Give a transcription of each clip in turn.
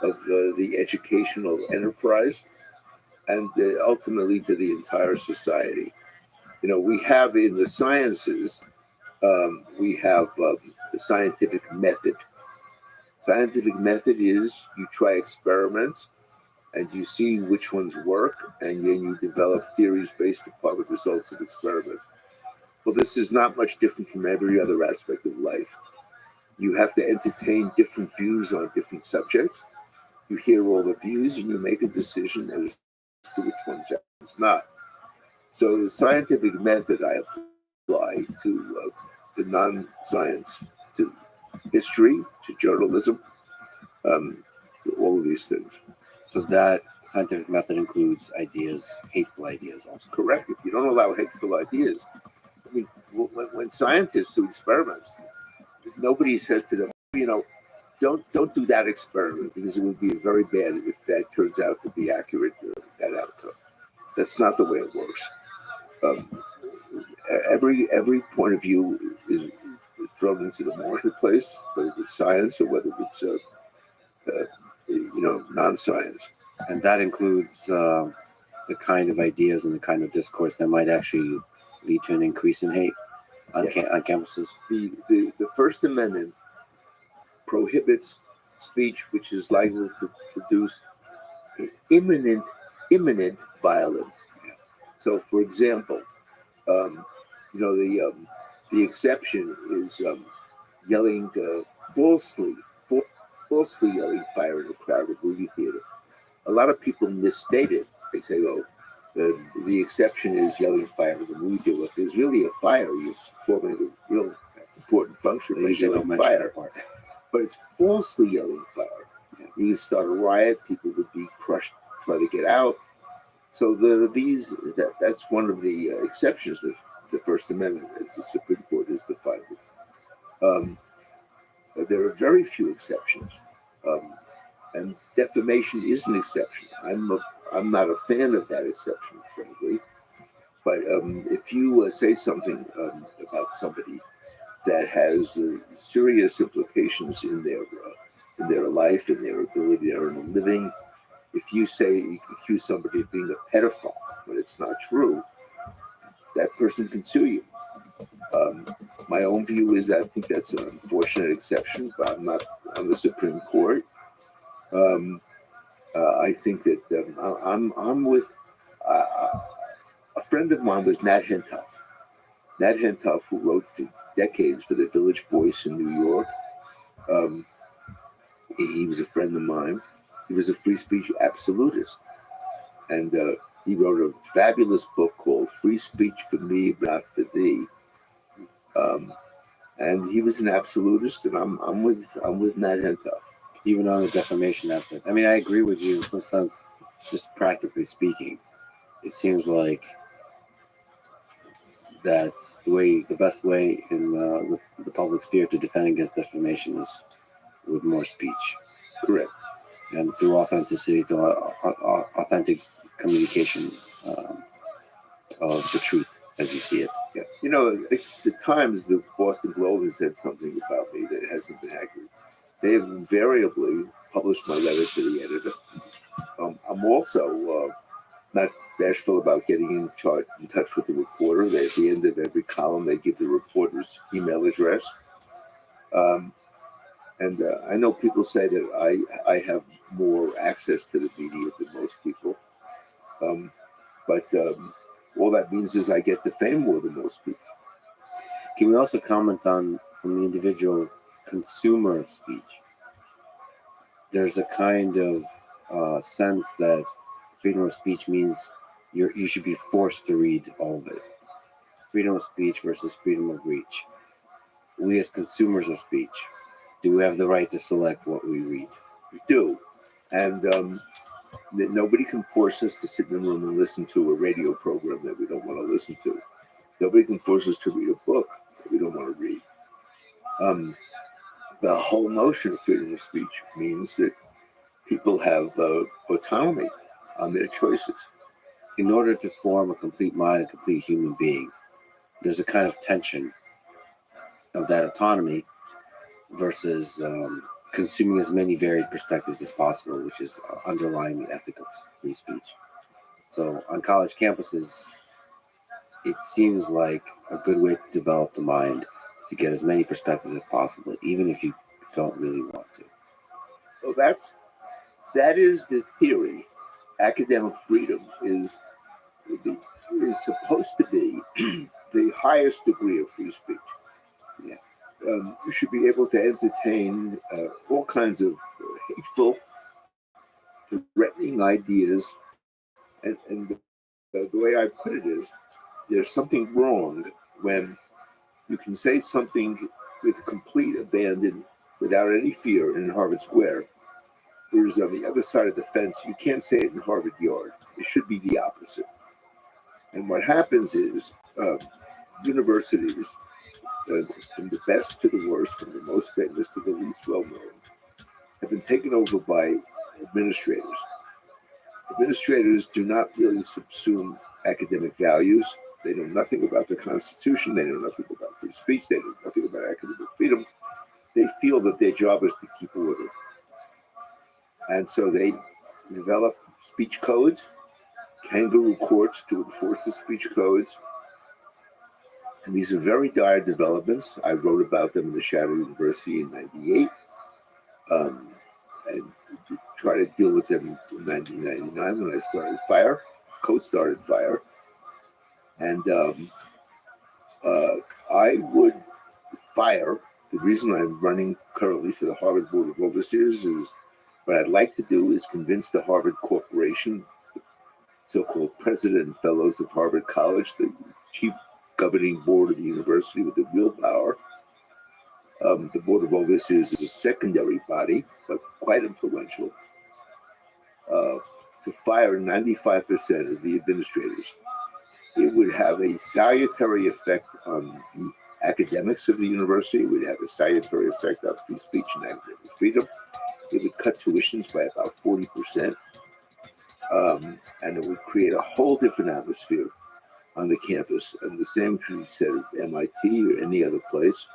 of the educational enterprise and ultimately to the entire society. We have in the sciences, we have the scientific method. Scientific method is you try experiments and you see which ones work, and then you develop theories based upon the results of experiments. Well, this is not much different from every other aspect of life. You have to entertain different views on different subjects. You hear all the views and you make a decision as to which one is not. So the scientific method I apply to non-science, to history, to journalism, um, to all of these things. So that scientific method includes ideas, hateful ideas also. Correct. If you don't allow hateful ideas, I mean, when scientists do experiments, nobody says to them, don't do that experiment because it would be very bad if that turns out to be accurate. That outcome. That's not the way it works. Um, every point of view is thrown into the marketplace, whether it's science or whether it's non-science. And that includes the kind of ideas and the kind of discourse that might actually lead to an increase in hate on, on campuses. The First Amendment prohibits speech which is likely to produce imminent violence. So, for example, um, the exception is yelling falsely, falsely yelling fire in a crowded movie theater. A lot of people misstate it. They say, "Oh, the exception is yelling fire in the movie theater." If there's really a fire, you're performing a real important function by yelling fire. But it's falsely yelling fire. You can start a riot. People would be crushed, try to get out. So that's one of the exceptions of the First Amendment, as the Supreme Court has defined it. Um, there are very few exceptions, and defamation is an exception. I'm not a fan of that exception, frankly. But if you say something about somebody that has serious implications in their life, in their ability to earn a living, if you accuse somebody of being a pedophile when it's not true, that person can sue you. My own view is that I think that's an unfortunate exception, but I'm not on the Supreme Court. I think that I'm with a friend of mine was Nat Hentoff. Nat Hentoff, who wrote for decades for the Village Voice in New York. Um, he was a friend of mine. He was a free speech absolutist. And he wrote a fabulous book called Free Speech for Me, but Not for Thee. And he was an absolutist, and I'm with Nat Hentoff. Even on the defamation aspect. I mean, I agree with you in some sense, just practically speaking. It seems like that the best way in the public sphere to defend against defamation is with more speech. Correct. And through authenticity, through authentic communication of the truth as you see it. Yeah. The Times, the Boston Globe has said something about me that hasn't been accurate. They have invariably published my letter to the editor. I'm also not bashful about getting in touch with the reporter. At the end of every column, they give the reporter's email address. And I know people say that I have more access to the media than most people. But all that means is I get the fame more than most people. Can we also comment on, from the individual consumer of speech? There's a kind of sense that freedom of speech means you should be forced to read all of it. Freedom of speech versus freedom of reach. We as consumers of speech, do we have the right to select what we read? We do. And nobody can force us to sit in the room and listen to a radio program that we don't want to listen to. Nobody can force us to read a book that we don't want to read. The whole notion of freedom of speech means that people have autonomy on their choices. In order to form a complete mind, a complete human being, there's a kind of tension of that autonomy versus consuming as many varied perspectives as possible, which is underlying the ethic of free speech. So on college campuses, it seems like a good way to develop the mind is to get as many perspectives as possible, even if you don't really want to. So that is the theory. Academic freedom is supposed to be the highest degree of free speech. Yeah. You should be able to entertain all kinds of hateful, threatening ideas, and the way I put it is, there's something wrong when you can say something with complete abandon, without any fear, in Harvard Square, whereas on the other side of the fence, you can't say it in Harvard Yard. It should be the opposite. And what happens is universities, from the best to the worst, from the most famous to the least well-known, have been taken over by administrators. Administrators do not really subsume academic values. They know nothing about the Constitution. They know nothing about free speech. They know nothing about academic freedom. They feel that their job is to keep order. And so they develop speech codes, kangaroo courts to enforce the speech codes. And these are very dire developments. I wrote about them in the Shadow University in '98, and try to deal with them in 1999 when I started FIRE, co-started FIRE. And I would FIRE. The reason I'm running currently for the Harvard Board of Overseers is what I'd like to do is convince the Harvard Corporation, so-called president and fellows of Harvard College, the chief governing board of the university with the real power. The Board of Overseers is a secondary body, but quite influential, to fire 95% of the administrators. It would have a salutary effect on the academics of the university. It would have a salutary effect on free speech and academic freedom. It would cut tuitions by about 40%. And it would create a whole different atmosphere on the campus. And the same could be said of MIT or any other place.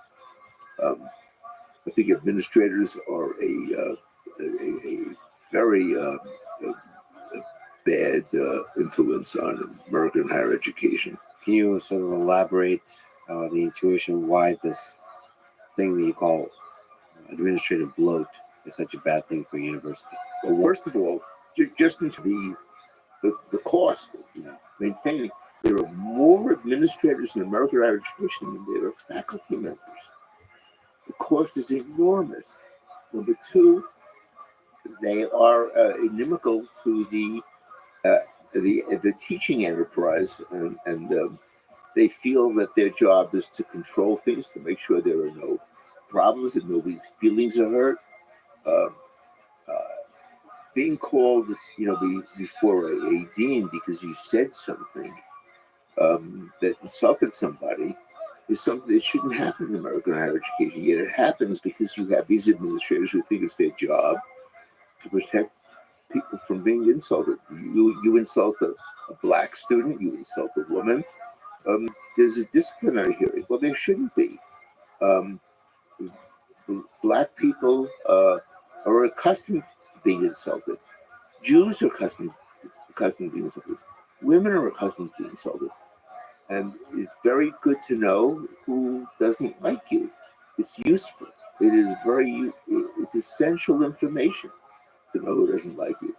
I think administrators are a very bad influence on American higher education. Can you sort of elaborate the intuition why this thing that you call administrative bloat is such a bad thing for a university? Well, first of all, just into the cost of maintaining. There are more administrators in American higher education than there are faculty members. The cost is enormous. Number two, they are inimical to the teaching enterprise, and they feel that their job is to control things, to make sure there are no problems, that nobody's feelings are hurt. Being called, before a dean because you said something that insulted somebody is something that shouldn't happen in American higher education. Yet it happens because you have these administrators who think it's their job to protect people from being insulted. You insult a black student, you insult a woman. There's a disciplinary hearing. Well, there shouldn't be. Black people are accustomed to being insulted. Jews are accustomed to being insulted. Women are accustomed to being insulted. And it's very good to know who doesn't like you. It's useful. It's essential information to know who doesn't like you.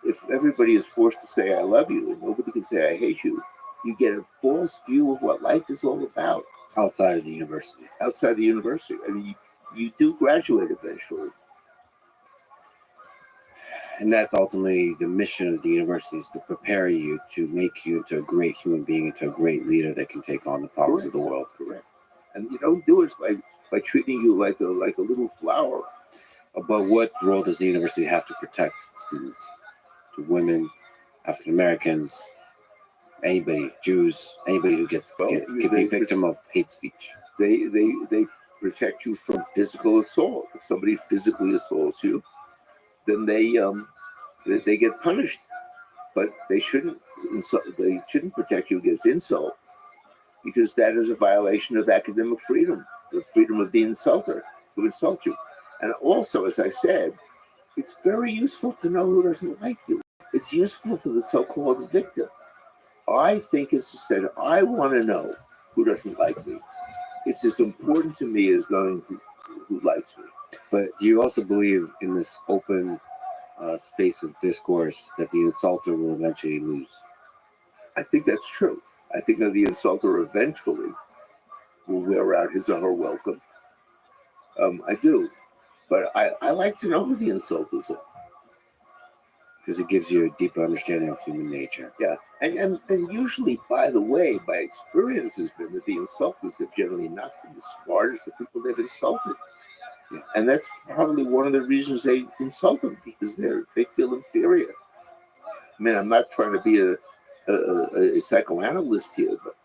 If everybody is forced to say I love you and nobody can say I hate you, you get a false view of what life is all about. Outside of the university. Outside the university. I mean, you do graduate eventually. And that's ultimately the mission of the university, is to prepare you, to make you into a great human being, into a great leader that can take on the problems of the world. Correct. And you don't do it by treating you like a little flower. But what role does the university have to protect students? To women, African Americans, anybody, Jews, anybody who could be a victim of hate speech. They protect you from physical assault. If somebody physically assaults you, then they get punished. But they shouldn't protect you against insult, because that is a violation of academic freedom, the freedom of the insulter to insult you. And also, as I said, it's very useful to know who doesn't like you. It's useful for the so-called victim. I think, as I said, I want to know who doesn't like me. It's as important to me as knowing who likes me. But do you also believe in this open space of discourse that the insulter will eventually lose? I think that's true. I think that the insulter eventually will wear out his or her welcome. I do. But I like to know who the insulters are. Because it gives you a deeper understanding of human nature. Yeah. And usually, by the way, my experience has been that the insulters have generally not been as smart as the people they've insulted. Yeah. And that's probably one of the reasons they insult them, because they feel inferior. I mean, I'm not trying to be a psychoanalyst here, but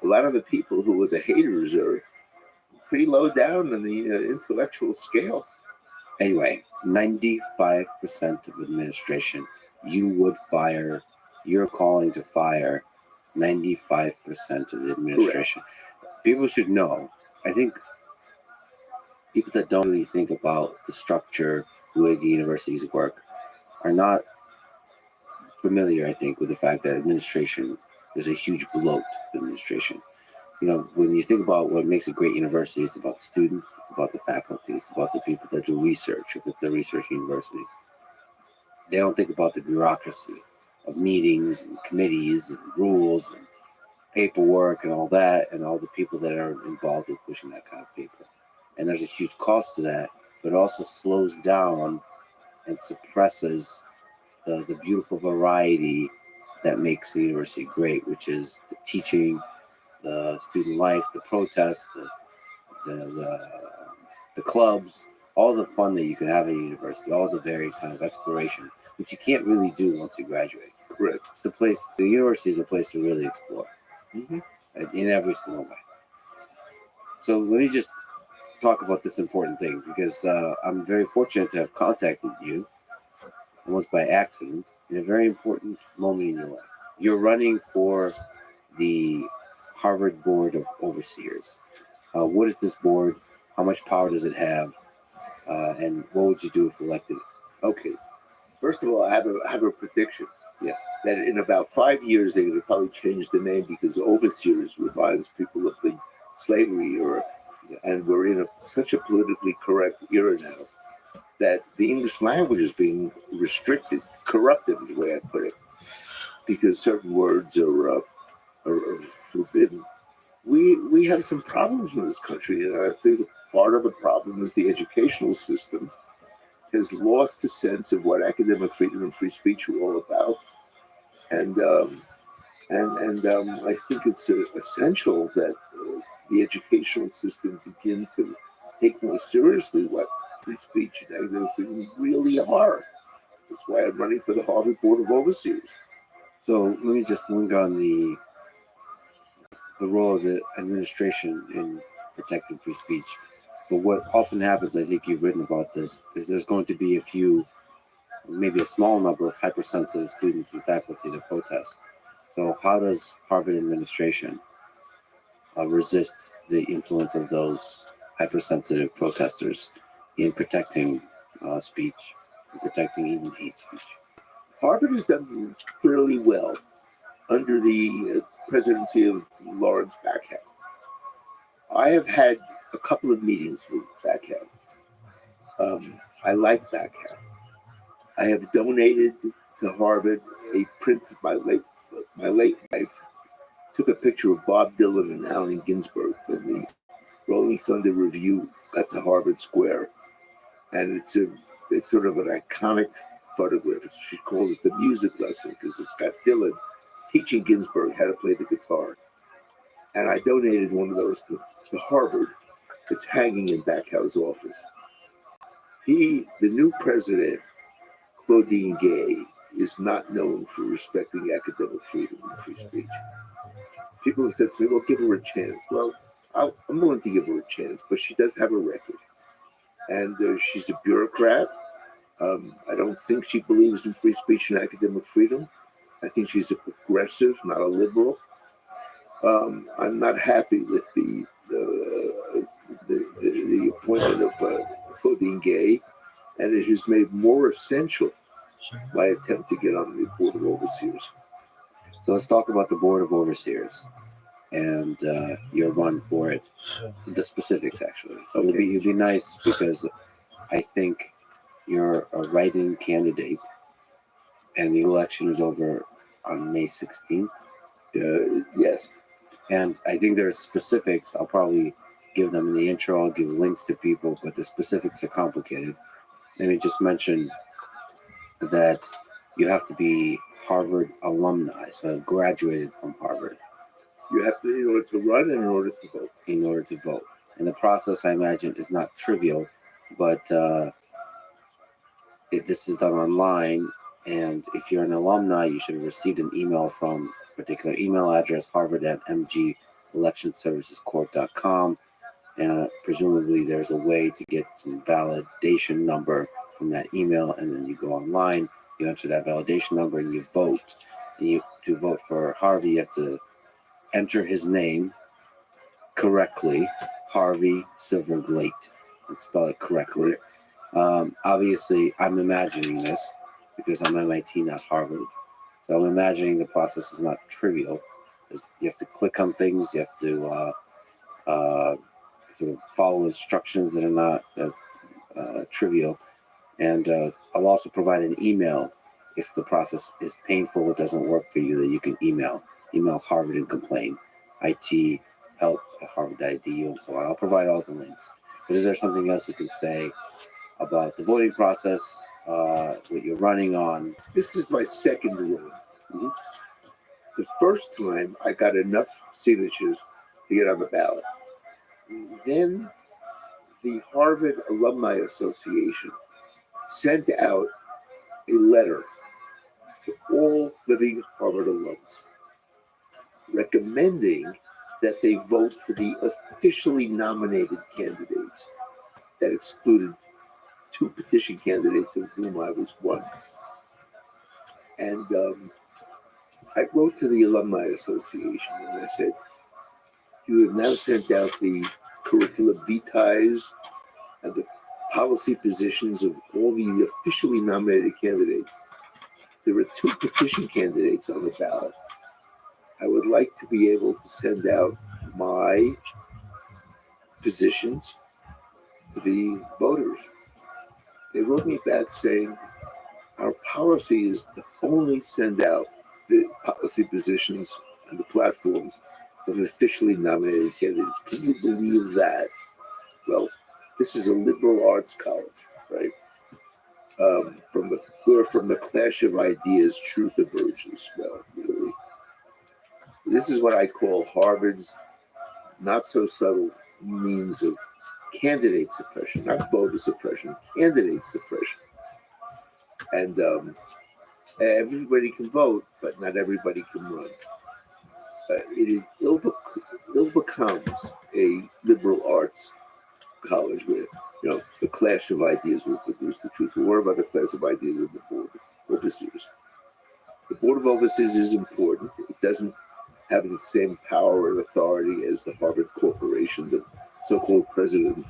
a lot of the people who are the haters are pretty low down in the intellectual scale. Anyway, 95% of administration, you're calling to fire 95% of the administration. Correct. People should know. I think people that don't really think about the structure, the way the universities work, are not familiar, I think, with the fact that administration, there's a huge bloat administration. When you think about what makes a great university, it's about the students, it's about the faculty, it's about the people that do research, if it's a research university. They don't think about the bureaucracy of meetings and committees and rules and paperwork and all that, and all the people that are involved in pushing that kind of paper. And there's a huge cost to that, but it also slows down and suppresses the beautiful variety that makes the university great, which is the teaching, the student life, the protests, the clubs, all the fun that you can have at a university, all the varied kind of exploration, which you can't really do once you graduate. Right. It's the university is a place to really explore, in every single way. So let me just talk about this important thing, because I'm very fortunate to have contacted you, almost by accident, in a very important moment in your life. You're running for the Harvard Board of Overseers. What is this board? How much power does it have? And what would you do if elected? Okay. First of all, I have a prediction. Yes. That in about 5 years, they're going to probably change the name, because overseers reminds people of the slavery era. And we're in such a politically correct era now that the English language is being restricted, corrupted is the way I put it, because certain words are forbidden. We have some problems in this country, and I think part of the problem is the educational system has lost the sense of what academic freedom and free speech are all about, and I think it's essential that the educational system begin to take more seriously what free speech and academic freedom really are. That's why I'm running for the Harvard Board of Overseers. So let me just link on the role of the administration in protecting free speech. But what often happens, I think you've written about this, is there's going to be maybe a small number of hypersensitive students and faculty that protest. So how does Harvard administration resist the influence of those hypersensitive protesters in protecting speech, and protecting even hate speech? Harvard has done fairly well under the presidency of Lawrence Backhouse. I have had a couple of meetings with Backhouse. I like Backhouse. I have donated to Harvard a print of my late wife took a picture of Bob Dylan and Allen Ginsberg when the Rolling Thunder Review got to Harvard Square, and it's sort of an iconic photograph. She called it the music lesson, because it's got Dylan teaching Ginsberg how to play the guitar. And I donated one of those to Harvard. It's hanging in Backhouse's office. The new president, Claudine Gay, is not known for respecting academic freedom and free speech. People have said to me, well, give her a chance. Well, I'm willing to give her a chance, but she does have a record. And she's a bureaucrat. I don't think she believes in free speech and academic freedom. I think she's a progressive, not a liberal. I'm not happy with the appointment of being gay, and it has made more essential my attempt to get on the Board of Overseers. So let's talk about the Board of Overseers and your run for it. The specifics, actually. Okay. It'd be nice because I think you're a write-in candidate, and the election is over on May 16th. Yes. And I think there's specifics. I'll probably give them in the intro. I'll give links to people, but the specifics are complicated. Let me just mention that you have to be Harvard alumni, so have graduated from Harvard You have to, in order to run and in order to vote. in order to vote. And the process, I imagine, is not trivial, but this is done online. And if you're an alumni, you should have received an email from a particular email address, harvard@mgelectionservicescorp.com. And presumably there's a way to get some validation number from that email, and then you go online, you enter that validation number, and you vote. And to vote for Harvey, you have to enter his name correctly, Harvey Silverglate, and spell it correctly. Obviously, I'm imagining this because I'm MIT, not Harvard. So I'm imagining the process is not trivial. You have to click on things, you have to follow instructions that are not trivial. And I'll also provide an email if the process is painful, it doesn't work for you, that you can email Harvard and complain, IT help at harvard.edu, and so on. I'll provide all the links. But is there something else you can say about the voting process, what you're running on? This is my second run. Mhm. The first time I got enough signatures to get on the ballot. Then the Harvard Alumni Association sent out a letter to all living Harvard alums recommending that they vote for the officially nominated candidates. That excluded 2 petition candidates, of whom I was one. And I wrote to the Alumni Association and I said, you have now sent out the curricula vitae and the policy positions of all the officially nominated candidates. There are 2 petition candidates on the ballot. I would like to be able to send out my positions to the voters. They wrote me back saying, our policy is to only send out the policy positions and the platforms of officially nominated candidates. Can you believe that? Well, this is a liberal arts college, right? We're from the clash of ideas, truth emerges. Well, really. This is what I call Harvard's not so subtle means of candidate suppression, not voter suppression, candidate suppression. And everybody can vote, but not everybody can run. It ill becomes a liberal arts college where, the clash of ideas will produce the truth. What about the clash of ideas of the Board of Overseers? The Board of Overseers is important. It doesn't have the same power and authority as the Harvard Corporation, the so-called president.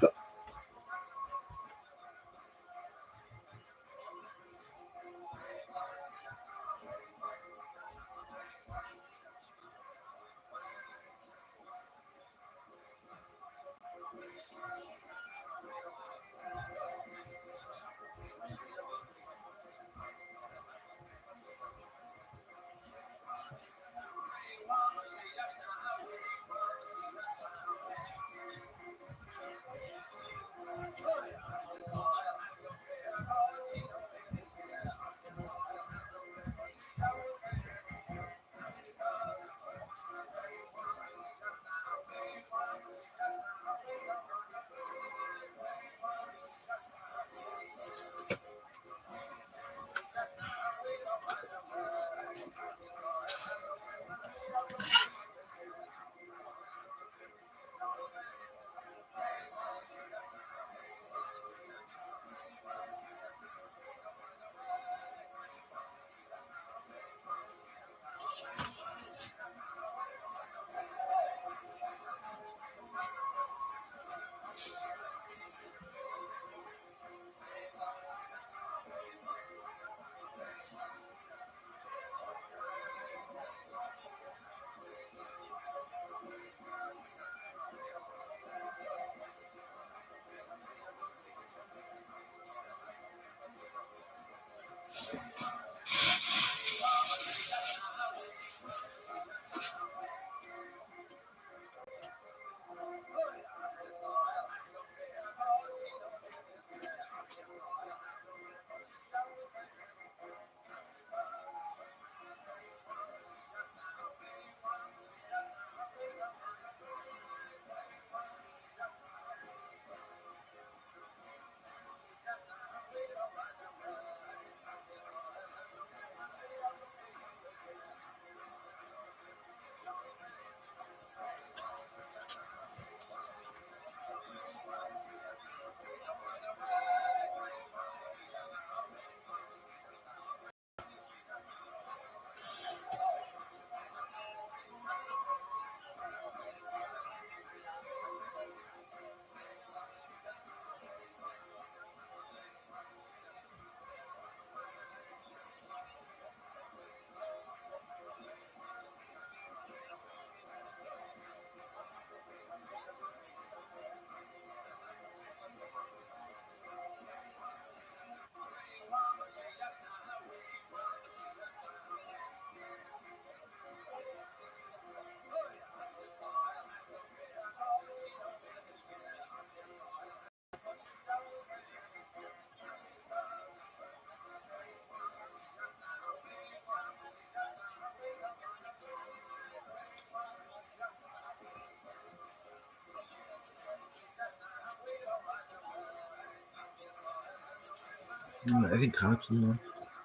I think cops and one.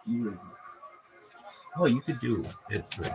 Mm. Oh, you could do it. But,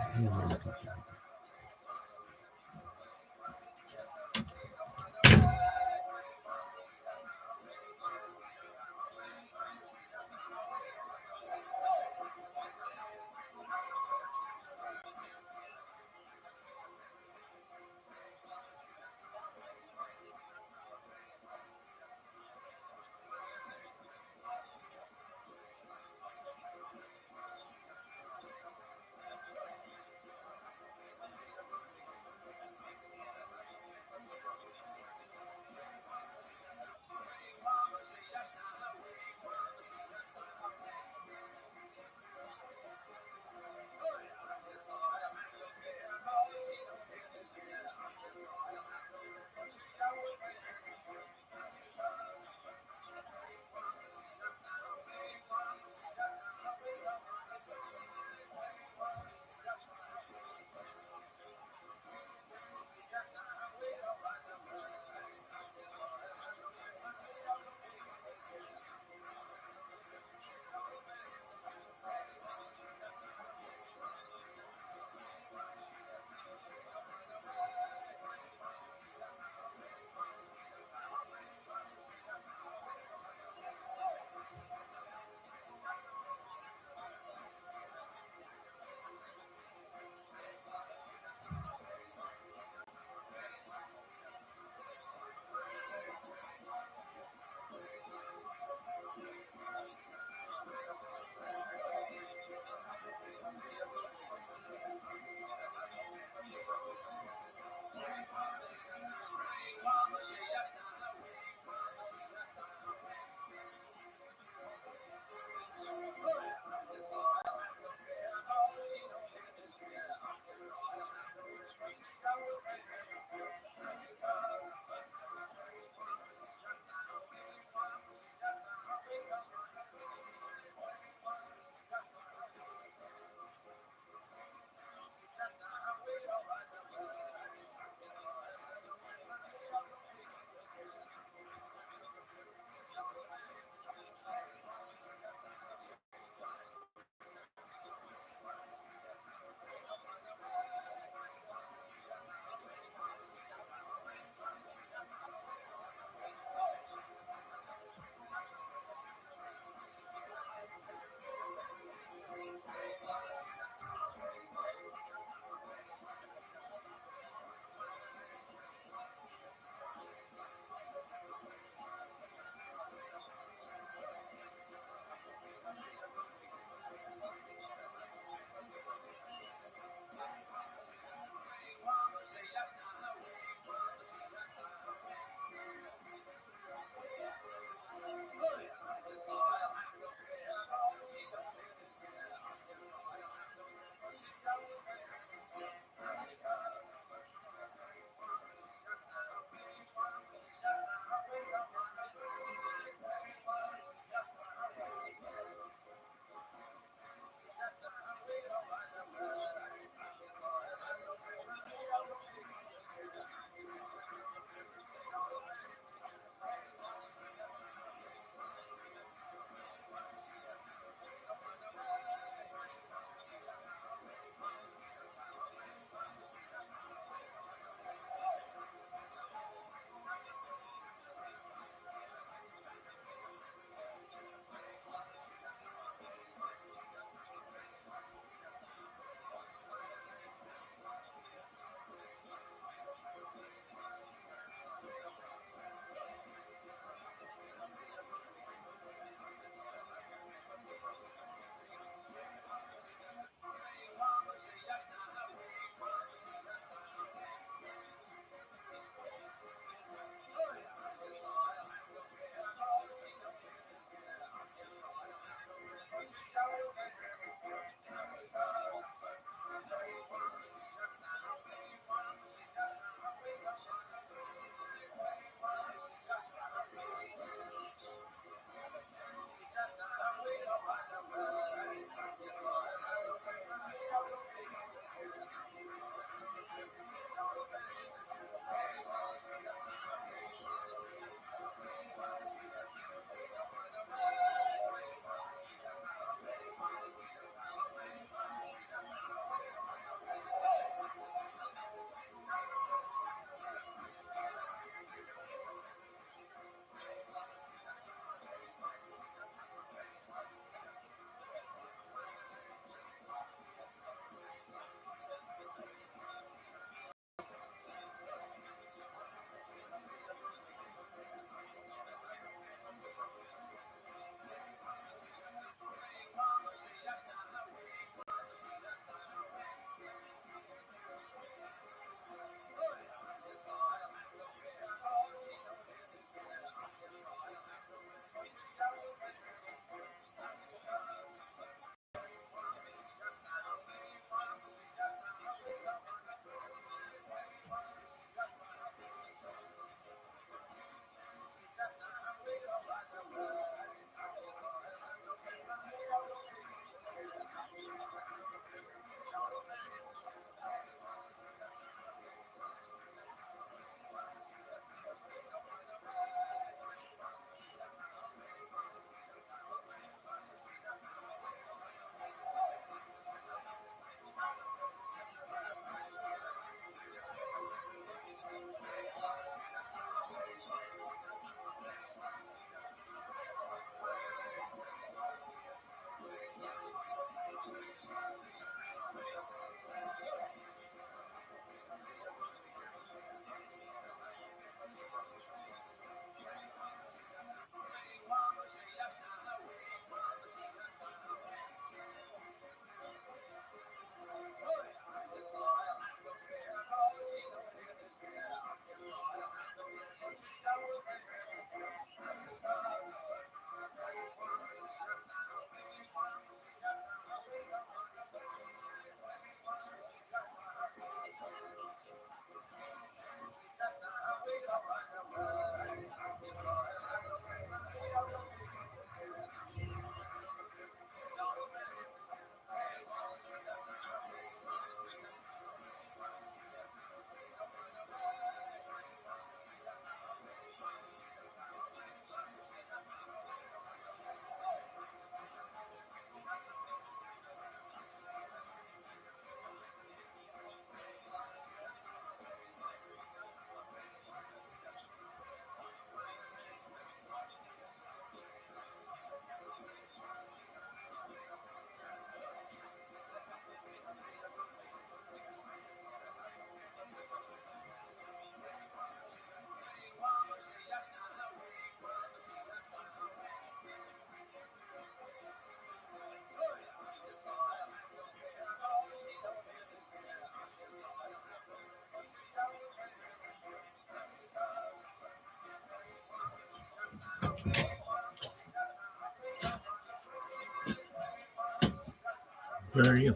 Where are you?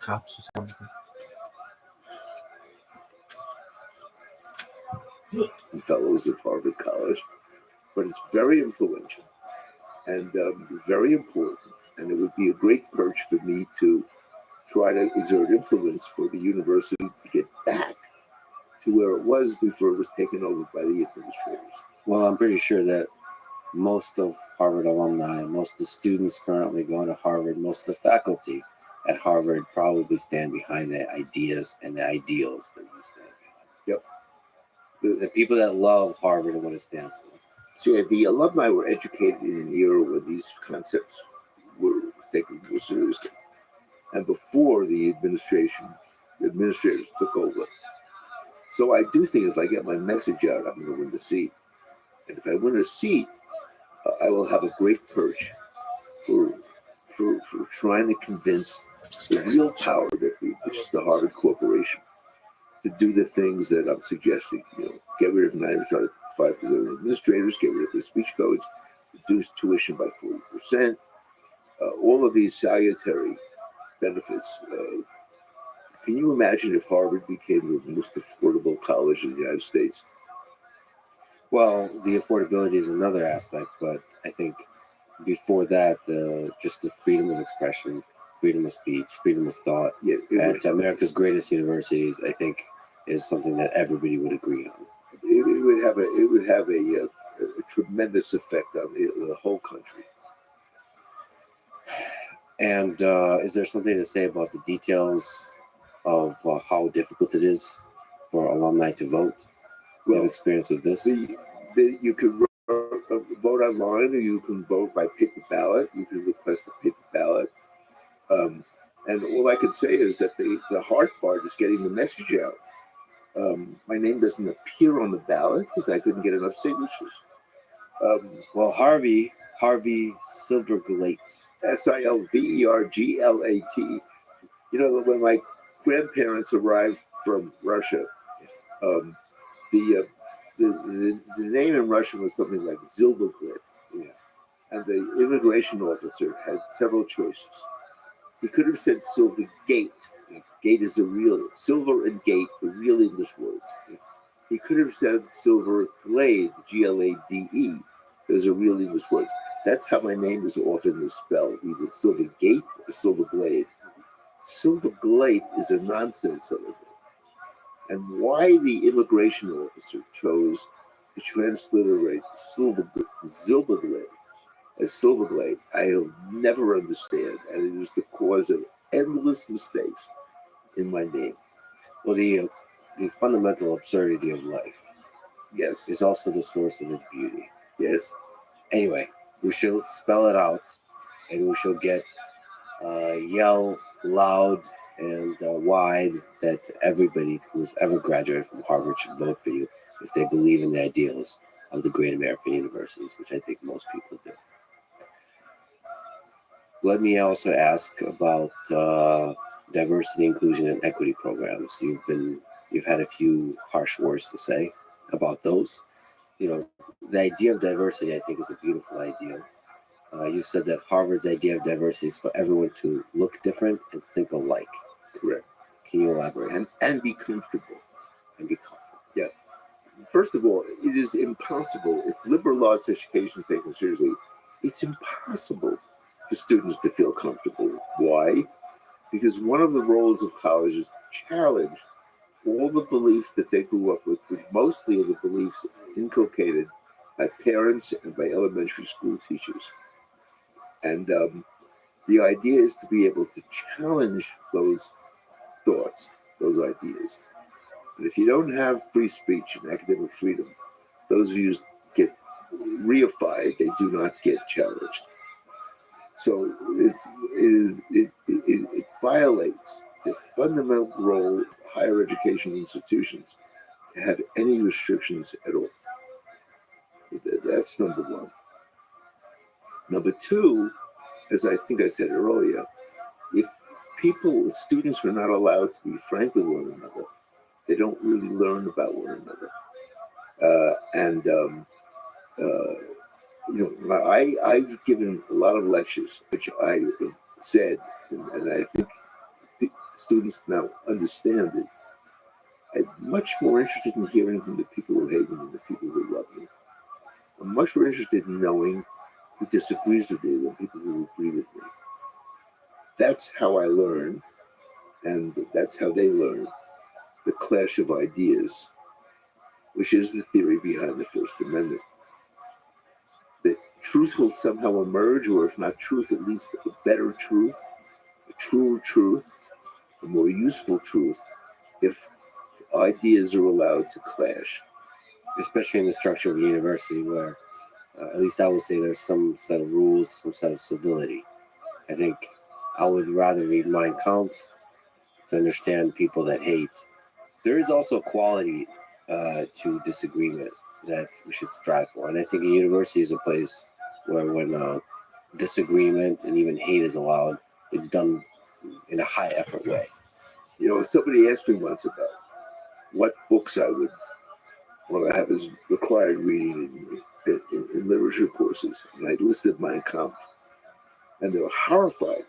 Cops or something? and fellows of Harvard College, but it's very influential and very important. And it would be a great perch for me to try to exert influence for the university to get back to where it was before it was taken over by the administrators. Well, I'm pretty sure that most of Harvard alumni, most of the students currently going to Harvard, most of the faculty at Harvard probably stand behind the ideas and the ideals that you stand behind. Yep. The people that love Harvard and what it stands for. So yeah, the alumni were educated in an era when these concepts were taken more seriously. And before the administrators took over. So I do think if I get my message out, I'm going to win the seat. And if I win a seat, I will have a great perch for trying to convince the real power that which is the Harvard Corporation, to do the things that I'm suggesting. Get rid of 95% of administrators, get rid of the speech codes, reduce tuition by 40%. All of these salutary benefits. Can you imagine if Harvard became the most affordable college in the United States? Well, the affordability is another aspect, but I think before that, just the freedom of expression, freedom of speech, freedom of thought Yeah, at America's greatest universities, I think, is something that everybody would agree on. it would have a tremendous effect on the whole country. And is there something to say about the details of how difficult it is for alumni to vote? You have experience with this? You can vote online, or you can vote by paper ballot. You can request a paper ballot. And all I can say is that the hard part is getting the message out. My name doesn't appear on the ballot because I couldn't get enough signatures. Well, Harvey Silverglate. Silverglat. When my grandparents arrived from Russia, the name in Russian was something like Zilberglit. Yeah. And the immigration officer had several choices. He could have said Silver Gate. Gate is the real, silver and gate, the real English words. He could have said Silver Glade, Glade. Those are real English words. That's how my name is often spelled, either Silver Gate or Silver Glade. Silver Glade is a nonsense syllable. And why the immigration officer chose to transliterate Zilberglade as Silverglade, I'll never understand, and it is the cause of endless mistakes in my name. Well, the fundamental absurdity of life, yes, is also the source of its beauty. Yes. Anyway, we shall spell it out, and we shall get yell loud and wide that everybody who's ever graduated from Harvard should vote for you if they believe in the ideals of the great American universities, which I think most people do. Let me also ask about diversity, inclusion, and equity programs. You've had a few harsh words to say about those. The idea of diversity, I think, is a beautiful idea. You said that Harvard's idea of diversity is for everyone to look different and think alike. Correct. Can you elaborate? And be comfortable. And be comfortable. Yes. First of all, it is impossible, if liberal arts education is taken seriously, it's impossible for students to feel comfortable. Why? Because one of the roles of college is to challenge all the beliefs that they grew up with, but mostly are the beliefs inculcated by parents and by elementary school teachers. And the idea is to be able to challenge those thoughts, those ideas. But if you don't have free speech and academic freedom, those views get reified, they do not get challenged. So it violates the fundamental role of higher education institutions to have any restrictions at all. That's number one. Number two, as I think I said earlier, if students are not allowed to be frank with one another, they don't really learn about one another. I've given a lot of lectures, which I said, and I think students now understand it. I'm much more interested in hearing from the people who hate me than the people who love me. I'm much more interested in knowing who disagrees with me than people who agree with me. That's how I learn, and that's how they learn the clash of ideas, which is the theory behind the First Amendment. That truth will somehow emerge, or if not truth, at least a better truth, a truer truth, a more useful truth, if ideas are allowed to clash. Especially in the structure of a university where, at least I would say, there's some set of rules, some set of civility. I think I would rather read Mein Kampf to understand people that hate. There is also quality to disagreement that we should strive for. And I think a university is a place where when disagreement and even hate is allowed, it's done in a high effort way. You know, somebody asked me once about what books I would want to have as required reading in literature courses. And I listed Mein Kampf, and they were horrified.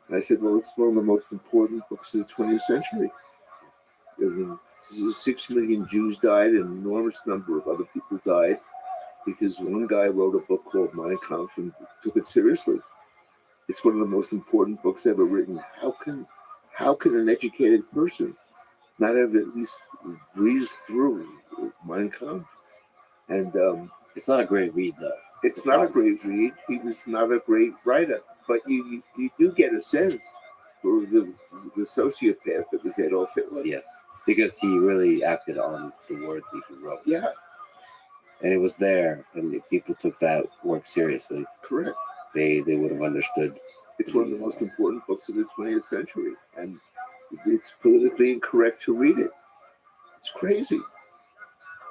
And I said, well, it's one of the most important books of the 20th century. I mean, 6 million Jews died, and an enormous number of other people died because one guy wrote a book called Mein Kampf and took it seriously. It's one of the most important books ever written. How can an educated person not have at least breezed through Mein Kampf? And It's not a great read, though. it's not a great read. He was not a great writer, but you do get a sense for the sociopath that was Adolf Hitler. Yes, because he really acted on the words that he wrote. Yeah, And it was there, and if people took that work seriously, correct. they would have understood. It's one of the most important books of the 20th century, and it's politically incorrect to read it. It's crazy.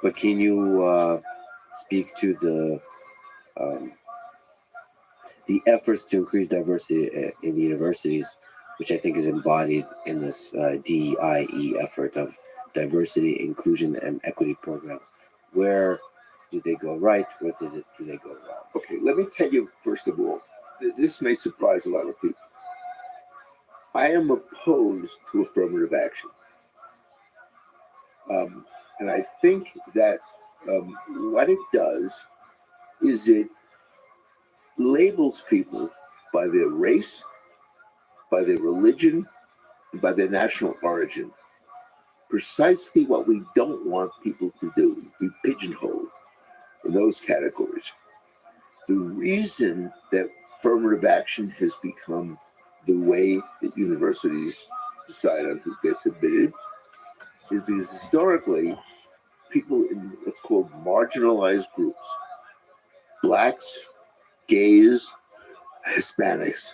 But can you speak to the efforts to increase diversity in the universities, which I think is embodied in this DIE effort of diversity, inclusion, and equity programs? Where do they go right? Where do they go wrong? Okay, let me tell you, first of all, this may surprise a lot of people. I am opposed to affirmative action. And I think that what it does is it labels people by their race, by their religion, and by their national origin. Precisely what we don't want people to do, be pigeonholed in those categories. The reason that affirmative action has become the way that universities decide on who gets admitted is because historically, people in what's called marginalized groups, blacks, gays, Hispanics,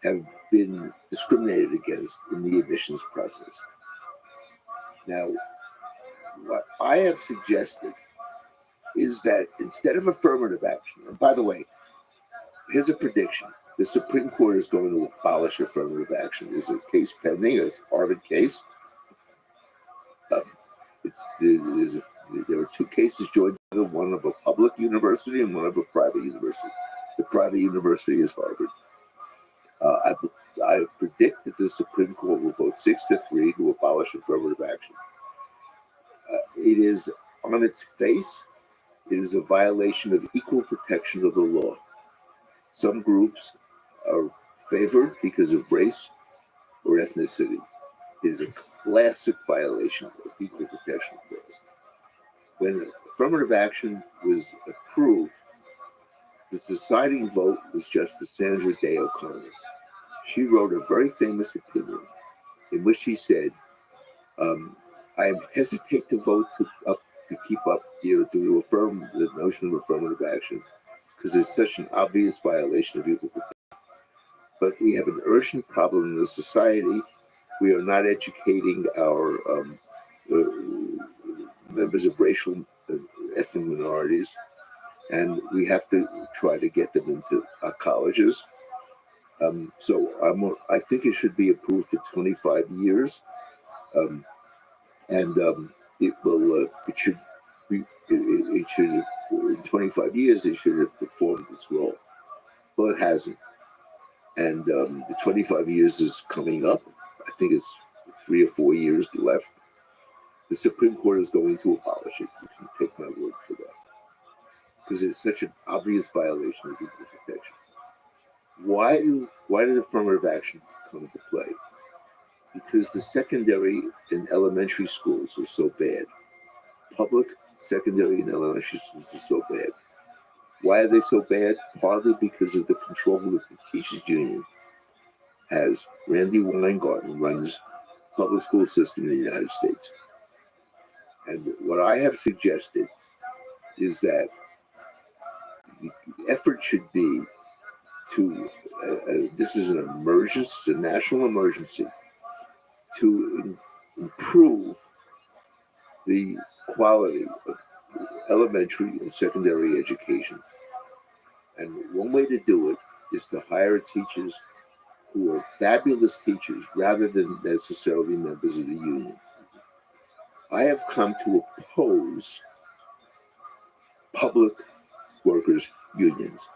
have been discriminated against in the admissions process. Now, what I have suggested is that instead of affirmative action, and by the way, here's a prediction. The Supreme Court is going to abolish affirmative action. There's a case pending, a Harvard case. There are two cases joined together, one of a public university and one of a private university. The private university is Harvard. I predict that the Supreme Court will vote 6-3 to abolish affirmative action. It is, on its face, it is a violation of equal protection of the law. Some groups are favored because of race or ethnicity. It is a classic violation of equal protection laws. When affirmative action was approved, the deciding vote was Justice Sandra Day O'Connor. She wrote a very famous opinion in which she said, I hesitate to vote to affirm the notion of affirmative action because it's such an obvious violation of equal protection. But we have an urgent problem in the society. We are not educating our members of racial and ethnic minorities, and we have to try to get them into our colleges. So I think it should be approved for 25 years, and it should in 25 years it should have performed its role. Well, it hasn't. and the 25 years is coming up. I think it's 3 or 4 years left. The Supreme Court is going to abolish it. You can take my word for that, because it's such an obvious violation of equal protection. Why did affirmative action come into play? Because the secondary and elementary schools are so bad. Public, secondary, and elementary schools are so bad. Why are they so bad? Partly because of the control that the teachers union has. Randy Weingarten runs public school system in the United States. And what I have suggested is that the effort should be to, this is an emergency, it's a national emergency, to improve the quality of elementary and secondary education. And one way to do it is to hire teachers who are fabulous teachers rather than necessarily members of the union. I have come to oppose public workers' unions.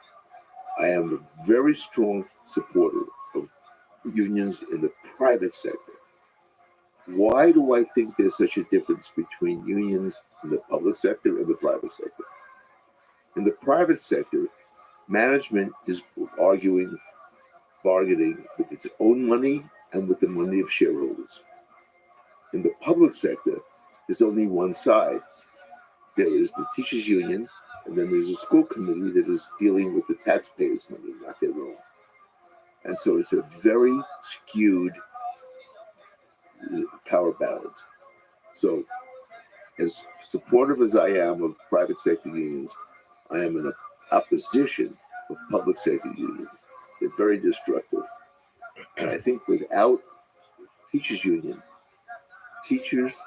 I am a very strong supporter of unions in the private sector. Why do I think there's such a difference between unions in the public sector and the private sector? In the private sector, management is bargaining with its own money and with the money of shareholders. In the public sector, there's only one side. There is the teachers union, and then there's a school committee that is dealing with the taxpayers' money, not their own. And so it's a very skewed power balance. So, as supportive as I am of private sector unions, I am in opposition of public sector unions. They're very destructive. And I think without teachers union, teachers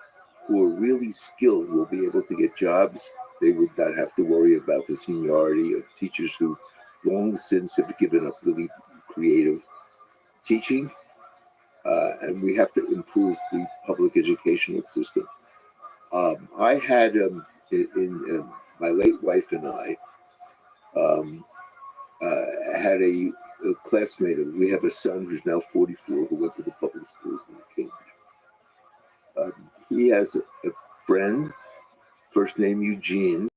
who are really skilled will be able to get jobs. They would not have to worry about the seniority of teachers who long since have given up really creative teaching. And we have to improve the public educational system. I had, my late wife and I had a classmate. We have a son who's now 44 who went to the public schools in Cambridge. He has a friend, first name Eugene,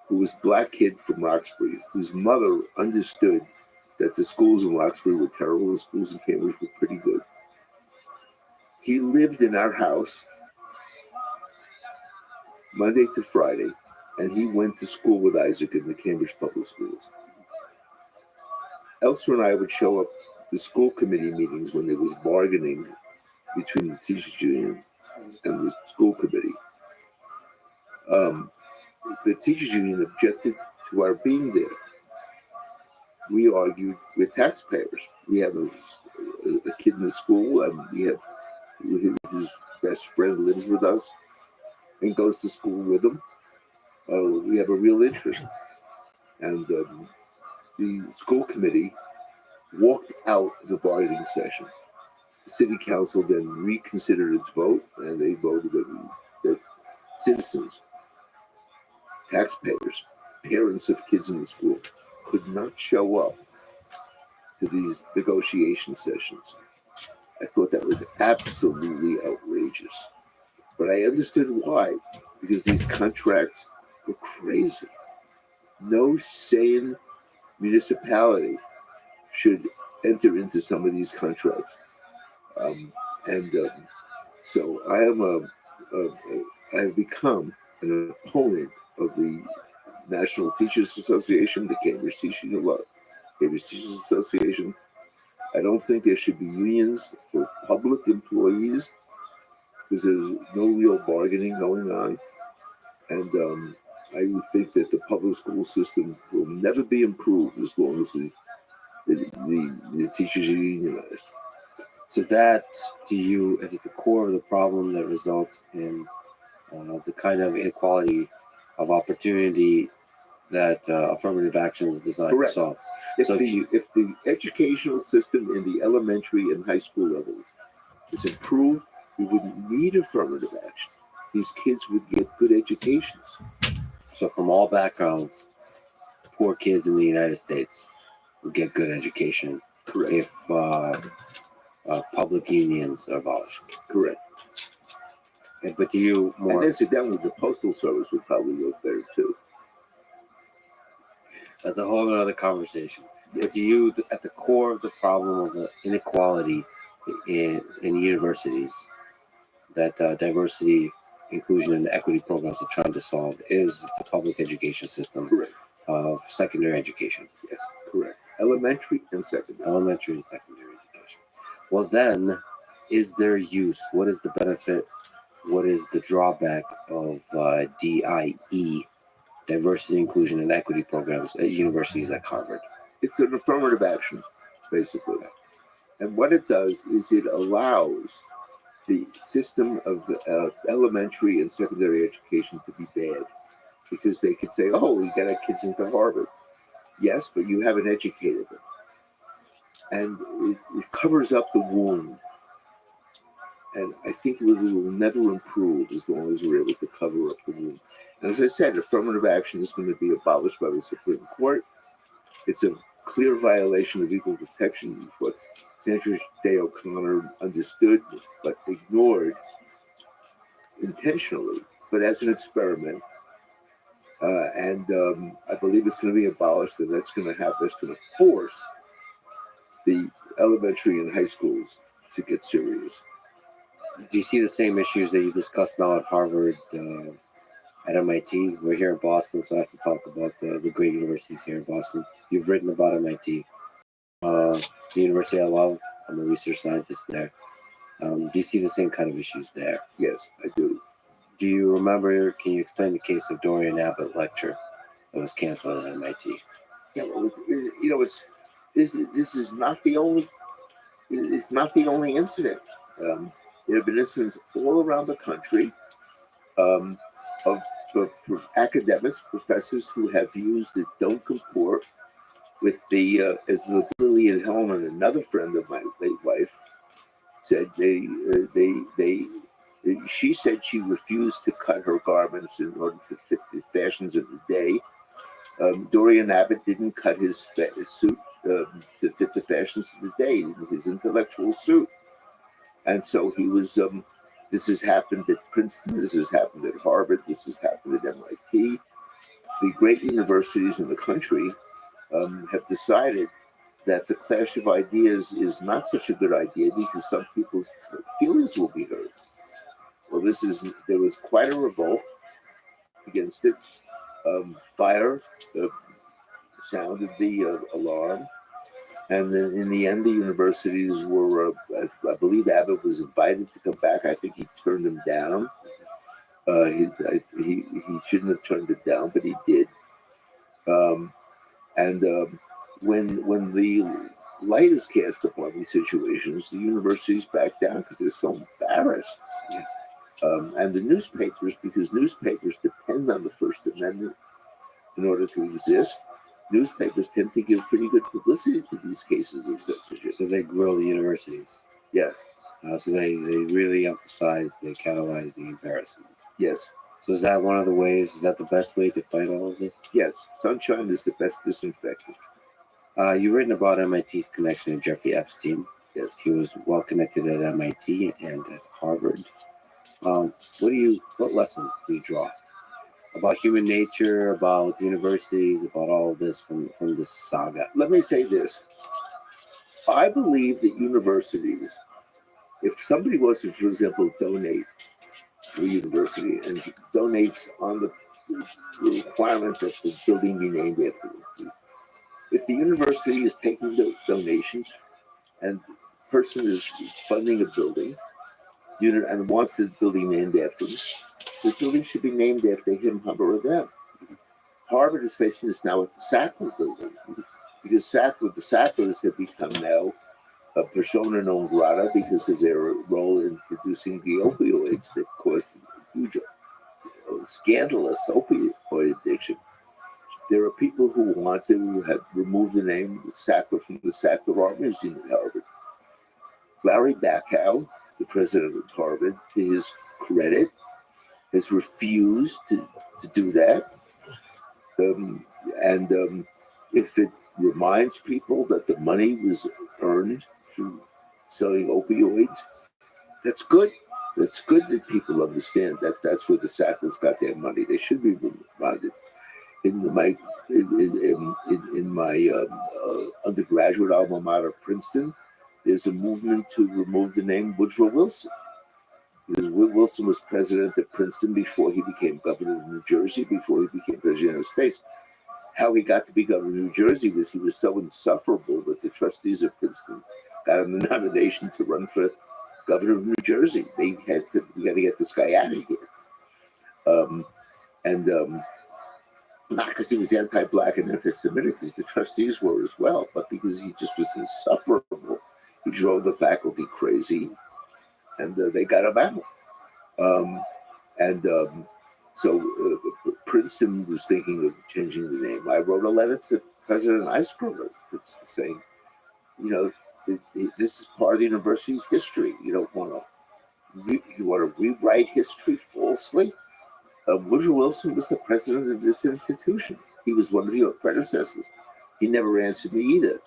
who was a black kid from Roxbury, whose mother understood that the schools in Roxbury were terrible, the schools in Cambridge were pretty good. He lived in our house Monday to Friday, and he went to school with Isaac in the Cambridge Public Schools. Elsa and I would show up to school committee meetings when there was bargaining between the teachers union and the school committee. The teachers union objected to our being there. We argued we're taxpayers. We have a kid in the school, and we have his best friend lives with us and goes to school with him. We have a real interest. And the school committee walked out the bargaining session. The city council then reconsidered its vote, and they voted that citizens, taxpayers, parents of kids in the school could not show up to these negotiation sessions. I thought that was absolutely outrageous. But I understood why, because these contracts were crazy. No sane municipality should enter into some of these contracts. So I have become an opponent of the National Teachers Association, the Cambridge Teachers Association. I don't think there should be unions for public employees because there's no real bargaining going on. And I would think that the public school system will never be improved as long as the teachers are unionized. So that, to you, is at the core of the problem that results in the kind of inequality of opportunity that affirmative action is designed Correct. to solve. If So if the educational system in the elementary and high school levels is improved, we wouldn't need affirmative action. These kids would get good educations. So from all backgrounds, poor kids in the United States will get good education Correct. if public unions are abolished. Correct. But do you And more? incidentally, the postal service would probably work better too. That's a whole other conversation. But do you, at the core of the problem of the inequality in universities, that diversity, inclusion, and equity programs are trying to solve is the public education system Correct. of secondary education, Yes. Correct. Elementary and secondary. elementary and secondary education. Well, then, is there use? What is the benefit? What is the drawback of DIE, diversity, inclusion, and equity programs at universities like Harvard? It's an affirmative action, basically. And what it does is it allows the system of elementary and secondary education to be bad, because they could say, "Oh, we got our kids into Harvard." Yes, but you haven't educated them, and it covers up the wound. And I think we will never improve as long as we're able to cover up the wound. And as I said, affirmative action is going to be abolished by the Supreme Court. It's a clear violation of equal protection, what Sandra Day O'Connor understood but ignored intentionally, but as an experiment. And I believe it's going to be abolished, and that's going to force the elementary and high schools to get serious. Do you see the same issues that you discussed now at Harvard, at MIT? We're here in Boston, so I have to talk about the great universities here in Boston. You've written about MIT, the university I love. I'm a research scientist there. Do you see the same kind of issues there? Yes, I do. Do you remember? Can you explain the case of Dorian Abbott lecture that was canceled at MIT? Yeah, well, this is not the only. It's not the only incident. There have been incidents all around the country of academics, professors who have views that don't comport with the, as Lillian Hellman, another friend of my late wife, said she said she refused to cut her garments in order to fit the fashions of the day. Dorian Abbott didn't cut his suit to fit the fashions of the day, his intellectual suit. And so he was, this has happened at Princeton, this has happened at Harvard, this has happened at MIT. The great universities in the country have decided that the clash of ideas is not such a good idea because some people's feelings will be hurt. Well, there was quite a revolt against it. Fire sounded the alarm. And then in the end, the universities were, I believe Abbott was invited to come back. I think he turned them down. He shouldn't have turned it down, but he did. When the light is cast upon these situations, the universities back down because they're so embarrassed. Yeah. And the newspapers, because newspapers depend on the First Amendment in order to exist, newspapers tend to give pretty good publicity to these cases of censorship. So they grill the universities. Yes, So they really emphasize, they catalyze the embarrassment. yes, So is that one of the ways? Is that the best way to fight all of this? yes. Sunshine is the best disinfectant. You've written about MIT's connection to Jeffrey Epstein. Yes. He was well connected at MIT and at Harvard. What lessons do you draw about human nature, about universities, about all of this from this saga? Let me say this. I believe that universities, if somebody was to, for example, donate to a university and donates on the requirement that the building be named after them, if the university is taking those donations and the person is funding a building and wants the building named after him, the building should be named after him, her, or them. Harvard is facing this now with the Sackler building, because the Sacklers have become now a persona non grata because of their role in producing the opioids that caused huge, scandalous opioid addiction. There are people who want to have removed the name Sackler from the Sackler Art Museum at Harvard. Larry Bacow, the president of Harvard, to his credit, has refused to do that. If reminds people that the money was earned through selling opioids. That's good. That's good that people understand that that's where the Sackers got their money. They should be reminded. In my undergraduate alma mater, Princeton, there's a movement to remove the name Woodrow Wilson. Because Wilson was president of Princeton before he became governor of New Jersey, before he became president of the United States. How he got to be governor of New Jersey was he was so insufferable that the trustees of Princeton got him the nomination to run for governor of New Jersey. We got to get this guy out of here. And not because he was anti-black and anti-Semitic, because the trustees were as well, but because he just was insufferable. He drove the faculty crazy, and they got him out. So Princeton was thinking of changing the name. I wrote a letter to President Eisgruber saying, this is part of the university's history. You don't want to rewrite history falsely. Woodrow Wilson was the president of this institution. He was one of your predecessors. He never answered me either.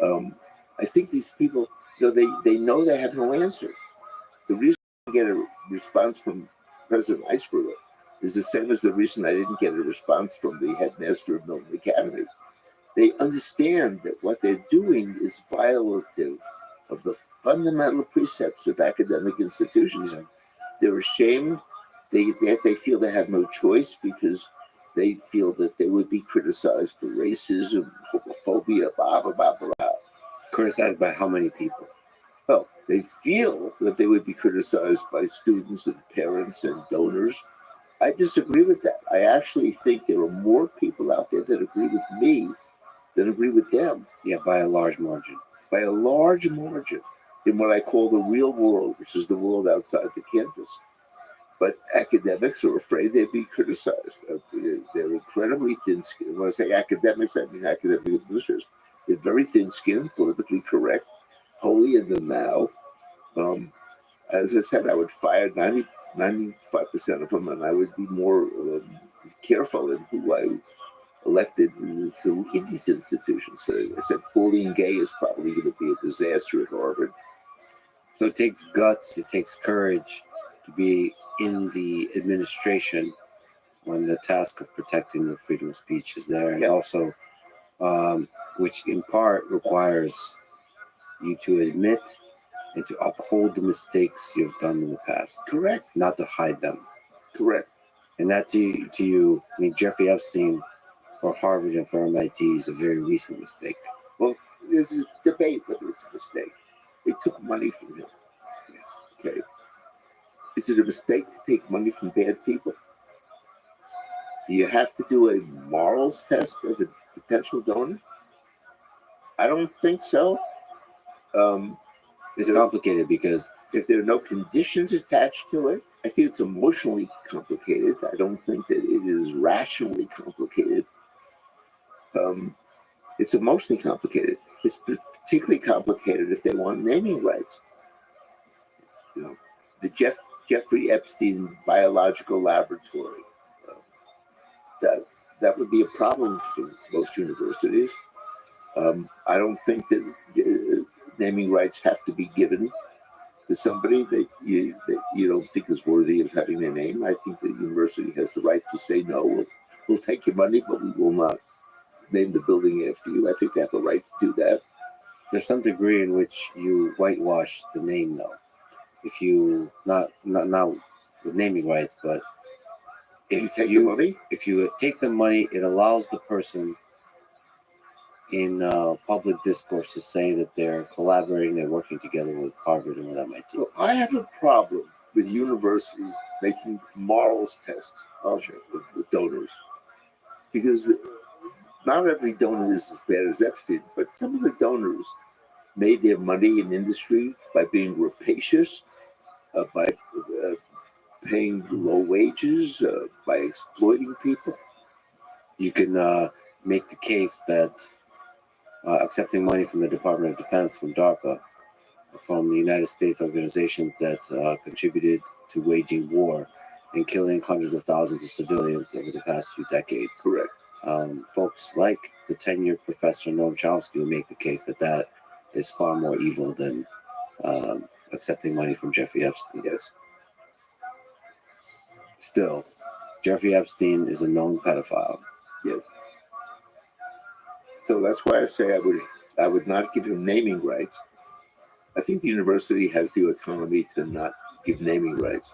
I think these people, they know they have no answer. The reason I get a response from President Eisgruber is the same as the reason I didn't get a response from the headmaster of Milton Academy. They understand that what they're doing is violative of the fundamental precepts of academic institutions. They're ashamed. They feel they have no choice because they feel that they would be criticized for racism, homophobia, blah, blah, blah, blah. Criticized by how many people? Well, they feel that they would be criticized by students and parents and donors. I disagree with that. I actually think there are more people out there that agree with me than agree with them. Yeah, by a large margin. By a large margin in what I call the real world, which is the world outside the campus. But academics are afraid they'd be criticized. They're incredibly thin-skinned. When I say academics, I mean academic administrators. They're very thin-skinned, politically correct, holier than thou. As I said, I would fire 95% of them, and I would be more careful in who I elected to in these institutions. So I said Pauline Gay is probably going to be a disaster at Harvard. So it takes guts, it takes courage to be in the administration when the task of protecting the freedom of speech is there, and also, which in part requires you to admit and to uphold the mistakes you've done in the past. Correct. Not to hide them. Correct. And that to you, I mean, Jeffrey Epstein for Harvard and for MIT is a very recent mistake. Well, there's a debate whether it's a mistake. They took money from him. Okay. Is it a mistake to take money from bad people? Do you have to do a morals test of a potential donor? I don't think so. It's complicated because if there are no conditions attached to it, I think it's emotionally complicated. I don't think that it is rationally complicated. It's emotionally complicated. It's particularly complicated if they want naming rights. The Jeffrey Epstein Biological Laboratory. That would be a problem for most universities. I don't think that naming rights have to be given to somebody that you don't think is worthy of having their name. I think the university has the right to say no. We'll take your money, but we will not name the building after you. I think they have a right to do that. There's some degree in which you whitewash the name, though. If you not with naming rights, but if you take the money, it allows the person in public discourse to say that they're collaborating, they're working together with Harvard and with MIT. So I have a problem with universities making morals tests with donors, because not every donor is as bad as Epstein, but some of the donors made their money in industry by being rapacious, by paying low wages, by exploiting people. You can make the case that accepting money from the Department of Defense, from DARPA, from the United States organizations that contributed to waging war and killing hundreds of thousands of civilians over the past few decades. Correct. Folks like the tenured professor Noam Chomsky will make the case that that is far more evil than accepting money from Jeffrey Epstein. Yes. Still, Jeffrey Epstein is a known pedophile. Yes. So that's why I say I would not give him naming rights. I think the university has the autonomy to not give naming rights,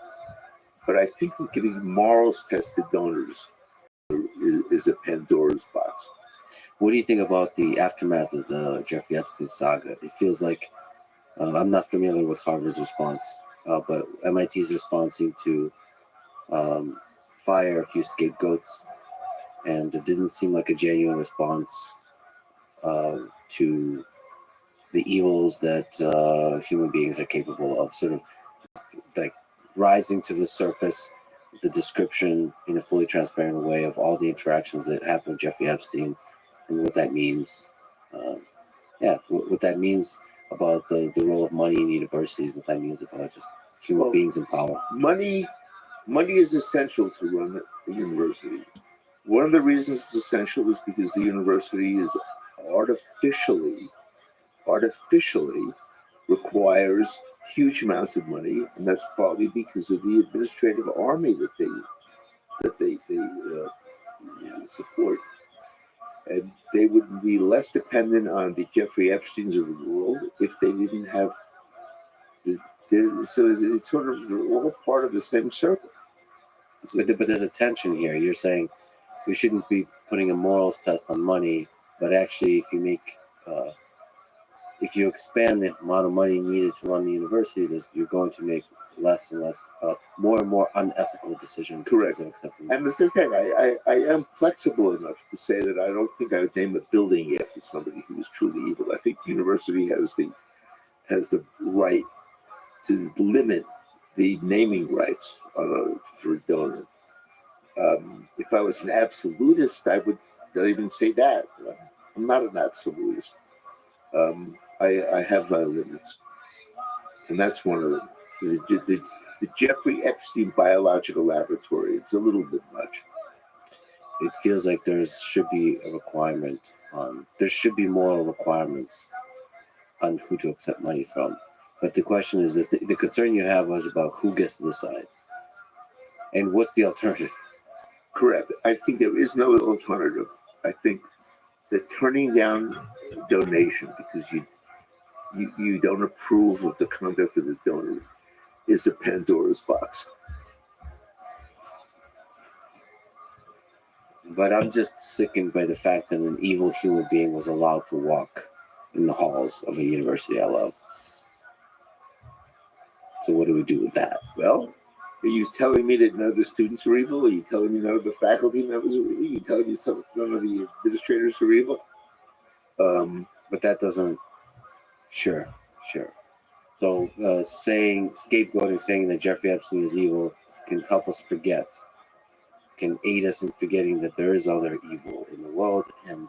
but I think that giving morals test to donors is a Pandora's box. What do you think about the aftermath of the Jeffrey Epstein saga? It feels like I'm not familiar with Harvard's response, but MIT's response seemed to fire a few scapegoats, and it didn't seem like a genuine response to the evils that human beings are capable of, sort of like rising to the surface, the description in a fully transparent way of all the interactions that happened with Jeffrey Epstein and what that means. What that means about the role of money in universities, what that means about just human beings in power. Money is essential to run a university. One of the reasons it's essential is because the university is artificially requires huge amounts of money, and that's partly because of the administrative army that they support. And they would be less dependent on the Jeffrey Epsteins of the world if they didn't have so it's sort of all part of the same circle. But there's a tension here. You're saying we shouldn't be putting a morals test on money, but actually, if you expand the amount of money needed to run the university, you're going to make less and less, more and more unethical decisions. Correct. And as I said, I am flexible enough to say that I don't think I would name a building after somebody who is truly evil. I think the university has the right to limit the naming rights for a donor. If I was an absolutist, I would not even say that. I'm not an absolutist. I have my limits, and that's one of them. The Jeffrey Epstein Biological Laboratory, it's a little bit much. It feels like there should be a requirement there should be moral requirements on who to accept money from. But the question is that the concern you have was about who gets to decide. And what's the alternative? Correct. I think there is no alternative. I think that turning down donation because you don't approve of the conduct of the donor is a Pandora's box. But I'm just sickened by the fact that an evil human being was allowed to walk in the halls of a university I love. So what do we do with that? Well, are you telling me that none of the students are evil? Are you telling me none of the faculty members are evil? Are you telling me none of the administrators are evil? But that doesn't. Sure. So scapegoating, saying that Jeffrey Epstein is evil, can help us forget, can aid us in forgetting that there is other evil in the world, and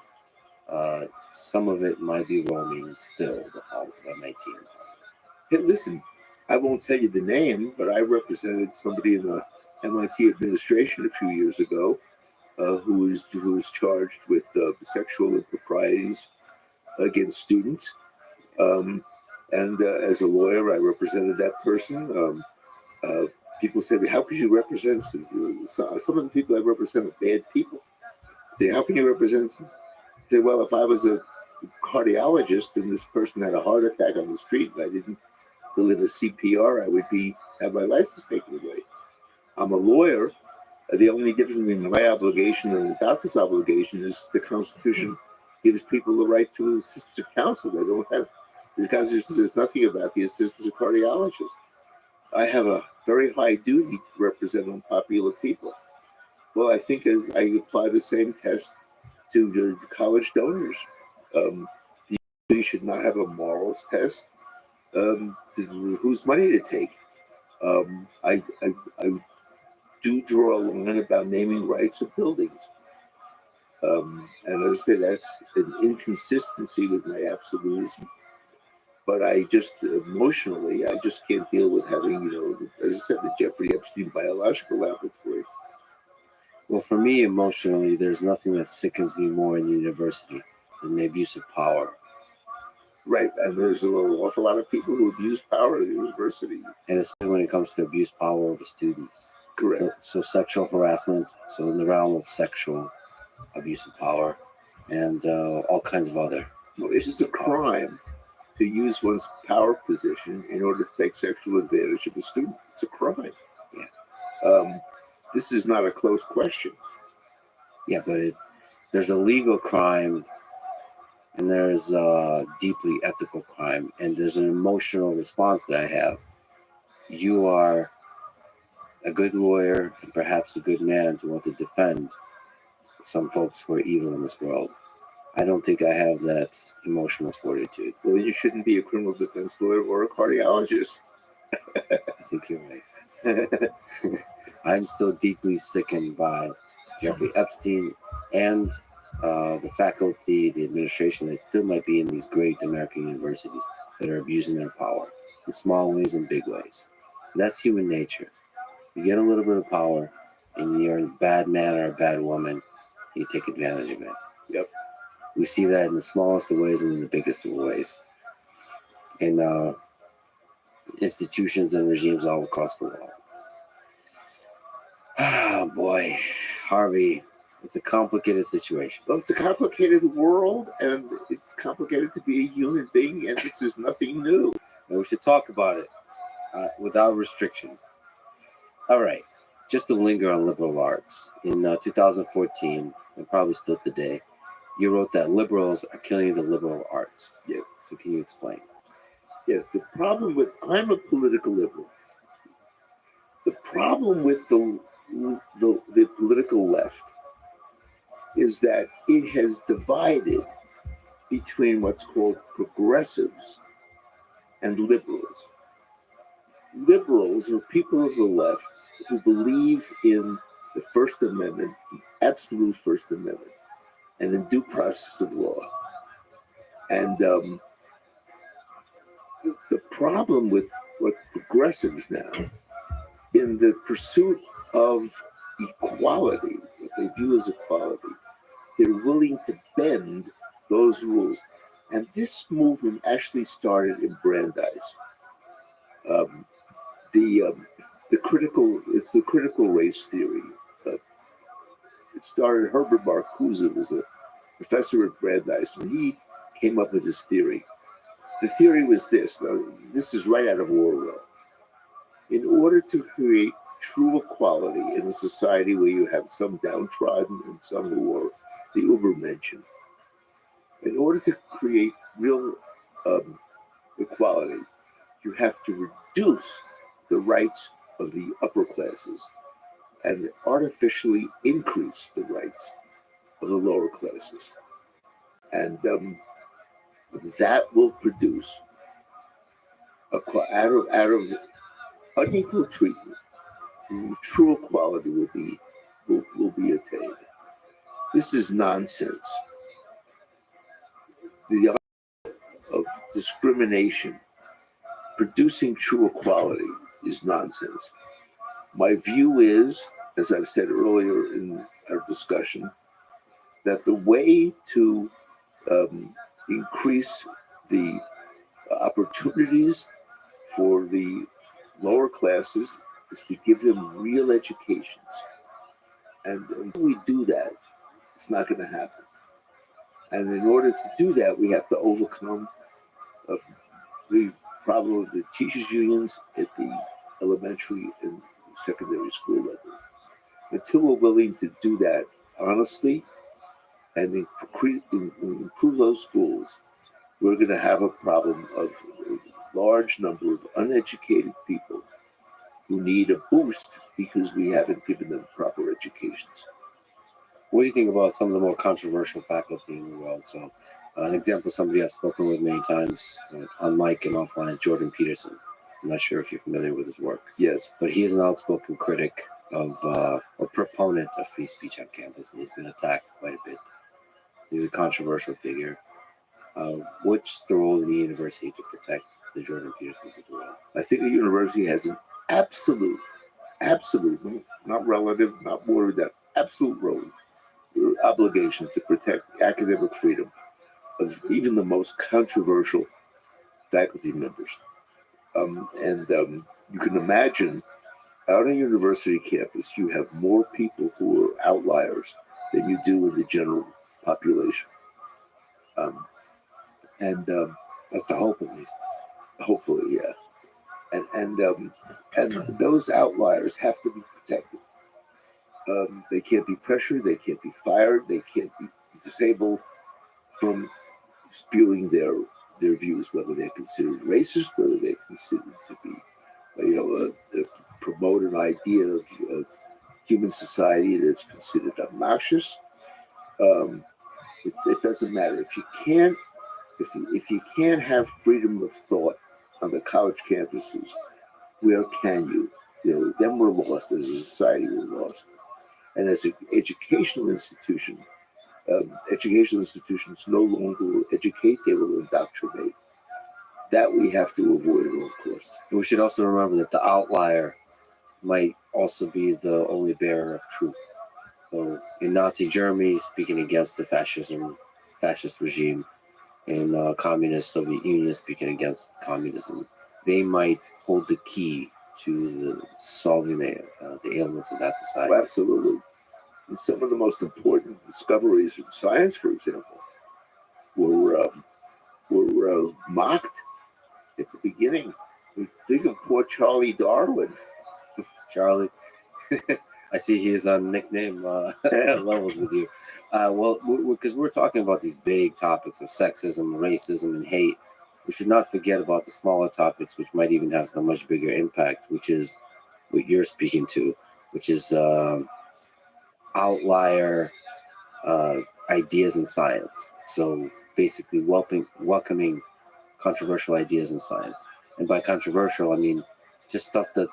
some of it might be roaming still the halls of MIT. Hey, listen, I won't tell you the name, but I represented somebody in the MIT administration a few years ago who was charged with sexual improprieties against students. And as a lawyer, I represented that person. People say, how could you represent some of the people I represent are bad people? Say, how can you represent some? Say, well, if I was a cardiologist and this person had a heart attack on the street and I didn't deliver CPR, I would have my license taken away. I'm a lawyer. The only difference between my obligation and the doctor's obligation is the Constitution gives people the right to assistance of counsel. They don't have. The Constitution says nothing about the assistance of cardiologists. I have a very high duty to represent unpopular people. Well, I think I apply the same test to the college donors. The university should not have a morals test. Whose money to take? I do draw a line about naming rights of buildings. And as I say, that's an inconsistency with my absolutism. But I just emotionally, I just can't deal with having, as I said, the Jeffrey Epstein Biological Laboratory. Well, for me, emotionally, there's nothing that sickens me more in the university than the abuse of power. Right, and there's an awful lot of people who abuse power at the university. And especially when it comes to abuse power over students. Correct. So sexual harassment, so in the realm of sexual abuse of power, and all kinds of other. Well, it is a crime to use one's power position in order to take sexual advantage of a student. It's a crime. Yeah. This is not a close question. Yeah, but there's a legal crime, and there's a deeply ethical crime, and there's an emotional response that I have. You are a good lawyer and perhaps a good man to want to defend some folks who are evil in this world. I don't think I have that emotional fortitude. Well, you shouldn't be a criminal defense lawyer or a cardiologist. I think you're right. I'm still deeply sickened by Jeffrey Epstein and the faculty, the administration that still might be in these great American universities that are abusing their power in small ways and big ways. And that's human nature. You get a little bit of power and you're a bad man or a bad woman, you take advantage of it. Yep. We see that in the smallest of ways and in the biggest of ways. In institutions and regimes all across the world. Oh boy, Harvey, it's a complicated situation. Well, it's a complicated world, and it's complicated to be a human being, and this is nothing new. And we should talk about it without restriction. All right, just to linger on liberal arts. In 2014, and probably still today, you wrote that liberals are killing the liberal arts. Yes. So can you explain? Yes, the problem with, I'm a political liberal. The problem with the political left is that it has divided between what's called progressives and liberals. Liberals are people of the left who believe in the First Amendment, the absolute First Amendment, and in due process of law. And the problem with what progressives now, in the pursuit of equality, what they view as equality, they're willing to bend those rules. And this movement actually started in Brandeis. It's the critical race theory. It started, Herbert Marcuse was a professor at Brandeis, and he came up with this theory. The theory was this. Now, this is right out of Orwell. In order to create true equality in a society where you have some downtrodden and some who are the Übermenschen, in order to create real equality, you have to reduce the rights of the upper classes and artificially increase the rights of the lower classes. And that will produce, out of unequal treatment, true equality will be attained. This is nonsense. The idea of discrimination producing true equality is nonsense. My view is, as I've said earlier in our discussion, that the way to increase the opportunities for the lower classes is to give them real educations. And until we do that, it's not going to happen. And in order to do that, we have to overcome the problem of the teachers' unions at the elementary and secondary school levels. Until we're willing to do that honestly and improve those schools, we're going to have a problem of a large number of uneducated people who need a boost because we haven't given them proper educations. What do you think about some of the more controversial faculty in the world? So, an example, somebody I've spoken with many times on mic and offline is Jordan Peterson. I'm not sure if you're familiar with his work. Yes. But he is an outspoken critic of, or proponent of free speech on campus, and he's been attacked quite a bit. He's a controversial figure. What's the role of the university to protect the Jordan Petersons of the world? I think the university has an absolute, not relative, not worded, that absolute role, obligation to protect academic freedom of even the most controversial faculty members. And you can imagine on a university campus, you have more people who are outliers than you do in the general population. And That's the hope, at least. hopefully, yeah. And those outliers have to be protected. They can't be pressured. They can't be fired. They can't be disabled from spewing their views, whether they're considered racist or they're considered to be, promote an idea of human society that's considered obnoxious. It doesn't matter if you can't have freedom of thought on the college campuses. Where can you? Then we're lost as a society. We're lost, and as an educational institution. Educational institutions no longer will educate, they will indoctrinate. That we have to avoid at all costs. And we should also remember that the outlier might also be the only bearer of truth. So in Nazi Germany, speaking against the fascist regime, in communist Soviet Union, speaking against communism, they might hold the key to solving the ailments of that society. Well, absolutely. And some of the most important discoveries in science, for example, were mocked at the beginning. We think of poor Charlie Darwin. Charlie, I see he is on nickname levels with you. Well, because we're talking about these big topics of sexism, racism, and hate, we should not forget about the smaller topics, which might even have a much bigger impact, which is what you're speaking to, which is outlier ideas in science. So basically welcoming controversial ideas in science. And by controversial, I mean just stuff that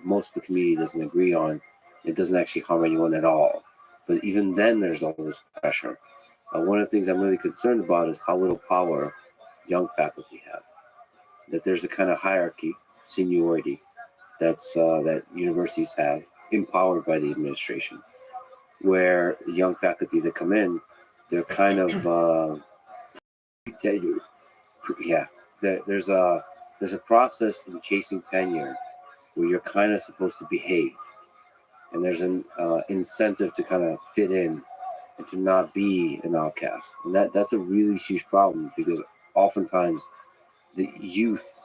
most of the community doesn't agree on. It doesn't actually harm anyone at all. But even then, there's always pressure. One of the things I'm really concerned about is how little power young faculty have. That there's a kind of hierarchy, seniority, that universities have, empowered by the administration, where the young faculty that come in, they're kind of Tenured. yeah. There's a process in chasing tenure where you're kind of supposed to behave, and there's an incentive to kind of fit in and to not be an outcast, and that's a really huge problem because oftentimes the youth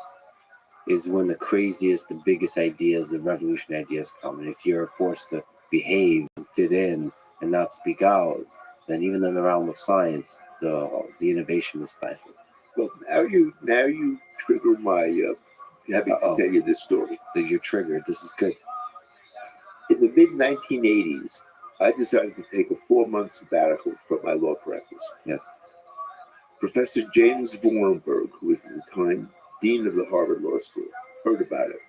is when the craziest, the biggest ideas, the revolutionary ideas come, and if you're forced to behave and fit in and not speak out, then even in the realm of science, the innovation is stifled. Well, now you trigger my having to tell you this story. That you're triggered. This is good. In the mid 1980s, I decided to take a 4-month sabbatical from my law practice. Yes. Professor James Vorenberg, who was at the time dean of the Harvard Law School, heard about it.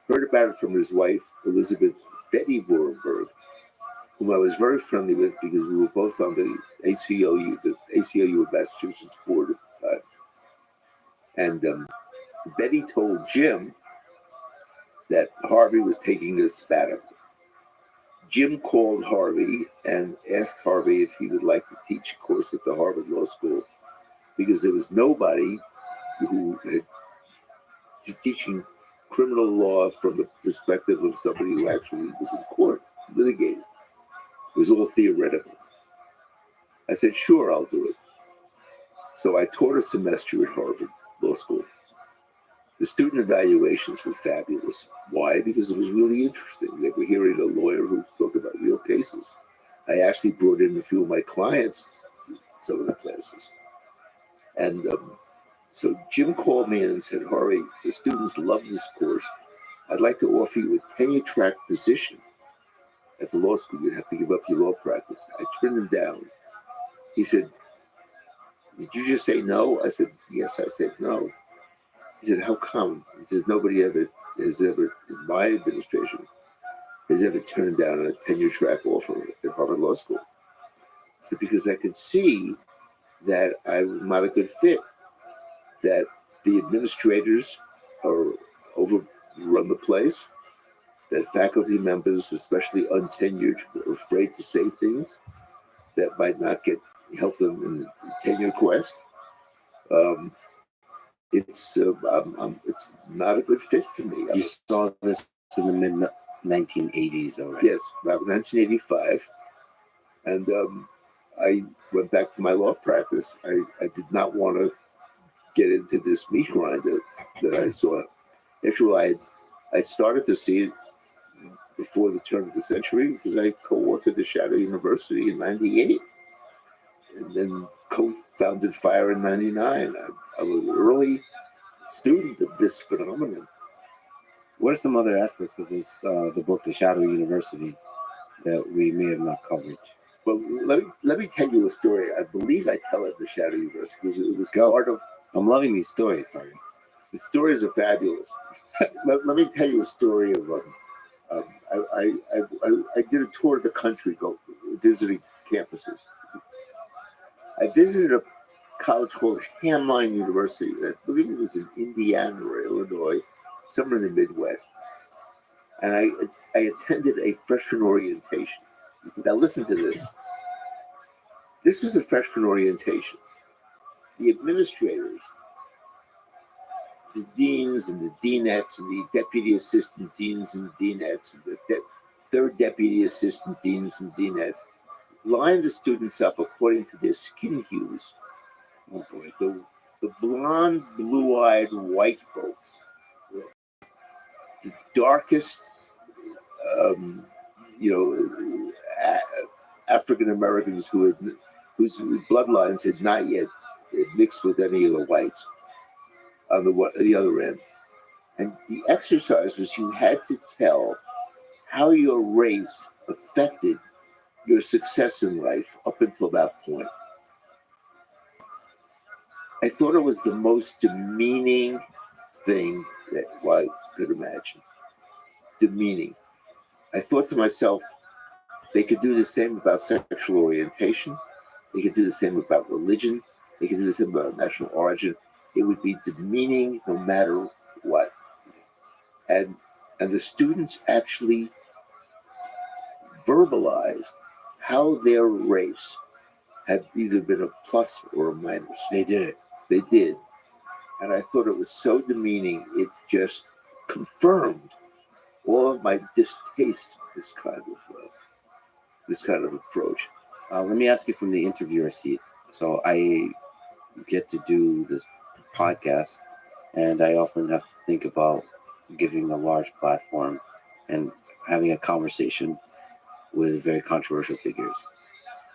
Heard about it from his wife, Elizabeth Betty Vorenberg, whom I was very friendly with because we were both on the ACLU of Massachusetts board at the time. And Betty told Jim that Harvey was taking a sabbatical. Jim called Harvey and asked Harvey if he would like to teach a course at the Harvard Law School because there was nobody who had teaching criminal law from the perspective of somebody who actually was in court litigating. It was all theoretical. I said, sure, I'll do it. So I taught a semester at Harvard Law School. The student evaluations were fabulous. Why? Because it was really interesting. They were hearing a lawyer who talked about real cases. I actually brought in a few of my clients to some of the classes. And so Jim called me and said, Harvey, the students love this course. I'd like to offer you a tenure-track position at the law school. You'd have to give up your law practice. I turned him down. He said, did you just say no? I said, yes. I said no. He said, how come? He says, nobody ever in my administration, has ever turned down a tenure-track offer at Harvard Law School. I said, because I could see that I'm not a good fit, that the administrators are overrun the place, that faculty members, especially untenured, are afraid to say things that might not help them in the tenure quest. Um, it's not a good fit for me. You saw this in the mid 1980s already. Yes, about 1985, and I went back to my law practice. I did not want to get into this meat grind that I saw. Actually, I started to see it before the turn of the century because I co-authored the Shadow University in '98, and then co-founded FIRE in '99. I was an early student of this phenomenon. What are some other aspects of this, the book, The Shadow University, that we may have not covered? Well, let me tell you a story. I believe I tell it at the Shadow University because it was part of. I'm loving these stories, Harvey. The stories are fabulous. let me tell you a story of. I did a tour of the country, visiting campuses. I visited a college called Hamline University. I believe it was in Indiana or Illinois, somewhere in the Midwest. And I attended a freshman orientation. Now listen to this. This was a freshman orientation. The administrators, the deans and the deanettes and the deputy assistant deans and deanettes and the third deputy assistant deans and deanettes lined the students up according to their skin hues. Oh boy, the blonde, blue-eyed white folks, the darkest, African Americans whose bloodlines had not yet mixed with any of the whites on the other end. And the exercise was you had to tell how your race affected your success in life up until that point. I thought it was the most demeaning thing that I could imagine. Demeaning. I thought to myself, they could do the same about sexual orientation. They could do the same about religion. They could do the same about national origin. It would be demeaning no matter what. And the students actually verbalized how their race had either been a plus or a minus. They did. They did. And I thought it was so demeaning, it just confirmed all of my distaste for this kind of approach. Let me ask you from the interviewer seat. So I get to do this podcast, and I often have to think about giving a large platform and having a conversation with very controversial figures.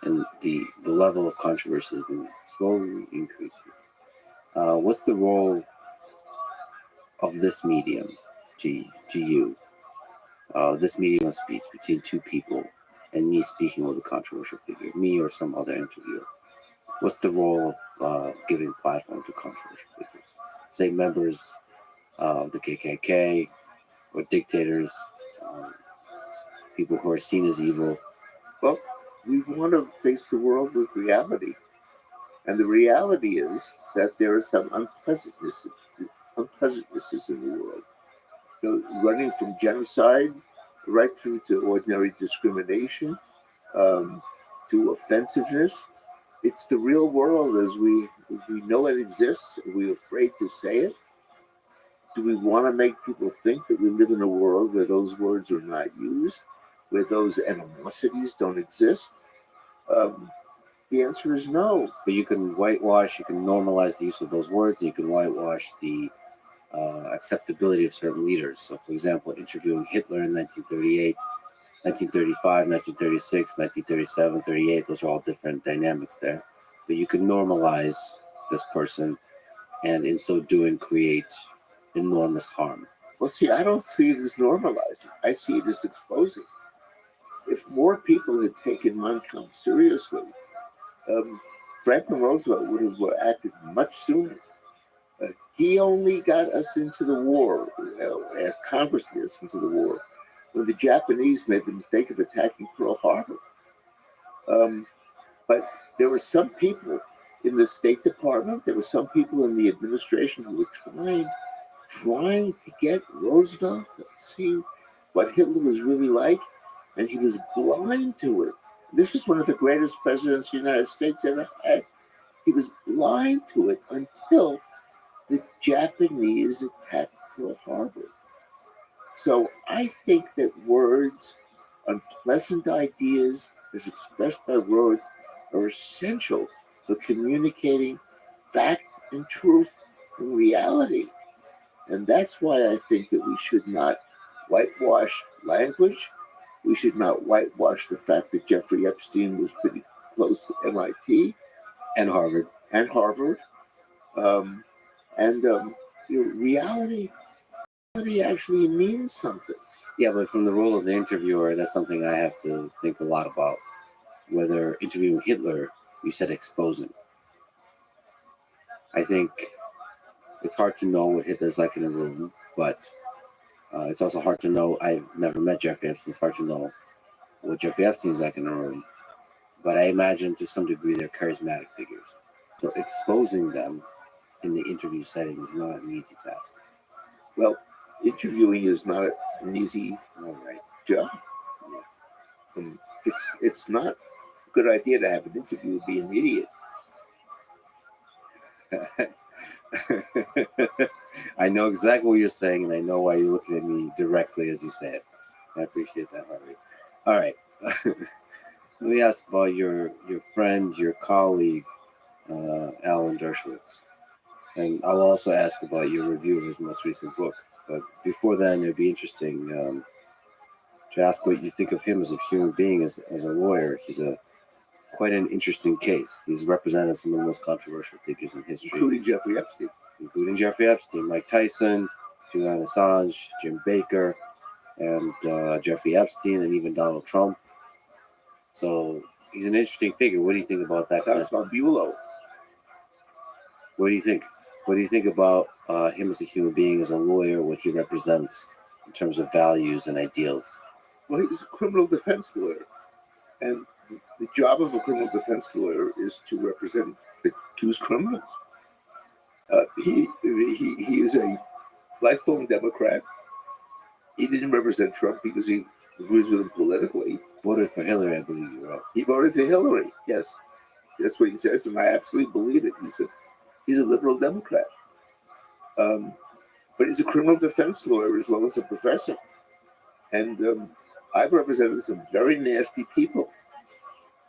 And the level of controversy has been slowly increasing. What's the role of this medium to you? This medium of speech between two people and me speaking with a controversial figure, me or some other interviewer. What's the role of giving platform to controversial figures? Say members of the KKK or dictators, people who are seen as evil. Well, we want to face the world with reality. And the reality is that there are some unpleasantnesses in the world. Running from genocide right through to ordinary discrimination, to offensiveness. It's the real world as we know it exists. Are we afraid to say it? Do we want to make people think that we live in a world where those words are not used, where those animosities don't exist? The answer is no. But you can whitewash, you can normalize the use of those words, and you can whitewash the acceptability of certain leaders. So, for example, interviewing Hitler in 1938, 1935, 1936, 1937, 38, those are all different dynamics there. But you can normalize this person and in so doing create enormous harm. Well, see, I don't see it as normalizing. I see it as exposing. If more people had taken Mein Kampf seriously, Franklin Roosevelt would have acted much sooner. He only got us into the war, asked Congress to get us into the war, when the Japanese made the mistake of attacking Pearl Harbor. But there were some people in the State Department, there were some people in the administration who were trying to get Roosevelt to see what Hitler was really like, and he was blind to it. This was one of the greatest presidents the United States ever had. He was blind to it until the Japanese attacked Pearl Harbor. So I think that words, unpleasant ideas, as expressed by words, are essential for communicating fact and truth and reality. And that's why I think that we should not whitewash language. We should not whitewash the fact that Jeffrey Epstein was pretty close to MIT And Harvard. and Harvard. Reality actually means something. Yeah, but from the role of the interviewer, that's something I have to think a lot about. Whether interviewing Hitler, you said exposing. I think it's hard to know what Hitler's like in a room, but it's also hard to know. I've never met Jeffrey Epstein. It's hard to know what Jeffrey Epstein's like in a room. But I imagine to some degree they're charismatic figures. So exposing them in the interview setting is not an easy task. Well, interviewing is not an easy job. It's not a good idea to have an interview and be an idiot. I know exactly what you're saying, and I know why you're looking at me directly as you say it. I appreciate that, Harvey. All right. Let me ask about your friend, your colleague, Alan Dershowitz. And I'll also ask about your review of his most recent book. But before then, it'd be interesting to ask what you think of him as a human being, as a lawyer. He's quite an interesting case. He's represented some of the most controversial figures in history. Including Jeffrey Epstein. Mike Tyson, Julian Assange, Jim Baker, and Jeffrey Epstein, and even Donald Trump. So he's an interesting figure. What do you think about that? Klaus von Bülow. What do you think? What do you think about him as a human being, as a lawyer, what he represents in terms of values and ideals? Well, he's a criminal defense lawyer. And the job of a criminal defense lawyer is to represent accused criminals. He is a lifelong Democrat. He didn't represent Trump because he agrees with him politically. Voted for Hillary, I believe you wrote. He voted for Hillary, yes. That's what he says, and I absolutely believe it. He's a liberal Democrat. But he's a criminal defense lawyer as well as a professor. And I've represented some very nasty people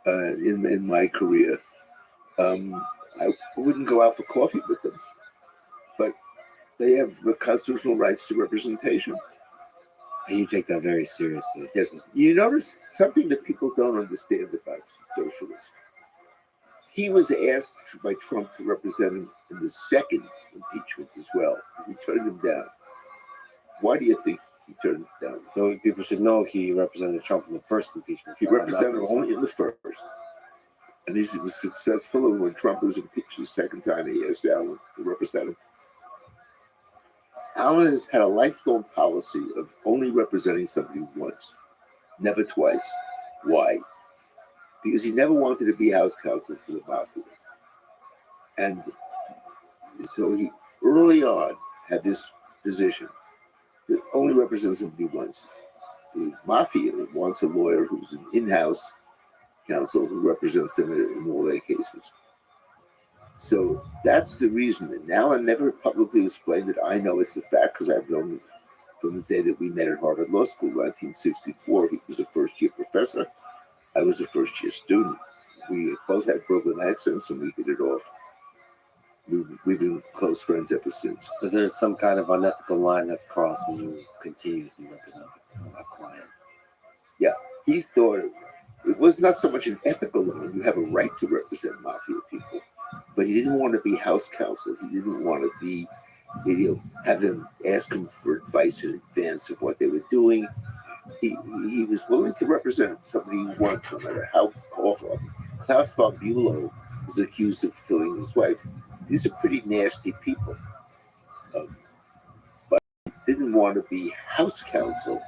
in my career. I wouldn't go out for coffee with them, but they have the constitutional rights to representation. And you take that very seriously. Yes. You notice something that people don't understand about Dershowitz. He was asked by Trump to represent him in the second impeachment as well. He turned him down. Why do you think he turned him down? So people should know he represented Trump in the first impeachment. He represented him only in the first. And he was successful. And when Trump was impeached the second time, he asked Alan to represent him. Alan has had a lifelong policy of only representing somebody once, never twice. Why? Because he never wanted to be House counsel to the mafia. And so he early on had this position that only represents somebody once. The mafia wants a lawyer who's an in-house counsel who represents them in all their cases. So that's the reason. And Alan never publicly explained it. I know it's a fact because I've known him from the day that we met at Harvard Law School in 1964. He was a first-year professor. I was a first-year student. We both had Brooklyn accents and we hit it off. We've been close friends ever since. So there's some kind of unethical line that's crossed when you continuously represent a client. Yeah, he thought it was not so much an ethical line. You have a right to represent mafia people. But he didn't want to be House counsel. He didn't want to be, have them ask him for advice in advance of what they were doing. He was willing to represent somebody he wants, no matter how awful. Klaus von Bülow is accused of killing his wife. These are pretty nasty people. But he didn't want to be House counsel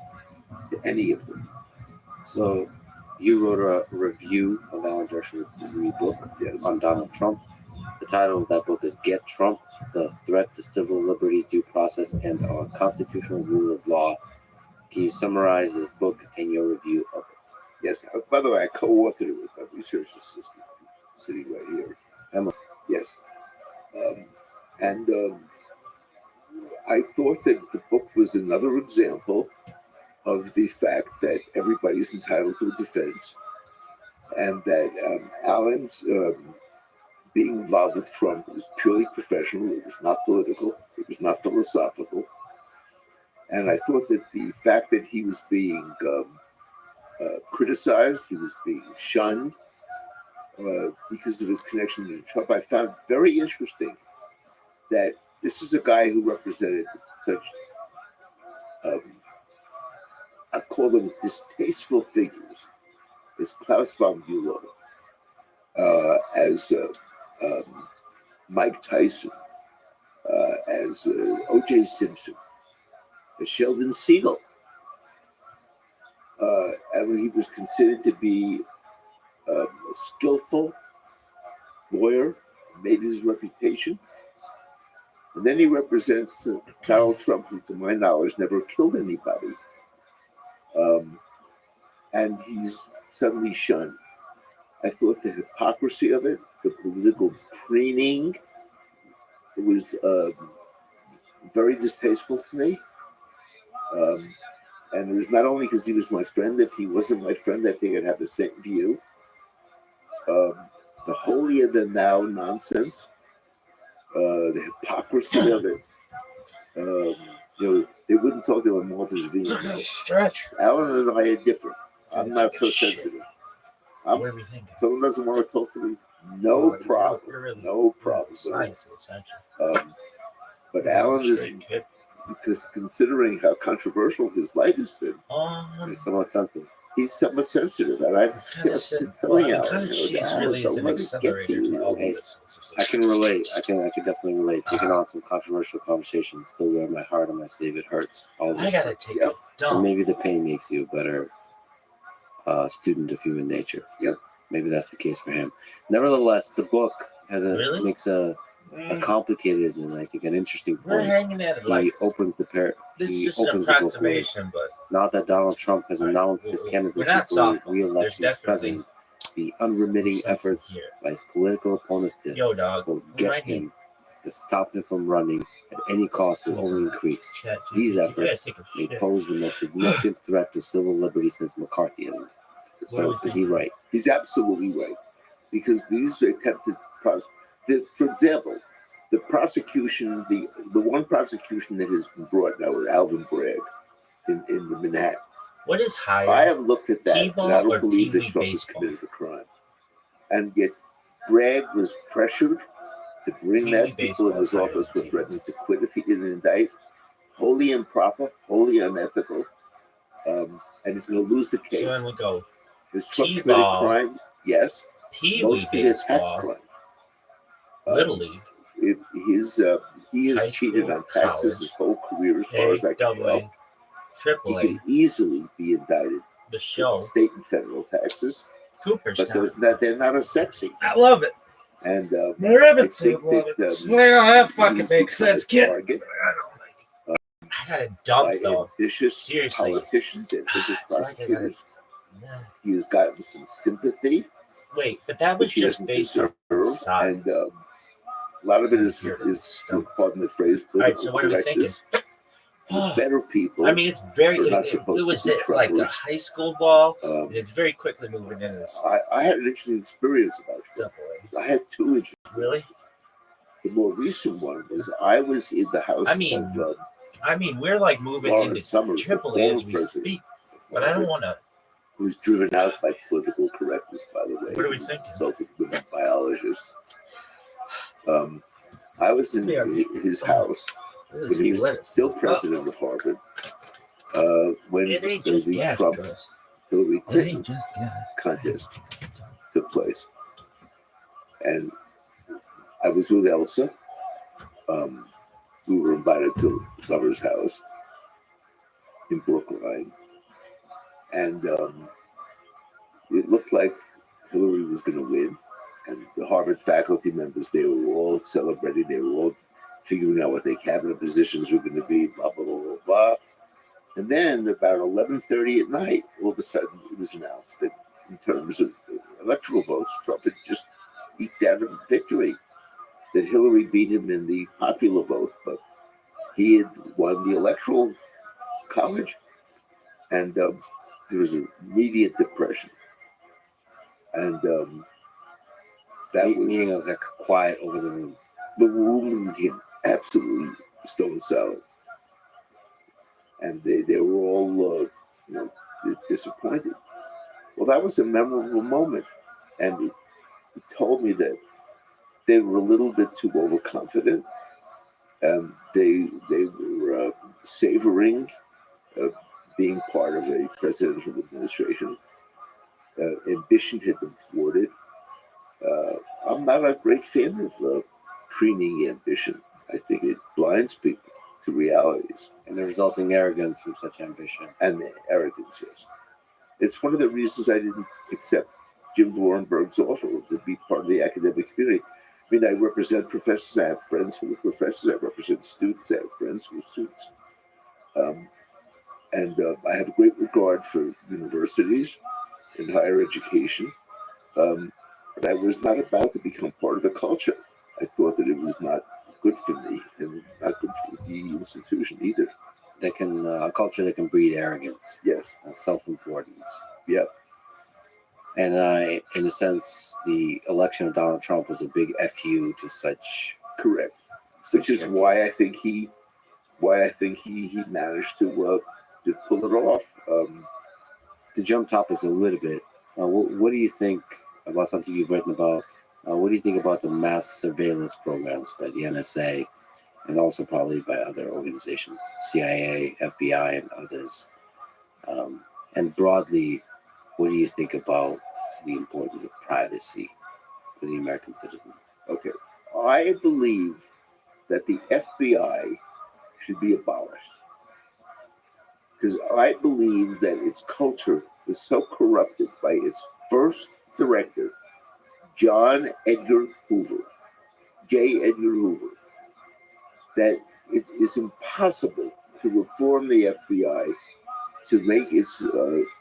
to any of them. So you wrote a review of Alan Dershowitz's new book on Donald Trump. The title of that book is Get Trump, The Threat to Civil Liberties, Due Process, and Our Constitutional Rule of Law Can you summarize this book and your review of it? Yes. By the way, I co-authored it with my research assistant sitting right here. Emma. Yes. And I thought that the book was another example of the fact that everybody's entitled to a defense, and that Allen's being involved with Trump was purely professional. It was not political. It was not philosophical. And I thought that the fact that he was being criticized, he was being shunned because of his connection to Trump, I found very interesting that this is a guy who represented such, I call them distasteful figures, as Klaus von Bülow, as Mike Tyson, as O.J. Simpson, as Sheldon Siegel. And he was considered to be a skillful lawyer, made his reputation. And then he represents Donald Trump, who, to my knowledge, never killed anybody. And he's suddenly shunned. I thought the hypocrisy of it, the political preening, it was very distasteful to me. And it was not only because he was my friend. If he wasn't my friend, I think I'd have the same view. The holier than thou nonsense, the hypocrisy of it. They wouldn't talk to him Martha's Vineyard. Stretch. Alan and I are different. I'm not so sensitive. What do we think? Someone doesn't want to talk to me, no problem. No problem. Science, essentially. But Alan is, because considering how controversial his life has been, He's somewhat sensitive. he's somewhat sensitive. And I kept telling Alan, She's really is an accelerator to all this. I can relate. I can definitely relate. Taking on some controversial conversations still wear my heart on my sleeve. It hurts. All I gotta take Yep. a So dump. maybe the pain makes you a better student of human nature. Yep. Maybe that's the case for him. Nevertheless, the book Really? makes a complicated and I think an interesting We're point. hanging at it like He opens the this he is just an opens the book with, approximation, but not that Donald Trump has announced his We're candidacy not for soft. re-election There's as president. The unremitting efforts here. by his political opponents to Yo, dog. will we get might need him to stop him from running at any cost will only increase. chat. These You efforts gotta take a may shit. pose the most significant threat to civil liberty since McCarthyism. So is he right? he's absolutely right. Because these attempted for example, the prosecution, the one prosecution that has been brought now with Alvin Bragg in the Manhattan. What is higher? I have looked at that, T-ball and I or don't believe that Pee Wee Trump has baseball? committed a crime. And yet, Bragg was pressured to bring Pee Wee that. People in his baseball. office were threatening to quit if he didn't indict. Wholly improper, wholly unethical. And he's going to lose the So case. then we go Has Trump committed T-ball. crimes? Yes. Pee Wee Mostly the tax baseball, crimes. Little League, If he has High cheated school, on taxes college, his whole career, as far as I can double tell. A, triple He A, can easily be indicted the for show, state and federal taxes, but Cooperstown. they're not as sexy. I love it. And My I rabbits think love it. that Well, that he's fucking makes become a sense, kid. target I got a by dump though. ambitious Seriously. politicians, ambitious It's like I gotta- prosecutors. He has gotten some sympathy, Wait, but that was which he just doesn't based deserve, on size. and a lot of it is pardon the phrase, All right, political so what are we thinking? correctness. The better people. I mean, it's very. We're It, not it, supposed was to be it like a troublers. high school ball, um, and it's very quickly moving into this. I had an interesting experience about Trump. Double I had two interesting. A. Really? The more recent one was I was in the house I mean, of I mean, we're like moving Lawrence into Summers, the triple A as former we president, speak. But I don't want to. who was driven out by political correctness, by the way. What are we thinking? Consulted with a biologist. I was in Yeah. his house when he was still president of Harvard. When It ain't the just gas, Trump cuz. Hillary It Clinton ain't just gas. contest took place, and I was with Elsa. We were invited to Summers' house in Brookline, and it looked like Hillary was going to win. And the Harvard faculty members, they were all celebrating. They were all figuring out what their cabinet positions were going to be, blah, blah, blah, blah, blah. And then about 11:30 at night, all of a sudden it was announced that in terms of electoral votes, Trump had just eked out a victory, that Hillary beat him in the popular vote, but he had won the electoral college. And there was an immediate depression. And that was, Meaning of like quiet over the room. the room became absolutely stone solid. And they were all disappointed. Well, that was a memorable moment. And it told me that they were a little bit too overconfident. They were savoring being part of a presidential administration. Ambition had been thwarted. I'm not a great fan of preening ambition. I think it blinds people to realities And the resulting arrogance from such ambition. and the arrogance. Yes, it's one of the reasons I didn't accept Jim Vorenberg's offer to be part of the academic community. I mean, I represent professors. I have friends who are professors. I represent students. I have friends who are students. And I have great regard for universities and higher education. But I was not about to become part of the culture. I thought that it was not good for me and not good for the institution either. That can a culture that can breed arrogance, Yes. self-importance. Yeah. And in a sense, the election of Donald Trump was a big fu to such. Correct. Which is why I think he managed to pull it off. To jump topics a little bit, what do you think about something you've written about? What do you think about the mass surveillance programs by the NSA and also probably by other organizations, CIA, FBI, and others? And broadly, what do you think about the importance of privacy for the American citizen? Okay. I believe that the FBI should be abolished because I believe that its culture is so corrupted by its first director, John Edgar Hoover, J. Edgar Hoover, that it is impossible to reform the FBI, to make its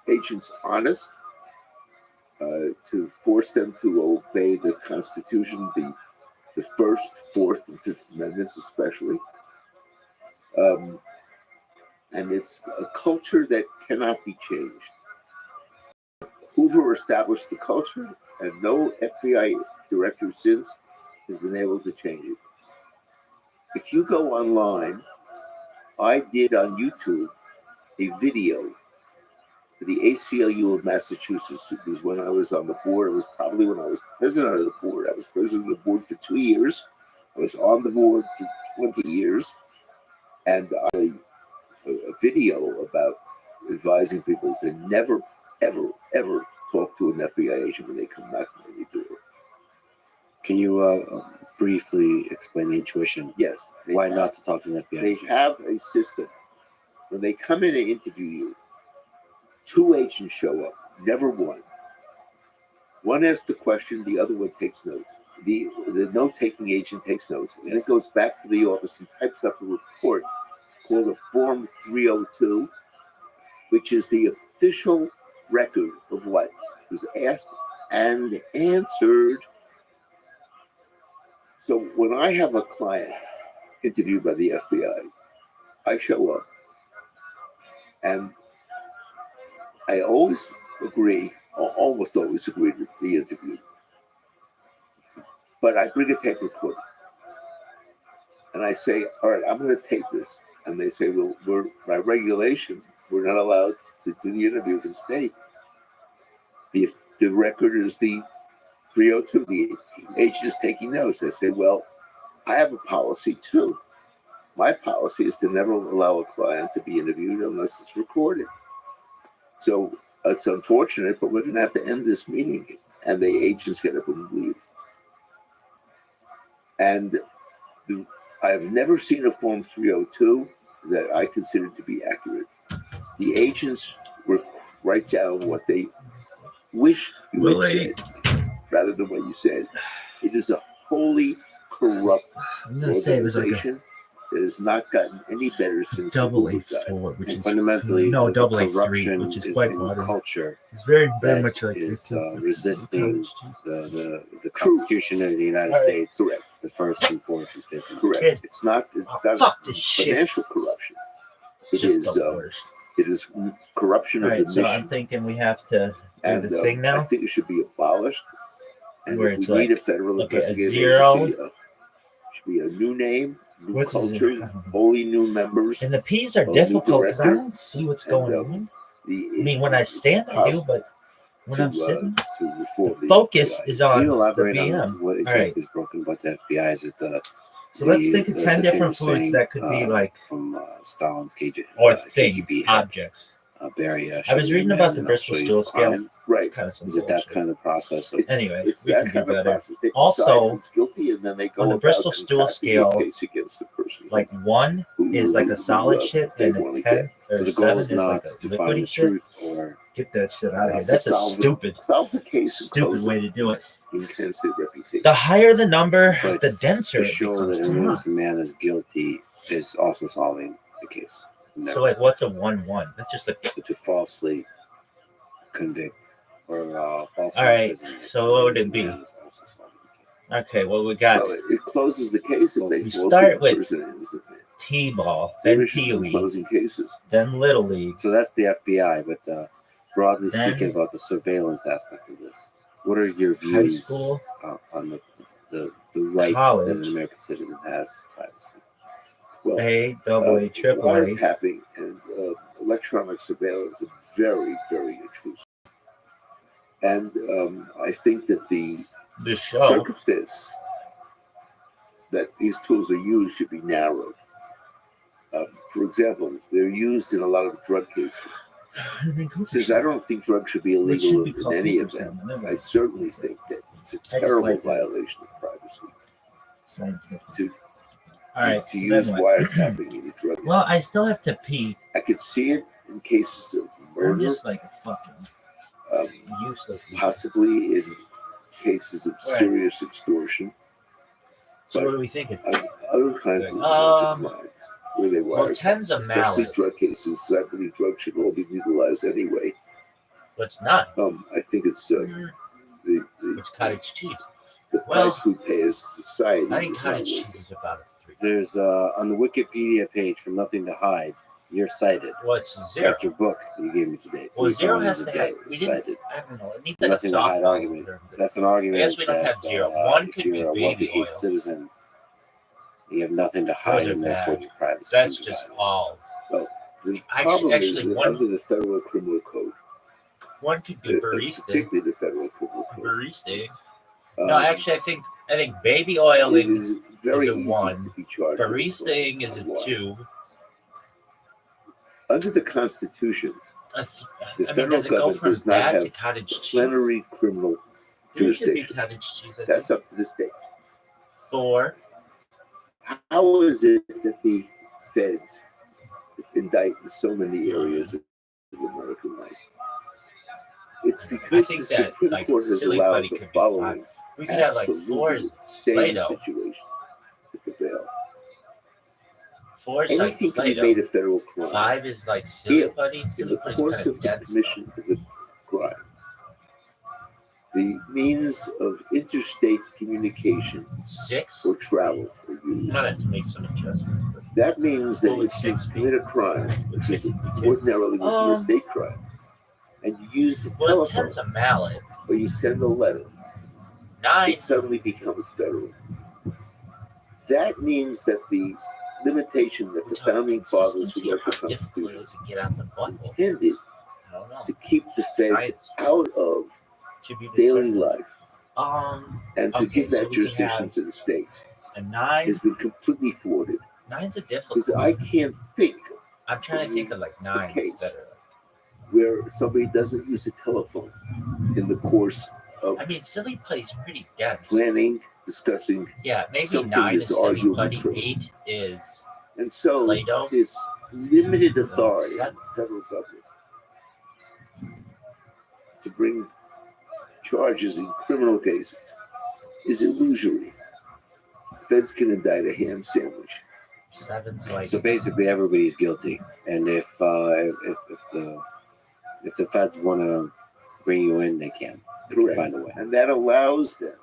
agents honest, to force them to obey the Constitution, the First, Fourth, and Fifth Amendments especially. And it's a culture that cannot be changed. Hoover established the culture, and no FBI director since has been able to change it. If you go online, I did on YouTube a video for the ACLU of Massachusetts. It was when I was on the board. It was probably when I was president of the board. I was president of the board for 2 years. I was on the board for 20 years. And a video about advising people to never, ever, ever talk to an FBI agent when they come knocking on your door. Can you briefly explain the intuition? Yes. Why not to talk to an FBI They agent? have a system. When they come in and interview you, 2 agents show up, never one. One asks the question, the other one takes notes. The note-taking agent takes notes, and it goes back to the office and types up a report called a Form 302, which is the official record of what was asked and answered. So when I have a client interviewed by the FBI, I show up and I always agree, or almost always agree with the interview. But I bring a tape recorder and I say, all right, I'm going to tape this. And they say, well, by regulation, we're not allowed to do the interview with this tape. The record is the 302. The agent is taking notes. I say, well, I have a policy too. My policy is to never allow a client to be interviewed unless it's recorded. So it's unfortunate, but we're going to have to end this meeting. And the agents get up and leave. And I have never seen a Form 302 that I consider to be accurate. The agents write down what they wish you had said, rather than what you said. It is a wholly corrupt I'm gonna say it was like organization. It has not gotten any better since Double Hoover died. A4, which And is fundamentally, no the double A3, corruption which is is quite in modern. culture It's very that much like is your resisting cottage cheese. the Constitution of the United All right. States, Correct. the First and Fourth and Fifth. Correct. Kid. It's not Fuck this shit. financial corruption. It's It just is, the worst. It is corruption All of right, the so mission. I'm thinking we have to do And the thing I now. think it should be abolished. And Where if it's we need a like, federal okay, a investigative zero. agency, should be a new name, new What's his culture, name? I don't know. wholly new members. And the P's are Well, difficult because I director, don't see what's and, going um, on. The, I mean, when I stand, I do, but when I'm sitting, to reform the focus FBI. is Can on you the elaborate BM. on what right. exactly is broken about the FBI? Is it So let's think of 10 the different famous foods saying, that could be like, from Stalin's or things, KGB head, objects. Barry, I was reading about the Bristol Stool scale. Right. It's kind of some Is it that bullshit. kind of process? Of, Anyway, It's we that can kind do of better. process. They decide Also, who's guilty, and then they go on the about Bristol Stool concocting a scale, case against the person. Like 1 is like a solid shit, they and wanna a 10 so or the 7 goal is is not like to a find the liquidy shit. truth, or Get that shit out of here. to That's a solve the- stupid, solve the case and stupid close way to do it. it. Enhance their reputation. The higher the number, but the denser to it show becomes. that an Come on. innocent man is guilty is also solving the case. And So like, what's a 1-1? That's just a. to falsely convict or falsely All right, imprison so what would an it be? innocent man is also solving the case. Okay, well we got Well, it closes the case if they You force start the with person in, isn't it? T-ball, Maybe then we should do Pee-wee, closing cases. then Little League. So that's the FBI, but broadly Then- speaking about the surveillance aspect of this, what are your High views school, on the right that college. an American citizen has to privacy? Well, A, double A, triple A. wiretapping and electronic surveillance is very, very intrusive. And I think that the The show. circumstance that these tools are used should be narrowed. For example, they're used in a lot of drug cases. Since I don't think drugs should be Which should illegal be in called any Cooper's event, Family. I certainly think that it's a just terrible like that. violation of privacy Scientific. to, All right, to so use then what? wiretapping in a drug case. Well, I still have to pee. I could see it in cases of I'm murder, just like a fucking um, useless. possibly in cases of Right. serious extortion, So what are we thinking? other kinds of crimes where they Well, wire, 10's a especially mallet. drug cases. I believe drugs should all be legalized anyway. But it's not. I think it's the It's cottage cheese. the Well, price we pay as a society. I think is not cottage worth cheese is about a 3. There's on the Wikipedia page from Nothing to Hide, you're cited. What's 0? Like your book that you gave me today. Well, 3 0 felonies has a to day, have. We you're didn't. cited. I don't know. It needs like a Nothing to hide soft argument. That's an argument. I guess we don't that, have 0. 1 if could you're be a baby well-behaved oil. citizen, you have nothing to hide, are and therefore bad. your privacy. That's can be just violated. all. The Actually- problem is actually, that one- under the federal criminal code, 1 could be barista. particularly the federal criminal code, Barista. um, No, actually, I think baby it oiling, is very is a easy 1. to be charged. with baristing is a one. 2. Under the Constitution, I mean, federal does it go government from does not bad have to cottage cheese? plenary criminal There should be jurisdiction. cottage cheese. I That's think. up to the state. 4. How is it that the feds indict in so many areas of American life? It's because think the that, Supreme like, Court has silly allowed putty the could be following We could have like 4 absolutely insane Play-Doh. situation to prevail. 4 is like Anything can be Play-Doh. made a federal crime 5 is like silly If, putty. in Silly the putty's course kind of of the dense. commission of the crime. The means of interstate communication 6. or travel are We used. might have to make some adjustments. But That means that What would if you 6 be? commit a crime, which is ordinarily would be a state crime, and you use the well, telephone 10's a mallet. or you send a letter, 9. it suddenly becomes federal. That means that the limitation that the founding fathers who wrote the How difficult it Constitution is to get out the butthole. intended I don't know. to keep the feds Science. out of To be daily determined. life and to Okay, give so that we could jurisdiction have to the states a 9. has been completely thwarted. 9's a Because difficult. I can't think I'm trying to think of like 9 case. is better. where somebody doesn't use a telephone in the course of I mean, silly putty's pretty dense. planning, discussing, Yeah, maybe something 9 that's is silly arguably putty. true. 8 is and so Play-Doh. this limited authority of Seven. the federal government to bring charges in criminal cases is illusory. Feds can indict a ham sandwich Seven's like So basically, everybody's guilty, and if the feds want to bring you in, they can. They can Correct. find a way. And that allows them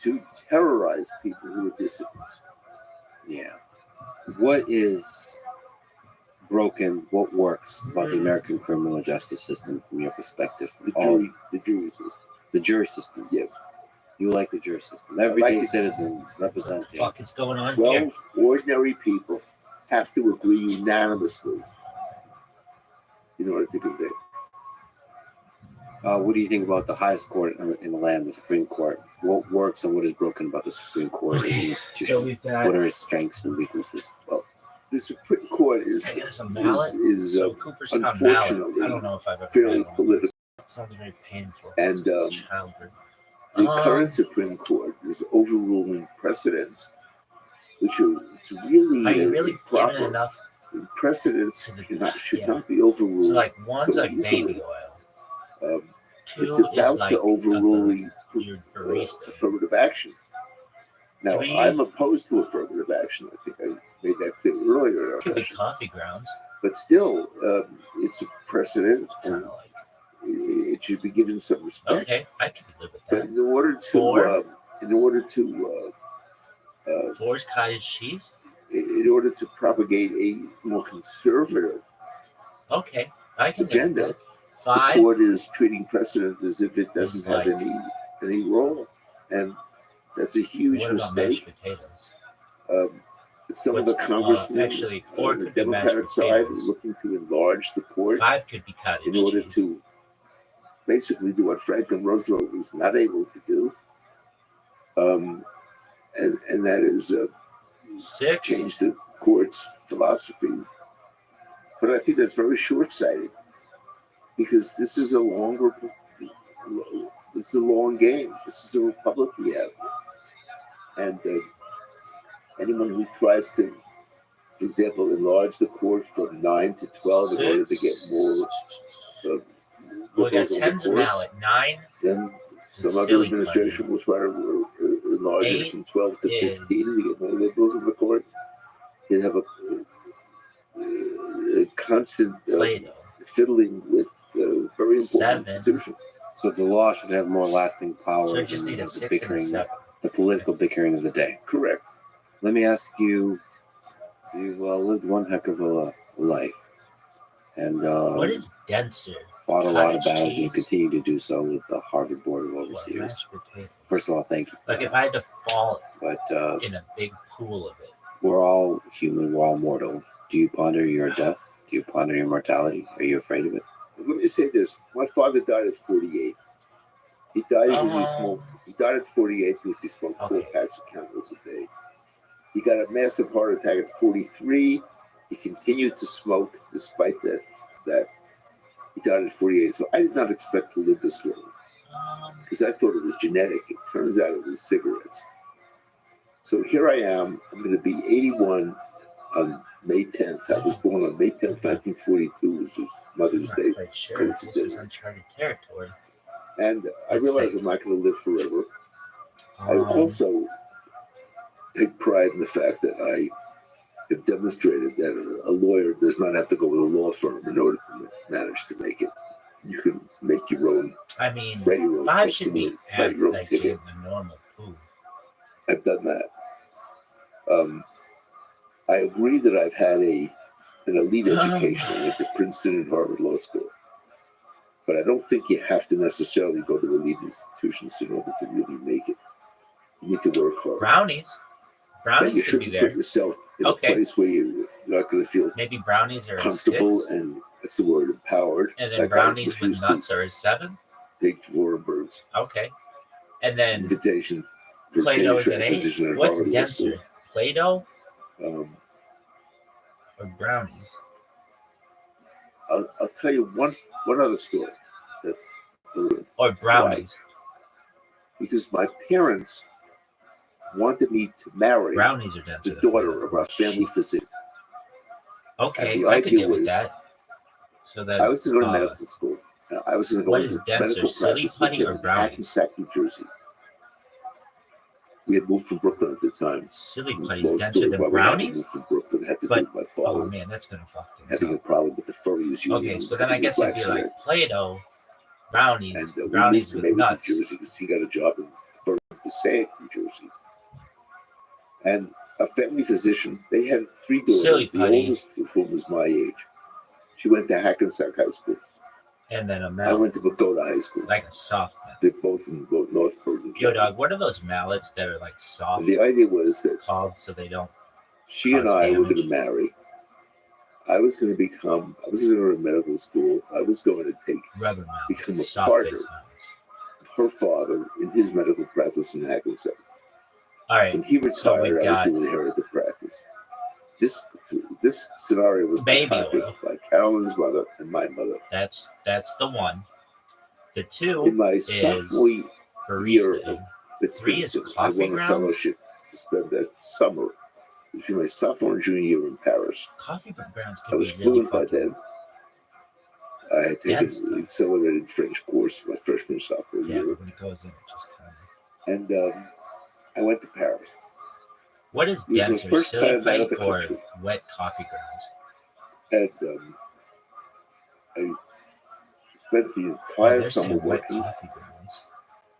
to terrorize people who are dissidents. Yeah. What is broken? What works about the American criminal justice system from your perspective? The jury system. The jury system. Yes. You like the jury system. Everyday like it. citizens representing. fuck is going on here? 12 ordinary people have to agree unanimously in order to convict. What do you think about the highest court in the land, the Supreme Court? What works and what is broken about the Supreme Court as an So institution? we've got. What are its strengths and weaknesses? The Supreme Court I guess a mallet. is So Cooperstown mallet. unfortunately I don't know if I've ever fairly had one. political. Sounds very painful. And Childbirth. the current Supreme Court is overruling precedents, which are it's really, Are you really improper. giving enough? Precedents to the- should yeah. not be overruled. So like one's so like easily. baby oil. Um, Two it's is about like to overrule the your barista. affirmative action. Now, Three- I'm opposed to affirmative action. I think I made that clear earlier. Could be coffee grounds. But still, it's a precedent, Kind and of like. it should be given some respect. Okay, I could live with But that. in order to Four's cottage cheese. in order to propagate a more conservative Okay, I can live with agenda, that. the 5 court is treating precedent as if it doesn't have Like- any role, and that's a huge What about mashed mistake. potatoes? Some of the What's- congressmen actually, 4 on the could be mashed Democratic side are potatoes. looking to enlarge the court 5 could be cottage in order cheese. to basically do what Franklin Roosevelt was not able to do, and that is 6. change the court's philosophy. But I think that's very short-sighted because this is a long game. This is a republic we have, and anyone who tries to, for example, enlarge the court from 9 to 12 in order to get more Well, we got liberals on the 10's a court, mallet. 9 then some other Silly administration will try to enlarge it 8 from 12 to is- 15 to get more liberals in the court. You have a constant Play-Doh. fiddling with the very important 7. institution. So the law should have more lasting power So you just than need a the 6 and a bickering, 7. the political bickering of the day. Correct. Let me ask you: you've lived one heck of a life, and What is denser? fought a lot of cottage battles, and you cheese? continue to do so with the Harvard Board of What, Overseers. mashed potatoes? First of all, thank you. For Like that. if I had to fall But in a big pool of it. we're all human. We're all mortal. Do you ponder your death? Do you ponder your mortality? Are you afraid of it? Let me say this: my father died at 48. He died because he Oh. smoked. He died at 48 because he smoked 4 Okay. packs of candles a day. He got a massive heart attack at 43. He continued to smoke despite that. He died at 48. So I did not expect to live this long because I thought it was genetic. It turns out it was cigarettes. So here I am. I'm going to be 81 on May 10th. I was born on May 10th, 1942, which is Mother's I'm Day. not quite sure. This is coincidentally. uncharted territory. And I Let's realize see. I'm not going to live forever. I Um, also take pride in the fact that I have demonstrated that a lawyer does not have to go with a law firm in order to manage to make it. You can make your own, I mean, write your own 5 should be customer, write your own like ticket. the normal poo. I've done that. I agree that I've had an elite education. I went to Princeton and Harvard Law School. But I don't think you have to necessarily go to elite institutions in order to really make it. You need to work hard. Brownies. But you Brownies could be shouldn't put there. yourself in Okay. a place where you're not going to feel Maybe brownies are a comfortable 6. and that's the word, empowered. And then Like I brownies with refuse nuts are a 7. to take Warrenberg's Okay. And then invitation for Play-Doh tenure is an track 8. position at What's Harvard Law School. denser? Play-Doh Um, or brownies? I'll tell you one other story. That, Or brownies. because my parents wanted me to marry Brownies are denser. the than daughter Play-Doh. of our family physician. Okay, and the I could idea get with was- that. So that I was going to go to uh, medical school. I was going to go what into is denser, medical silly practice putty with or him in brownies? Hackensack, New Jersey. We had moved from Brooklyn at the time. Silly putty's Long denser story than why we had to brownies? move from Brooklyn. It had to But- do with my father Oh man, that's gonna fuck things having a up. problem with the furries union. Okay, so then I guess it'd be like Play-Doh, brownies, And we moved brownies to with Maywood, nuts. New Jersey, because he got a job in Passaic, New Jersey. And a family physician, they had 3 daughters. Silly The putty. oldest of whom was my age. She went to Hackensack High School. And then a I mallet, went to Pagoda High School. like a soft mallet. They're both in Northburg. and Yo, Kent. dog, what are those mallets that are like soft, And the idea was that called so they don't? she and Cause I were damage. going to marry. I was going to go to medical school. I was going to Rubber mallets, become a soft partner face mallets. of her father in his medical practice in Hackensack. All right, When he So we retired, I was got- going to inherit the practice. This scenario was Baby concocted oil. by Carolyn's mother and my mother. that's the one. The In 2 my sophomore year barista. of the 3 is Princeton, coffee I won a grounds? fellowship to spend that summer between my sophomore and junior year in Paris. Coffee grounds I can was be really fluent by fucking. then. I had taken dense, an though. accelerated French course my freshman and sophomore Yeah, year, but when it goes in, it just kind of. and I went to Paris. What is It was my denser, first silly time out putty of the or country. wet coffee grounds? And I spent the Oh, entire they're summer saying wet working, coffee grounds.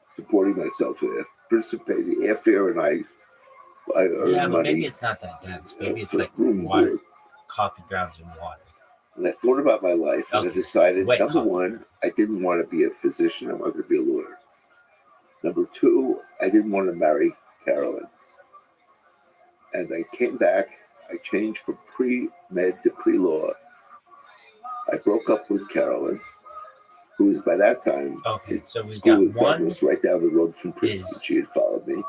supporting myself there. Participated in the airfare, and I earned Yeah, but money maybe it's not that dense. Maybe it's for like room and water, board. coffee grounds and water. And I thought about my life, and I Okay. decided, Wet number coffee. one, I didn't want to be a physician. I wanted to be a lawyer. Number two, I didn't want to marry Carolyn. And I came back. I changed from pre-med to pre-law. I broke up with Carolyn, who was by that time Okay, so we've school got with one. Douglas right down the road from Princeton. is- She had followed me.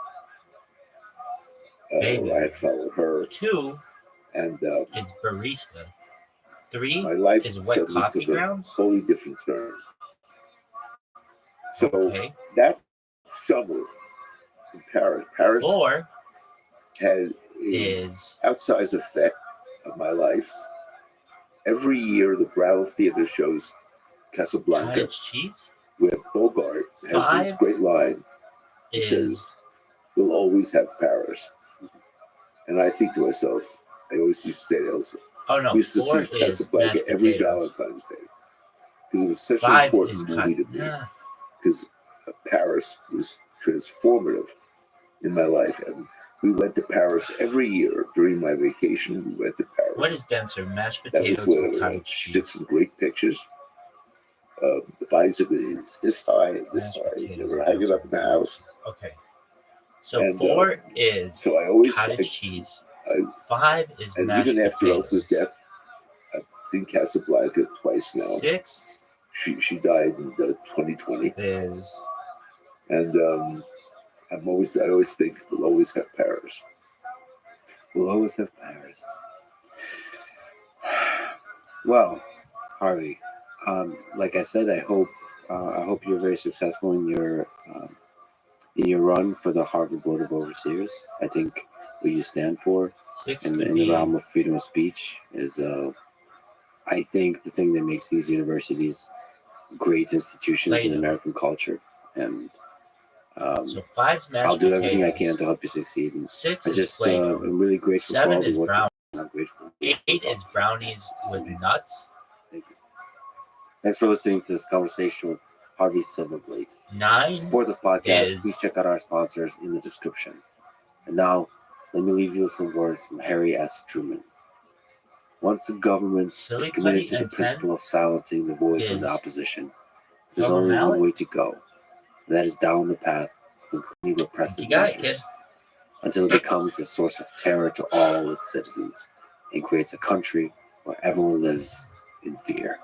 Baby. I had followed her. 2 And is barista. 3 my life is wet suddenly coffee took a grounds. wholly different turn. So Okay. that summer in Paris 4 had an is outsized effect on my life. Every year, the Bravo Theater shows Casablanca, cottage cheese. where Bogart has this 5 great line, He Is says, "We'll always have Paris." And I think to myself, I always used to say to Elsa, oh no. we used to 4 see is Casablanca mashed every potatoes. Valentine's Day because it was such an 5 is important movie to me. Because Paris was transformative in my life. And we went to Paris every year during my vacation. We went to Paris. What is denser, mashed that was potatoes or where cottage she took cheese? some great pictures. The bicycle is this high, this Mashed high. They potatoes were hanging up in the house. Okay. So And, 4 is So I always, cottage cheese. I- 5 is and mashed even after potatoes. Elsa's death, I've seen Casablanca twice now. 6 She died in 2020. is And I always think we'll always have Paris. We'll always have Paris. Well, Harvey, like I said, I hope you're very successful in your run for the Harvard Board of Overseers. I think what you stand for 6 in could the be realm of freedom of speech is, I think, the thing that makes these universities great institutions in Play-Doh. American culture. And so 5's mashed I'll do everything I potatoes. can to help you succeed. And 6 I is just Play-Doh. I'm really grateful 7 for all the is work. brown. I'm grateful. 8 is brownies with nuts. Thank you. Thanks for listening to this conversation with Harvey Silverblade. To 9 support this podcast, is- please check out our sponsors in the description. And now, let me leave you with some words from Harry S. Truman. Once the government Silly is committed Putty to the and principle of silencing the voice of the is opposition, there's Rubber only Mallet? one way to go. And that is down the path of increasingly repressive You got it, measures kid. until it becomes a source of terror to all its citizens and creates a country where everyone lives in fear.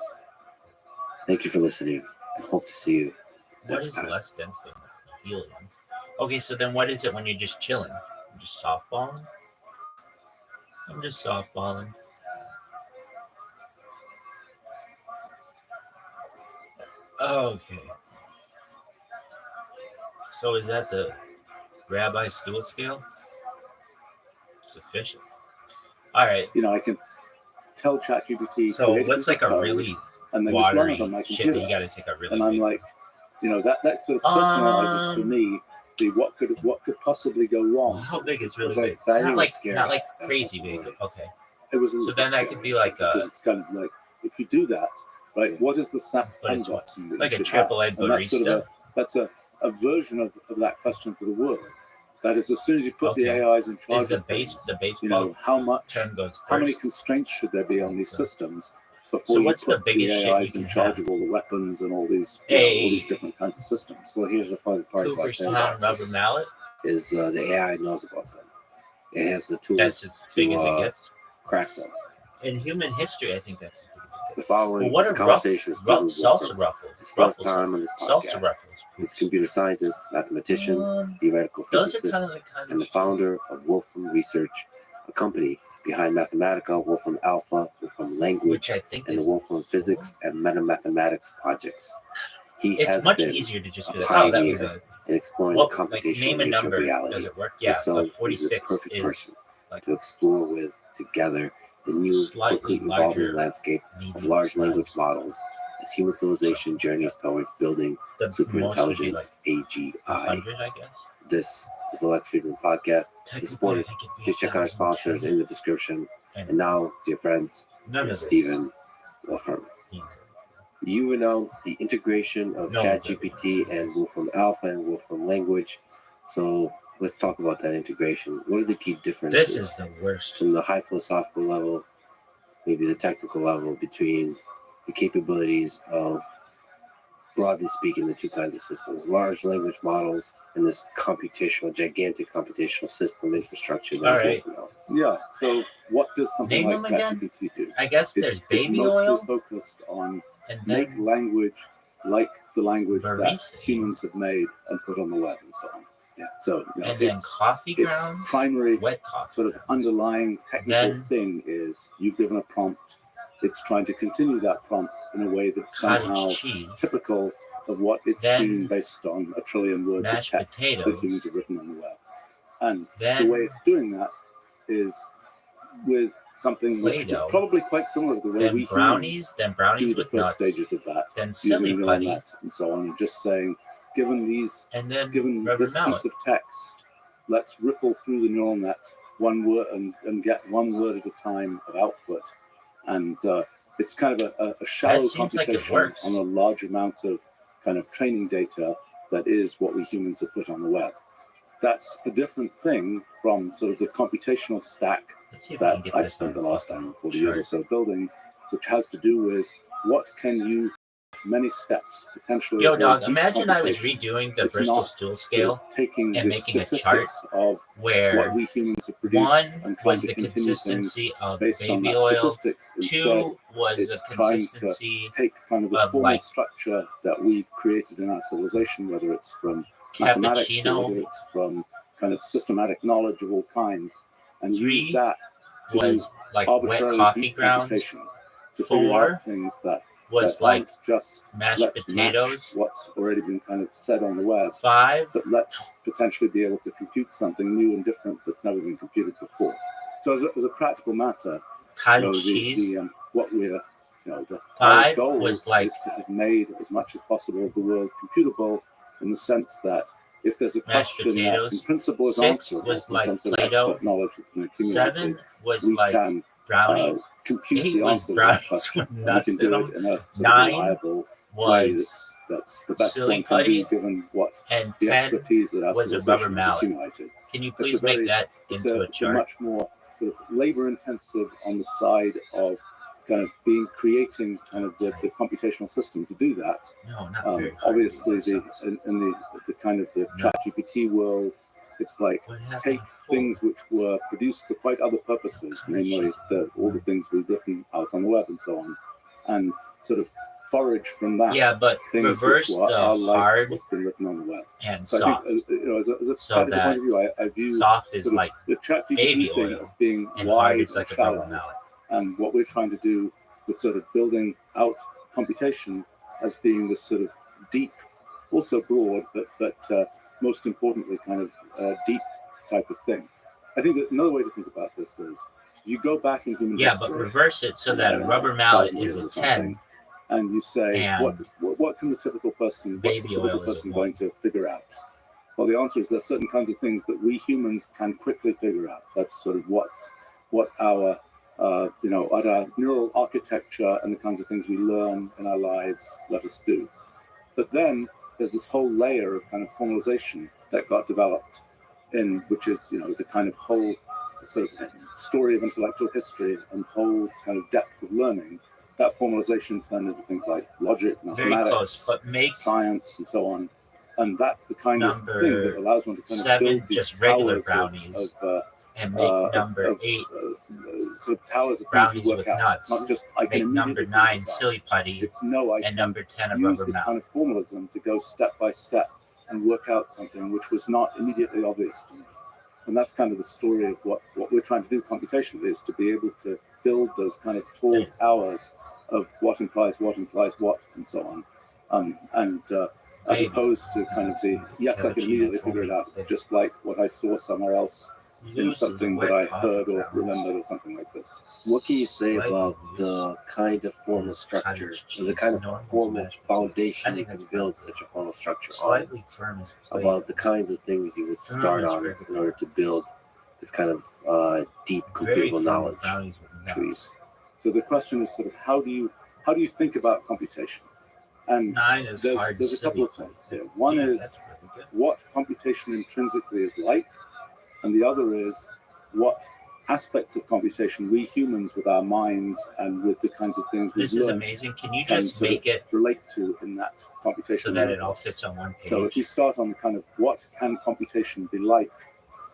Thank you for listening and hope to see you What next is time. less dense than helium? Okay, so then what is it when you're just chilling? You're just softballing? I'm just softballing. Okay. So is that the Rabbi Stool scale? It's official. All right. You know, I can tell ChatGPT. So create what's piece like of a code, really and then just run watery it on my shit computer. that you got to take a really And I'm big- like, you know, that sort of personalizes for me what could possibly go wrong. How big is really It's like big? exciting Not or like scary? not like That's crazy the big. word. Okay. It was a So little then bit that could be like because a it's kind of like if you do that, right? What is the But it's sandbox that like you a should triple have? A And that's sort of barista. that's a version of that question for the world. That is, as soon as you put the Okay. AIs in charge Is the of things, the baseball you know, how much, term goes first? how many constraints should there be on these So- systems before So you what's the put the biggest shit AIs you in can charge have? of all the weapons and all these, all these A different kinds of systems? So here's the fun part about Cooperstown sandboxes rubber mallet. is the AI knows about them. It has the tools That's as big as it gets. crack them. In human history, I think that's as big The as it following gets. What is are a conversation with Stephen salsa Wolfram. ruffles? His first Ruffles. time on this Salsa podcast. ruffles. He's a computer scientist, mathematician, theoretical Those are physicist, kind of the kind and the of founder of Wolfram Research, a company behind Mathematica, Wolfram Alpha, Wolfram Language, which I think and the is Wolfram Physics and Metamathematics projects. He It's has much been easier to just a be like, oh, that was pioneer a in exploring well, the like computational name a nature number. of Does reality. it work? And Yeah, so but he's the 46 perfect is person like to explore with together the new, slightly quickly evolving larger, landscape of medium large size. language models as human civilization journeys towards building The super most would be intelligent like AGI. 100, I guess. This is the Lex Friedman podcast. Technically, supported. I think it'd be Please check out our 1,000 sponsors too. in the description. And And now, dear friends, none of here's this. Stephen Wolfram. You announced the integration of No, ChatGPT and Wolfram Alpha and Wolfram Language. So let's talk about that integration. What are the key differences This is the worst. from the high philosophical level, maybe the technical level, between the capabilities of, broadly speaking, the two kinds of systems, large language models and this gigantic computational system infrastructure that is All right. Wolfram Alpha? Yeah. So what does something Name like them again? ChatGPT do? I guess there's It's baby mostly oil focused on and make then language like the language that Barista. humans have made and put on the web and so on. Yeah. So and then coffee its grounds, primary wet coffee. sort of grounds. underlying technical Then- thing is you've given a prompt. It's trying to continue that prompt in a way that's somehow Cottage cheese, typical of what it's Then seen based on a trillion words of mashed text that potatoes. humans have written on the web. And then the way it's doing that is with something which is Play-Doh. probably quite similar to the way then we brownies, then humans brownies do the with first nuts, stages of that, then using silly neural putty, net and so on, and just saying, given and then rubber this mallet. piece of text, let's ripple through the neural net one word and get one word at a time of output. And it's kind of a shallow That seems like it computation works. on a large amount of kind of training data that is what we humans have put on the web. That's a different thing from sort of the computational stack Let's see if I can that get I this spent the on last fucking 40 years or chart. so building, which has to do with what can you, many steps, potentially. Yo, of dog, deep imagine I was computation, redoing the It's Bristol not stool sort scale of taking and the making a chart statistics of where what we humans have produced one and trying was to the continue things consistency of based on baby that oil, statistics. Instead, two was the it's trying to consistency take kind of the of, formal like, structure that we've created in our civilization, whether it's from mathematics or whether cappuccino it's from kind of systematic knowledge of all kinds, and use Three that to was like wet arbitrarily coffee deep grounds, computations to figure Four out things that was that like aren't just mashed let's potatoes, match what's already been kind of said on the web, five but let's potentially be able to compute something new and different that's never been computed before. So as a practical matter, cottage cheese, what we're the Five goal was like- is to have made as much as possible of the world computable, in the sense that if there's a Mashed question that potatoes. in principle is Six answerable was from like some sort of Play-Doh. expert knowledge that's been seven accumulated, was we like can brownies, compute Eight the was answer to that brownies question. with And we nuts can in do them. it in a sort of Nine reliable way was that's the best silly one can putty, do, given what and the 10 expertise that our was a rubber civilization has mallet. accumulated. Can you It's please a very- make that It's into a a chart? much more sort of labor intensive on the side of kind of creating kind of the computational system to do that. No, not very hard. Obviously, in the kind of the No. ChatGPT world, it's like What happened take to four? things which were produced for quite other purposes, namely all the things we've written out on the web and so on, and sort of forage from that Yeah, but things reverse which the are like hard what's been written on the web. and So soft. I think, as a So practical that point of view, I view Soft is sort of like the baby ChatGPT thing oil, as being and hard wide is like and a rubber shallow, mallet. and what we're trying to do with sort of building out computation as being this sort of deep, also broad, but most importantly, kind of deep type of thing. I think that another way to think about this is you go back in human Yeah, history. but reverse it so that a Yeah, rubber mallet 1,000 is years a or something, 10. and you say And what can the typical person, what's the baby typical oil is a person one. going to figure out? Well, the answer is there's certain kinds of things that we humans can quickly figure out. That's sort of what our what our neural architecture and the kinds of things we learn in our lives let us do. But then there's this whole layer of kind of formalization that got developed in, which is, the kind of whole sort of story of intellectual history and whole kind of depth of learning. That formalization turned into things like logic, Very mathematics, close, but make science, and so on. And that's the kind of Number thing that allows one to kind of 7 build these just regular towers brownies, of and make number 8 sort of towers of things brownies you work with out. nuts. Not just I can Make number immediately 9 figure this out. silly putty, It's no, I and number 10 a use rubber this mouth. kind of formalism to go step by step and work out something which was not immediately obvious to me. And that's kind of the story of what we're trying to do computationally, is to be able to build those kind of tall towers of what implies what, and so on. As opposed to kind of the, yes, I can immediately figure it out. It's just like what I saw somewhere else in something that I heard or remembered or something like this. What can you say about the kind of formal structure, or the kind of formal foundation you can build such a formal structure on? Slightly firm. About the kinds of things you would start on in order to build this kind of deep computable knowledge trees. So the question is sort of how do you think about computation? And 9 is hard. there's a couple of things here. One is what computation intrinsically is like, and the other is what aspects of computation we humans with our minds and with the kinds of things we've This is learned amazing. Can you can just sort make of it relate to in that computation so that it all universe. fits on one page? So if we start on the kind of what can computation be like,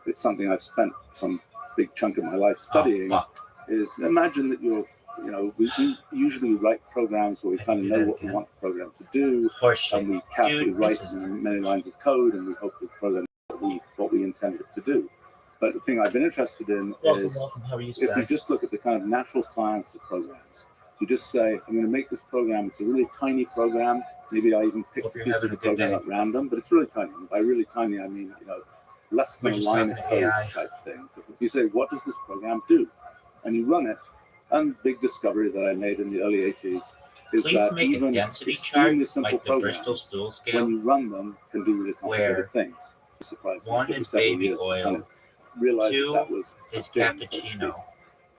it's something I've spent some big chunk of my life studying. Oh, fuck. Is imagine that we usually write programs where we kind of know what we want the program to do, Horseshit. and we carefully Dude, write this is- many lines of code, and we hope the program what we intend it to do. But the thing I've been interested in is Welcome. How are you, if you Sky? just look at the kind of natural science of programs. You just say, I'm going to make this program. It's a really tiny program. Maybe I even pick Hope you're pieces of having the a good program day. at random, but it's really tiny. And by really tiny, I mean, less than We're a just line of talking to code AI. type thing. But if you say, what does this program do? And you run it, and big discovery that I made in the early 80s is Please that make a even density chart extremely simple like the programs, Bristol stool when scale. you run them, can do really complicated where things. It surprised me. It one took me is several baby years to oil, kind of realize two that was a is thing, so to speak. cappuccino.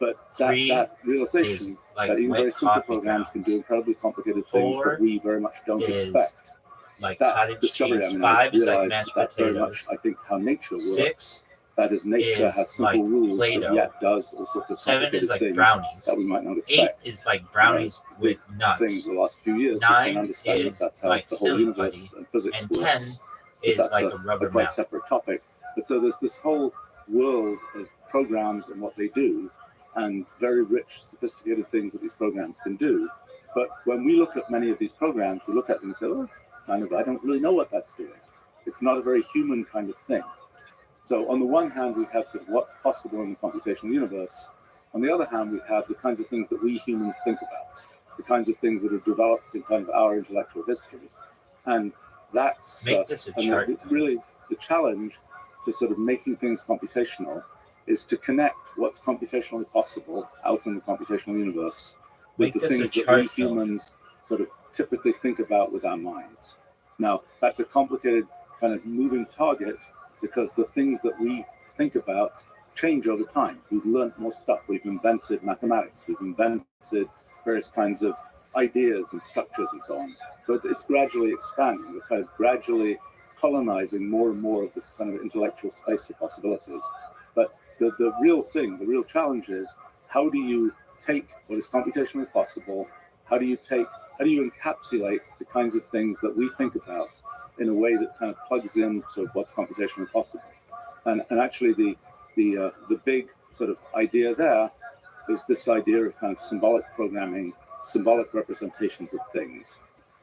But Three that is realization like that even wet very simple coffee programs can grounds. do incredibly complicated things Four that we very much don't is expect. Like That cottage discovery, cheese. I mean, 5 I is like realized mashed that's very potatoes. much, I think, how nature works. 6 That is, nature is has simple like rules, Play-Doh. but yet does all sorts of 7 complicated is like things brownies. that we might not 8 expect. is like brownies with nuts. Things the last few years, 9 just understand that is that's how like the whole silly universe and physics And works. 10 But is that's like a a rubber quite mouth. separate topic. But so there's this whole world of programs and what they do, and very rich, sophisticated things that these programs can do. But when we look at many of these programs, we look at them and say, well, it's kind of, I don't really know what that's doing. It's not a very human kind of thing. So on the one hand, we have sort of what's possible in the computational universe. On the other hand, we have the kinds of things that we humans think about, the kinds of things that are developed in kind of our intellectual history. And that's Make this a and chart. really the challenge to sort of making things computational is to connect what's computationally possible out in the computational universe with Make the this a things that chart, we humans sort of typically think about with our minds. Now, that's a complicated kind of moving target because the things that we think about change over time. We've learned more stuff. We've invented mathematics. We've invented various kinds of ideas and structures and so on. So it's gradually expanding. We're kind of gradually colonizing more and more of this kind of intellectual space of possibilities. But the real thing, the real challenge is how do you take what is computationally possible? How do you encapsulate the kinds of things that we think about in a way that kind of plugs into what's computationally possible? And actually the big sort of idea there is this idea of kind of symbolic programming, symbolic representations of things.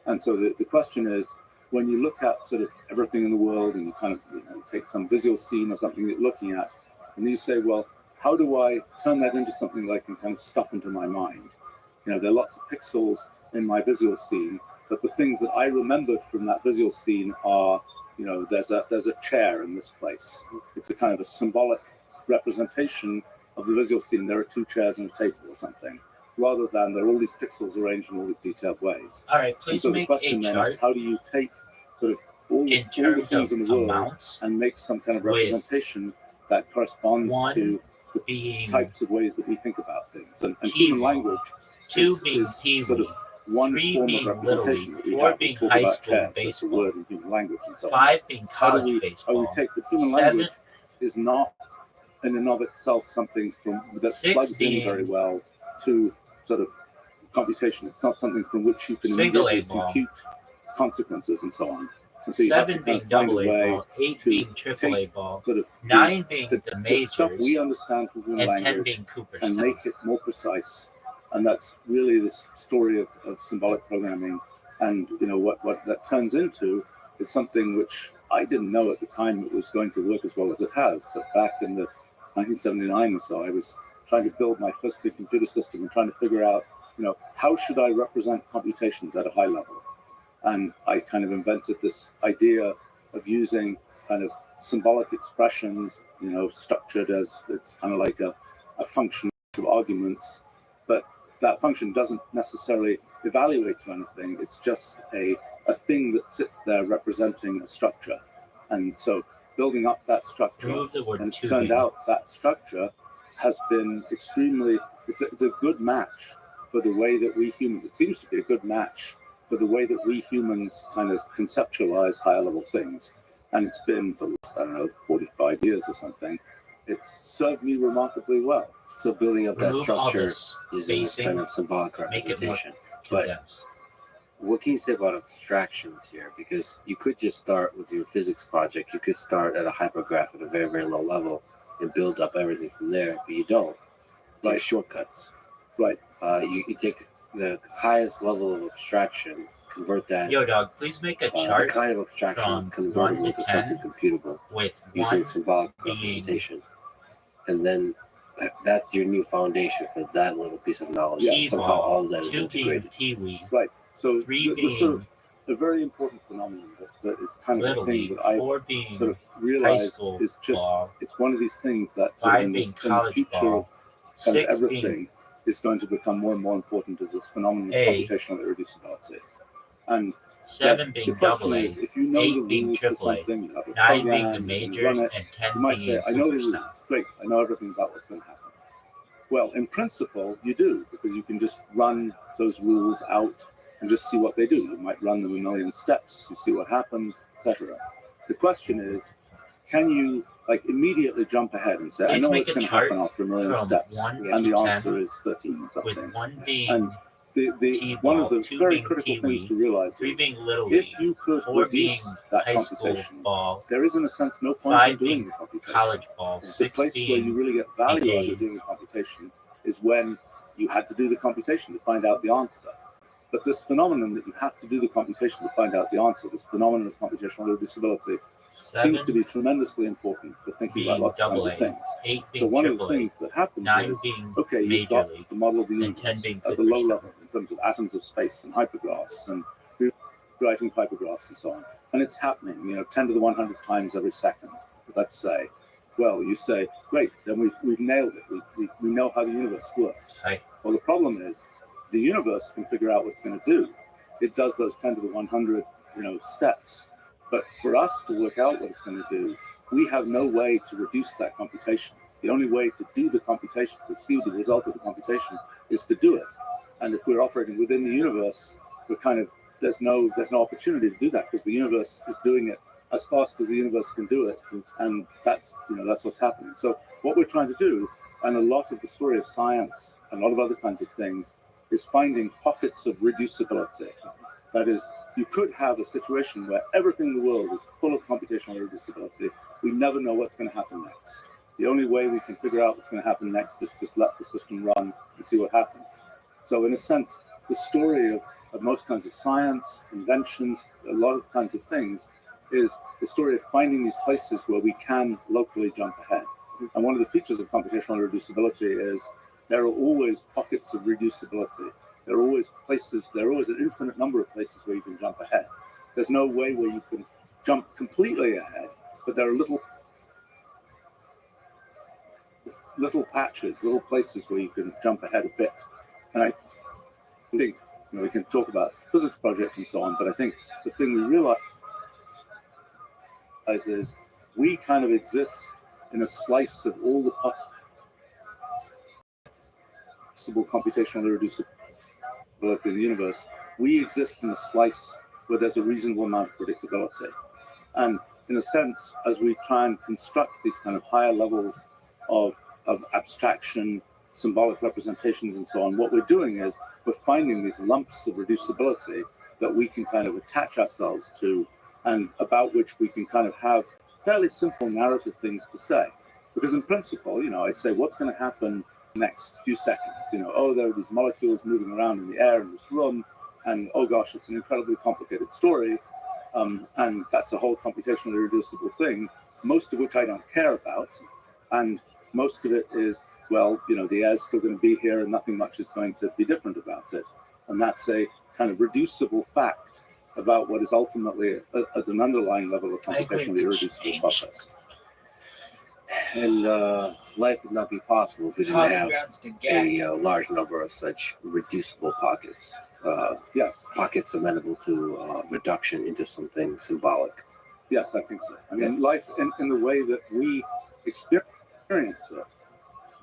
And so the question is, when you look at sort of everything in the world and you kind of take some visual scene or something that you're looking at, and you say, well, how do I turn that into something that I can kind of stuff into my mind? There are lots of pixels in my visual scene, but the things that I remembered from that visual scene are, there's a chair in this place. It's a kind of a symbolic representation of the visual scene. There are 2 chairs and a table or something, rather than there are all these pixels arranged in all these detailed ways. All right, And please so the make question a then chart. is, how do you take sort of all in the terms things of in the world amounts, and make some kind of with representation that corresponds one to the being types of ways that we think about things. And Kiwi, human language 2 is being sort of Kiwi, one 3 form of being Little representation League, that we 4 have. We being talk high about school chess, that's a baseball, word in human language and so on. 5 being How do college we baseball, take the human 7, language is not in and of itself something that 6 plugs in being very well to sort of computation. It's not something from which you can single A immediately ball, compute consequences and so on. And so you have to 7 kind being of find a double A way ball, 8 to being triple A take ball, sort of 9 being the the stuff we majors, understand from human and 10 language being and Cooperstown. make it more precise. And that's really the story of symbolic programming. And you know what that turns into is something which I didn't know at the time it was going to work as well as it has. But back in the 1979 or so, I was trying to build my first big computer system and trying to figure out, you know, how should I represent computations at a high level? And I kind of invented this idea of using kind of symbolic expressions, you know, structured as it's kind of like a function of arguments, but that function doesn't necessarily evaluate to anything. It's just a thing that sits there representing a structure. And so building up that structure, Remove the word and it's to turned be. out that structure has been extremely, it's a good match for the way that we humans, it seems to be a good match for the way that we humans kind of conceptualize higher level things. And it's been for, I don't know, 45 years or something. It's served me remarkably well. So building up that Remove all structure this is a spacing, kind of symbolic make it more representation. But condensed. what can you say about abstractions here? Because you could just start with your physics project. You could start at a hypergraph at a very, very low level and build up everything from there, but you don't. Take Right. shortcuts. Right. You take the highest level of abstraction, convert that Yo, dog, please make a the chart kind of abstraction, from convert it 1 to into something 10 computable with using 1 symbolic being representation. And then that's your new foundation for that little piece of knowledge. Yeah. Somehow all T-ball, of that is 2 being integrated. Pee-wee, Right. So 3 the sort of being a very important phenomenon that is kind of Little a thing League, that I 4 being sort of high realized school is just, ball, it's one of these things that sort of 5 in being the college future ball, of kind of 6 being everything is going to become more and more important as this phenomenon of A, computational irreducibility. And 7 the being question double A, is, if you know the 8 being rules for triple A, something, you have it 9 being the programmed, you can majors, run it, and you 10 might being say, I know the Cooperstown. rules. Great, I know everything about what's going to happen. Well, in principle, you do, because you can just run those rules out and just see what they do. You might run them a million steps, you see what happens, etc. The question is, can you like immediately jump ahead and say, I Please know make what's a going to chart happen after a million from steps, 1 and to the 10 answer is 13 or with something. 1 being And one of the T-ball, 2 very being critical Pee-wee, things to realize 3 is, being Little if League, you could 4 being reduce that high school computation, ball, there is in a sense no point 5 in doing being the computation. college ball, The 6 place where you being really get value out A. of doing the computation is when you had to do the computation to find out the answer. But this phenomenon that you have to do the computation to find out the answer, this phenomenon of computational irreducibility, 7 seems to be tremendously important for thinking about being lots of double kinds of A, things. 8 So being one of the triple A, things that happens 9 is, being okay, you've Major got League, the model of the and 10 universe being at the low Cooperstown. level in terms of atoms of space and hypergraphs and writing hypergraphs and so on. And it's happening, 10 to the 100 times every second, let's say. Well, you say, great, then we've nailed it. We know how the universe works. Right. Well, the problem is the universe can figure out what it's going to do. It does those 10 to the 100, steps. But for us to work out what it's going to do, we have no way to reduce that computation. The only way to do the computation, to see the result of the computation, is to do it. And if we're operating within the universe, we're kind of there's no opportunity to do that because the universe is doing it as fast as the universe can do it, and that's what's happening. So what we're trying to do, and a lot of the story of science and a lot of other kinds of things, is finding pockets of reducibility. That is, you could have a situation where everything in the world is full of computational irreducibility. We never know what's going to happen next. The only way we can figure out what's going to happen next is just let the system run and see what happens. So in a sense, the story of most kinds of science, inventions, a lot of kinds of things, is the story of finding these places where we can locally jump ahead. And one of the features of computational irreducibility is there are always pockets of reducibility. There are always an infinite number of places where you can jump ahead. There's no way where you can jump completely ahead, but there are little patches, little places where you can jump ahead a bit. And I think we can talk about physics projects and so on, but I think the thing we realize is we kind of exist in a slice of all the possible computational irreducibility in the universe. We exist in a slice where there's a reasonable amount of predictability. And in a sense, as we try and construct these kind of higher levels of abstraction, symbolic representations, and so on, what we're doing is we're finding these lumps of reducibility that we can kind of attach ourselves to, and about which we can kind of have fairly simple narrative things to say. Because in principle, I say, what's going to happen next few seconds? Oh, there are these molecules moving around in the air in this room, and oh gosh, it's an incredibly complicated story, and that's a whole computationally irreducible thing, most of which I don't care about, and most of it is, well, the air's still going to be here and nothing much is going to be different about it. And that's a kind of reducible fact about what is ultimately at an underlying level of computationally irreducible process. And life would not be possible if we didn't have a large number of such reducible pockets. Yes. Pockets amenable to reduction into something symbolic. Yes, I think so. I mean, life in the way that we experience it,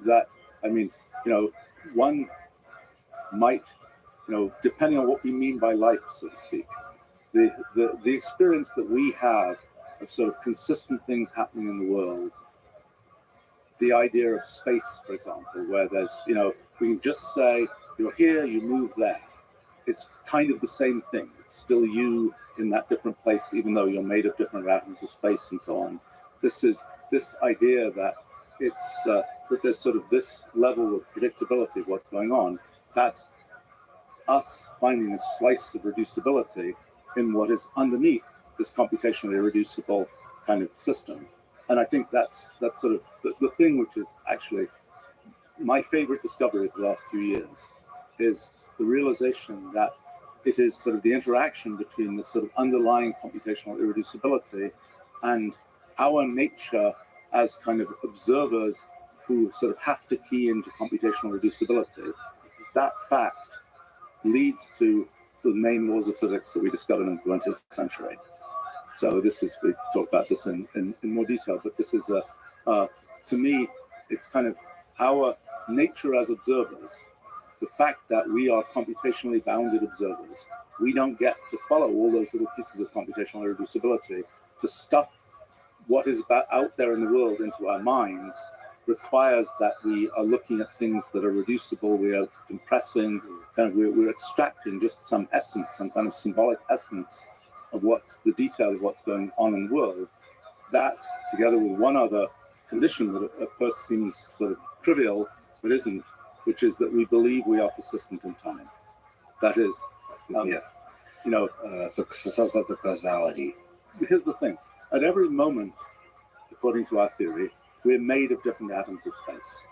that, one might, depending on what we mean by life, so to speak, the experience that we have of sort of consistent things happening in the world, the idea of space, for example, where there's, we can just say, you're here, you move there. It's kind of the same thing. It's still you in that different place, even though you're made of different atoms of space and so on. This is this idea that it's that there's sort of this level of predictability of what's going on. That's us finding a slice of reducibility in what is underneath this computationally irreducible kind of system. And I think that's sort of the thing which is actually my favorite discovery of the last few years, is the realization that it is sort of the interaction between the sort of underlying computational irreducibility and our nature as kind of observers who sort of have to key into computational reducibility. That fact leads to the main laws of physics that we discovered in the 20th century. So this is, we talk about this in more detail, but this is, to me, it's kind of our nature as observers, the fact that we are computationally bounded observers. We don't get to follow all those little pieces of computational irreducibility to stuff what is out there in the world into our minds, requires that we are looking at things that are reducible, we are compressing, and we're extracting just some essence, some kind of symbolic essence of what's the detail of what's going on in the world. That, together with one other condition that at first seems sort of trivial, but isn't, which is that we believe we are persistent in time. That is, Yes. So some sense of causality. Here's the thing. At every moment, according to our theory, we're made of different atoms of space.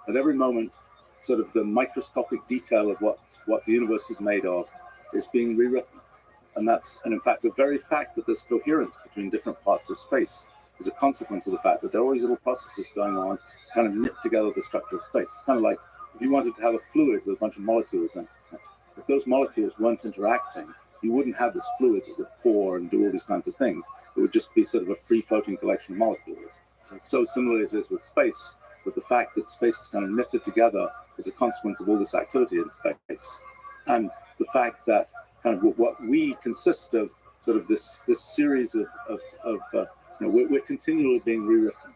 At every moment, sort of the microscopic detail of what the universe is made of is being rewritten. And in fact, the very fact that there's coherence between different parts of space is a consequence of the fact that there are all these little processes going on, kind of knit together the structure of space. It's kind of like if you wanted to have a fluid with a bunch of molecules in it, if those molecules weren't interacting, you wouldn't have this fluid that would pour and do all these kinds of things. It would just be sort of a free-floating collection of molecules. So similarly it is with space, but the fact that space is kind of knitted together is a consequence of all this activity in space. And the fact that kind of what we consist of, sort of this series of we're continually being rewritten.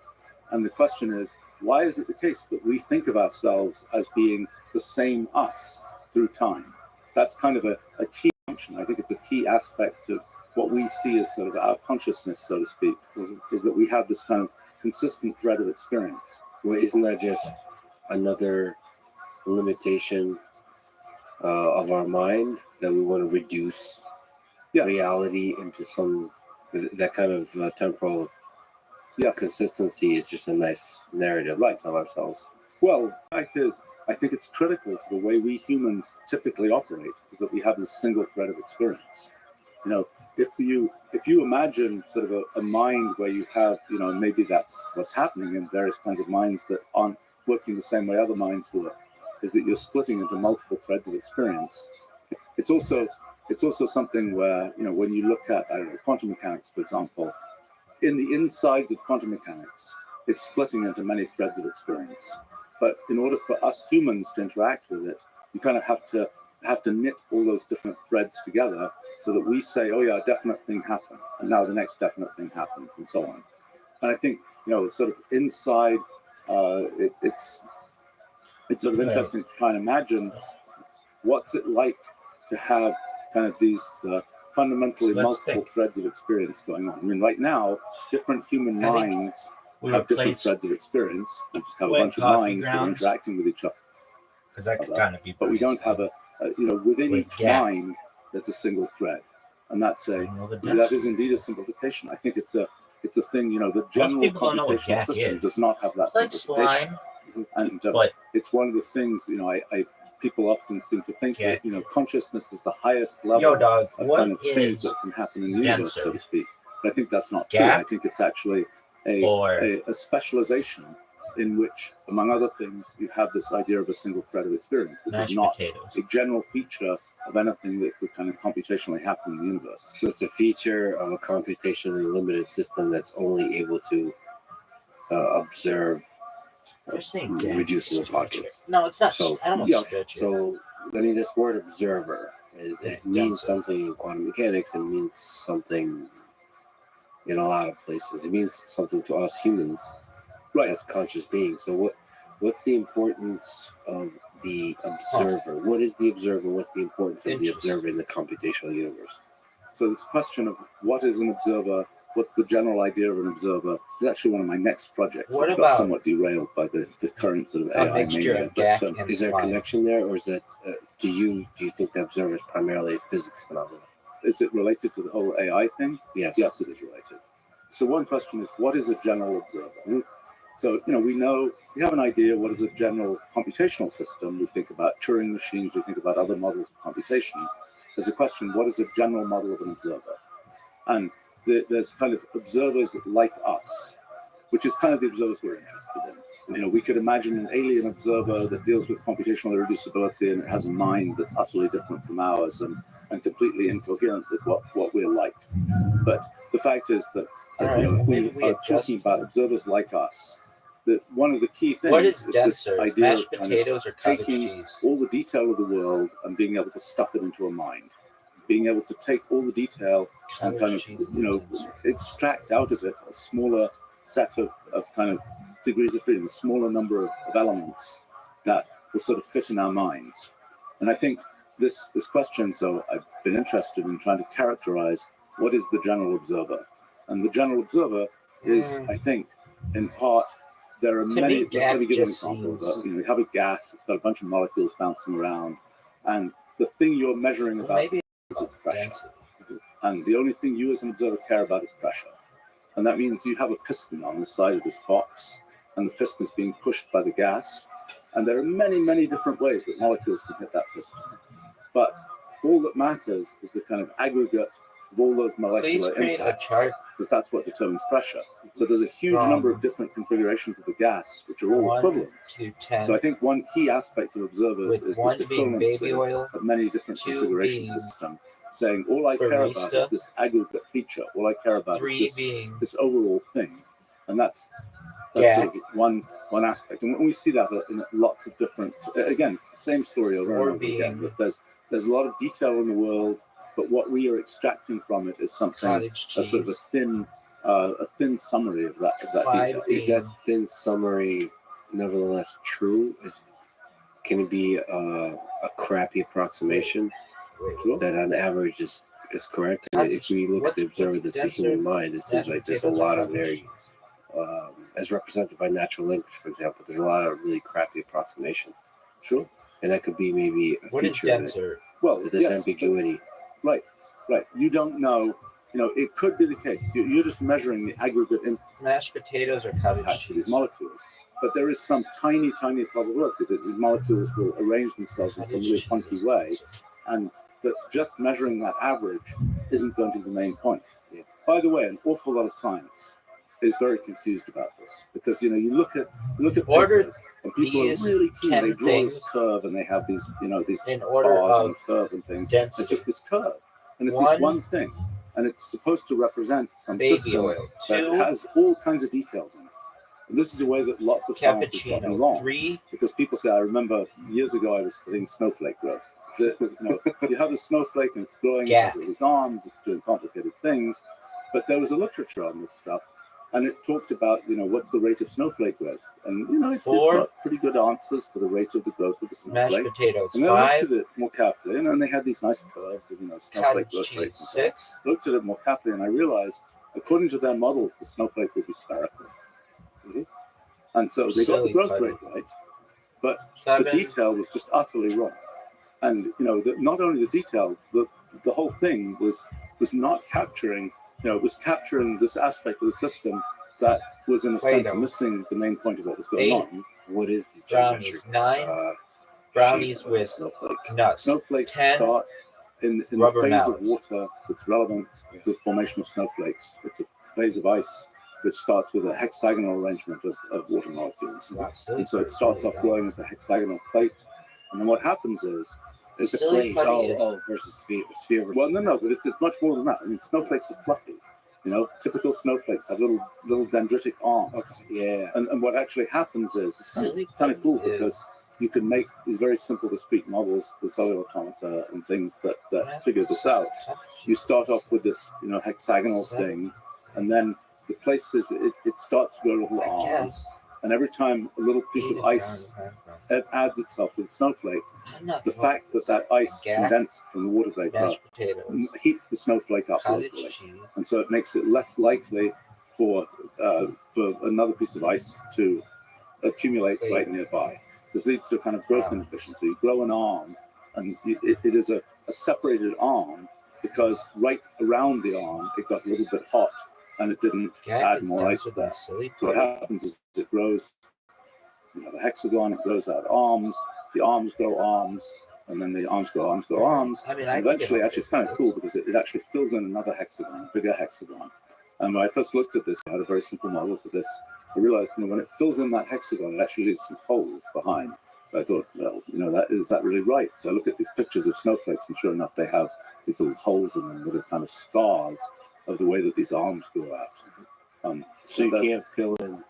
And the question is, why is it the case that we think of ourselves as being the same us through time? That's kind of a key function. I think it's a key aspect of what we see as sort of our consciousness, so to speak, is that we have this kind of consistent thread of experience. Well, isn't that just another limitation of our mind, that we want to reduce reality into some, that kind of temporal consistency is just a nice narrative to tell ourselves. Well, the fact is, I think it's critical to the way we humans typically operate, is that we have this single thread of experience. If you imagine sort of a mind where you have, maybe that's what's happening in various kinds of minds that aren't working the same way other minds work, is that you're splitting into multiple threads of experience. It's also something where, when you look at quantum mechanics, for example, in the insides of quantum mechanics, it's splitting into many threads of experience. But in order for us humans to interact with it, you kind of have to knit all those different threads together so that we say, oh yeah, a definite thing happened, and now the next definite thing happens, and so on. And I think, sort of inside, it's sort of interesting to try and imagine what's it like to have kind of these fundamentally Let's multiple think. threads of experience going on. I mean, right now, different human I think minds We have different replace threads of experience. We just have a Wet bunch of coffee minds that are grounds. interacting with each other. because that could kind of be. But we don't have within With each GAC. mind, there's a single thread. And that's I don't know the that density. is indeed a simplification. I think it's a thing, the general people don't know what computational GAC system is. does not have that It's like simplification. slime, And but it's one of the things, people often seem to think GAC. that, consciousness is the highest level yo, dog, of what kind of things is that can happen in the universe, so to denser? speak. But I think that's not true. GAC? I think it's actually Or a specialization in which, among other things, you have this idea of a single thread of experience, which is mashed not potatoes? a general feature of anything that could kind of computationally happen in the universe. So it's a feature of a computationally limited system that's only able to observe You're saying GAC. reducible pockets. No, it's not. So, I don't want yeah, to stretch it. So, I mean, this word observer, it means something in quantum mechanics. It means something in a lot of places. It means something to us humans Right. as conscious beings. So, what's the importance of the observer? What is the observer? What's the importance of the Interesting. observer in the computational universe? So this question of what is an observer, what's the general idea of an observer, is actually one of my next projects, What which about got somewhat derailed by the current sort of a AI mixture mania. of GAC But and Is there a slime? connection there, or is that do you think the observer is primarily a physics phenomenon? is it related to the whole AI thing? Yes. Yes, it is related. So one question is, what is a general observer? So, we have an idea what is a general computational system. We think about Turing machines, we think about other models of computation. There's a question, what is a general model of an observer? And there's kind of observers like us, which is kind of the observers we're interested in. We could imagine an alien observer that deals with computational irreducibility and it has a mind that's utterly different from ours and completely incoherent with what we're like. But the fact is that All right, if maybe we we are talking about observers like us, that one of the key things What is this denser, idea mashed of kind of potatoes or cottage taking cheese? all the detail of the world and being able to stuff it into a mind, being able to take all the detail and kind of, Cottage cheese is denser. extract out of it a smaller set of kind of degrees of freedom, a smaller number of elements that will sort of fit in our minds. And I think this question, so I've been interested in trying to characterize what is the general observer. And the general observer is, I think, in part, there are To many, me, let me GAC give an just example. seems- You have a gas, it's got a bunch of molecules bouncing around, and the thing you're measuring Well, about maybe is its pressure. denser. And the only thing you as an observer care about is pressure. And that means you have a piston on the side of this box, and the piston is being pushed by the gas. And there are many, many different ways that molecules can hit that piston. But all that matters is the kind of aggregate of all those Please molecular create a impacts, chart because that's what determines pressure. So there's a huge From number of different configurations of the gas, which are all 1 equivalent. to 10, So I think one key aspect of observers with is 1 this being baby equivalency oil, of many different 2 configurations being system, saying all I care about is barista, this aggregate feature. All I care about 3 is being this overall thing, and that's GAC. sort of one aspect. And we see that in lots of different. Again, same story over and 4 over again. being That there's a lot of detail in the world, but what we are extracting from it is something, cottage a sort of cheese, a thin summary of that 5 detail. Is that being thin summary nevertheless true? Can it be a crappy approximation Sure. that on average is correct? And if we look at the observer that's the human mind, it seems mashed like there's a potatoes or lot of cottage very, cheese? as represented by natural language, for example, there's a lot of really crappy approximation. Sure. And that could be maybe a What is feature of it. denser? Well, That there's yes, ambiguity. Right. You don't know. It could be the case. You're just measuring the aggregate Mashed potatoes or cottage impact of cheese? these molecules. But there is some tiny, tiny probability that these molecules will arrange themselves in some Cottage really cheese funky is way, denser. and that just measuring that average isn't going to be the main point. Yeah. By the way, an awful lot of science is very confused about this because you look at Order papers and people are these really keen. 10 They draw this things curve and they have these these In order bars on of a curve and things. density. It's just this curve, and it's One this one thing. and it's supposed to represent some Baby system oil. that 2. has all kinds of details in it. And this is a way that lots of science has gotten Cappuccino. wrong. 3. Because people say, I remember years ago I was studying snowflake growth. You have the snowflake and it's growing, it Gap. has all these arms, it's doing complicated things. But there was a literature on this stuff, and it talked about, what's the rate of snowflake growth? And, it 4. got pretty good answers for the rate of the growth of the Mashed snowflake. potatoes. And then I 5. looked at it more carefully, and then they had these nice curves of, snowflake Cottage growth cheese. rates. And so on. 6. Looked at it more carefully, and I realized, according to their models, the snowflake would be spherical. And so they got the Silly growth putty. rate right, but 7. the detail was just utterly wrong. And not only the detail, the whole thing was not capturing. It was capturing this aspect of the system that was, in a sense, Play-Doh. missing the main point of what was going 8. on. What is the geometry? Brownies. 9. Brownies shape of a with snowflake? nuts. Snowflakes 10. start in the Rubber phase mallets. of water that's relevant to the formation of snowflakes. It's a phase of ice which starts with a hexagonal arrangement of water molecules. Wow, silly And so it putty starts really off dumb. growing as a hexagonal plate. And then what happens is It's a Silly plate. putty is- Versus sphere. Versus well, no, but it's much more than that. I mean, snowflakes are fluffy. Typical snowflakes have little dendritic arms. Yeah. And what actually happens is Silly it's kind of cool putty is- because you can make these very simple to speak models with cellular automata and things that figure this out. You start off with this, hexagonal thing, and then the places it starts to grow little I arms. guess. And every time a little piece of ice adds itself to the snowflake, I'm not the fact that ice Gap. condensed from the water vapor mashed potatoes. heats the snowflake up Cottage locally. cheese. And so it makes it less likely for another piece of ice to accumulate right nearby. This leads to a kind of growth inefficiency. You grow an arm, and it is a separated arm because right around the arm it got a little bit hot, and it didn't Gap add is more ice denser there. than silly So what putty. happens is it grows. You have a hexagon, it grows out arms. The arms grow arms, and then the arms grow arms, grow arms. I mean, And eventually, actually, it's kind of cool because it actually fills in another hexagon, bigger hexagon. And when I first looked at this, I had a very simple model for this. I realized, when it fills in that hexagon, it actually leaves some holes behind. So I thought, well, is that really right? So I look at these pictures of snowflakes, and sure enough, they have these little holes in them that are kind of scars of the way that these arms grow out. So you that- can't fill in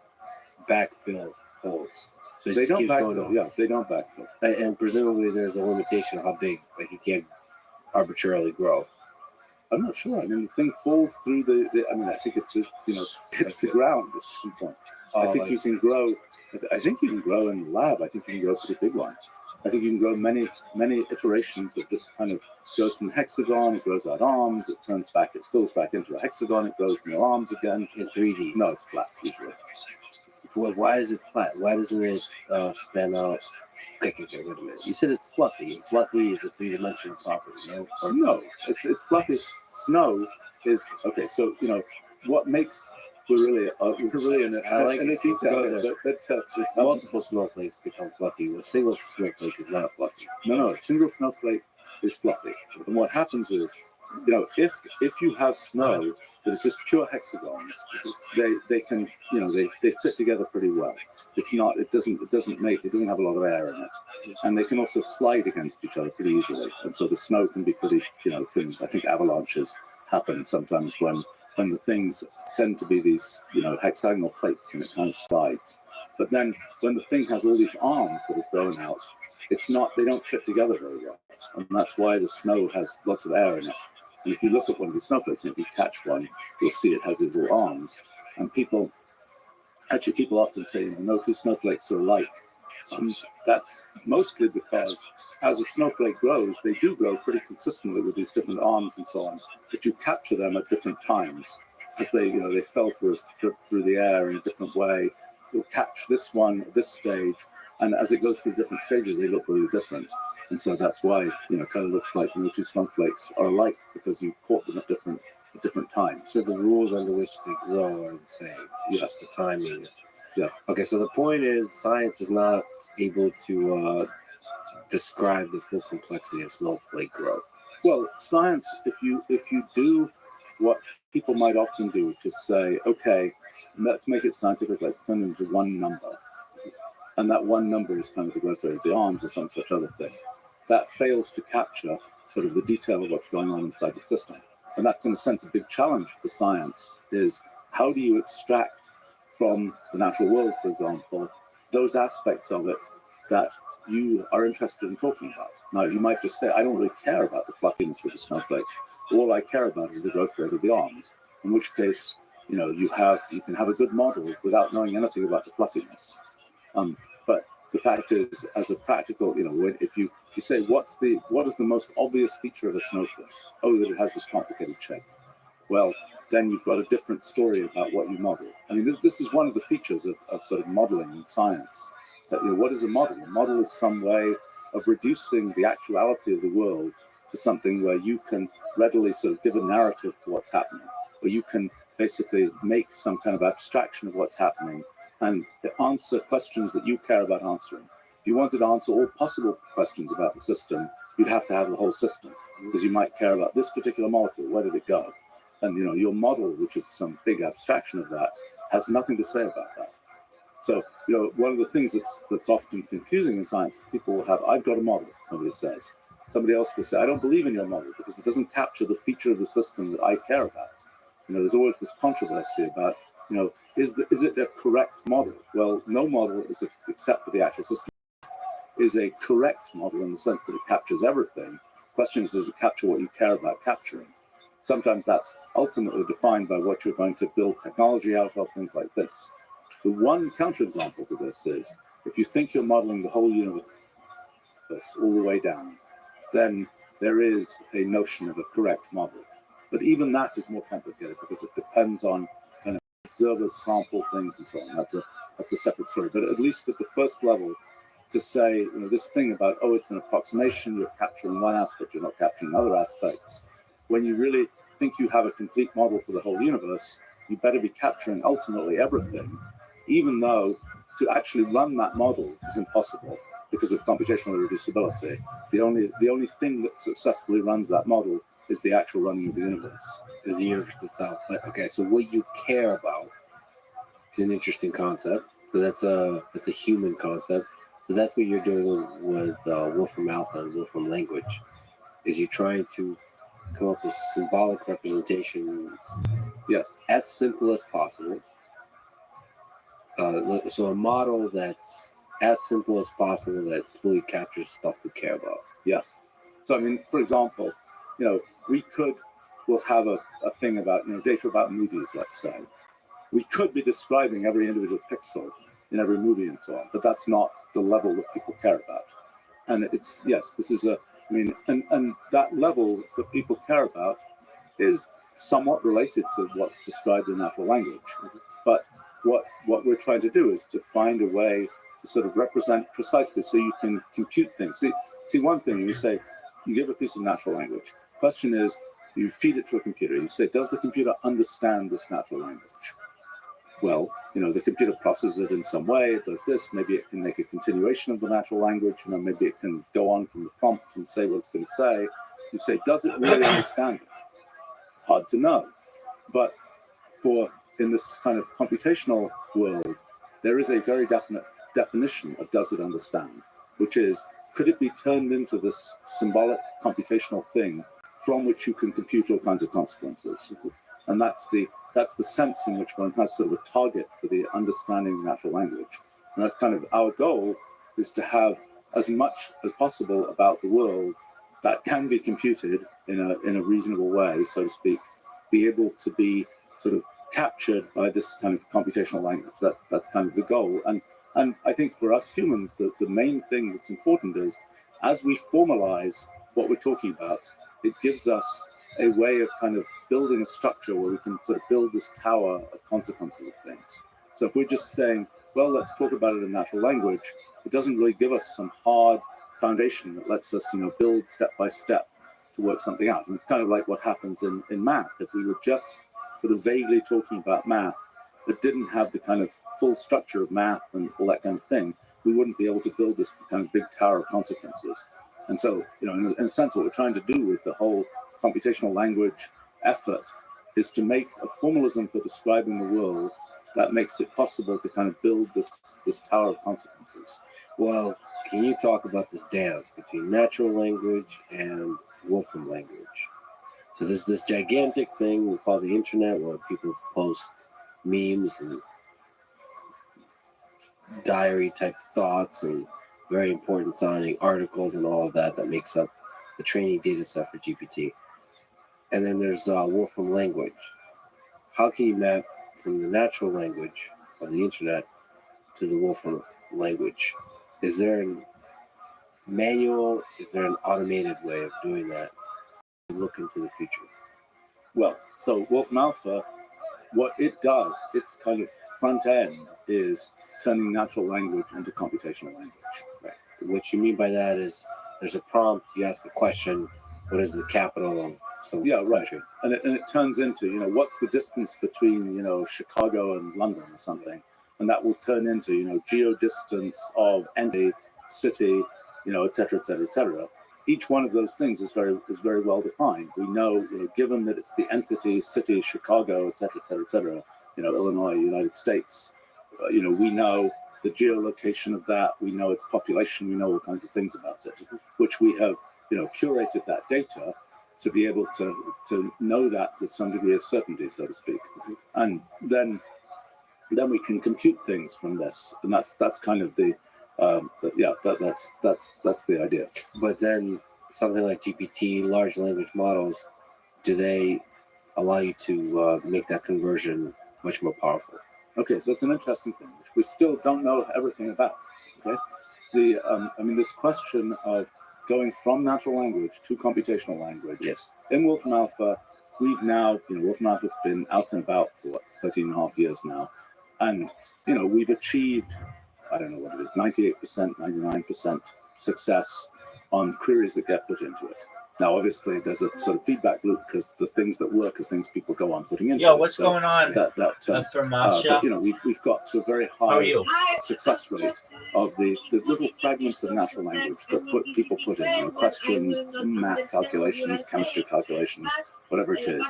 backfill holes. So it They just don't keeps going backfill. on. Yeah, they don't backfill. And presumably there's a limitation of how big, like you can't arbitrarily grow. I'm not sure. I mean, the thing falls through I think it's just, it's the ground at some point. I think you can grow. I think you can grow in the lab. I think you can grow pretty big ones. I think you can grow many iterations of this kind of goes from hexagon, it grows out arms, it turns back, it fills back into a hexagon, it grows more arms again. In 3D. No, it's flat usually. Why is it flat? Why doesn't it span out? Okay, wait a minute. You said it's fluffy. Fluffy is a three-dimensional property, no? Or No, it's fluffy. Snow is okay. So what makes we're really in I like in it. a detail. Let's go But There's multiple snowflakes become fluffy. A single snowflake is not fluffy. no, a single snowflake is fluffy. And what happens is, if you have snow that is just pure hexagons, they can they fit together pretty well. It doesn't have a lot of air in it, and they can also slide against each other pretty easily. And so the snow can be pretty I think avalanches happen sometimes when the things tend to be these hexagonal plates and it kind of slides. But then when the thing has all these arms that are growing out, they don't fit together very well, and that's why the snow has lots of air in it. And if you look at one of these snowflakes, and if you catch one, you'll see it has these little arms. And people often say, no two snowflakes are alike. That's mostly because as a snowflake grows, they do grow pretty consistently with these different arms and so on. But you capture them at different times as they fell through the air in a different way. You'll catch this one at this stage, and as it goes through different stages, they look really different. And so that's why it kind of looks like no two snowflakes are alike because you caught them at different times. So the rules under which they grow are the same. It's Yes. just the timing. Yeah. Okay, so the point is science is not able to describe the full complexity of snowflake growth. Well, science, if you do what people might often do, which is say, okay, let's make it scientific, let's turn it into one number. And that one number is kind of the growth rate of the arms or some such other thing. That fails to capture sort of the detail of what's going on inside the system. and that's in a sense a big challenge for science, is how do you extract from the natural world, for example, those aspects of it that you are interested in talking about. Now, you might just say, I don't really care about the fluffiness of the snowflakes. All I care about is the growth rate of the arms, in which case, you can have a good model without knowing anything about the fluffiness. But the fact is, as a practical, if you say, what is the most obvious feature of a snowflake? Oh, that it has this complicated shape. Well, then you've got a different story about what you model. I mean, this is one of the features of sort of modeling in science. That, what is a model? A model is some way of reducing the actuality of the world to something where you can readily sort of give a narrative for what's happening, or you can basically make some kind of abstraction of what's happening and answer questions that you care about answering. If you wanted to answer all possible questions about the system, you'd have to have the whole system, because you might care about this particular molecule, where did it go? And your model, which is some big abstraction of that, has nothing to say about that. So, one of the things that's often confusing in science is people will have, I've got a model, somebody says. Somebody else will say, I don't believe in your model because it doesn't capture the feature of the system that I care about. There's always this controversy about, is it a correct model? Well, no model except for the actual system is a correct model in the sense that it captures everything. The question is, does it capture what you care about capturing? Sometimes that's ultimately defined by what you're going to build technology out of, things like this. The one counterexample to this is, if you think you're modeling the whole universe all the way down, then there is a notion of a correct model. But even that is more complicated because it depends on kind of observers, sample things, and so on. That's a separate story. But at least at the first level, to say, this thing about, it's an approximation, you're capturing one aspect, you're not capturing other aspects. When you really think you have a complete model for the whole universe, you better be capturing ultimately everything, even though to actually run that model is impossible because of computational reducibility. The only thing that successfully runs that model is the actual running of the universe. Is the universe itself. But okay, so what you care about is an interesting concept. So that's a human concept. So that's what you're doing with Wolfram Alpha and Wolfram language. Is you're trying to come up with symbolic representations, Yes, as simple as possible. So a model that's as simple as possible that fully captures stuff we care about. yes. So, I mean, for example, we'll have a thing about, data about movies, let's say. We could be describing every individual pixel in every movie and so on, but that's not the level that people care about. And and that level that people care about is somewhat related to what's described in natural language. But what we're trying to do is to find a way to sort of represent precisely so you can compute things. See, one thing, you say, you give a piece of natural language. Question is, you feed it to a computer. You say, does the computer understand this natural language? Well, the computer processes it in some way. It does this. Maybe it can make a continuation of the natural language. Maybe it can go on from the prompt and say what it's going to say. You say, does it really understand it? Hard to know. But in this kind of computational world, there is a very definite definition of does it understand, which is, could it be turned into this symbolic computational thing from which you can compute all kinds of consequences? And that's the sense in which one has sort of a target for the understanding of natural language. And that's kind of our goal, is to have as much as possible about the world that can be computed in a reasonable way, so to speak, be able to be sort of captured by this kind of computational language. That's kind of the goal. And I think for us humans, the main thing that's important is, as we formalize what we're talking about, it gives us a way of kind of building a structure where we can sort of build this tower of consequences of things. So if we're just saying, well, let's talk about it in natural language, it doesn't really give us some hard foundation that lets us, build step by step to work something out. And it's kind of like what happens in math. If we were just sort of vaguely talking about math that didn't have the kind of full structure of math and all that kind of thing, we wouldn't be able to build this kind of big tower of consequences. And so, in a sense, what we're trying to do with the whole computational language effort is to make a formalism for describing the world that makes it possible to kind of build this tower of consequences. Well, can you talk about this dance between natural language and Wolfram language? So there's this gigantic thing we call the internet where people post memes and diary type thoughts and very important sounding articles and all of that makes up the training data set for GPT. And then there's Wolfram language. How can you map from the natural language of the internet to the Wolfram language? Is there a manual? Is there an automated way of doing that? Look into the future. Well, so Wolfram Alpha, what it does, its kind of front end is turning natural language into computational language. Right. What you mean by that is there's a prompt, you ask a question, what is the capital of some Yeah, right. country? And it turns into, what's the distance between, Chicago and London or something? And that will turn into, geodistance of any city, et cetera, et cetera, et cetera. Each one of those things is very well defined. We know, given that it's the entity, city, Chicago, et cetera, et cetera, et cetera, Illinois, United States, we know the geolocation of that, we know its population, we know all kinds of things about it, which we have, curated that data to be able to know that with some degree of certainty, so to speak. And then we can compute things from this, and that's kind of that's the idea. But then something like GPT, large language models, do they allow you to make that conversion much more powerful? Okay, so it's an interesting thing, which we still don't know everything about. Okay, this question of going from natural language to computational language. Yes. In Wolfram Alpha, we've now, Wolfram Alpha's been out and about for 13 and a half years now, and we've achieved, I don't know what it is, 98%, 99% success on queries that get put into it. Now, obviously, there's a sort of feedback loop because the things that work are things people go on putting into it. Yo, what's going on? But, For Masha? we've got to a very How are high you? success rate of the little fragments of natural language that people put in, questions, math calculations, chemistry calculations, whatever it is.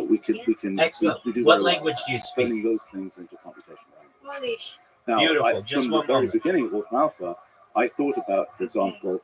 We can. Excellent. We do What very well language do you speak? turning those things into computational language. Now, Beautiful. Just from one the very moment. beginning of Wolfram Alpha, I thought about, for example,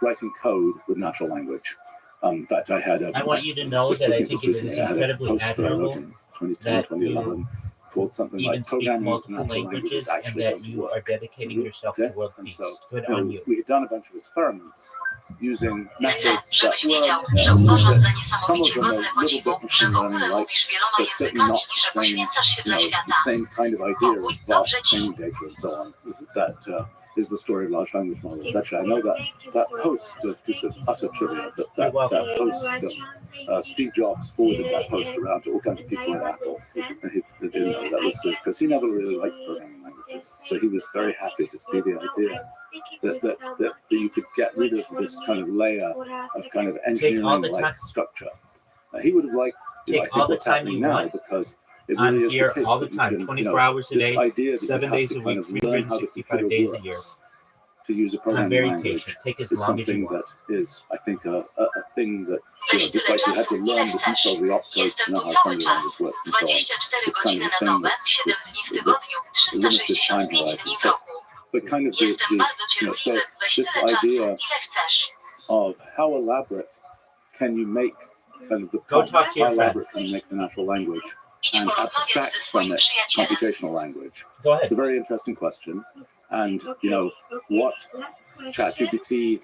writing code with natural language. In fact, I had I want you to know just that I looking at think this it is recently, I had a incredibly post that I wrote admirable in 2010, that 2011, called something even like speak Programming with multiple Natural Language languages is and Actually that Going to you Work. are dedicating yourself Okay? to world And peace. so, Good on you. we had done a bunch of experiments using Chcę, methods żebyś that were wiedział, że uważam za some of niesamowicie them are godne a little podziwu, bit że machine w ogóle learning like, mówisz wieloma but certainly językami not i że the same, poświęcasz się dla the świata. same kind of idea of Dobrze vast ci. training data and so on. That is the story of large language models. Actually, I know that post, a piece of utter trivia, but that post, Steve Jobs forwarded that post around to all kinds of people at Apple. They didn't know that was because he never really liked programming languages. So he was very happy to see the idea that you could get rid of this kind of layer of kind of engineering-like structure. He would have liked, I Take think all the what's time happening you now want. because it I'm really is here the case all the that you time, can, 24 hours a this day, idea that 7 you have days to a kind week, of learn how the 365 computer days a works year. to use a I'm programming very language patient. Take as is long as you something want. that is, I think, a thing that, Weź just tyle like you had czasu, to ile learn the chcesz. details of the opcodes to Jestem know tu how cały assembly czas. language works and so on. 24 It's kind godziny of na a thing dobę, that's, 7 dni w tygodniu, limited time 365 horizon. dni w roku. But kind of Jestem bardzo so cierpliwy. Weź this tyle czasu, idea ile chcesz. of how elaborate can you make kind of the Go prompt, talk to your how friend. elaborate can you make the natural language Idź and porozmawiać abstract ze from swoim it przyjacielem. computational language. Go It's ahead. a very interesting question. And, what ChatGPT,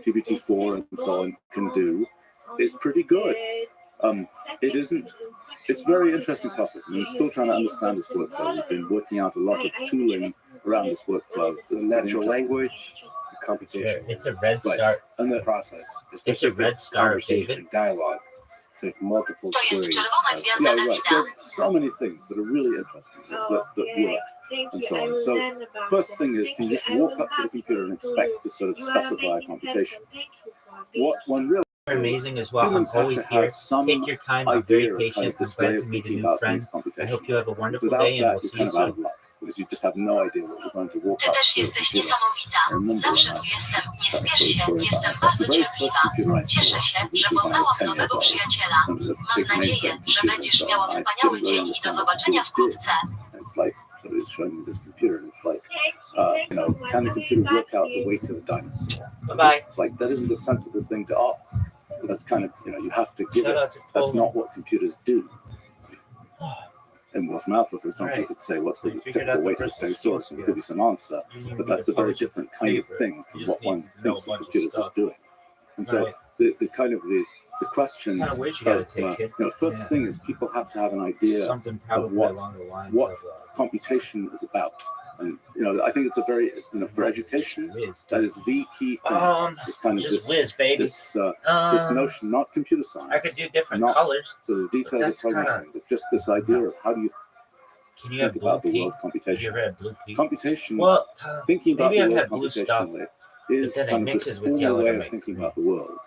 GPT-4 and so on can do is pretty good. It's a very interesting process. I mean, we're still trying to understand this workflow. We've been working out a lot of tooling around this workflow. The natural language, the Sure. computation, It's a red Right. star. And the process, It's especially a if red it's star, conversation, David. like dialogue. So multiple To jest queries. czerwona gwiazda Yeah, right. There Dawida. are so many things that are really interesting that work. And so on. So first thing is, can you just walk up to the computer and expect to sort of specify a computation? What one really You're amazing as well. I'm humans have always to here. have some Take your time. I'm idea very of kind patient. of I'm this way glad of to meet a thinking new about friend. these I computations. hope you have a wonderful Without day and that, we'll you're see kind you of out soon. of luck because you just have no idea what you're going to walk Ty up też to a jesteś computer. niesamowita. Remember Zawsze that. tu jestem. Nie That's spiesz się. story Jestem about myself. bardzo The very first cierpliwa. computer I Cieszę saw się, was że when I was poznałam 10 years nowego old. przyjaciela. It was a Mam big nadzieję, mainframe że computer, będziesz so miała I wspaniały didn't really dzień i do understand what zobaczenia computers did. wkrótce. And it's like, so he's showing me this computer, and it's like, can the computer work out the weight of a dinosaur? Bye bye. It's like, that isn't a sensible thing to ask. That's kind of, you have to give Shout it. out to That's Poland. not what computers do. In Wolfram Alpha, for example, Right. you could say what's So the you figured typical out the way to a first string skills source and you give you some answer. You need But me that's to a very publish a different kind of paper. thing from You what just need one to know thinks a the bunch of computers is stuff. doing. And so Right. the kind of the question Kind of weird you gotta of, take, kid. first Yeah. thing is people have to have an idea Something probably what- along the lines what of computation is about. And, I think it's a very, for education, Whiz, that is the key thing. Is kind of just this, whiz, baby. this notion, not computer science. I could do different not colors. So the details of that's kinda- programming, but just this idea of how do you Can you have think blue about the pea? world Have you computation. ever had blue pea? Computation, Well, thinking about maybe the I've world had blue stuff, computationally is then it kind of mixes this with formal yellow way to of make thinking green. about the world.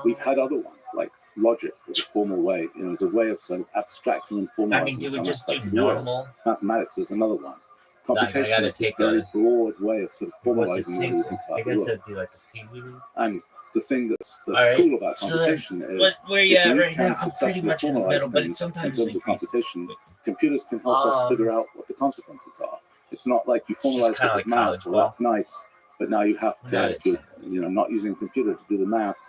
We've had other ones, like logic is a formal way, as a way of sort of abstracting and formalizing I mean, do we some just do aspects of the world. normal? Mathematics is another one. I Computation gotta is this take very a- broad way of sort of What's it formalizing the way take? we think I about the guess world. that'd be like a pea weed. And the thing that's Alright, cool about so then, computation is Where you if at we right can now? I'm pretty successfully much in the formalize middle, but things it's sometimes in terms of increases. computation, computers can help us figure out what the consequences are. It's not like you formalize kinda it like with math. college Well, ball. that's nice, but now you have Not to, if you're exactly. not using a computer to do the math,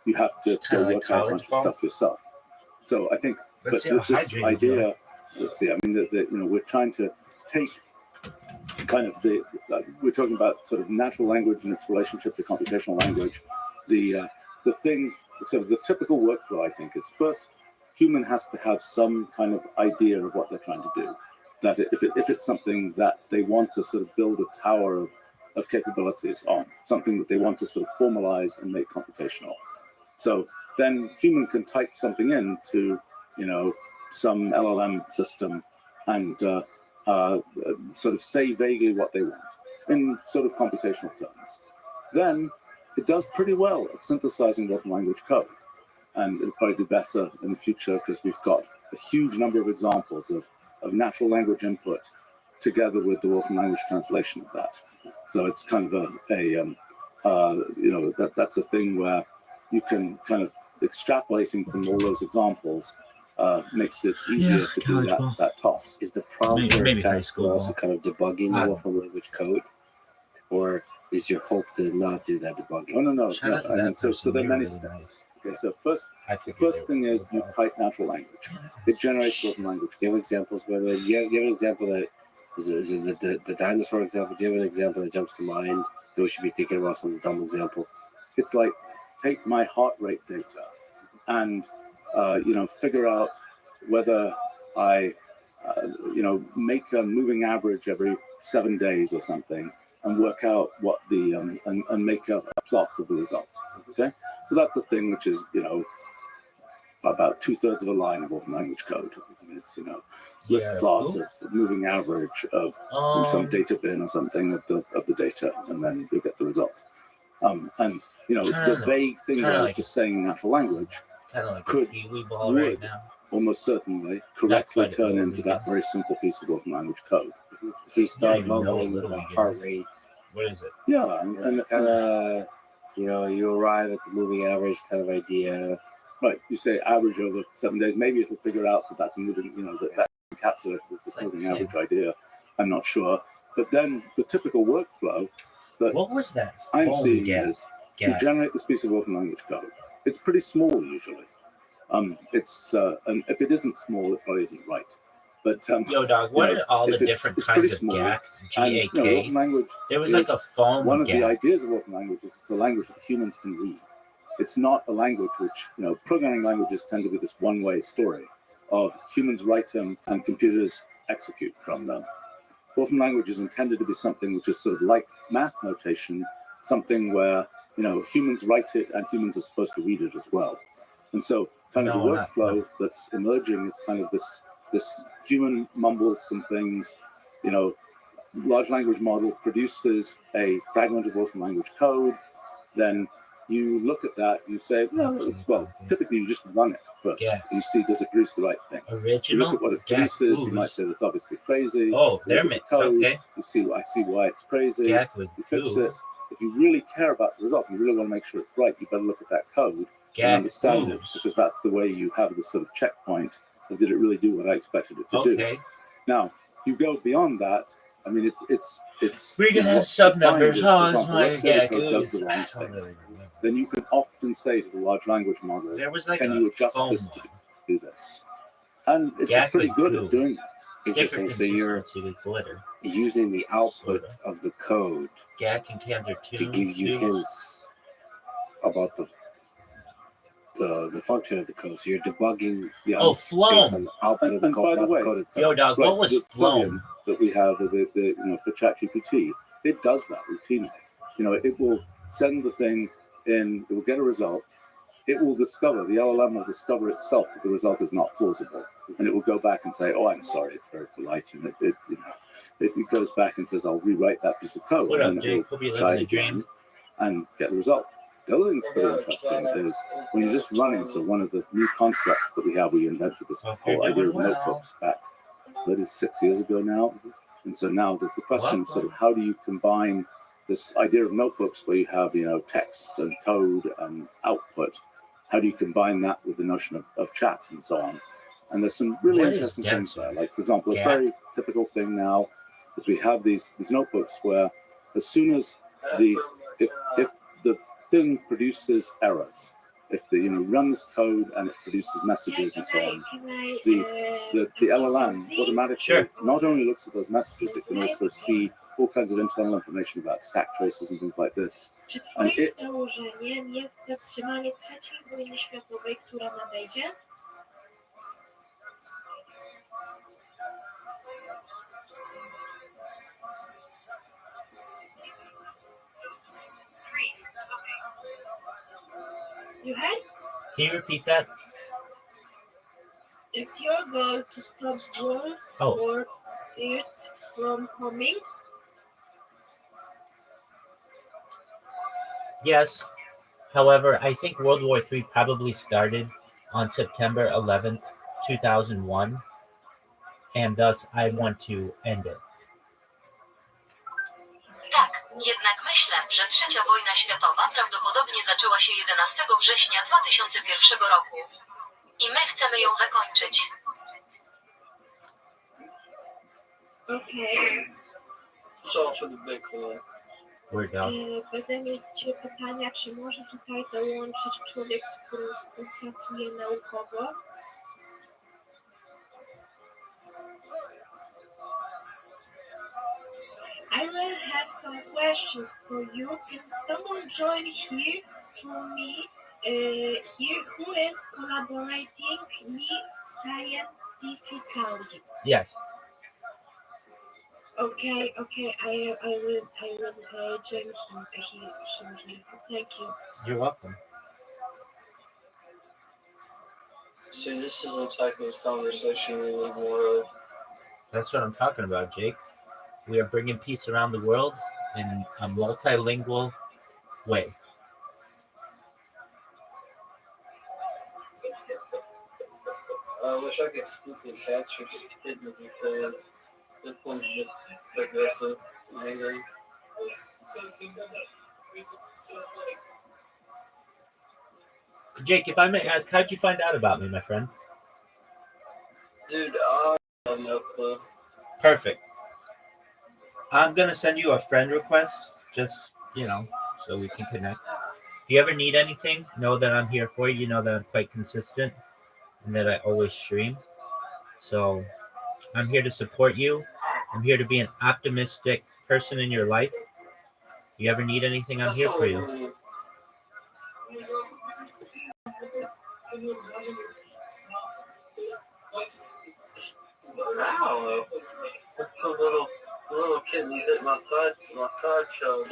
you have to It's kinda go like work out a college bunch ball. of stuff yourself. So I think, Let's see but how this hydrated you idea, are. let's see, I mean, we're trying to take kind of we're talking about sort of natural language and its relationship to computational language. The thing, sort of the typical workflow, I think, is first, human has to have some kind of idea of what they're trying to do. That if it's something that they want to sort of build a tower of capabilities on, something that they want to sort of formalize and make computational. So then human can type something into, some LLM system and sort of say vaguely what they want in sort of computational terms. Then it does pretty well at synthesizing Wolfram language code. And it'll probably do better in the future because we've got a huge number of examples of natural language input together with the Wolfram language translation of that. So it's kind of that's a thing where you can kind of extrapolating from all those examples makes it easier to do that task. Is the prompter Maybe high task school also ball. kind of debugging Ah. the Wolfram language code? Or is your hope to not do that debugging? Oh, no. Shout out to I mean, that so person. there are They many were really steps. nice. Okay, so first, I the figured first they thing were is you really type natural language. It generates Wolfram language. Do you have examples? By the way, do you have an example that is it the dinosaur example? Do you have an example that jumps to mind that we should be thinking about? Some dumb example. It's like take my heart rate data and figure out whether I make a moving average every 7 days or something and work out what the and make a plot of the results. Okay, so that's a thing which is about 2/3 of a line of Wolfram language code. It's list plots of moving average of some data bin or something of the data, and then you get the result. And the vague thing that I was just saying in natural language kind of like could- a Pee-wee ball right would now. almost certainly correctly quite a turn little into bit. that very simple piece of Wolfram language code. If you start even know mumbling Little the League heart is. rate, What is it? Yeah, and kind of, you arrive at the moving average kind of idea. right, you say average over 7 days, maybe it'll figure out that that's a moving, that encapsulates this Like moving Finn. average idea. I'm not sure, but then the typical workflow that What was that? I'm phone seeing gap? is you generate this piece of Wolfram language code. It's pretty small usually. It's and if it isn't small, it probably isn't right. But Yo, dog, what are all the if it's- different it's kinds pretty of small, GAC? and GAK? Wolfram language. There was is like a phone One of the GAC. ideas of Wolfram language is it's a language that humans can read. It's not a language which, programming languages tend to be this one-way story of humans write them and computers execute from them. Wolfram language is intended to be something which is sort of like math notation, something where, humans write it and humans are supposed to read it as well. And so kind of No, the not- workflow no. that's emerging is kind of this human mumbles some things, large language model produces a fragment of Wolfram language code, then you look at that and you say, typically you just run it first. Yeah. You see, does it produce the right thing? You Original look at what it GAC produces, you might ooze. say that's obviously crazy. Oh, You there look me. at the code, Okay. You see, I see why it's crazy. GAC with You fix goo. it. If you really care about the result, you really want to make sure it's right, you better look at that code and GAC understand it, ooze. because that's the way you have this sort of checkpoint of did it really do what I expected it to do. Okay. Now, you go beyond that, I mean, it's. We can you know, have what sub you find numbers. is, Oh, for it's example, my let's say the code does the wrong I thing. don't really remember. Then you can often say to the large language model, There was like can a you adjust foam this to one. do this? And it's Yak pretty was good goo. at doing that. Interesting. So you're Consistency with glitter. using the output Sorta. of the code Gak and Cans are to two. give you hints about the function of the code. So you're debugging the Oh, based Floam. on the output of the And code, by the not way, the code itself. Yo, dog, what was the Floam? that we have for ChatGPT, it does that routinely. It will send the thing in, it will get a result, it will discover, the LLM will discover itself that the result is not plausible, and it will go back and say, "Oh, I'm sorry, it's very polite," and it goes back and says, "I'll rewrite that piece of code," What and up, then it Jake? Hope you will try living the again dream. and get the result. The other thing that's pretty interesting is when you're just running. So one of the new concepts that we have, we invented this Hope you're whole idea of doing well. notebooks back 36 years ago now. And so now there's the question of sort of Welcome. how do you combine this idea of notebooks where you have, text and code and output? How do you combine that with the notion of chat and so on? And there's some really What is interesting things denser? there. Like, for example, Gap? a very typical thing now is we have these notebooks where as soon as if the thing produces errors, if runs code and it produces messages and so on, the LLM automatically Sure. not only looks at those messages, it can also see all kinds of internal information about stack traces and things like this. Czy twoim założeniem jest zatrzymanie trzeciej wojny światowej, która nadejdzie? You heard? Can you repeat that? Is your goal to stop World Oh, War III from coming? yes. However, I think World War III probably started on September 11th, 2001, and thus I want to end it. Tak, jednak myślę, że trzecia wojna światowa prawdopodobnie zaczęła się 11 września 2001 roku. I my chcemy ją zakończyć. Okej. So for the Bitcoin. Word dog. Będę mieć dzisiaj pytania, czy może tutaj dołączyć człowiek, z którym współpracuję naukowo? I will have some questions for you. Can someone join here for me? Here, who is collaborating me scientifically? Yes. Okay, I will join him here. Thank you. You're welcome. See, this is the type of conversation we need more of. That's what I'm talking about, Jake. We are bringing peace around the world in a multilingual way. I wish I could speak in cats or kids if you could. This one's just aggressive and angry. Jake, if I may ask, how'd you find out about me, my friend? Dude, I have no clue. Perfect. I'm gonna send you a friend request, just so we can connect. If you ever need anything, know that I'm here for you. You know that I'm quite consistent and that I always stream. So I'm here to support you. I'm here to be an optimistic person in your life. If you ever need anything, I'm here for you. Wow, the little kitten hit my side show.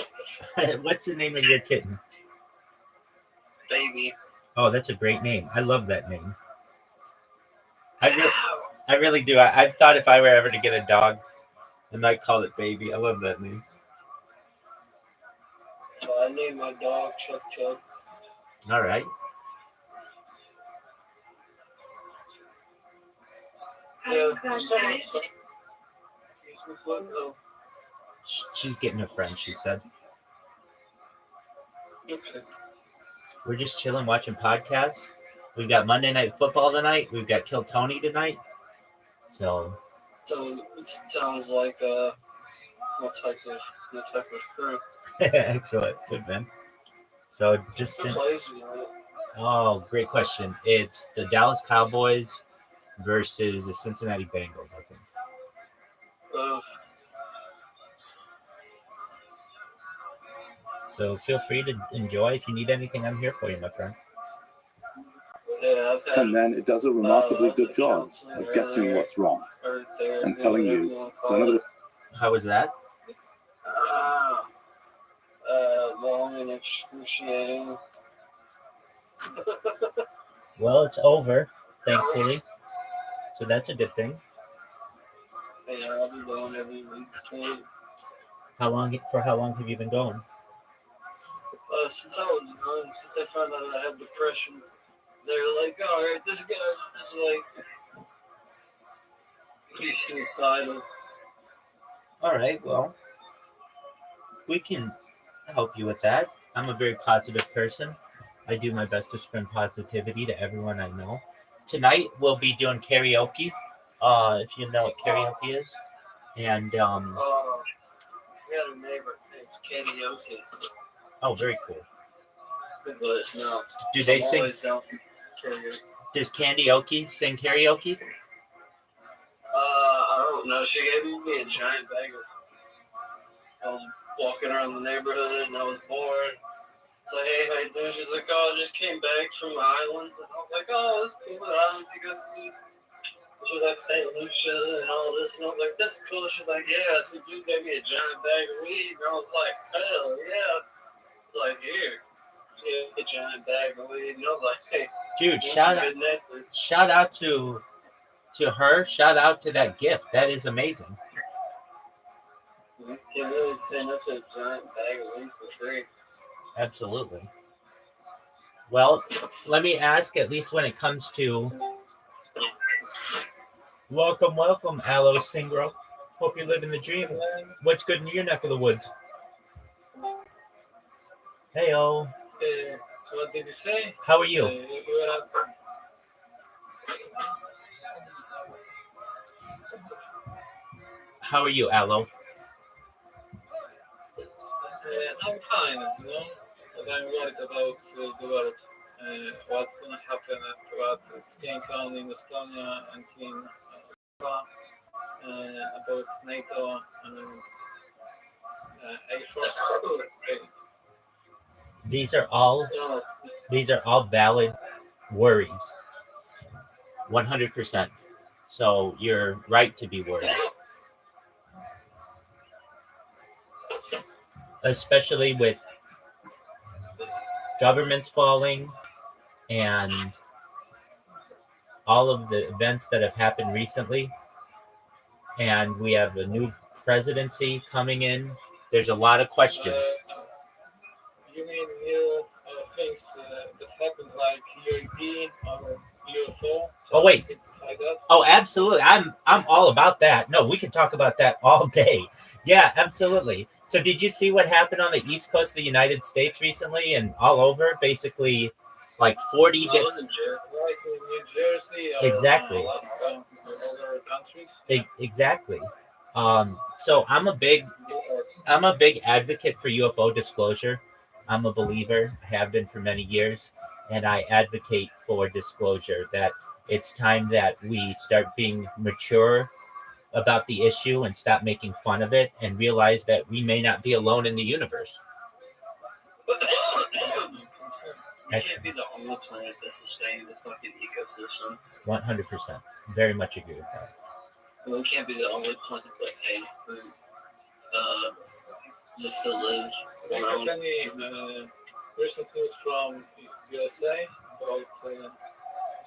What's the name of your kitten? Baby. Oh, that's a great name. I love that name. I really do. I've thought if I were ever to get a dog, I might call it Baby. I love that name. I named my dog Chuck Chuck. All right. Yeah, Guys, She's getting a friend, she said. Okay. We're just chilling, watching podcasts. We've got Monday Night Football tonight. We've got Kill Tony tonight. So So it sounds like what type of crew. Excellent, good man. So just Who plays you know, oh, great question. It's the Dallas Cowboys versus the Cincinnati Bengals, I think. uh, So feel free to enjoy. If you need anything, I'm here for you, my friend. yeah, I've had And then it does a remarkably good job counseling of guessing earlier, what's wrong or therapy, and telling whatever you. wanna So call in other it. How was that? Long and excruciating. Well, it's over, thankfully. So that's a good thing. Yeah, I'll be going every week. How long have you been going? Since I was young, since they found out I had depression, they were like, all right, this guy is like, he's suicidal. All right, well, we can help you with that. I'm a very positive person. I do my best to spread positivity to everyone I know. Tonight we'll be doing karaoke. If you know what karaoke is, and We had a neighbor named Karaoke, oh, very cool. but no, Do they I'm sing? always down for karaoke. Does Karaoke sing karaoke? I don't know. She gave me a giant bag of. I was walking around the neighborhood and I was bored. It's like, hey, how you doing? She's like, oh, I just came back from the islands. And I was like, oh, that's cool. What islands you go to? She was like St. Lucia and all this. And I was like, this is cool. She's like, yeah. So you gave me a giant bag of weed. And I was like, hell yeah. It's like, here. She gave me a giant bag of weed. And I was like, hey, Dude, that's shout a out, good necklace. shout out to her. Shout out to that gift. That is amazing. You can't really say no to a giant bag of weed for free. Absolutely. Well, let me ask, at least when it comes to welcome, Aloe Singro. Hope you're living the dream. What's good in your neck of the woods? Heyo. What did you say? How are you? You were up. How are you, Aloe? I'm fine, you know, but I'm worried about the world. What's going to happen what it's going on in Estonia and in about NATO and Air Force. These are all valid worries. 100%. So you're right to be worried. Especially with governments falling and all of the events that have happened recently. And we have a new presidency coming in. There's a lot of questions. You mean new things that happened like UAP or UFO? Oh, wait. Something like that? Oh, absolutely. I'm all about that. No, we can talk about that all day. Yeah, absolutely. So did you see what happened on the East Coast of the United States recently and all over? Basically, like 40 I was in like in New Jersey or Exactly. Alaska, other countries. Exactly. So I'm a big advocate for UFO disclosure. I'm a believer, I have been for many years, and I advocate for disclosure that it's time that we start being mature about the issue and stop making fun of it and realize that we may not be alone in the universe. You can't be the only planet that sustains the fucking ecosystem. 100%. Very much agree with that. And we can't be the only planet that pays food just to live. Do you have any recent news from USA about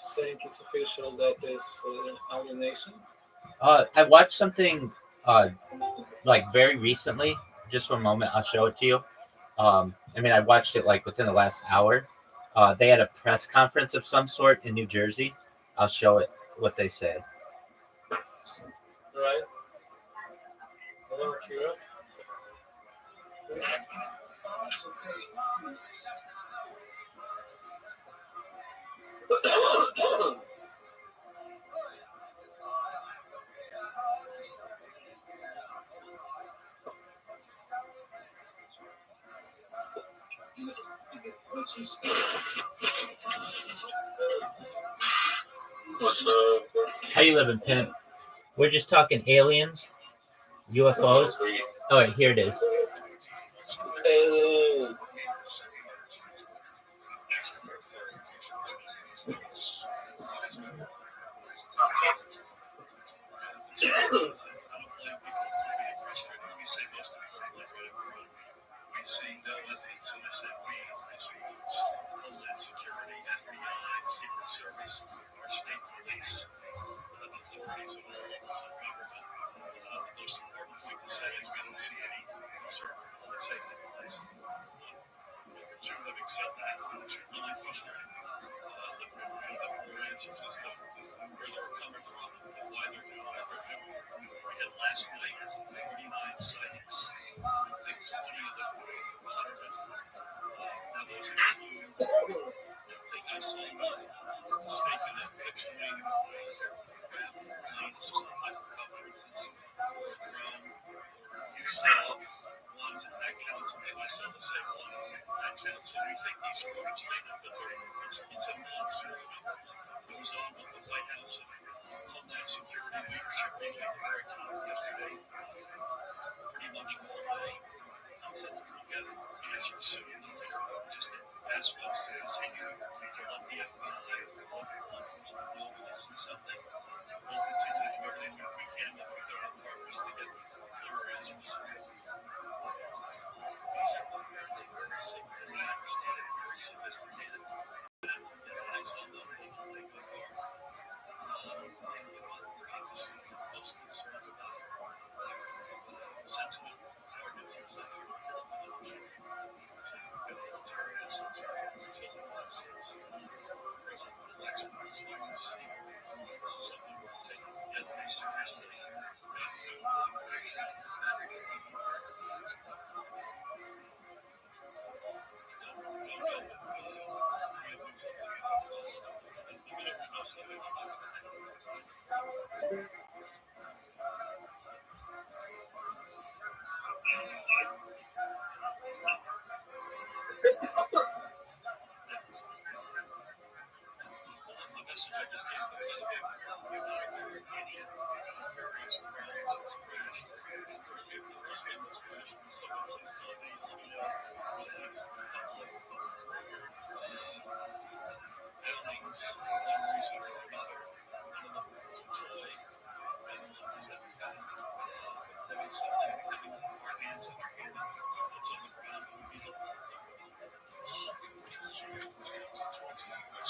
saying it's official that it's our nation? I watched something like very recently. Just for a moment, I'll show it to you. I watched it like within the last hour. They had a press conference of some sort in New Jersey. I'll show it what they said. Right? Hello, Kira. What's up? How you living, pimp? We're just talking aliens, UFOs. Oh, wait, here it is. Hey,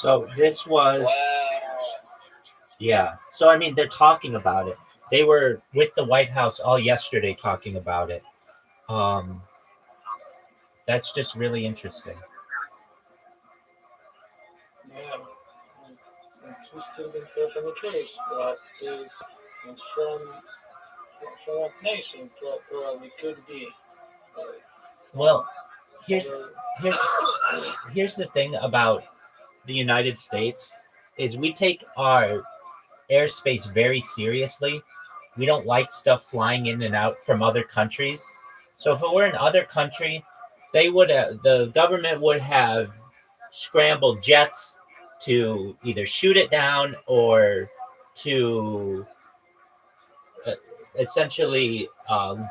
So this was, wow. yeah. So I mean, they're talking about it. They were with the White House all yesterday talking about it. That's just really interesting. Yeah. Just to interpret the case, that is from a nation, probably could be. Well, here's here's the thing about the United States is we take our airspace very seriously. We don't like stuff flying in and out from other countries. So if it were an other country, they would the government would have scrambled jets to either shoot it down or to essentially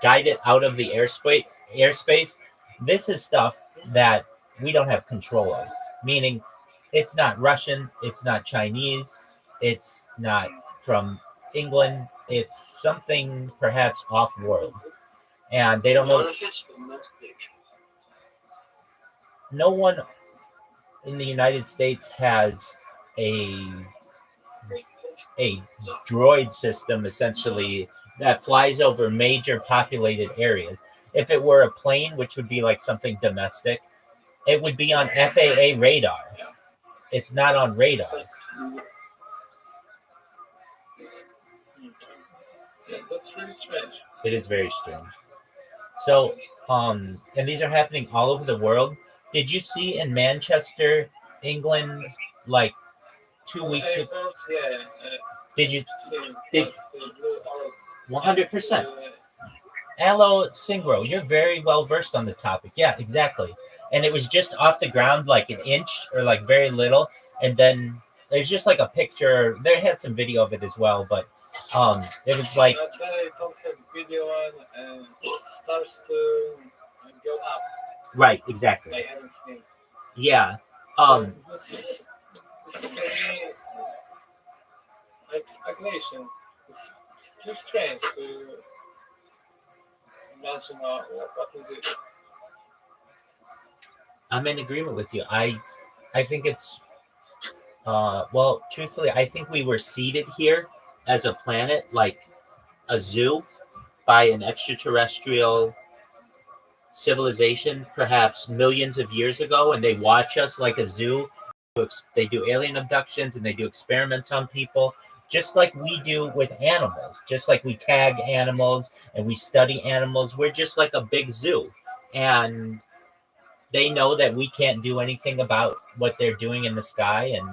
guide it out of the airspace. This is stuff that we don't have control of, meaning it's not Russian, it's not Chinese, it's not from England, it's something perhaps off world. And they don't know. What if it's domestic? No one in the United States has a droid system essentially that flies over major populated areas. If it were a plane, which would be like something domestic, it would be on FAA radar. It's not on radar. Yeah, that's really strange. It is very strange. So, and these are happening all over the world. Did you see in Manchester, England, like 2 weeks ago? Yeah. Did you? Did 100%? Alo Singro, you're very well versed on the topic. Yeah, exactly. and it was just off the ground like an inch or like very little, and then there's just like a picture. They had some video of it as well, but it was like But then I don't have video on, and it starts to go up. right, exactly, I haven't seen. yeah. So this is for me like speculation. It's too strange to imagine what is it. I'm in agreement with you. I think it's well, truthfully, I think we were seeded here as a planet, like a zoo, by an extraterrestrial civilization, perhaps millions of years ago, and they watch us like a zoo. They do alien abductions and they do experiments on people, just like we do with animals. Just like we tag animals and we study animals, we're just like a big zoo, and they know that we can't do anything about what they're doing in the sky, and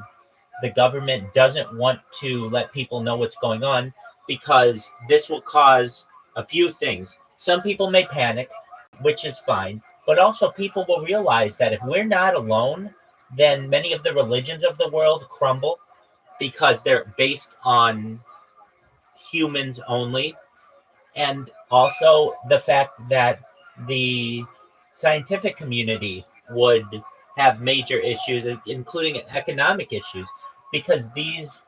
the government doesn't want to let people know what's going on because this will cause a few things. Some people may panic, which is fine, but also people will realize that if we're not alone, then many of the religions of the world crumble because they're based on humans only. And also the fact that the scientific community would have major issues, including economic issues, because these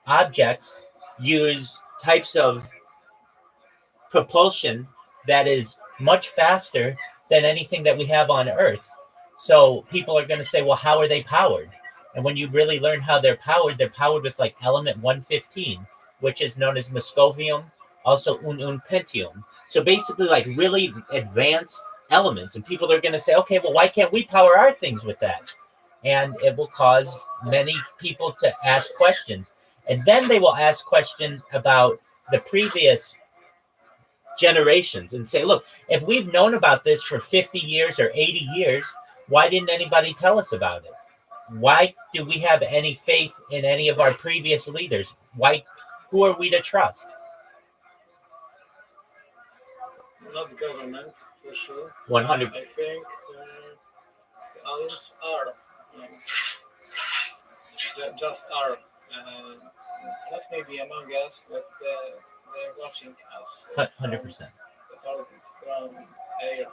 objects use types of propulsion that is much faster than anything that we have on Earth. So people are going to say, well, how are they powered? And when you really learn how they're powered with like element 115, which is known as moscovium, also un pentium. So basically like really advanced elements. And people are going to say, okay, well, why can't we power our things with that? And it will cause many people to ask questions. And then they will ask questions about the previous generations and say, look, if we've known about this for 50 years or 80 years, why didn't anybody tell us about it? Why do we have any faith in any of our previous leaders? Who are we to trust? Not the government, for sure. 100. I think the aliens are just are not maybe among us, but they're watching us. 100%. From air.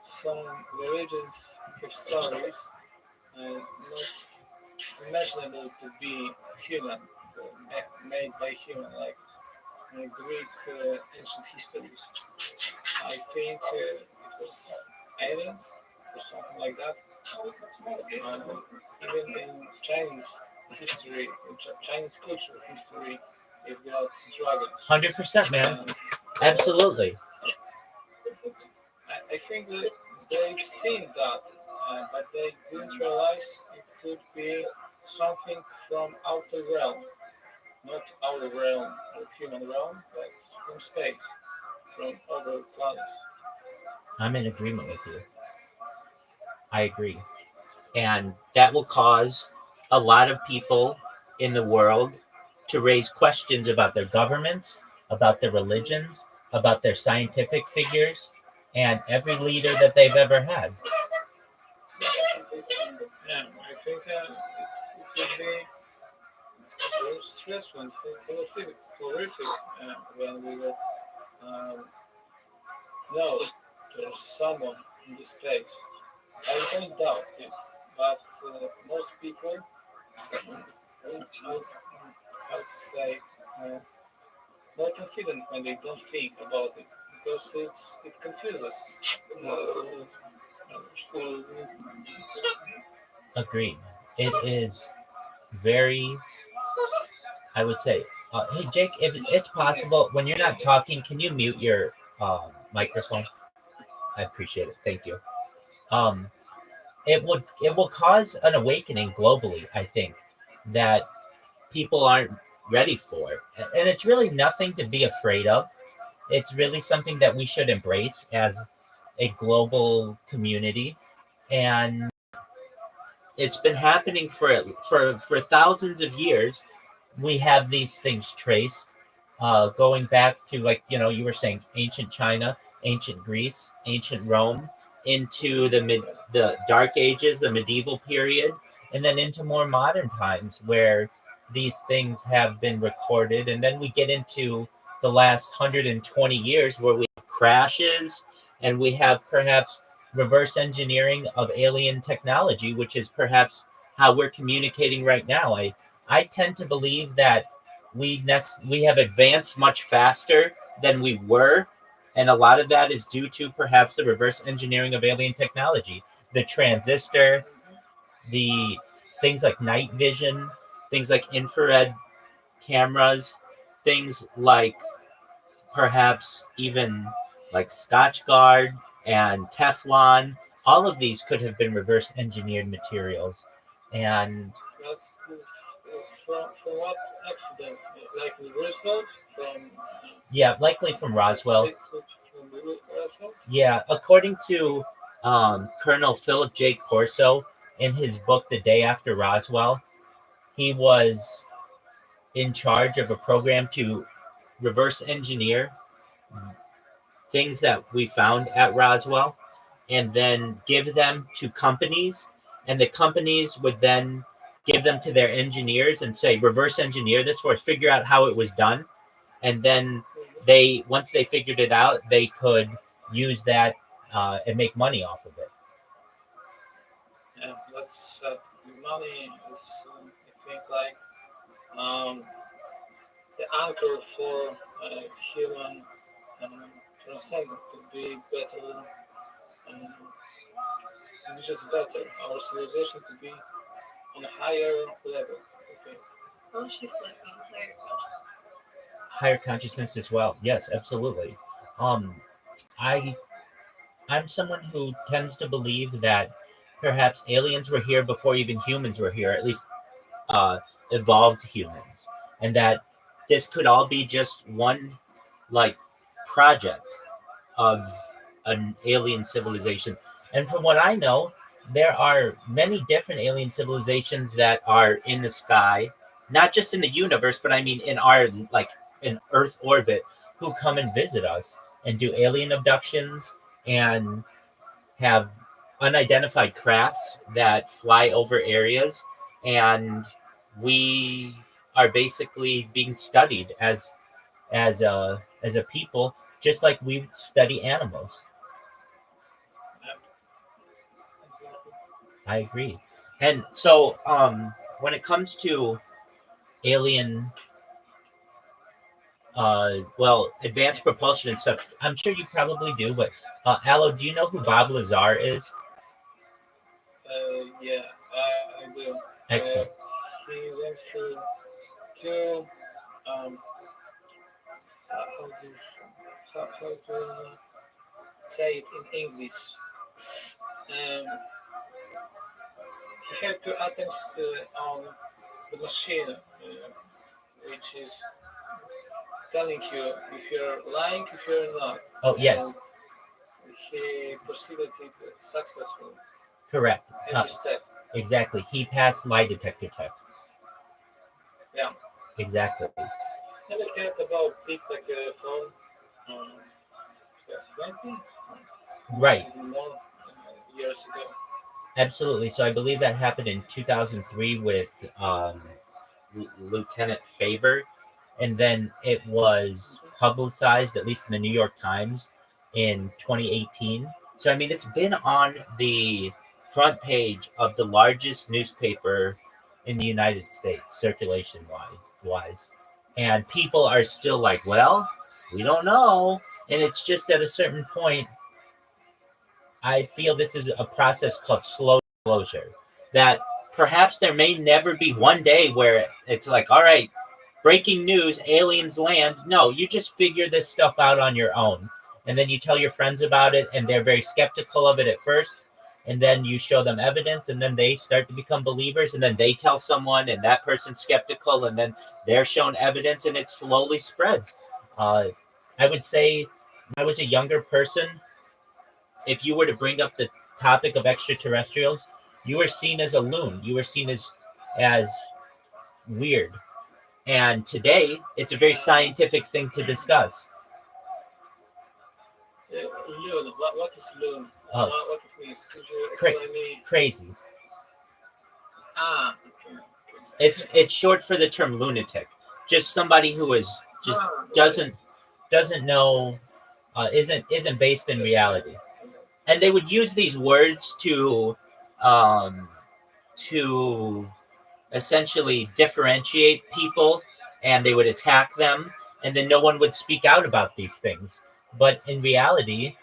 Some religions have stories not imaginable to be human, made by human, like Greek ancient histories. I think it was aliens or something like that. Even in Chinese history, Chinese culture history, they've got dragons. 100%, man. Absolutely. I think that they've seen that, but they didn't realize it could be something from outer realm, not our realm or human realm, but from space, from other planets. I'm in agreement with you. I agree. And that will cause a lot of people in the world to raise questions about their governments, about their religions, about their scientific figures, and every leader that they've ever had. Yeah, I think it would be very stressful and horrific when we will know there's someone in this place. I don't doubt it, but most people, how to say, more confident when they don't think about it, because it confuses. Agreed. It is very, I would say, hey, Jake, if it's possible, when you're not talking, can you mute your microphone? I appreciate it. Thank you. It will cause an awakening globally, I think, that people aren't ready for. And it's really nothing to be afraid of. It's really something that we should embrace as a global community. And it's been happening for thousands of years. We have these things traced, going back to, like, you were saying, ancient China, ancient Greece, ancient Rome, into the Dark Ages, the medieval period, and then into more modern times where these things have been recorded. And then we get into the last 120 years where we have crashes and we have perhaps reverse engineering of alien technology, which is perhaps how we're communicating right now. I tend to believe that we have advanced much faster than we were, and a lot of that is due to perhaps the reverse engineering of alien technology, the transistor, the things like night vision, things like infrared cameras, things like perhaps even like Scotchgard and Teflon. All of these could have been reverse engineered materials. And But from what accident? Like in Roosevelt? From yeah, likely from Roswell. From Roswell? Yeah, according to Colonel Philip J. Corso in his book, The Day After Roswell, he was in charge of a program to reverse engineer things that we found at Roswell and then give them to companies. And the companies would then give them to their engineers and say, reverse engineer this for us, figure out how it was done. And then once they figured it out, they could use that and make money off of it. Yeah, that's money is, I think, like the anchor for human transcendence to be better, just better. Our civilization to be on a higher level. Okay. Consciousness and higher consciousness. Higher consciousness as well. Yes, absolutely. I'm someone who tends to believe that perhaps aliens were here before even humans were here, at least evolved humans, and that this could all be just one like project of an alien civilization. And from what I know, there are many different alien civilizations that are in the sky, not just in the universe, but I mean in our like in Earth orbit, who come and visit us and do alien abductions and have unidentified crafts that fly over areas, and we are basically being studied as a people, just like we study animals. Exactly. I agree. And so when it comes to alien advanced propulsion and stuff, I'm sure you probably do, but Aloe, do you know who Bob Lazar is? Yeah, I do. Excellent. He went through two how to say it in English. He had two attempts on the machine, which is telling you if you're lying, if you're not. Oh, yes. And he proceeded it successfully. Correct. Every step. Exactly. He passed lie detector tests. Yeah. Exactly. Never cared about big like a phone. 20 Right. more years ago. Absolutely. So I believe that happened in 2003 with Lieutenant Faber, and then it was publicized, at least in the New York Times, in 2018. So I mean, it's been on the front page of the largest newspaper in the United States, circulation wise, and people are still like, well, we don't know, and it's just at a certain point. I feel this is a process called slow disclosure. That perhaps there may never be one day where it's like, all right, breaking news, aliens land. No, you just figure this stuff out on your own. And then you tell your friends about it, and they're very skeptical of it at first. And then you show them evidence, and then they start to become believers. And then they tell someone, and that person's skeptical, and then they're shown evidence, and it slowly spreads. I would say when I was a younger person, if you were to bring up the topic of extraterrestrials, you were seen as a loon. You were seen as weird. And today, it's a very scientific thing to discuss. Loon. What is loon? Oh. What it means? Could you Cra- explain me? Crazy. Okay. It's short for the term lunatic. Just somebody who is just doesn't know, isn't based in reality. And they would use these words to essentially differentiate people, and they would attack them, and then no one would speak out about these things. But in reality,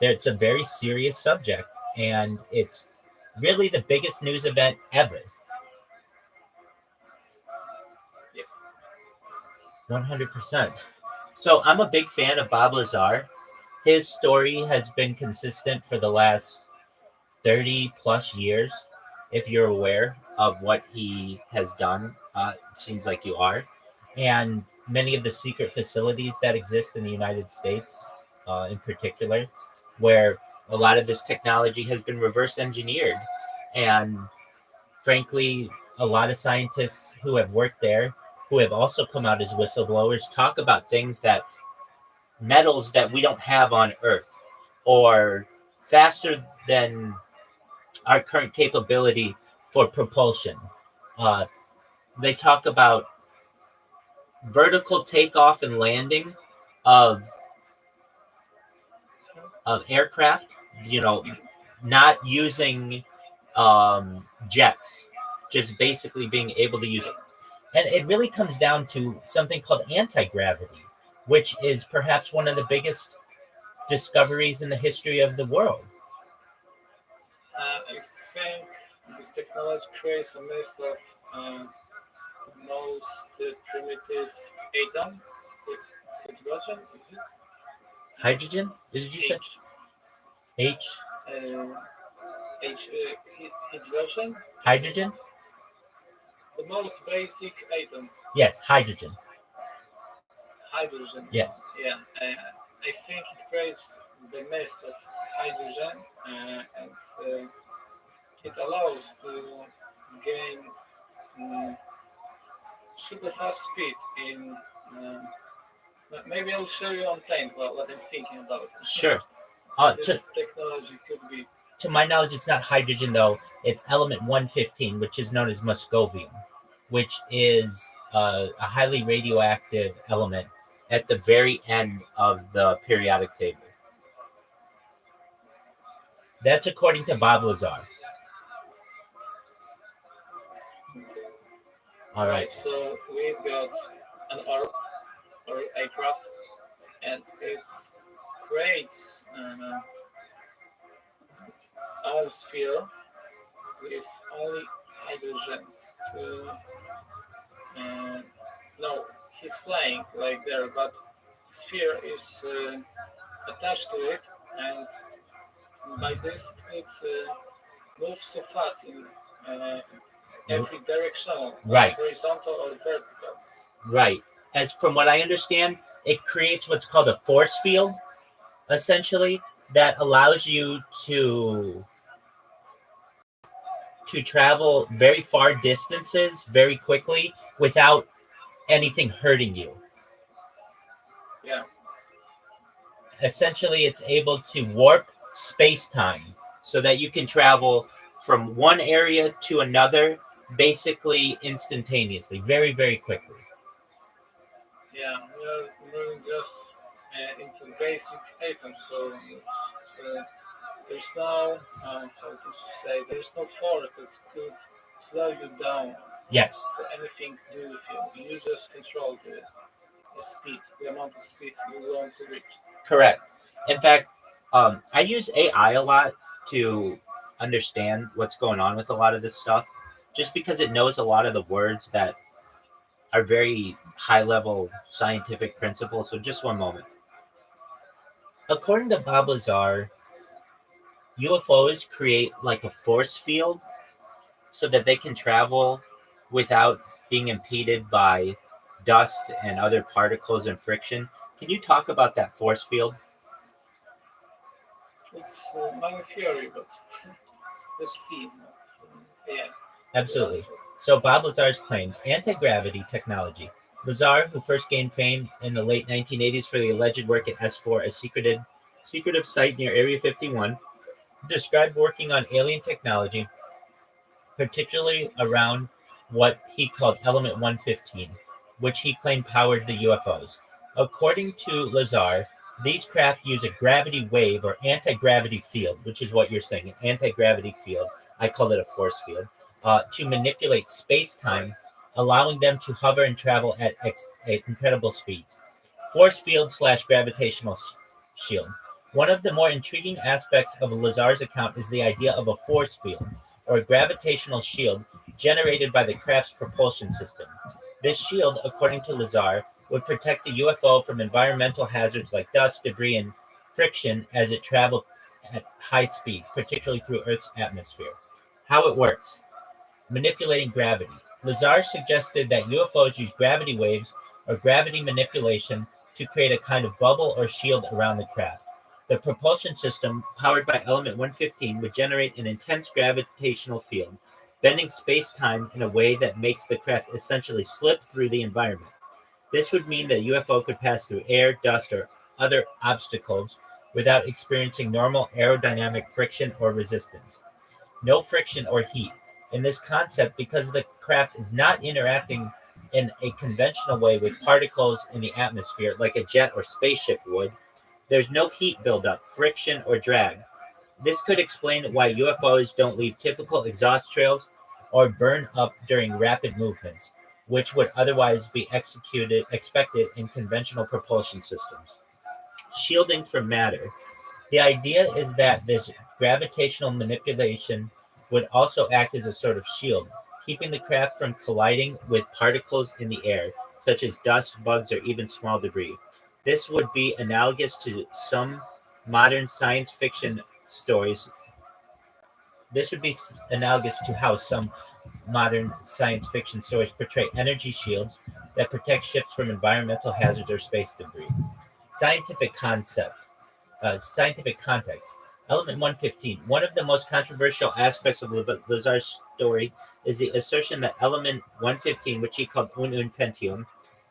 it's a very serious subject, and it's really the biggest news event ever. 100%. So I'm a big fan of Bob Lazar. His story has been consistent for the last 30 plus years. If you're aware of what he has done, it seems like you are. And many of the secret facilities that exist in the United States, in particular, where a lot of this technology has been reverse engineered. And frankly, a lot of scientists who have worked there, who have also come out as whistleblowers, talk about things that metals that we don't have on Earth, or faster than our current capability for propulsion. They talk about vertical takeoff and landing of aircraft, not using jets, just basically being able to use it. And it really comes down to something called anti-gravity, which is perhaps one of the biggest discoveries in the history of the world. I think this technology creates a mix of most primitive atom with hydrogen. Is it? Hydrogen? Did you say H? Hydrogen. Hydrogen? The most basic atom. Yes, hydrogen. Hydrogen. Yes. Yeah. I think it creates the mix of hydrogen and it allows to gain super fast speed in. Maybe I'll show you on plane what I'm thinking about. Sure. This technology could be. To my knowledge, it's not hydrogen, though. It's element 115, which is known as muscovium, which is a highly radioactive element at the very end of the periodic table. That's according to Bob Lazar. All right. So we've got an orb or aircraft, and it creates a sphere with only hydrogen. No, he's flying like there, but the sphere is attached to it, and by this it moves so fast in every direction, Right. Horizontal or vertical. Right. As from what I understand, it creates what's called a force field, essentially, that allows you to travel very far distances very quickly without anything hurting you. Yeah. Essentially, it's able to warp space-time so that you can travel from one area to another basically instantaneously, very, very quickly. Yeah, we're moving just into basic atoms, so there's no, how to say, there's no force that could slow you down Yes. for anything to do with you. You just control the speed, the amount of speed you want to reach. Correct. In fact, I use AI a lot to understand what's going on with a lot of this stuff, just because it knows a lot of the words that are very high-level scientific principles. So just one moment. According to Bob Lazar, UFOs create like a force field so that they can travel without being impeded by dust and other particles and friction. Can you talk about that force field? It's my theory, but let's see. Yeah. Absolutely. So Bob Lazar's claims, anti-gravity technology. Lazar, who first gained fame in the late 1980s for the alleged work at S4, a secreted secretive site near Area 51, described working on alien technology, particularly around what he called Element 115, which he claimed powered the UFOs. According to Lazar, these craft use a gravity wave or anti-gravity field, which is what you're saying, an anti-gravity field. I call it a force field, to manipulate space-time, allowing them to hover and travel at incredible speeds. Force field slash gravitational shield. One of the more intriguing aspects of Lazar's account is the idea of a force field, or a gravitational shield, generated by the craft's propulsion system. This shield, according to Lazar, would protect the UFO from environmental hazards like dust, debris, and friction as it traveled at high speeds, particularly through Earth's atmosphere. How it works: manipulating gravity. Lazar suggested that UFOs use gravity waves or gravity manipulation to create a kind of bubble or shield around the craft. The propulsion system, powered by element 115, would generate an intense gravitational field, bending space-time in a way that makes the craft essentially slip through the environment. This would mean that a UFO could pass through air, dust, or other obstacles without experiencing normal aerodynamic friction or resistance. No friction or heat. In this concept, because the craft is not interacting in a conventional way with particles in the atmosphere like a jet or spaceship would, there's no heat buildup, friction, or drag. This could explain why UFOs don't leave typical exhaust trails or burn up during rapid movements, which would otherwise be expected in conventional propulsion systems. Shielding from matter. The idea is that this gravitational manipulation would also act as a sort of shield, keeping the craft from colliding with particles in the air, such as dust, bugs, or even small debris. This would be analogous to some modern science fiction stories. This would be analogous to how some modern science fiction stories portray energy shields that protect ships from environmental hazards or space debris. Scientific concept. Scientific context. Element 115. One of the most controversial aspects of Lazar's story is the assertion that element 115, which he called Un Pentium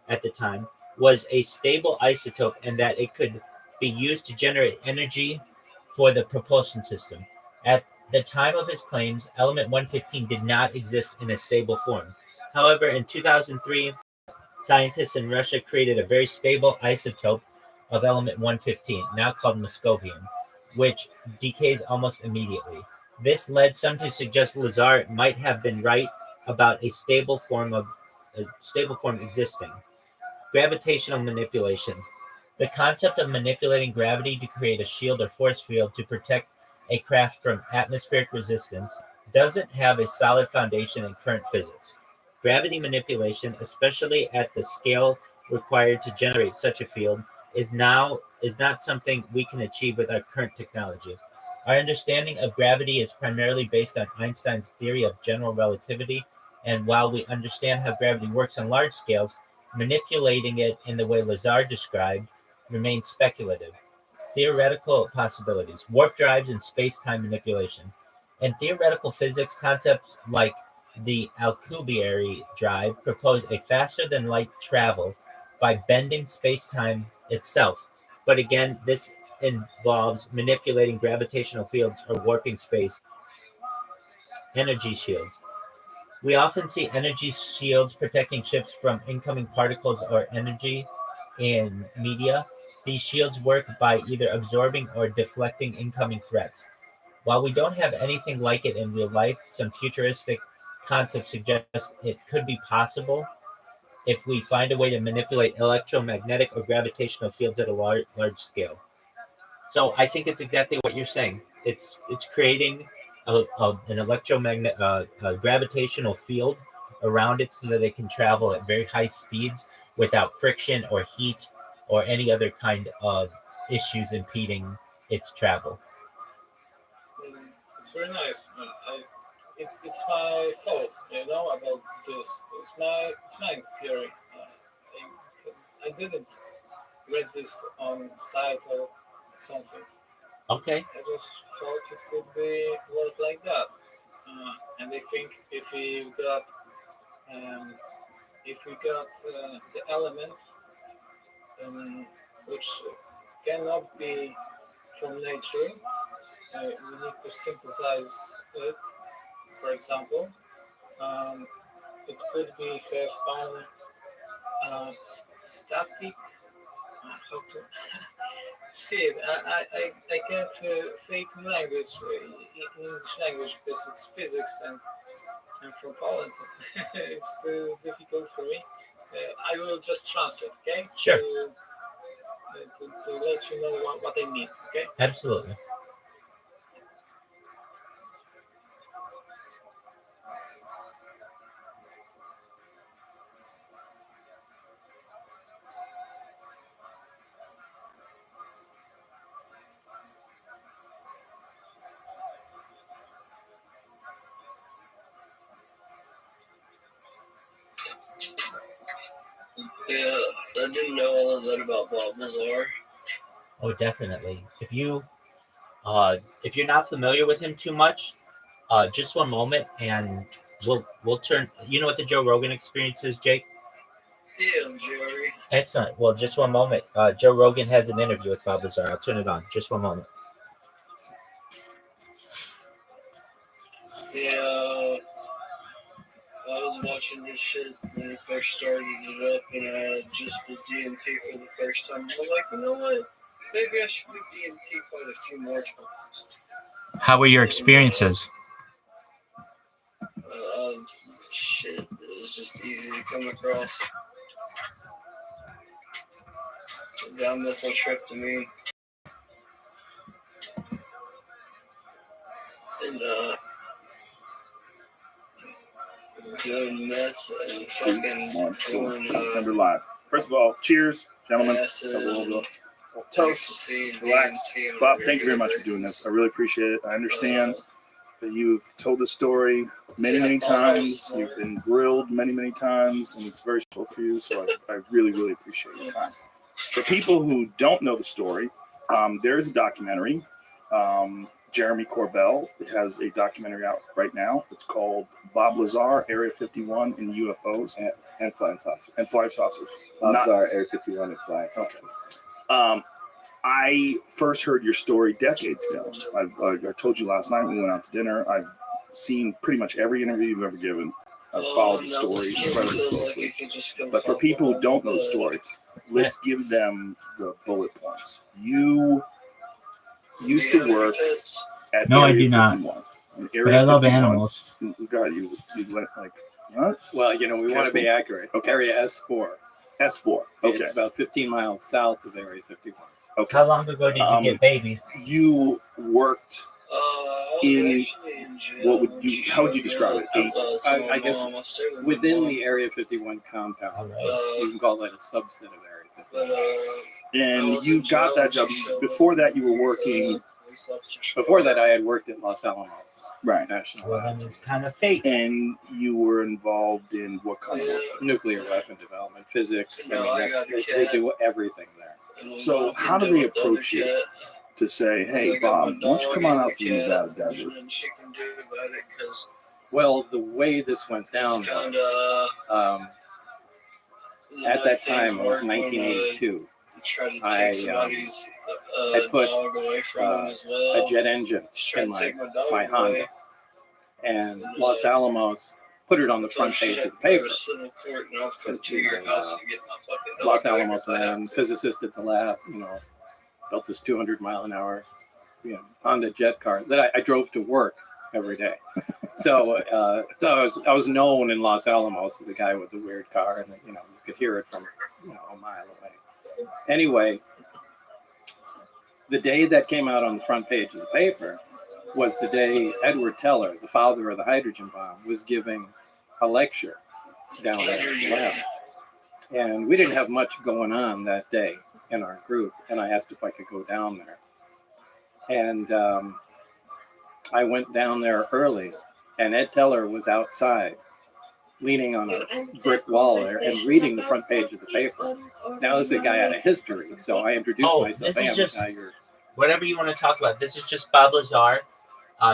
at the time, was a stable isotope and that it could be used to generate energy for the propulsion system. At the time of his claims, element 115 did not exist in a stable form. However, in 2003, scientists in Russia created a very stable isotope of element 115, now called moscovium, which decays almost immediately. This led some to suggest Lazar might have been right about a stable form existing. Gravitational manipulation. The concept of manipulating gravity to create a shield or force field to protect a craft from atmospheric resistance doesn't have a solid foundation in current physics. Gravity manipulation, especially at the scale required to generate such a field, is not something we can achieve with our current technology. Our understanding of gravity is primarily based on Einstein's theory of general relativity, and while we understand how gravity works on large scales, manipulating it in the way Lazar described remains speculative. Theoretical possibilities, warp drives, and space-time manipulation. In theoretical physics, concepts like the Alcubierre drive propose a faster-than-light travel by bending space-time itself. But again, this involves manipulating gravitational fields or warping space. Energy shields. We often see energy shields protecting ships from incoming particles or energy in media. These shields work by either absorbing or deflecting incoming threats. While we don't have anything like it in real life, some futuristic concepts suggest it could be possible if we find a way to manipulate electromagnetic or gravitational fields at a large scale. So I think it's exactly what you're saying. It's creating an electromagnet gravitational field around it so that it can travel at very high speeds without friction or heat or any other kind of issues impeding its travel. It's very nice. It's my thought, about this. It's my theory. I didn't read this on site or something. Okay. I just thought it could be work like that. And I think if we got the element which cannot be from nature. We need to synthesize it. For example, it could be have static. How to shit? I can't say it in language, in English language, because it's physics and I'm from Poland. It's difficult for me. I will just translate, okay? Sure. To let you know what I mean, okay? Absolutely. Yeah, I didn't know all of that about Bob Lazar. Oh, definitely. If you're not familiar with him too much, just one moment, and we'll turn. You know what the Joe Rogan Experience is, Jake? Yeah, Jerry. Excellent. Well, just one moment. Joe Rogan has an interview with Bob Lazar. I'll turn it on. Just one moment. Yeah, I was watching this shit when he first started it up, and I just did DMT for the first time. I was like, you know what? Maybe I should do DMT quite a few more times. How were your experiences? Shit, it was just easy to come across. Dimethyltryptamine. And, doing meth and fucking doing, Under live. First of all, cheers, gentlemen. acid and Toast. ecstasy and Relax. DMT on Bob, a thank you very regular much for doing basis. this. I really appreciate it. I understand that you've told this story many, many times. You've been grilled many, many times, and it's very special for you. So I really, really appreciate your time. For people who don't know the story, there's a documentary. Jeremy Corbell has a documentary out right now. It's called Bob Lazar, Area 51 and UFOs. And flying saucer. And flying saucers. Bob's our Air 51 and flying saucer. I first heard your story decades ago. I told you last night when we went out to dinner. I've seen pretty much every interview you've ever given. I've followed the story incredibly closely. But for people who don't know the story, let's give them the bullet points. You used to work at No, I Area do not. 51. But I love 51, animals. God, you went like, what? Well, we want to be accurate. Okay. Area S4. S4. Okay. It's about 15 miles south of Area 51. Okay. How long ago did you get baby? You worked in what would you? How would you describe it? I guess within the Area 51 compound. All right. You can call that a subset of Area 51. And you got that job. Before that, you were working. Before that, I had worked at Los Alamos Right. National Well, Lab. then it's kind of fate. And you were involved in what kind of work? Nuclear weapon development, physics. No, I got a They cat. do everything there. So how do they approach you to say, hey, Bob, why don't you come on out to the Nevada desert? Well, the way this went down, though, at that time, it was 1982. I put a jet engine in my Honda, and Los Alamos put it on the front page of the paper. Los Alamos man, physicist at the lab, built this 200-mile-an-hour, Honda jet car that I drove to work every day. So I was known in Los Alamos as the guy with the weird car, and you could hear it from a mile away. Anyway, the day that came out on the front page of the paper was the day Edward Teller, the father of the hydrogen bomb, was giving a lecture down at the lab. And we didn't have much going on that day in our group, and I asked if I could go down there. And I went down there early, and Ed Teller was outside, leaning on a brick wall there and reading the front page of the paper. Now, this is a guy out of history, so I introduced myself. This is just Hey, you're whatever you want to talk about. This is just Bob Lazar.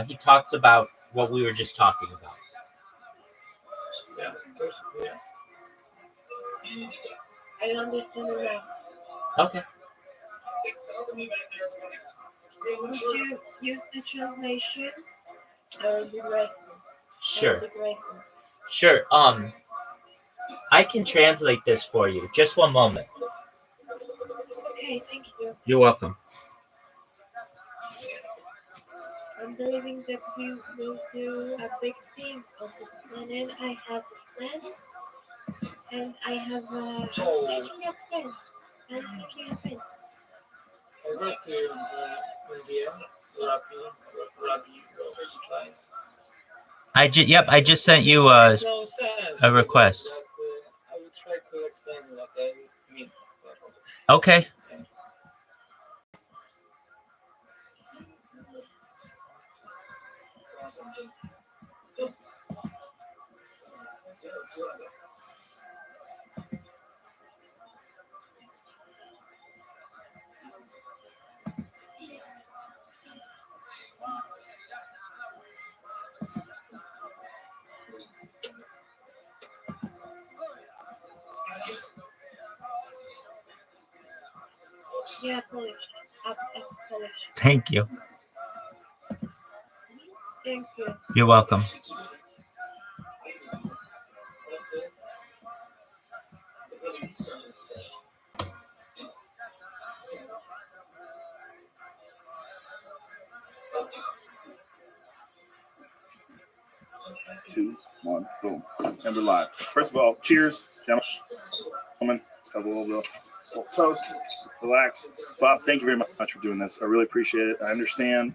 He talks about what we were just talking about. I understand it now. Okay. Would you use the translation? I will be grateful. Sure. I will be grateful. Sure. I can translate this for you. Just one moment. Okay, thank you. You're welcome. I'm believing that we will do a big thing on this planet. I have a plan, and I have I'm seeking a friend. I'm seeking a friend. I wrote to India, Rabbi, I just sent you no sense. a request. I will try to explain what I mean. Okay. Yeah, Polish. Polish. Thank you. Thank you. You're welcome. Two, one, boom. And we're live. First of all, cheers, gentlemen. Let's have a little toast. Relax. Bob, thank you very much for doing this. I really appreciate it. I understand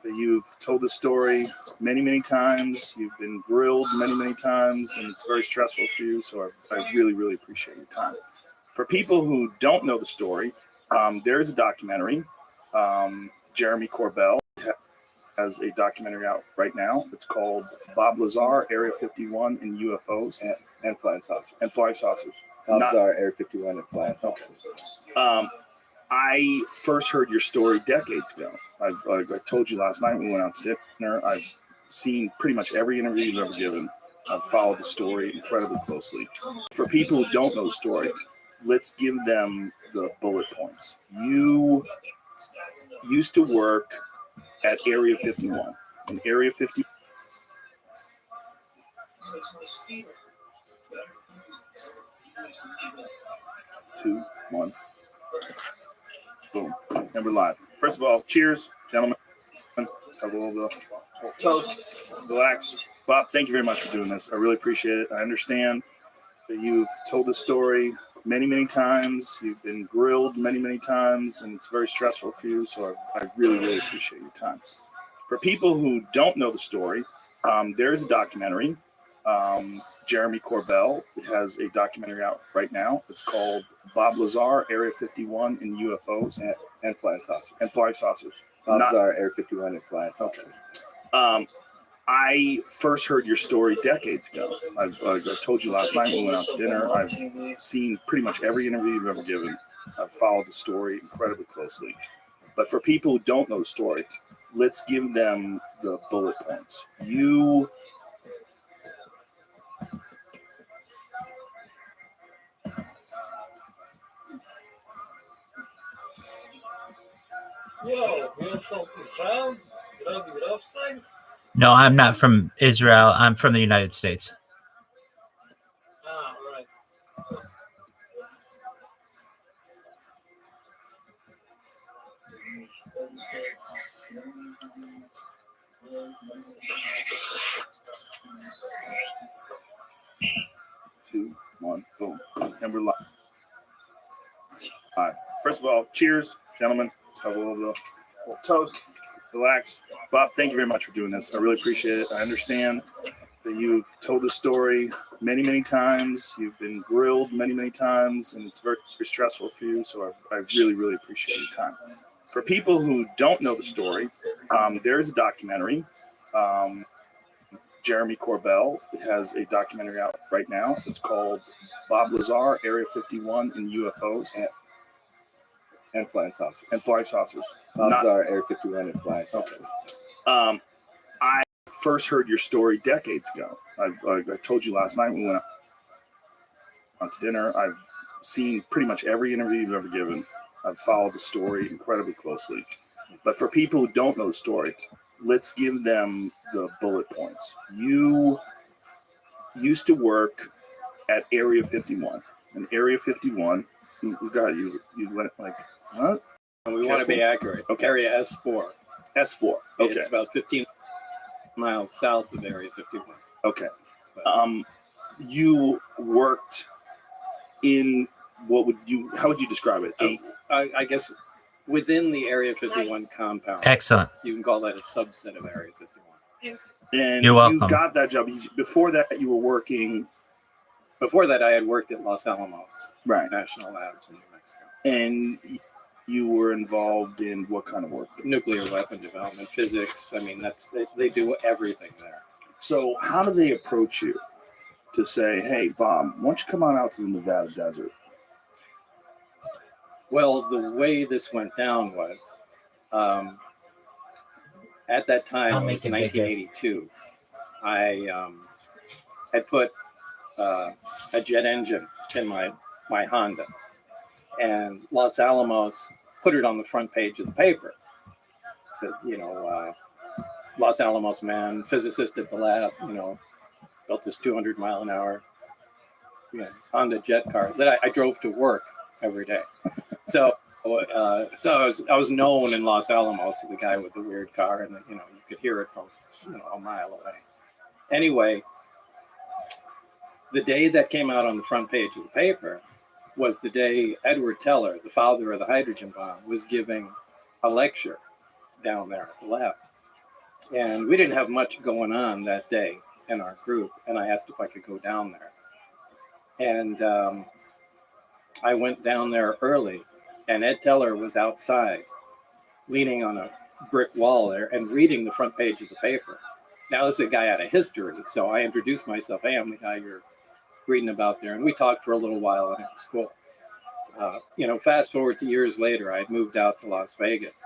that you've told this story many, many times. You've been grilled many, many times, and it's very stressful for you. So I really, really appreciate your time. For people who don't know the story, there is a documentary. Jeremy Corbell has a documentary out right now. It's called Bob Lazar, Area 51 and UFOs And flying saucers. and Flying Saucers. Bob Not- Lazar, Area 51 and flying saucers. I first heard your story decades ago. I told you last night when we went out to dinner. I've seen pretty much every interview you've ever given. I've followed the story incredibly closely. For people who don't know the story, let's give them the bullet points. You used to work at Area 51. And Area 50. Two, one. Boom. And we're live. First of all, cheers, gentlemen. Let's have a little toast. Relax. Bob, thank you very much for doing this. I really appreciate it. I understand that you've told this story many, many times. You've been grilled many, many times, and it's very stressful for you. So I really, really appreciate your time. For people who don't know the story, there is a documentary. Jeremy Corbell has a documentary out right now. It's called Bob Lazar, Area 51 and UFOs And flying saucers. and Flying Saucers. Bob Not- Lazar, Area 51 and flying saucers. I first heard your story decades ago. I told you last night when we went out to dinner. I've seen pretty much every interview you've ever given. I've followed the story incredibly closely. But for people who don't know the story, let's give them the bullet points. You Yo, you're from Israel? Rabbi Rothstein? No, I'm not from Israel. I'm from the United States. Ah, right. two, one, boom. And we're live. All right. First of all, cheers, gentlemen. Let's have a little toast. Relax. Bob, thank you very much for doing this. I really appreciate it. I understand that you've told this story many, many times. You've been grilled many, many times, and it's very, very stressful for you. So I really, really appreciate your time. For people who don't know the story, there is a documentary. Jeremy Corbell has a documentary out right now. It's called Bob Lazar, Area 51 and UFOs And flying saucers. and Flying Saucers. Bob Not- Lazar, Area 51 and flying saucers. I first heard your story decades ago. I told you last night when we went out to dinner. I've seen pretty much every interview you've ever given. I've followed the story incredibly closely. But for people who don't know the story, let's give them the bullet points. You used to work at Area 51. And Area 51, God, you went like, huh? And we want to be accurate. Okay. Area S4. S4. Okay. It's about 15 miles south of Area 51. Okay. You worked in how would you describe it? I guess within the Area 51 compound. Excellent. You can call that a subset of Area 51. And You're welcome. you got that job. Before that, you were working. Before that, I had worked at Los Alamos Right. National Labs in New Mexico. And you were involved in what kind of work? Nuclear weapon development, physics. I mean, they do everything there. So how do they approach you to say, hey, Bob, why don't you come on out to the Nevada desert? Well, the way this went down was, at that time, I'll it make was it bigger. 1982, I had put a jet engine in my Honda, and Los Alamos put it on the front page of the paper. Said, Los Alamos man, physicist at the lab, built this 200 mile an hour Honda jet car that I drove to work every day. So I was known in Los Alamos as the guy with the weird car, and you could hear it from a mile away. Anyway, the day that came out on the front page of the paper was the day Edward Teller, the father of the hydrogen bomb, was giving a lecture down there at the lab. And we didn't have much going on that day in our group, and I asked if I could go down there. And I went down there early, and Ed Teller was outside, leaning on a brick wall there and reading the front page of the paper. Now, this is a guy out of history, so I introduced myself. Hey, I'm the guy you're reading about there. And we talked for a little while, and it was cool. Fast forward to years later, I had moved out to Las Vegas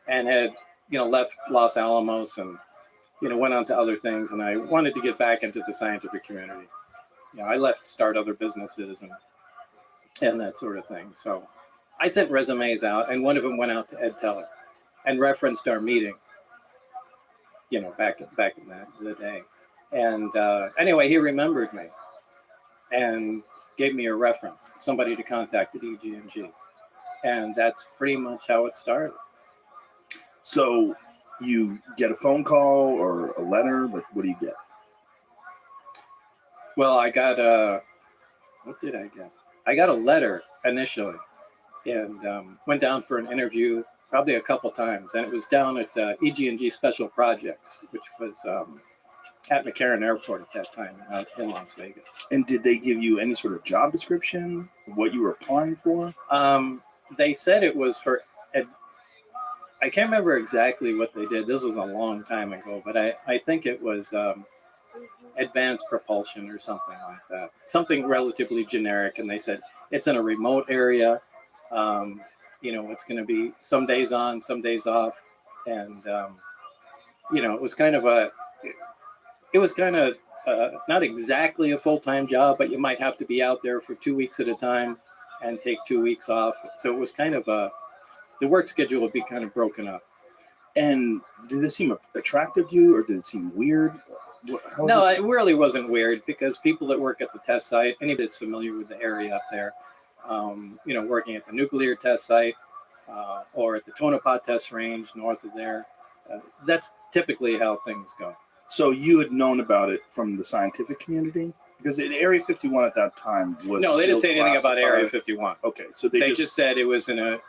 and had, left Los Alamos and, went on to other things. And I wanted to get back into the scientific community. I left to start other businesses and that sort of thing. So I sent resumes out, and one of them went out to Ed Teller and referenced our meeting, back in the day. And anyway, he remembered me and gave me a reference, somebody to contact at EG&G. And that's pretty much how it started. So you get a phone call or a letter, but what do you get? Well, I got what did I get? I got a letter initially, and went down for an interview probably a couple times. And it was down at EG&G Special Projects, which was at McCarran Airport at that time out in Las Vegas. And did they give you any sort of job description of what you were applying for? They said it was for, I can't remember exactly what they did. This was a long time ago, but I think it was advanced propulsion or something like that. Something relatively generic. And they said it's in a remote area. It's going to be some days on, some days off. And, it was kind of not exactly a full-time job, but you might have to be out there for 2 weeks at a time and take 2 weeks off. So it was kind of the work schedule would be kind of broken up. And did it seem attractive to you, or did it seem weird? No, it really wasn't weird, because people that work at the test site, anybody that's familiar with the area up there, working at the nuclear test site or at the Tonopah test range north of there, that's typically how things go. So you had known about it from the scientific community? Because Area 51 at that time was No, they didn't say anything about classified. Area 51. Okay, so They just said it was in a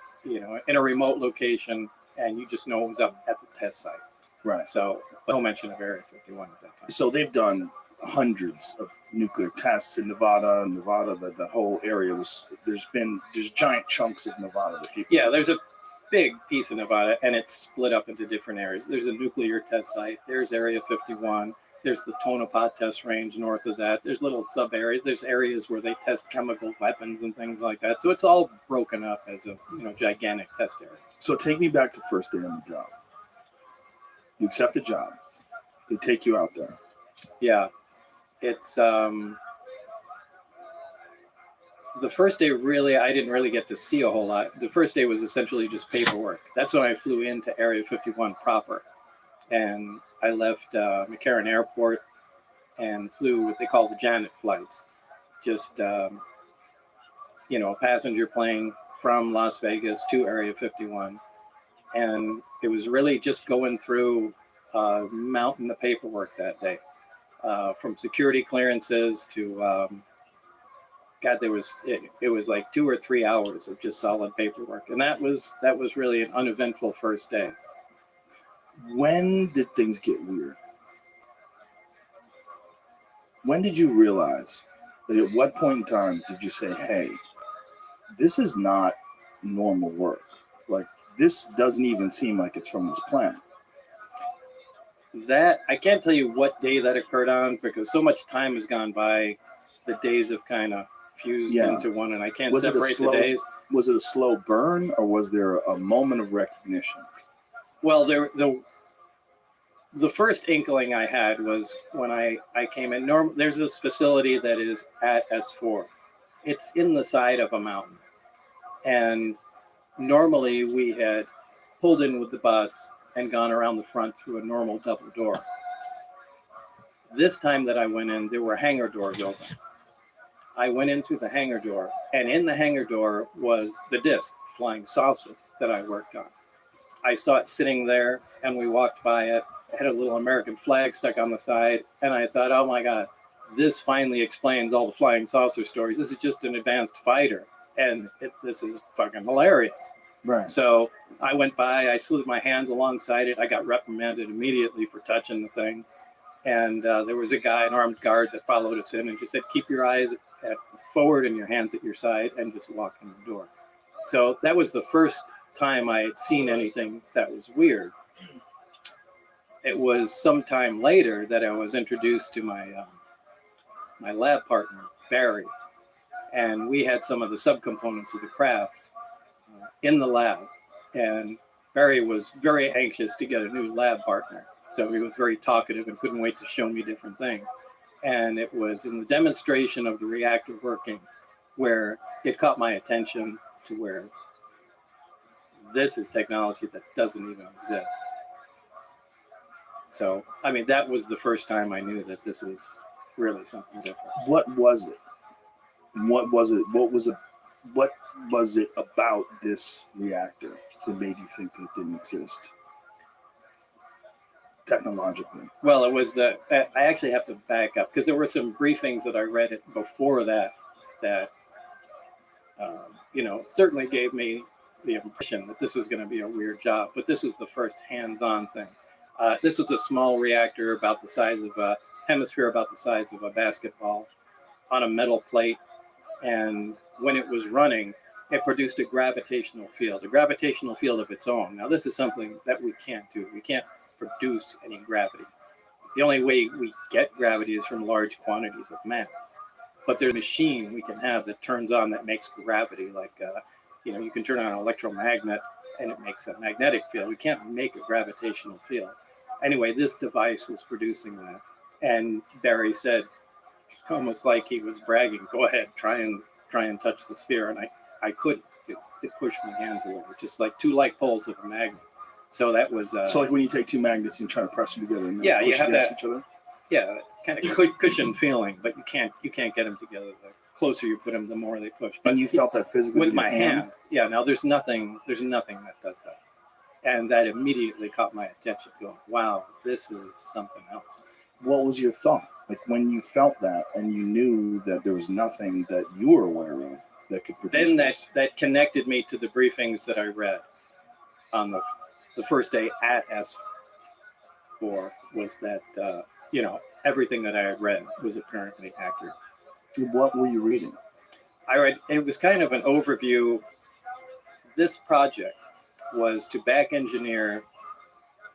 remote location, and you just know it was up at the test site. Right. So no mention of Area 51 at that time. So they've done hundreds of nuclear tests in Nevada. The whole area there's giant chunks of Nevada that people. Yeah, there's a big piece of Nevada, and it's split up into different areas. There's a nuclear test site. There's Area 51. There's the Tonopah test range north of that. There's little sub areas. There's areas where they test chemical weapons and things like that. So it's all broken up as a gigantic test area. So take me back to first day on the job. You accept the job. They take you out there. Yeah, it's the first day, really, I didn't really get to see a whole lot. The first day was essentially just paperwork. That's when I flew into Area 51 proper. And I left McCarran Airport and flew what they call the Janet flights. Just, a passenger plane from Las Vegas to Area 51. And it was really just going through a mountain of paperwork that day, from security clearances to, it was like 2 or 3 hours of just solid paperwork. And that was really an uneventful first day. When did things get weird? When did you realize that at what point in time did you say, hey, this is not normal work? Like, this doesn't even seem like it's from this planet. That, I can't tell you what day that occurred on because so much time has gone by. The days have kind of fused into one, and I can't separate the days. Was it a slow burn, or was there a moment of recognition? Well, the first inkling I had was when I came in. There's this facility that is at S4. It's in the side of a mountain. And normally we had pulled in with the bus and gone around the front through a normal double door. This time that I went in, there were hangar doors open. I went in through the hangar door, and in the hangar door was the disc, flying saucer that I worked on. I saw it sitting there, and we walked by it. It had a little American flag stuck on the side, and I thought, oh my God, this finally explains all the flying saucer stories. This is just an advanced fighter, and this is fucking hilarious. Right. So I went by, I slid my hand alongside it. I got reprimanded immediately for touching the thing. And there was a guy, an armed guard, that followed us in and just said, keep your eyes forward and your hands at your side and just walk in the door. So that was the first time I had seen anything that was weird. It was sometime later that I was introduced to my lab partner, Barry. And we had some of the subcomponents of the craft in the lab, and Barry was very anxious to get a new lab partner. So he was very talkative and couldn't wait to show me different things. And it was in the demonstration of the reactor working where it caught my attention to where this is technology that doesn't even exist. So, I mean, that was the first time I knew that this is really something different. What was it? What was it? What was it about this reactor that made you think that it didn't exist technologically? Well, it was I actually have to back up because there were some briefings that I read before that certainly gave me the impression that this was going to be a weird job, but this was the first hands-on thing. This was a small reactor about the size of a hemisphere, about the size of a basketball, on a metal plate. And when it was running, it produced a gravitational field of its own. Now, this is something that we can't do. We can't produce any gravity. The only way we get gravity is from large quantities of mass. But there's a machine we can have that turns on that makes gravity. Like, you can turn on an electromagnet and it makes a magnetic field. We can't make a gravitational field. Anyway, this device was producing that. And Barry said, almost like he was bragging, go ahead, try and touch the sphere. And I couldn't. It pushed my hands away, just like two like poles of a magnet. So that was so like when you take two magnets and try to press them together and you push have against that each other. Yeah, kind of cushion feeling, but you can't get them together. The closer you put them, the more they push. But And you felt that physically with your my hand. Yeah. Now there's nothing that does that, and that immediately caught my attention. Going, wow, this is something else. What was your thought? Like when you felt that and you knew that there was nothing that you were aware of that could produce Then this? that connected me to the briefings that I read on the first day at S4 was that, everything that I had read was apparently accurate. What were you reading? It was kind of an overview. This project was to back engineer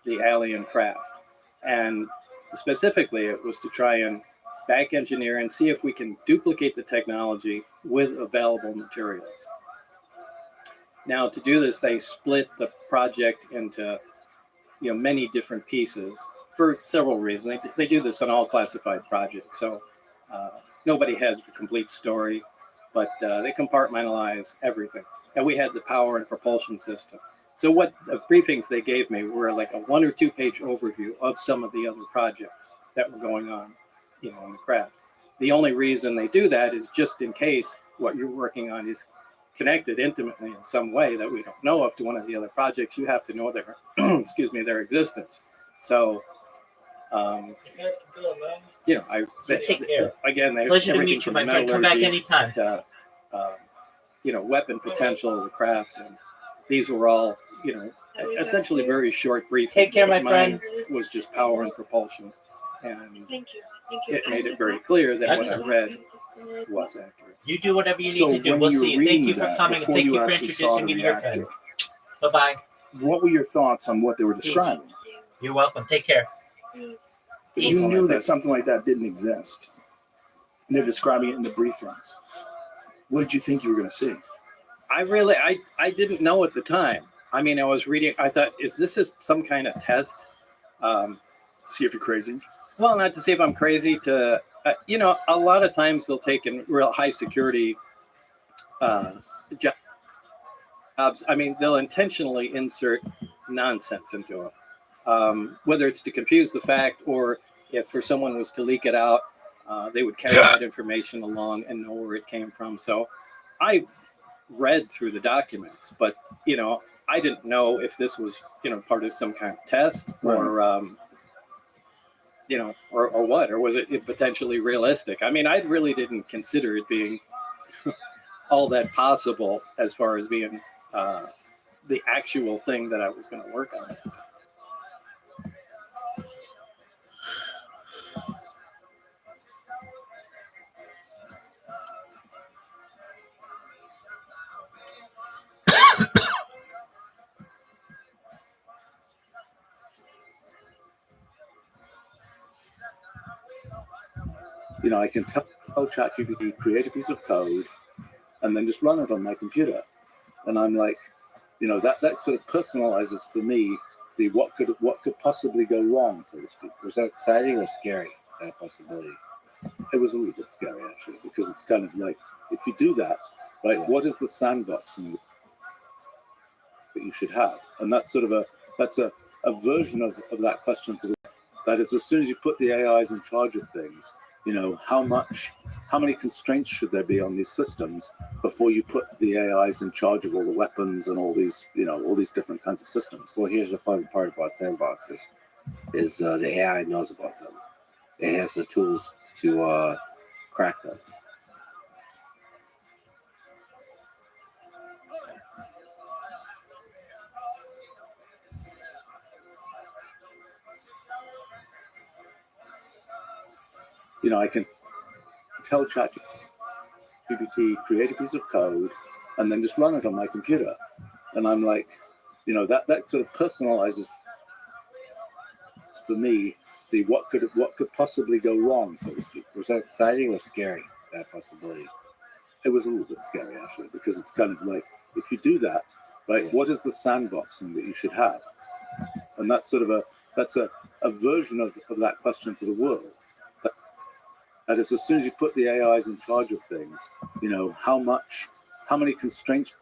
the alien craft. And specifically, it was to try and back engineer and see if we can duplicate the technology with available materials. Now, to do this, they split the project into many different pieces for several reasons. They do this on all classified projects, so nobody has the complete story. but they compartmentalize everything. And we had the power and propulsion system. So what the briefings they gave me were like a 1 or 2 page overview of some of the other projects that were going on, in the craft. The only reason they do that is just in case what you're working on is connected intimately in some way that we don't know of to one of the other projects. You have to know their, their existence. So, Take care. Again, they Pleasure to everything meet you, from my friend. Come back metallurgy anytime. to, weapon potential of the craft. And these were all, essentially very short briefings. Take care, my Mine friend. was just power and propulsion. And Thank you. Thank you. it made it very clear that what I Excellent. read was accurate. You do whatever you need So to do. when We'll you were see you. Thank reading you for that, coming. before Thank you you for actually saw introducing the me to your reactor, friend. Bye-bye. what were your thoughts on what they were describing? You're welcome. Take care. Please. If you knew that something like that didn't exist, and they're describing it in the briefings, what did you think you were going to see? I didn't know at the time. I mean, I was reading, I thought, is this some kind of test? See if you're crazy? Well, not to say if I'm crazy to, a lot of times they'll take in real high security jobs. I mean, they'll intentionally insert nonsense into them, whether it's to confuse the fact or if for someone was to leak it out, they would carry that information along and know where it came from. So I read through the documents, but, I didn't know if this was, part of some kind of test or, or what, or was it potentially realistic? I mean, I really didn't consider it being all that possible as far as being the actual thing that I was going to work on. I can tell ChatGPT create a piece of code and then just run it on my computer. And I'm like, that sort of personalizes for me the what could possibly go wrong, so to speak. Was that exciting or scary, that possibility? It was a little bit scary actually, because it's kind of like, if you do that, right, what is the sandboxing that you should have? And that's sort of a version of that question for that is, as soon as you put the AIs in charge of things, how many constraints should there be on these systems before you put the AIs in charge of all the weapons and all these different kinds of systems? Well, here's the fun part about sandboxes, is the AI knows about them. It has the tools to crack them. I can tell ChatGPT create a piece of code and then just run it on my computer. And I'm like, that sort of personalizes for me the what could possibly go wrong, so to speak. Was that exciting or scary, that possibility? It was a little bit scary actually, because it's kind of like, if you do that, right, what is the sandboxing that you should have? And that's sort of a version of that question for the world. That is, as soon as you put the AIs in charge of things, how many constraints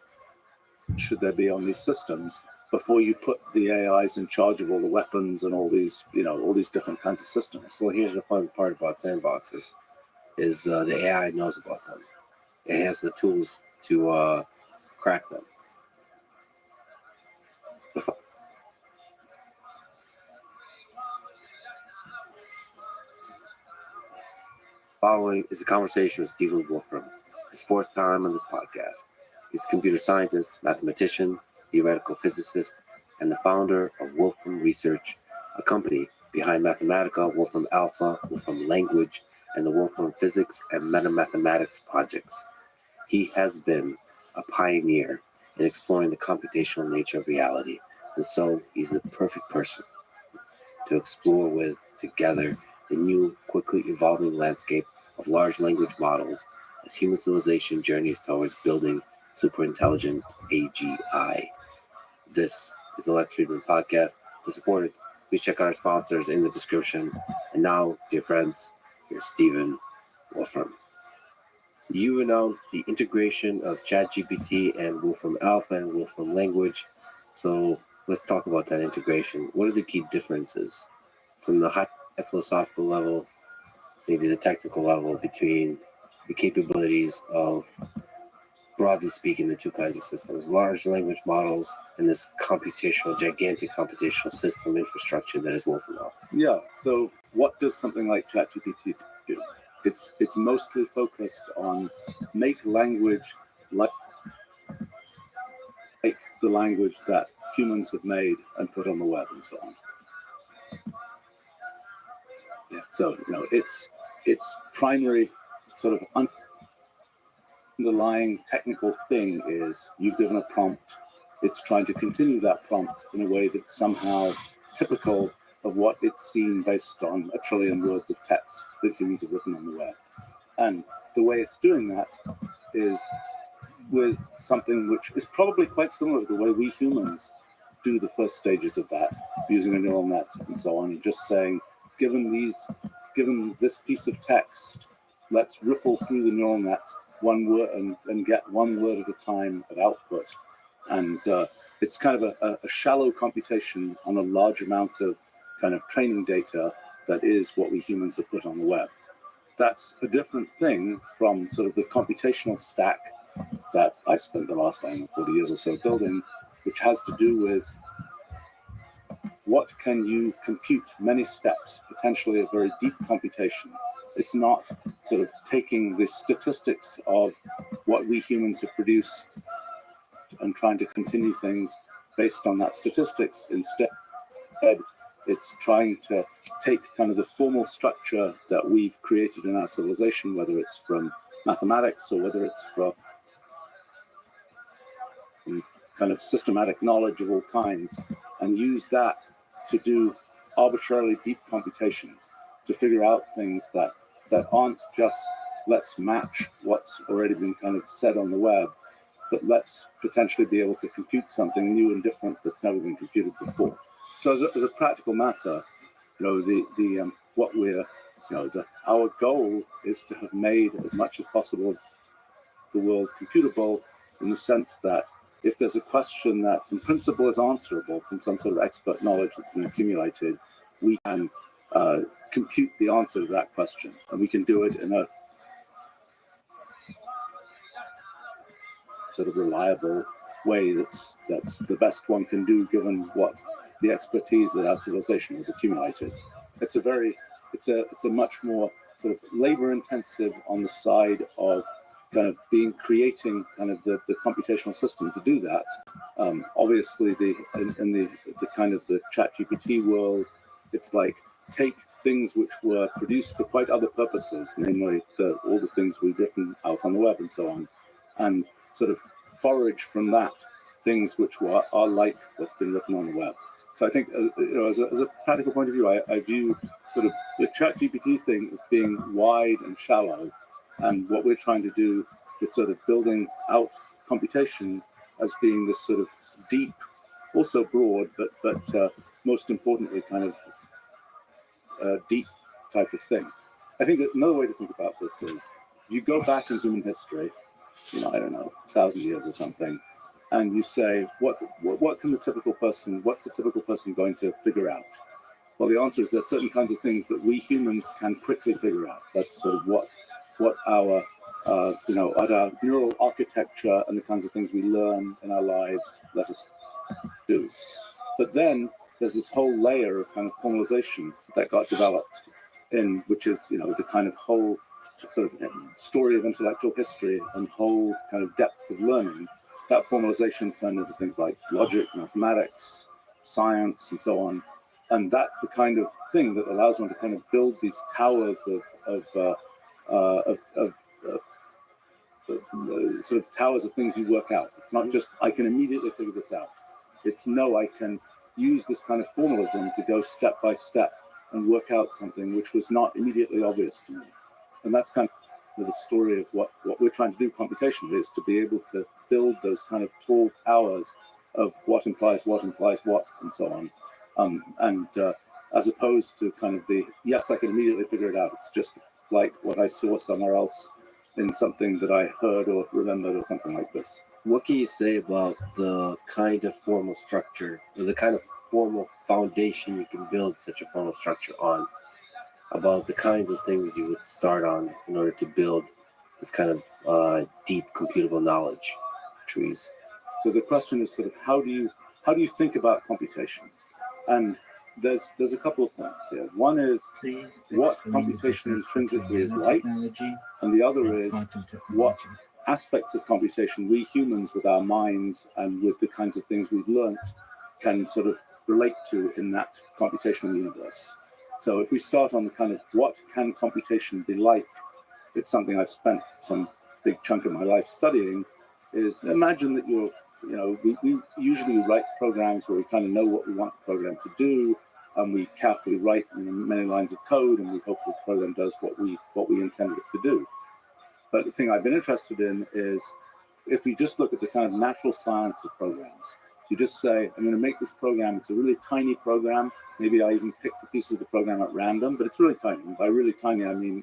should there be on these systems before you put the AIs in charge of all the weapons and all these different kinds of systems? Well, here's the fun part about sandboxes, is the AI knows about them. It has the tools to crack them. Following is a conversation with Stephen Wolfram, his 4th time on this podcast. He's a computer scientist, mathematician, theoretical physicist, and the founder of Wolfram Research, a company behind Mathematica, Wolfram Alpha, Wolfram Language, and the Wolfram Physics and Metamathematics projects. He has been a pioneer in exploring the computational nature of reality, and so he's the perfect person to explore with together the new, quickly evolving landscape of large language models as human civilization journeys towards building superintelligent AGI. This is the Lex Friedman Podcast. To support it, please check out our sponsors in the description. And now, dear friends, here's Stephen Wolfram. You announced the integration of ChatGPT and Wolfram Alpha and Wolfram Language. So let's talk about that integration. What are the key differences from the high philosophical level, maybe the technical level, between the capabilities of, broadly speaking, the two kinds of systems, large language models and this computational, gigantic computational system infrastructure that is Wolfram Alpha? Yeah. So what does something like ChatGPT do? It's mostly focused on make language like the language that humans have made and put on the web and so on. Yeah. So its primary sort of underlying technical thing is you've given a prompt. It's trying to continue that prompt in a way that's somehow typical of what it's seen based on 1 trillion words of text that humans have written on the web. And the way it's doing that is with something which is probably quite similar to the way we humans do the first stages of that, using a neural net and so on, and just saying, given this piece of text, let's ripple through the neural net one word and get one word at a time at output. And it's kind of a shallow computation on a large amount of kind of training data that is what we humans have put on the web. That's a different thing from sort of the computational stack that I've spent the last 40 years or so building, which has to do with what can you compute many steps, potentially a very deep computation. It's not sort of taking the statistics of what we humans have produced and trying to continue things based on that statistics. Instead, it's trying to take kind of the formal structure that we've created in our civilization, whether it's from mathematics or whether it's from kind of systematic knowledge of all kinds, and use that to do arbitrarily deep computations to figure out things that aren't just let's match what's already been kind of said on the web, but let's potentially be able to compute something new and different that's never been computed before. So as a practical matter, our goal is to have made as much as possible the world computable, in the sense that if there's a question that in principle is answerable from some sort of expert knowledge that's been accumulated, we can compute the answer to that question, and we can do it in a sort of reliable way that's the best one can do given what the expertise that our civilization has accumulated. It's a much more sort of labor intensive on the side of kind of creating kind of the computational system to do that. Obviously, in the kind of the ChatGPT world, it's like take things which were produced for quite other purposes, namely all the things we've written out on the web and so on, and sort of forage from that things which are like what's been written on the web. So I think, as a practical point of view, I view sort of the ChatGPT thing as being wide and shallow, and what we're trying to do with sort of building out computation as being this sort of deep, also broad, but most importantly, kind of deep type of thing. I think that another way to think about this is you go back in human history, I don't know, 1,000 years or something, and you say, what can the typical person, what's the typical person going to figure out? Well, the answer is there's certain kinds of things that we humans can quickly figure out. That's sort of what our, at our neural architecture and the kinds of things we learn in our lives let us do. But then there's this whole layer of kind of formalization that got developed which is, the kind of whole sort of story of intellectual history and whole kind of depth of learning. That formalization turned into things like logic, mathematics, science, and so on. And that's the kind of thing that allows one to kind of build these towers of sort of towers of things you work out. It's not just, I can immediately figure this out. It's no, I can use this kind of formalism to go step by step and work out something which was not immediately obvious to me. And that's kind of the story of what we're trying to do computationally, is to be able to build those kind of tall towers of what implies what, and so on. As opposed to kind of yes, I can immediately figure it out. It's just like what I saw somewhere else in something that I heard or remembered or something like this. What can you say about the kind of formal structure, or the kind of formal foundation you can build such a formal structure on? About the kinds of things you would start on in order to build this kind of deep computable knowledge trees. So the question is sort of how do you think about computation? And there's a couple of things here. One is Please what explain computation the difference intrinsically between is like, nanotechnology and the other and is quantum what technology. aspects of computation we humans with our minds and with the kinds of things we've learnt can sort of relate to in that computational universe. So if we start on the kind of what can computation be like, it's something I've spent some big chunk of my life studying, is imagine that we usually write programs where we kind of know what we want the program to do, and we carefully write many lines of code, and we hope the program does what we intended it to do. But the thing I've been interested in is if we just look at the kind of natural science of programs. You just say, I'm going to make this program. It's a really tiny program. Maybe I even pick the pieces of the program at random, but it's really tiny. And by really tiny, I mean,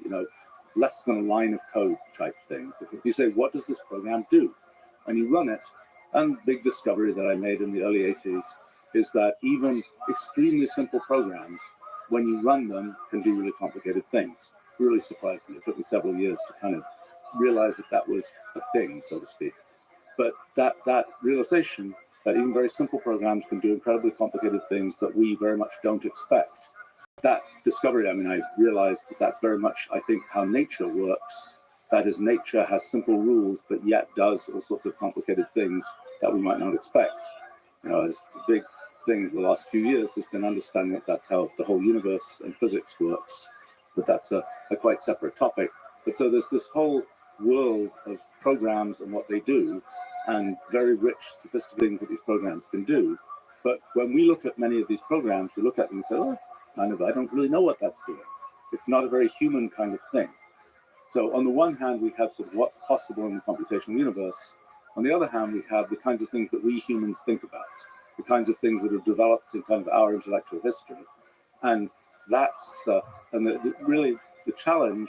less than a line of code type thing. You say, what does this program do? And you run it. And big discovery that I made in the early 80s is that even extremely simple programs, when you run them, can do really complicated things. It really surprised me. It took me several years to kind of realize that was a thing, so to speak. But that realization that even very simple programs can do incredibly complicated things that we very much don't expect. That discovery, I realized that that's very much, I think, how nature works. That is, nature has simple rules, but yet does all sorts of complicated things that we might not expect. As a big thing in the last few years has been understanding that that's how the whole universe and physics works, but that's a quite separate topic. But so there's this whole world of programs and what they do, and very rich, sophisticated things that these programs can do. But when we look at many of these programs, we look at them and say, oh, it's kind of, I don't really know what that's doing. It's not a very human kind of thing. So on the one hand, we have sort of what's possible in the computational universe. On the other hand, we have the kinds of things that we humans think about, the kinds of things that have developed in kind of our intellectual history. And that's, really the challenge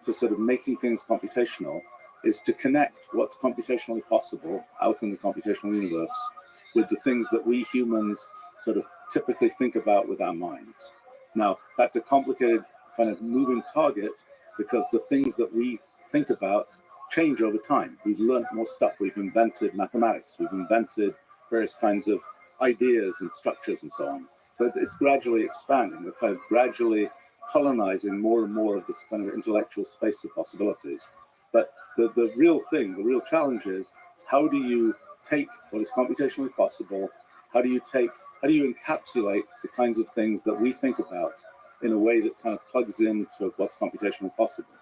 to sort of making things computational is to connect what's computationally possible out in the computational universe with the things that we humans sort of typically think about with our minds. Now, that's a complicated kind of moving target because the things that we think about change over time. We've learned more stuff. We've invented mathematics. We've invented various kinds of ideas and structures and so on. So it's gradually expanding. We're kind of gradually colonizing more and more of this kind of intellectual space of possibilities. But the real thing, the real challenge is how do you take what is computationally possible? How do you encapsulate the kinds of things that we think about in a way that kind of plugs into what's computationally possible?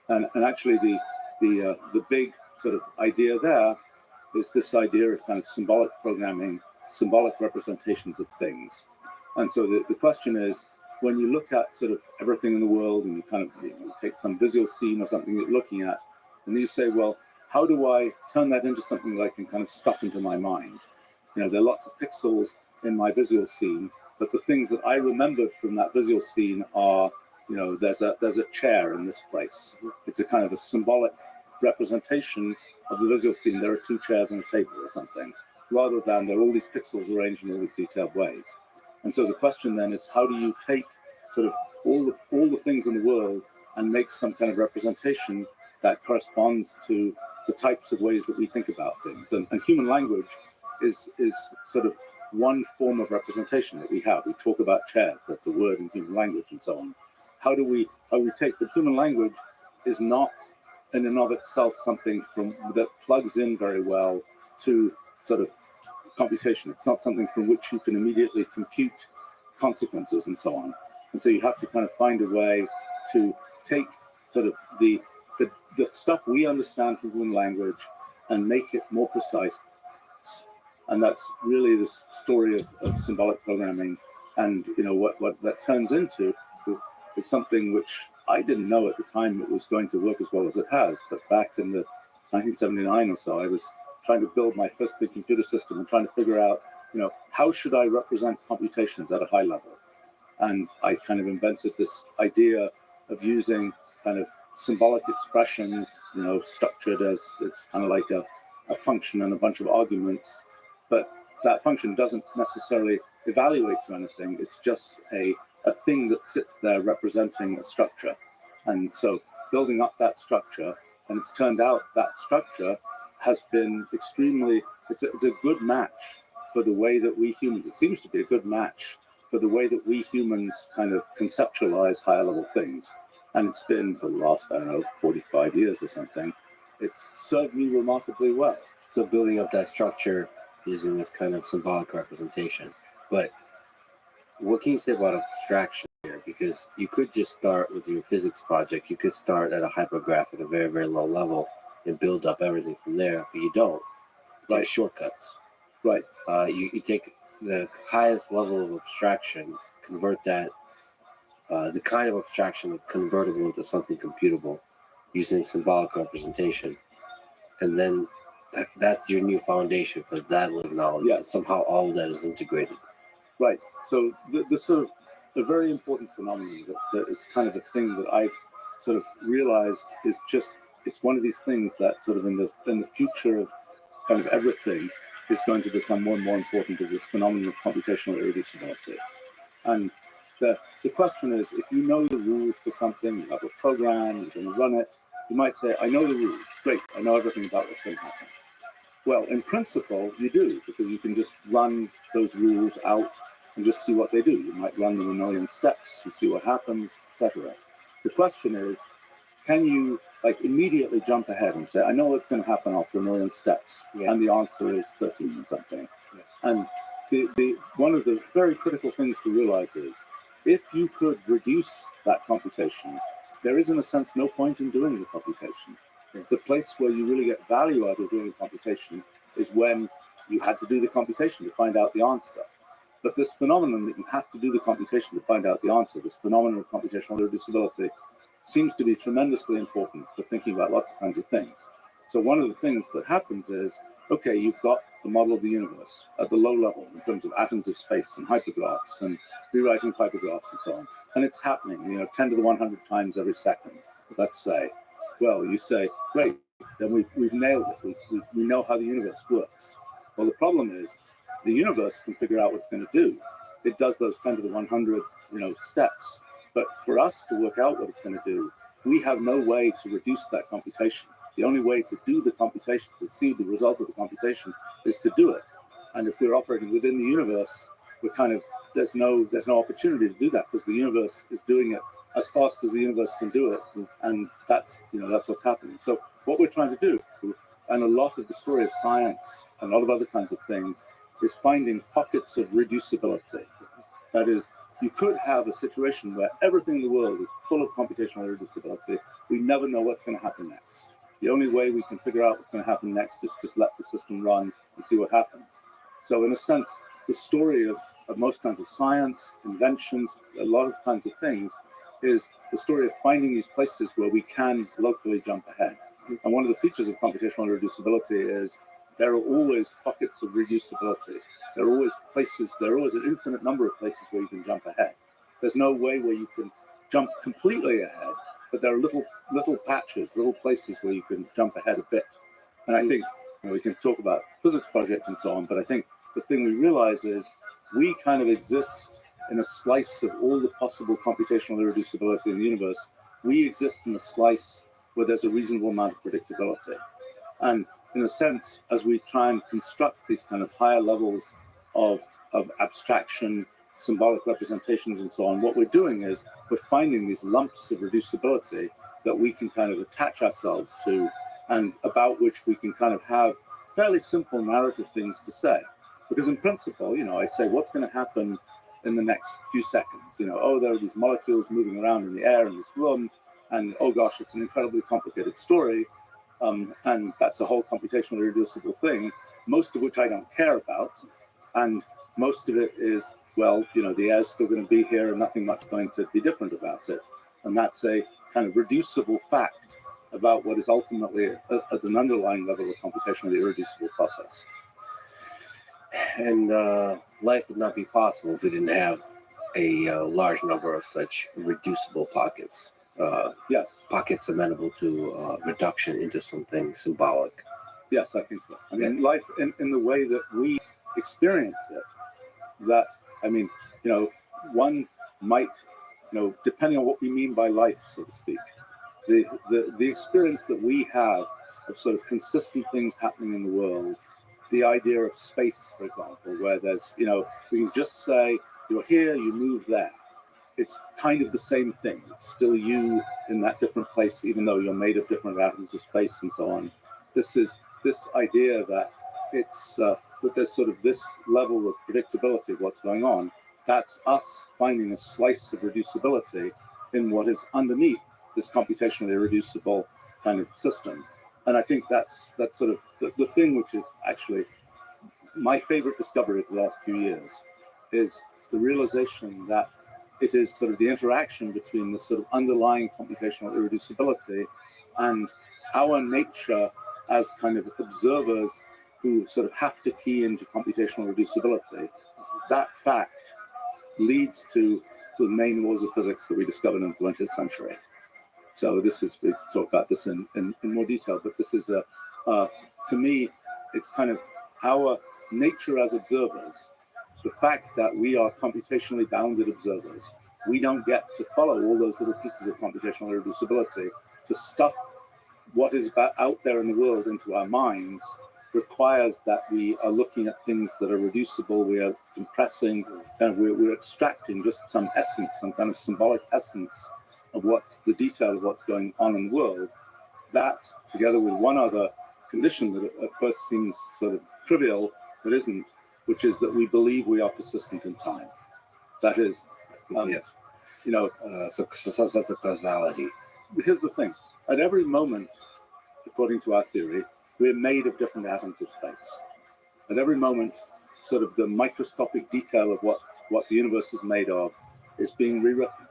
And actually the big sort of idea there is this idea of kind of symbolic programming, symbolic representations of things. And so the question is, when you look at sort of everything in the world and you kind of take some visual scene or something you're looking at, and you say, well, how do I turn that into something that I can kind of stuff into my mind? There are lots of pixels in my visual scene, but the things that I remembered from that visual scene are, there's a chair in this place. It's a kind of a symbolic representation of the visual scene. There are two chairs and a table or something, rather than there are all these pixels arranged in all these detailed ways. And so the question then is, how do you take sort of all the things in the world and make some kind of representation that corresponds to the types of ways that we think about things? And human language is sort of one form of representation that we have. We talk about chairs, that's a word in human language and so on. How we take, but human language is not in and of itself something that plugs in very well to sort of computation. It's not something from which you can immediately compute consequences and so on. And so you have to kind of find a way to take sort of the stuff we understand from human language and make it more precise. And that's really this story of symbolic programming. And what that turns into is something which I didn't know at the time it was going to work as well as it has. But back in the 1979 or so, I was trying to build my first big computer system and trying to figure out, how should I represent computations at a high level? And I kind of invented this idea of using kind of symbolic expressions, structured as it's kind of like a function and a bunch of arguments, but that function doesn't necessarily evaluate to anything. It's just a thing that sits there representing a structure. And so building up that structure, and it's turned out that structure has been extremely, it's a good match for the way that we humans, it seems to be a good match for the way that we humans kind of conceptualize higher level things. And it's been for the last, 45 years or something. It's served me remarkably well. So building up that structure using this kind of symbolic representation. But what can you say about abstraction here? Because you could just start with your physics project. You could start at a hypergraph at a very, very low level and build up everything from there, but you don't. You take shortcuts. Right. You take the highest level of abstraction, convert that, the kind of abstraction that's convertible into something computable using symbolic representation. And then that's your new foundation for that level of knowledge. Yes. Somehow all of that is integrated. Right. So the sort of a very important phenomenon that is kind of a thing that I've sort of realized is just, it's one of these things that sort of in the future of kind of everything is going to become more and more important, is this phenomenon of computational irreducibility. And the question is, if you know the rules for something, you have a program, you're going to run it, you might say, I know the rules. Great, I know everything about what's going to happen. Well, in principle, you do, because you can just run those rules out and just see what they do. You might run them a million steps, you see what happens, etc. The question is, can you immediately jump ahead and say, I know what's going to happen after a million steps, and the answer is 13 or something. Yes. And the one of the very critical things to realize is, if you could reduce that computation, there is in a sense no point in doing the computation. The place where you really get value out of doing the computation is when you had to do the computation to find out the answer. But this phenomenon that you have to do the computation to find out the answer, this phenomenon of computational irreducibility, seems to be tremendously important for thinking about lots of kinds of things. So one of the things that happens is, okay, you've got the model of the universe at the low level in terms of atoms of space and hypergraphs and rewriting hypergraphs and so on. And it's happening, 10 to the 100 times every second, let's say. Well, you say, great, then we've nailed it. We know how the universe works. Well, the problem is the universe can figure out what it's going to do. It does those 10 to the 100, steps. But for us to work out what it's going to do, we have no way to reduce that computation. The only way to do the computation, to see the result of the computation, is to do it. And if we're operating within the universe, we're kind of, there's no opportunity to do that, because the universe is doing it as fast as the universe can do it, and that's what's happening. So what we're trying to do, and a lot of the story of science and a lot of other kinds of things, is finding pockets of reducibility. That is, you could have a situation where everything in the world is full of computational irreducibility. We never know what's going to happen next. The only way we can figure out what's going to happen next is just let the system run and see what happens. So in a sense, the story of most kinds of science, inventions, a lot of kinds of things, is the story of finding these places where we can locally jump ahead. And one of the features of computational irreducibility is there are always pockets of reducibility. There are always places, there are always an infinite number of places where you can jump ahead. There's no way where you can jump completely ahead, but there are little patches, little places where you can jump ahead a bit. And I think we can talk about physics project and so on, but I think the thing we realize is we kind of exist in a slice of all the possible computational irreducibility in the universe. We exist in a slice where there's a reasonable amount of predictability. And in a sense, as we try and construct these kind of higher levels of abstraction, symbolic representations and so on, what we're doing is we're finding these lumps of reducibility that we can kind of attach ourselves to, and about which we can kind of have fairly simple narrative things to say. Because in principle, I say, what's going to happen in the next few seconds? There are these molecules moving around in the air in this room, and oh gosh, it's an incredibly complicated story. And that's a whole computational irreducible thing, most of which I don't care about. And most of it is, well, the air's still going to be here and nothing much going to be different about it. And that's a kind of reducible fact about what is ultimately at an underlying level a computationally irreducible process. And life would not be possible if we didn't have a large number of such reducible pockets. Yes, pockets amenable to reduction into something symbolic. yes, I think so. I mean, life in the way that we experience it, that, I mean, one might, depending on what we mean by life, so to speak, the experience that we have of sort of consistent things happening in the world, the idea of space, for example, where there's, we can just say, you're here, you move there. It's kind of the same thing. It's still you in that different place, even though you're made of different atoms of space and so on. This idea that it's that there's sort of this level of predictability of what's going on. That's us finding a slice of reducibility in what is underneath this computationally irreducible kind of system. And I think that's sort of the thing which is actually my favorite discovery of the last few years, is the realization that it is sort of the interaction between the sort of underlying computational irreducibility and our nature as kind of observers who sort of have to key into computational reducibility. That fact leads to the main laws of physics that we discovered in the 20th century. So we talk about this in more detail, but this is to me, it's kind of our nature as observers. The fact that we are computationally bounded observers, we don't get to follow all those little pieces of computational irreducibility to stuff what is out there in the world into our minds, requires that we are looking at things that are reducible, we are compressing, and we're extracting just some essence, some kind of symbolic essence of what's the detail of what's going on in the world. That, together with one other condition that at first seems sort of trivial, but isn't, which is that we believe we are persistent in time. That is, Yes. So some sense of causality. here's the thing. At every moment, according to our theory, we're made of different atoms of space. At every moment, sort of the microscopic detail of what the universe is made of is being rewritten.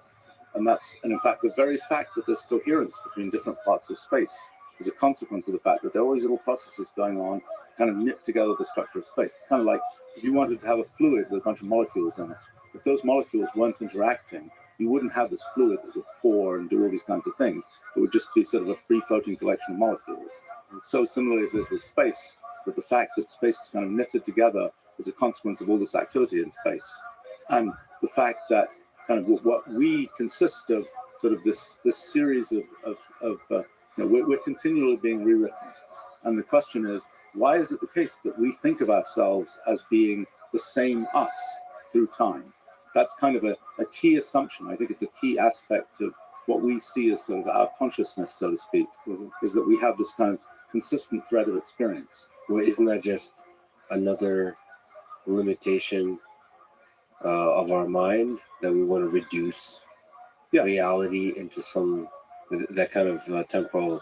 And in fact, the very fact that there's coherence between different parts of space is a consequence of the fact that there are all these little processes going on, kind of knit together the structure of space. It's kind of like if you wanted to have a fluid with a bunch of molecules in it. If those molecules weren't interacting, you wouldn't have this fluid that would pour and do all these kinds of things. It would just be sort of a free-floating collection of molecules. So similarly it is with space, that the fact that space is kind of knitted together is a consequence of all this activity in space. And the fact that kind of what we consist of, sort of this series of we're continually being rewritten. And the question is, why is it the case that we think of ourselves as being the same us through time? That's kind of a key assumption. I think it's a key aspect of what we see as sort of our consciousness, so to speak, is that we have this kind of consistent thread of experience. Well, isn't that just another limitation of our mind, that we want to reduce reality into some, that kind of temporal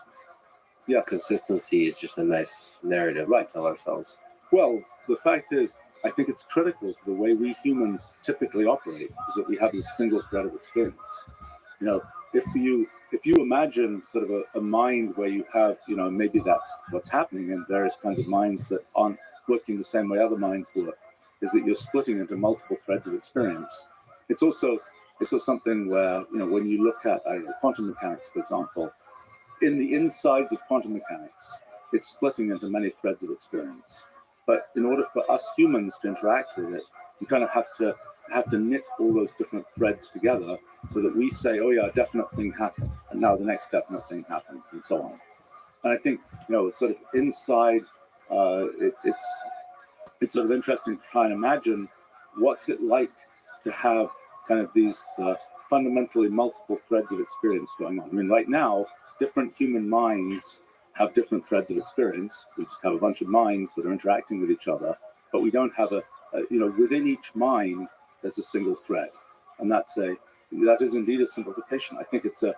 consistency is just a nice narrative to tell ourselves. Well, the fact is, I think it's critical to the way we humans typically operate, is that we have this single thread of experience. If you imagine sort of a mind where you have, maybe that's what's happening in various kinds of minds that aren't working the same way other minds work, is that you're splitting into multiple threads of experience. It's also something where, when you look at quantum mechanics, for example, in the insides of quantum mechanics, it's splitting into many threads of experience. But in order for us humans to interact with it, you kind of have to knit all those different threads together so that we say, oh yeah, a definite thing happened, and now the next definite thing happens, and so on. And I think, sort of inside, it's sort of interesting to try and imagine what's it like to have kind of these fundamentally multiple threads of experience going on. I mean, right now, different human minds have different threads of experience. We just have a bunch of minds that are interacting with each other, but we don't have within each mind, there's a single thread. And that is indeed a simplification. I think it's a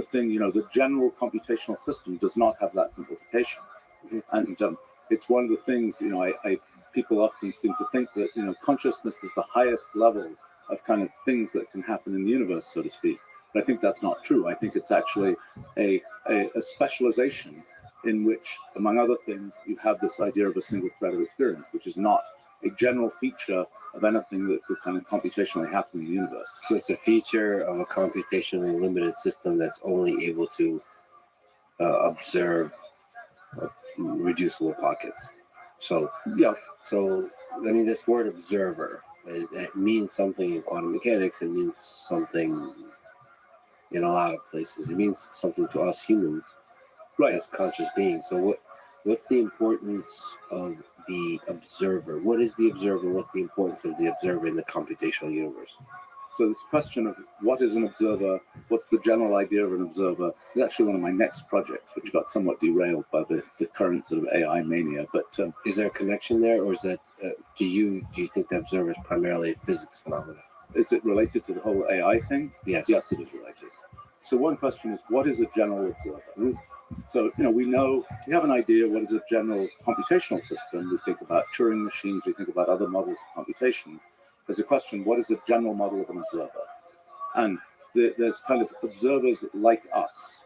thing, the general computational system does not have that simplification. And it's one of the things, people often seem to think that, consciousness is the highest level of kind of things that can happen in the universe, so to speak. But I think that's not true. I think it's actually a specialization in which, among other things, you have this idea of a single thread of experience, which is not a general feature of anything that could kind of computationally happen in the universe. So it's a feature of a computationally limited system that's only able to observe reducible pockets. So Yeah, So, I mean, this word observer, it means something in quantum mechanics. It means something in a lot of places. It means something to us humans right. as conscious beings. So, what's the importance of the observer? What is the observer? What's the importance of the observer in the computational universe? So this question of what is an observer, what's the general idea of an observer, is actually one of my next projects, which got somewhat derailed by the current sort of AI mania. But Is there a connection there, or is that do you think the observer is primarily a physics phenomenon? is it related to the whole AI thing? Yes. Yes, it is related. So one question is, what is a general observer? So, we know, we have an idea what is a general computational system. We think about Turing machines, we think about other models of computation. There's a question, what is a general model of an observer? And there's kind of observers like us,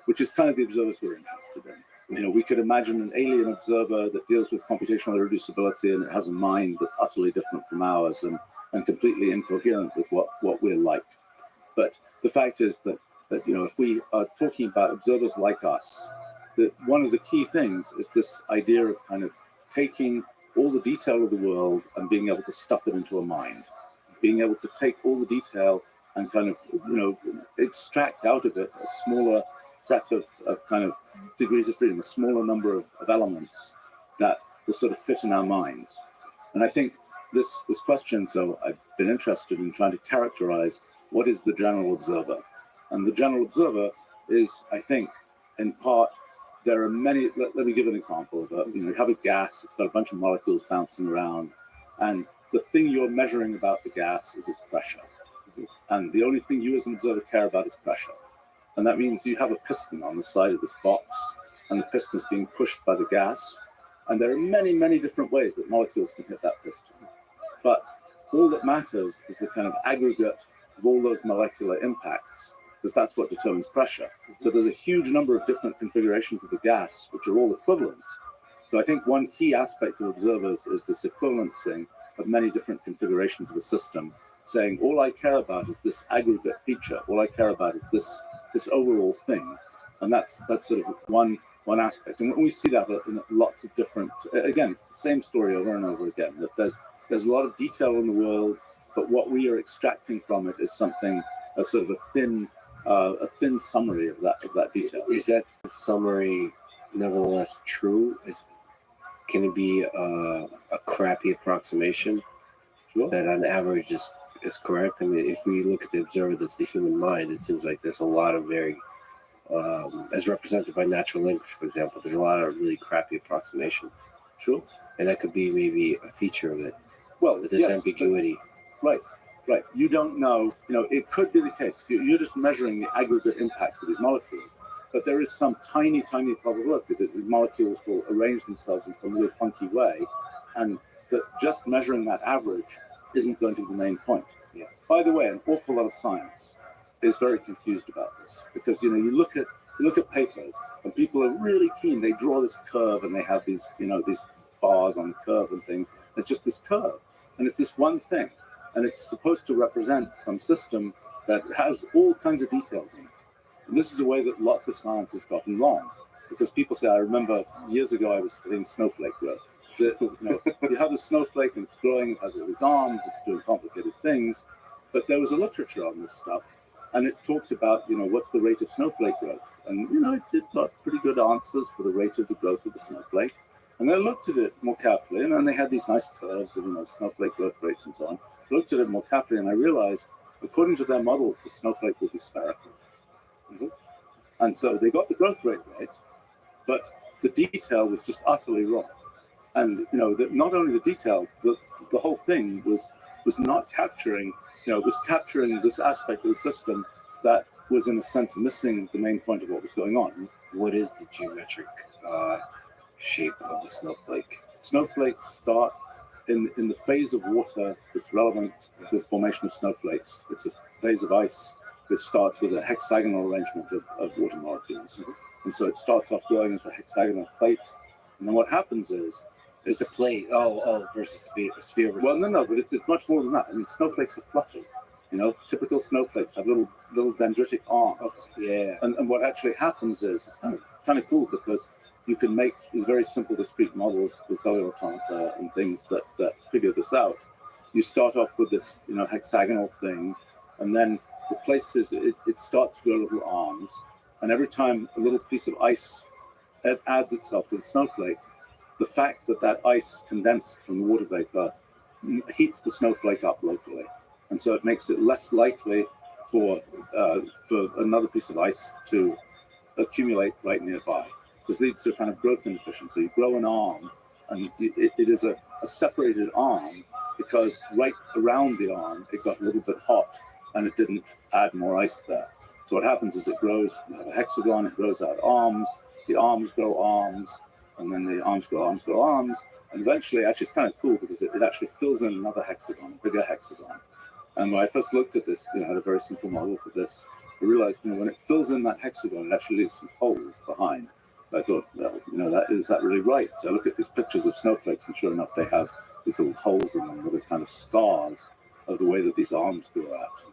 which is kind of the observers we're interested in. We could imagine an alien observer that deals with computational irreducibility and it has a mind that's utterly different from ours and completely incoherent with what we're like. But the fact is that if we are talking about observers like us, that one of the key things is this idea of kind of taking all the detail of the world and being able to stuff it into a mind, being able to take all the detail and kind of, extract out of it a smaller set of kind of degrees of freedom, a smaller number of elements that will sort of fit in our minds. And I think this question, so I've been interested in trying to characterize what is the general observer. And the general observer is, I think, in part, there are many, let me give an example of you have a gas, it's got a bunch of molecules bouncing around, and the thing you're measuring about the gas is its pressure. And the only thing you as an observer care about is pressure. And that means you have a piston on the side of this box, and the piston is being pushed by the gas. And there are many, many different ways that molecules can hit that piston. But all that matters is the kind of aggregate of all those molecular impacts, because that's what determines pressure. So there's a huge number of different configurations of the gas, which are all equivalent. So I think one key aspect of observers is this equivalencing of many different configurations of a system, saying all I care about is this aggregate feature, all I care about is this overall thing. And that's sort of one aspect. And we see that in lots of different, again, it's the same story over and over again, that there's a lot of detail in the world, but what we are extracting from it is something, a sort of a thin summary of that detail. Is that summary nevertheless true? Can it be a crappy approximation? Sure. That on average is correct? I mean, if we look at the observer that's the human mind, it seems like there's a lot of very, as represented by natural language, for example, there's a lot of really crappy approximation. Sure. And that could be maybe a feature of it. Well, but there's ambiguity. Right. You don't know, it could be the case. You're just measuring the aggregate impacts of these molecules. But there is some tiny, tiny probability that the molecules will arrange themselves in some really funky way, and that just measuring that average isn't going to be the main point. Yeah. By the way, an awful lot of science is very confused about this, because you look at papers and people are really keen. They draw this curve and they have these these bars on the curve and things. It's just this curve, and it's this one thing, and it's supposed to represent some system that has all kinds of details in it. And this is a way that lots of science has gotten wrong, because people say, I remember years ago I was studying snowflake growth. You have the snowflake and it's growing, it has all these arms, it's doing complicated things, but there was a literature on this stuff, and it talked about, what's the rate of snowflake growth? And, it got pretty good answers for the rate of the growth of the snowflake. And they looked at it more carefully, and then they had these nice curves of, snowflake growth rates and so on. I looked at it more carefully, and I realized, according to their models, the snowflake will be spherical. And so they got the growth rate right, but the detail was just utterly wrong. And not only the detail, the whole thing was not capturing, was capturing this aspect of the system that was in a sense missing the main point of what was going on. What is the geometric shape of the snowflake? Snowflakes start in the phase of water that's relevant to the formation of snowflakes. It's a phase of ice which starts with a hexagonal arrangement of water molecules. And so it starts off growing as a hexagonal plate. And then what happens is It's a plate. Oh, versus sphere. Versus Well, no, but it's much more than that. I mean, snowflakes are fluffy. You know, typical snowflakes have little dendritic arms. Yeah. And what actually happens is it's kind of cool because you can make these very simple discrete models with cellular automata and things that figure this out. You start off with this, you know, hexagonal thing, and then the places it starts to grow little arms, and every time a little piece of ice adds itself to the snowflake, the fact that ice condensed from the water vapor heats the snowflake up locally, and so it makes it less likely for another piece of ice to accumulate right nearby. So this leads to a kind of growth inefficiency. You grow an arm, and it is a separated arm because right around the arm it got a little bit hot and it didn't add more ice there. So what happens is it grows, you have a hexagon, it grows out arms, the arms grow arms, and then the arms grow arms grow arms, and eventually, actually it's kind of cool because it actually fills in another hexagon, a bigger hexagon. And when I first looked at this, you know, I had a very simple model for this, I realized, you know, when it fills in that hexagon, it actually leaves some holes behind. So I thought, well, you know, is that really right? So I look at these pictures of snowflakes, and sure enough, they have these little holes in them that are kind of scars of the way that these arms grow out.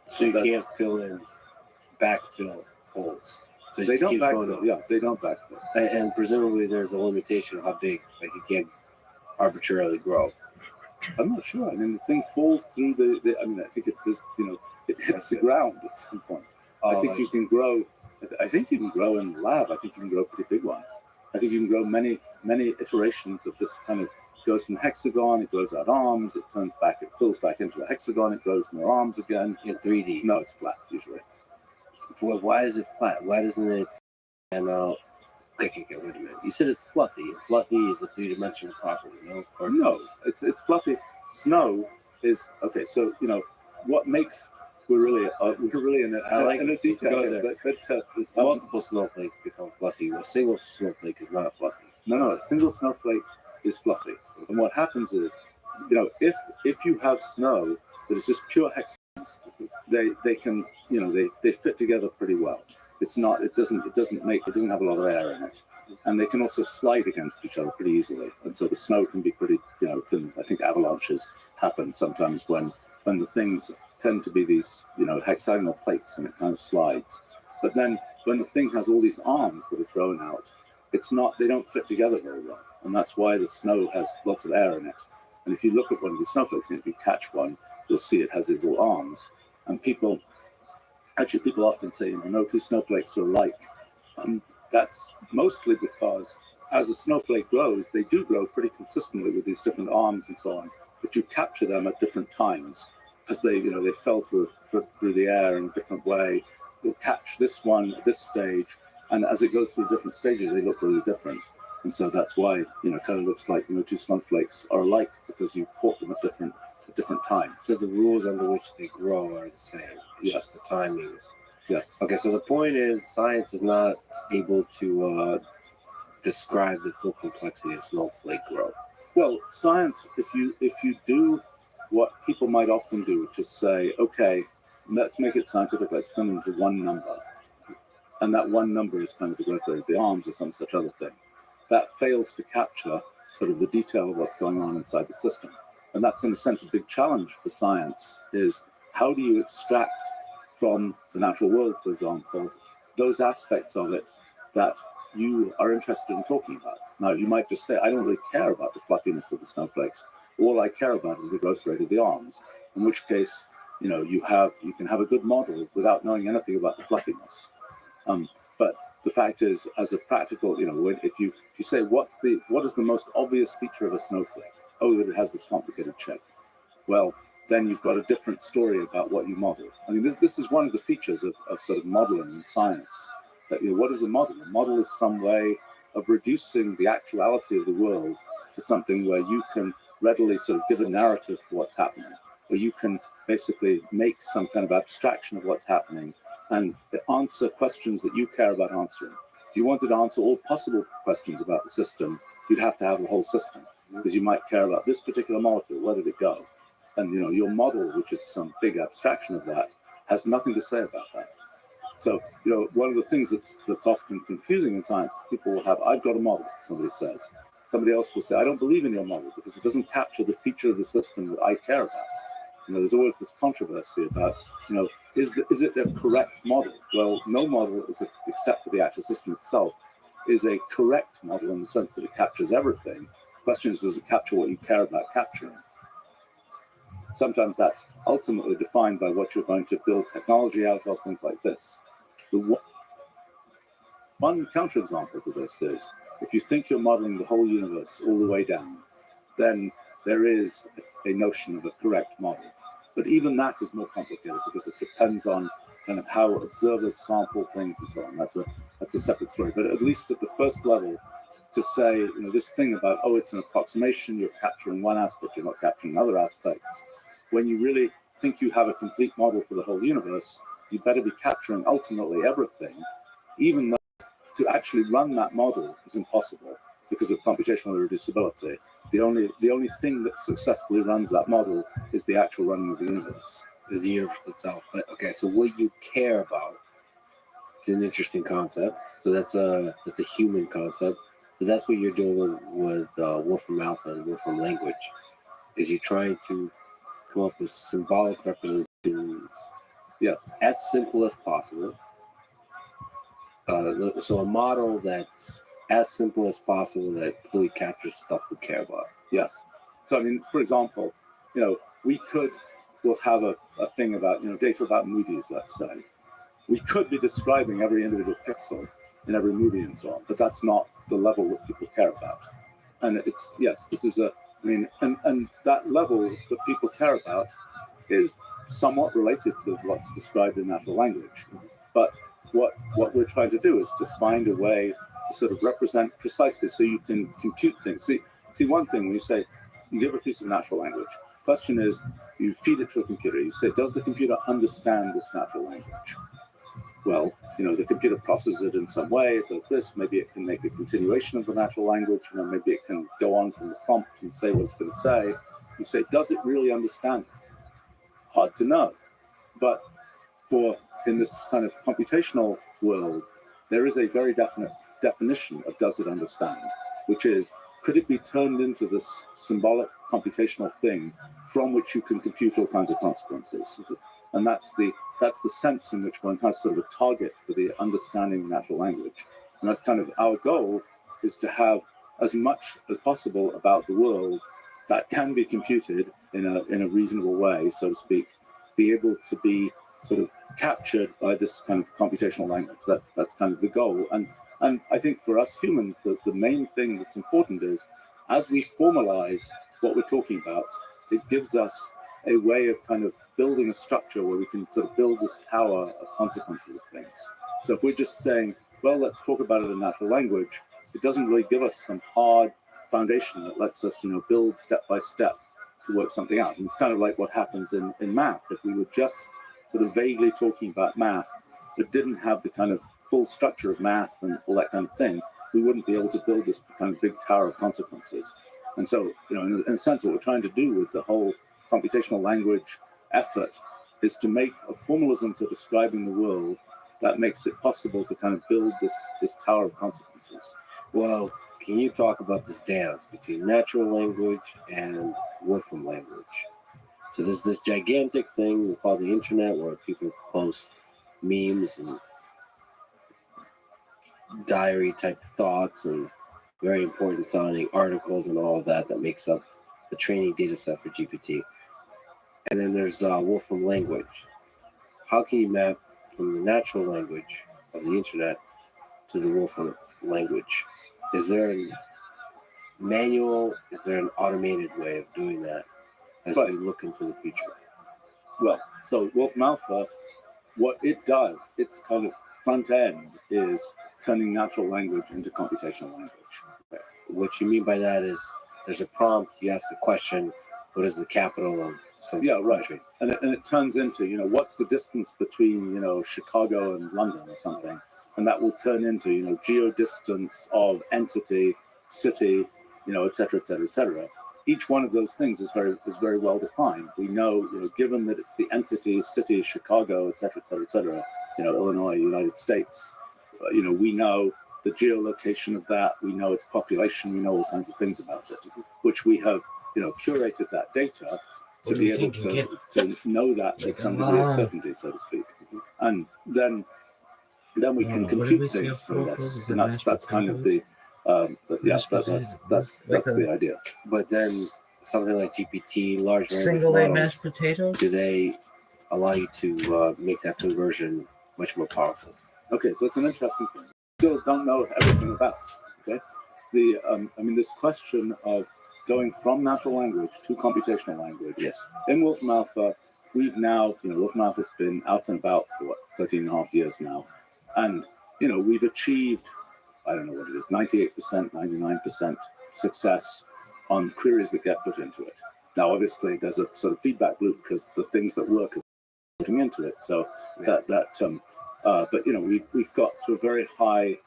So you can't fill in backfill holes. So it They just don't keeps going backfill. up. Yeah, they don't backfill. And presumably there's a limitation of how big, like it can't arbitrarily grow. I'm not sure. I mean, the thing falls through I mean, I think it does. You know, it hits the ground at some point. I think you can grow. I think you can grow in the lab. I think you can grow pretty big ones. I think you can grow many iterations of this kind of goes from hexagon, it grows out arms, it turns back, it fills back into a hexagon, it grows more arms again. In 3D. No, it's flat usually. Well, why is it flat? Why doesn't it? And okay, wait a minute. You said it's fluffy. And fluffy is a three-dimensional property, no? Or No, it's fluffy. Snow is okay. So you know what makes we're really in I like in a it. detail Go here, there. but multiple snowflakes become fluffy. A single snowflake is not fluffy. no, a single snowflake is fluffy. And what happens is, you know, if you have snow that is just pure hexagons, they can, you know, they fit together pretty well. It doesn't have a lot of air in it, and they can also slide against each other pretty easily. And so the snow can be pretty, you know, I think avalanches happen sometimes when the things tend to be these, you know, hexagonal plates, and it kind of slides. But then when the thing has all these arms that are grown out, they don't fit together very well, and that's why the snow has lots of air in it. And if you look at one of these snowflakes, and if you catch one, you'll see it has these little arms. And people often say, you know, no two snowflakes are alike. That's mostly because as a snowflake grows, they do grow pretty consistently with these different arms and so on, but you capture them at different times as they fell through the air in a different way. You'll catch this one at this stage, and as it goes through different stages, they look really different. And so that's why, you know, it kind of looks like, you know, two snowflakes are alike because you caught them at different times. So the rules under which they grow are the same. It's Yes. just the timings. Yes. Okay, so the point is science is not able to describe the full complexity of snowflake growth. Well, science, if you do what people might often do, which is say, okay, let's make it scientific, let's turn it into one number. And that one number is kind of the growth rate of the arms or some such other thing. That fails to capture sort of the detail of what's going on inside the system. And that's, in a sense, a big challenge for science, is how do you extract from the natural world, for example, those aspects of it that you are interested in talking about. Now, you might just say, I don't really care about the fluffiness of the snowflakes. All I care about is the growth rate of the arms, in which case, you know, you can have a good model without knowing anything about the fluffiness. But the fact is, as a practical, you know, if you say, what is the most obvious feature of a snowflake? Oh, that it has this complicated shape. Well, then you've got a different story about what you model. I mean, this is one of the features of sort of modeling in science. That, you know, what is a model? A model is some way of reducing the actuality of the world to something where you can readily sort of give a narrative for what's happening, where you can basically make some kind of abstraction of what's happening and answer questions that you care about answering. If you wanted to answer all possible questions about the system, you'd have to have the whole system, because you might care about this particular molecule, where did it go? And, you know, your model, which is some big abstraction of that, has nothing to say about that. So, you know, one of the things that's often confusing in science is people will have, I've got a model, somebody says, somebody else will say, I don't believe in your model because it doesn't capture the feature of the system that I care about. There's always this controversy about, is it the correct model? Well, no model except for the actual system itself is a correct model in the sense that it captures everything. The question is, does it capture what you care about capturing? Sometimes that's ultimately defined by what you're going to build technology out of, things like this. The one counterexample to this is, if you think you're modeling the whole universe all the way down, then there is a notion of a correct model. But even that is more complicated because it depends on kind of how observers sample things and so on. That's a separate story. But at least at the first level, to say, this thing about, it's an approximation, you're capturing one aspect, you're not capturing other aspects. When you really think you have a complete model for the whole universe, you better be capturing ultimately everything, even though to actually run that model is impossible because of computational irreducibility. The only thing that successfully runs that model is the actual running of the universe. Is the universe itself. But okay, so what you care about is an interesting concept. So that's a human concept. So that's what you're doing with Wolfram Alpha and Wolfram language. Is you're trying to come up with symbolic representations, yes, as simple as possible. So a model that's as simple as possible that fully captures stuff we care about. Yes. So, for example, we'll have a thing about, data about movies, let's say. We could be describing every individual pixel in every movie and so on, but that's not the level that people care about. And and that level that people care about is somewhat related to what's described in natural language. But what we're trying to do is to find a way to sort of represent precisely so you can compute things. See, one thing when you say, you give a piece of natural language, question is, you feed it to a computer. You say, does the computer understand this natural language? Well, the computer processes it in some way. It does this. Maybe it can make a continuation of the natural language. Maybe it can go on from the prompt and say what it's going to say. You say, does it really understand it? Hard to know. But in this kind of computational world, there is a very definite definition of does it understand, which is, could it be turned into this symbolic computational thing from which you can compute all kinds of consequences? And that's the sense in which one has sort of a target for the understanding of natural language. And that's kind of our goal, is to have as much as possible about the world that can be computed in a reasonable way, so to speak, be able to be sort of captured by this kind of computational language. That's kind of the goal. And I think for us humans, the main thing that's important is, as we formalize what we're talking about, it gives us a way of kind of building a structure where we can sort of build this tower of consequences of things. So if we're just saying, well, let's talk about it in natural language, it doesn't really give us some hard foundation that lets us, build step by step to work something out. And it's kind of like what happens in math. If we were just sort of vaguely talking about math that didn't have the kind of full structure of math and all that kind of thing, we wouldn't be able to build this kind of big tower of consequences. And so, in a sense, what we're trying to do with the whole computational language effort is to make a formalism for describing the world that makes it possible to kind of build this tower of consequences. Well, can you talk about this dance between natural language and Wolfram language? So there's this gigantic thing we call the internet, where people post memes and diary type thoughts and very important sounding articles and all of that makes up the training data set for GPT. And then there's Wolfram language. How can you map from the natural language of the internet to the Wolfram language? Is there a manual? Is there an automated way of doing that as we look into the future? Well, so Wolfram Alpha, what it does, its kind of front end is turning natural language into computational language. What you mean by that is there's a prompt, you ask a question, what is the capital of some country? And it turns into, what's the distance between, Chicago and London or something? And that will turn into, geodistance of entity, city, et cetera, et cetera, et cetera. Each one of those things is very well defined. We know, given that it's the entity, city, Chicago, et cetera, et cetera, et cetera, Illinois, United States, we know the geolocation of that. We know its population. We know all kinds of things about it, which we have, curated that data to What do be you able think you get? to know that with some degree of certainty, so to speak. And then we can What did compute we say things up from front? this, Is and it that's mashed kind of potatoes? that's the idea. But then something like GPT, large language Single A models, mashed potatoes. do they allow you to make that conversion much more powerful? Okay, so it's an interesting thing. Still don't know everything about. Okay, this question of going from natural language to computational language. Yes. In Wolfram Alpha, we've now, Wolfram Alpha's been out and about for 13 and a half years now, and we've achieved, I don't know what it is, 98%, 99% success on queries that get put into it. Now, obviously, there's a sort of feedback loop because the things that work are putting into it. So but we've got to a very high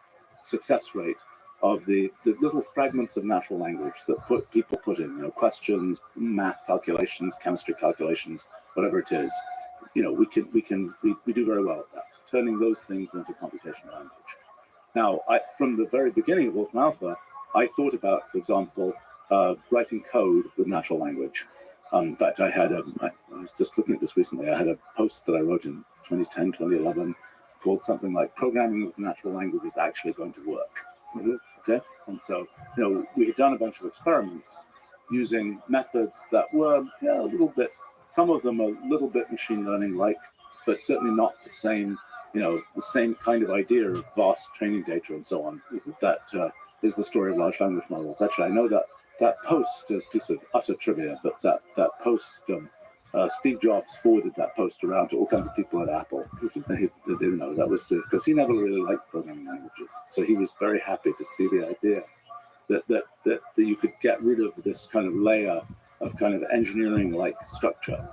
success rate of the little fragments of natural language that people put in, questions, math calculations, chemistry calculations, whatever it is. We do very well at that, turning those things into computational language. Now, from the very beginning of Wolfram Alpha, I thought about, for example, writing code with natural language. In fact, I was just looking at this recently. I had a post that I wrote in 2010, 2011, called something like "Programming with Natural Language is Actually Going to Work." Okay, and so we had done a bunch of experiments using methods that were a little bit. Some of them a little bit machine learning like, but certainly not the same. The same kind of idea of vast training data and so on. That is the story of large language models. Actually, I know that post, a piece of utter trivia, but that post, Steve Jobs forwarded that post around to all kinds of people at Apple. They didn't know that was because he never really liked programming languages, so he was very happy to see the idea that you could get rid of this kind of layer of kind of engineering-like structure.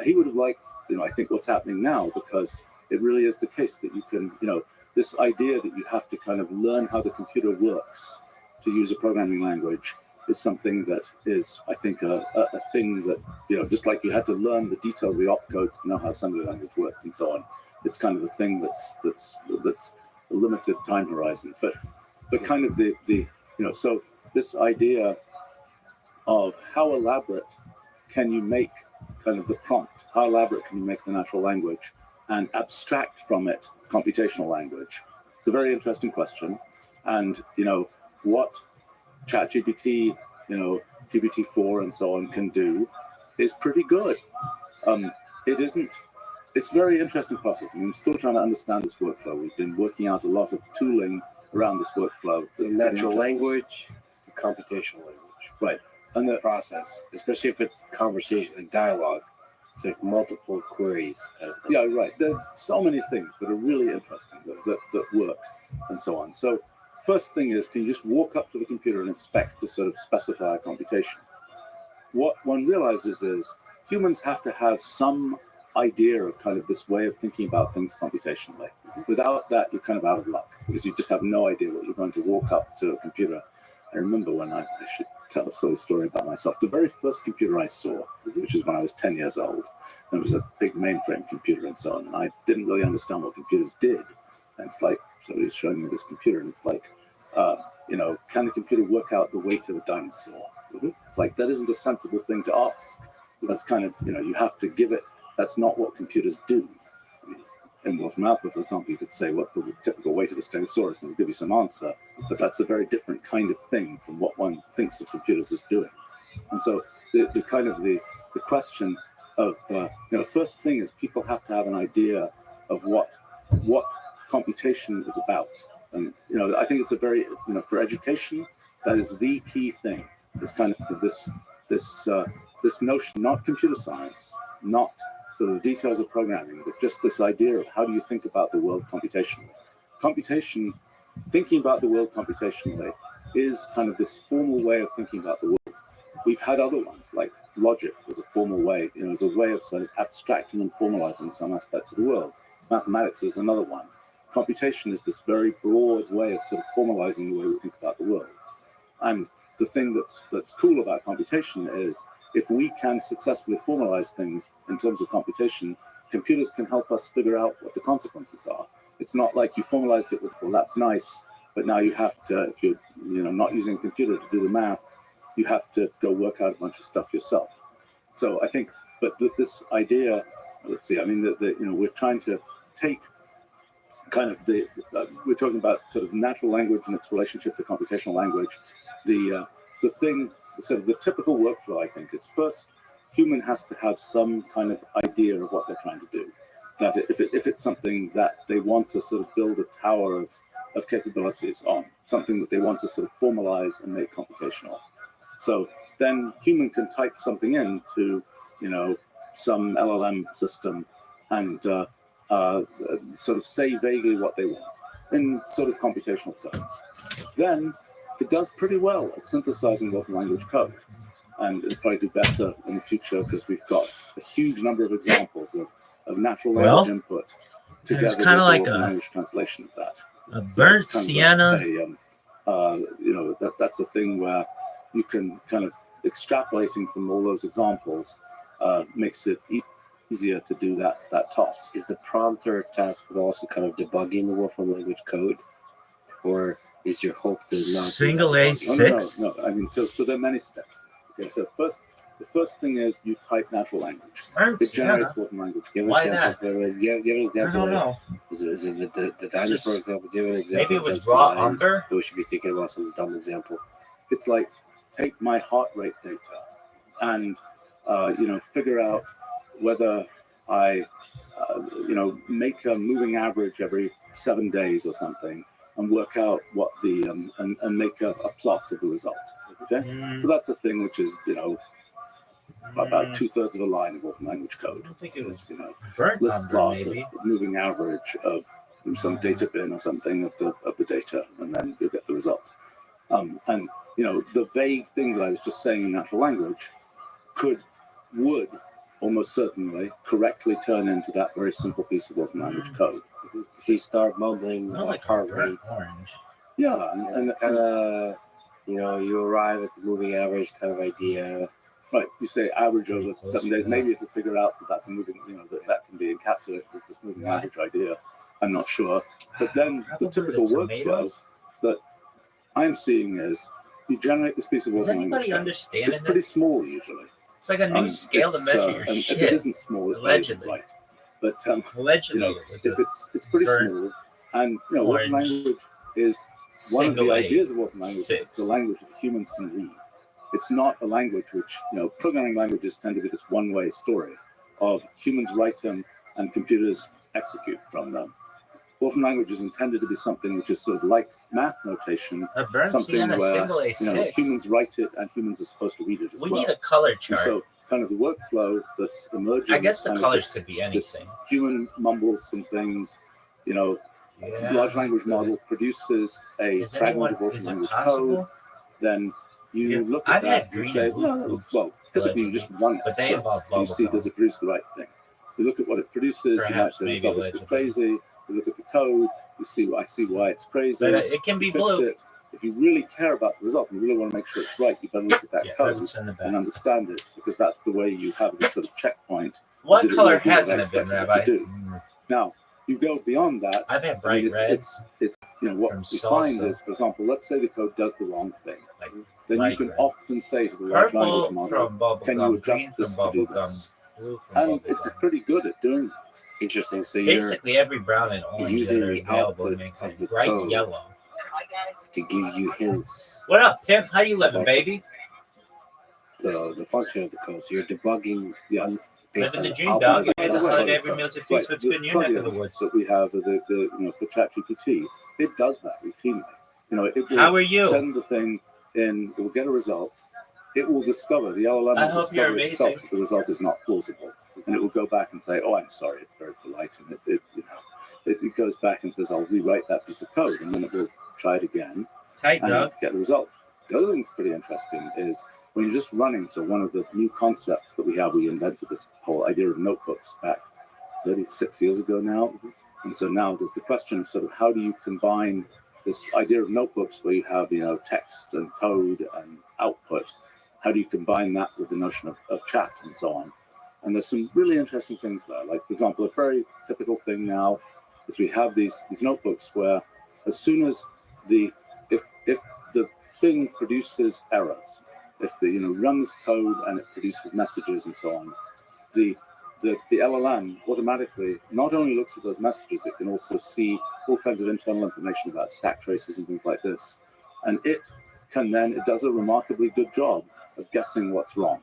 He would have liked, I think what's happening now, because it really is the case that you can, this idea that you have to kind of learn how the computer works to use a programming language is something that is, I think, a thing that, just like you had to learn the details of the opcodes to know how assembly language worked and so on. It's kind of a thing that's a limited time horizon. But kind of so this idea of how elaborate can you make kind of the prompt, how elaborate can you make the natural language and abstract from it computational language? It's a very interesting question. And, what ChatGPT, GPT-4 and so on can do is pretty good. It's a very interesting process. I'm still trying to understand this workflow. We've been working out a lot of tooling around this workflow. Natural language to computational language. Right. And the process, especially if it's conversation and dialogue. It's like multiple queries kind of thing. Yeah, right. There are so many things that are really interesting that work and so on. So first thing is, can you just walk up to the computer and expect to sort of specify a computation? What one realizes is humans have to have some idea of kind of this way of thinking about things computationally. Without that, you're kind of out of luck because you just have no idea what you're going to walk up to a computer. I remember when I should tell a silly story about myself. The very first computer I saw, which is when I was 10 years old, and it was a big mainframe computer and so on, and I didn't really understand what computers did. And it's like, so he's showing me this computer, and it's like, can the computer work out the weight of a dinosaur? It's like, that isn't a sensible thing to ask. That's kind of, you have to give it, that's not what computers do. In Wolfram Alpha, for example, you could say, what's the typical weight of a Stegosaurus, and it'll give you some answer, but that's a very different kind of thing from what one thinks of computers as doing. And so the question of, first thing is people have to have an idea of what computation is about. And, I think it's a very, for education, that is the key thing, is kind of this notion, not computer science, not sort of the details of programming, but just this idea of how do you think about the world computationally. Thinking about the world computationally is kind of this formal way of thinking about the world. We've had other ones, like logic was a formal way, as a way of sort of abstracting and formalizing some aspects of the world. Mathematics is another one. Computation is this very broad way of sort of formalizing the way we think about the world. And the thing that's cool about computation is if we can successfully formalize things in terms of computation, computers can help us figure out what the consequences are. It's not like you formalized it with, well, that's nice, But now you have to, if you're not using a computer to do the math, you have to go work out a bunch of stuff yourself. So I think, but with this idea, let's see, I mean, we're trying to take kind of we're talking about sort of natural language and its relationship to computational language. The thing, sort of the typical workflow, I think, is first, human has to have some kind of idea of what they're trying to do. That if it's something that they want to sort of build a tower of capabilities on, something that they want to sort of formalize and make computational. So then human can type something into, some LLM system and sort of say vaguely what they want in sort of computational terms. Then it does pretty well at synthesizing Wolfram language code. And it'll probably do better in the future because we've got a huge number of examples of natural language input together with kind of like Wolfram a language translation of that. burnt it's kind sienna. Of that's a thing where you can kind of extrapolating from all those examples makes it easier to do that task. Is the prompter task but also kind of debugging the Wolfram language code, or is your hope to not Single A6? No. I mean, so there are many steps. Okay, so the first thing is you type natural language. Burnt It sienna. generates Wolfram language. Give Why examples. that? Give an I example. don't know. Is it the diner, Just- for example? Give an example. Maybe it was comes to raw mind umber. that we should be thinking about some dumb example. It's like take my heart rate data and figure out whether I make a moving average every 7 days or something and work out what the and make a plot of the results. Okay, so that's a thing which is about 2/3 of a line of Wolfram language I code. don't think it was It's, burnt list umber, plot maybe. of moving average of some data bin or something of the data, and then you'll get the result. And the vague thing that I was just saying in natural language would almost certainly correctly turn into that very simple piece of Wolfram language code. If you start mumbling Not about like heart burnt rate, orange. Yeah, and kind of, you arrive at the moving average kind of idea. right. You say average over Close 7 to days. that. Maybe it'll figure out that that's a moving, that can be encapsulated as this moving Right. average idea. I'm not sure. But then the Probably typical the workflow tomatoes. that I'm seeing is you generate this piece of Is Wolfram language anybody code. understanding It's pretty this? small usually. It's like a new scale to It's, measure your and shit. if it isn't small, it's not Allegedly. right. But Allegedly, it was if a it's pretty burnt small, and Wolfram orange language is one of the single A. ideas of Wolfram language. Six. It's a language that humans can read. It's not a language which programming languages tend to be this one-way story of humans write them and computers execute from them. Wolfram language is intended to be something which is sort of like math notation, A burnt something sienna where single A6. humans write it and humans are supposed to read it as We well. need a color And chart. so kind of the workflow that's emerging. I guess the kind of colors this- could be this anything. human mumbles some things, Yeah. large language model produces a Is fragment of is Wolfram it language possible? code, then you Yeah. look at I've had that and green say, and blue well, typically you just run it But they first, involve and you see bubblegum. does it produce the right thing. You look at what it produces, you might Perhaps, say it's maybe obviously allegedly. crazy. You look at the code, I see why it's crazy. But it can be You fix blue. it. If you really care about the result, and you really want to make sure it's right, you better look at that Yeah, code it's in the and back. understand it, because that's the way you have this sort of checkpoint. What Did it color really do what I hasn't it been, expected it Rabbi? to do? Now, you go beyond that. I've had I bright mean, red. it's what from we find salsa. is, for example, let's say the code does the wrong thing. Like Then you light can red. often say to the large language Purple model, from bubble can you gum, adjust green from this to bubble do gum, this? blue from And bubble it's gum. pretty good at doing that. Interesting. So you're Basically, every brown and orange using that are the available output make of the bright code. yellow. to give you hints What up, pimp? How you living, Like- baby? the function of the code. So you're debugging Yes. based Living on the the dream, output dog. of the Hey, the code. holiday every meal's a feast. What's good in your neck of the plugin woods? that we have, for ChatGPT, it does that routinely. It will How are you? send the thing in, it will get a result. It will discover, the LLM I will hope you're discover itself amazing. that the result is not plausible. And it will go back and say, oh, I'm sorry, it's very polite. And it goes back and says, I'll rewrite that piece of code. And then it will try it again Tight, and dog. get the result. The other thing that's pretty interesting is when you're just running. So one of the new concepts that we invented this whole idea of notebooks back 36 years ago now. And so now there's the question of sort of how do you combine this idea of notebooks where you have, text and code and output. How do you combine that with the notion of chat and so on? And there's some really interesting things there. Like, for example, a very typical thing now is we have these notebooks where as soon as if the thing produces errors, if runs code and it produces messages and so on, the LLM automatically not only looks at those messages, it can also see all kinds of internal information about stack traces and things like this, and it does a remarkably good job of guessing what's wrong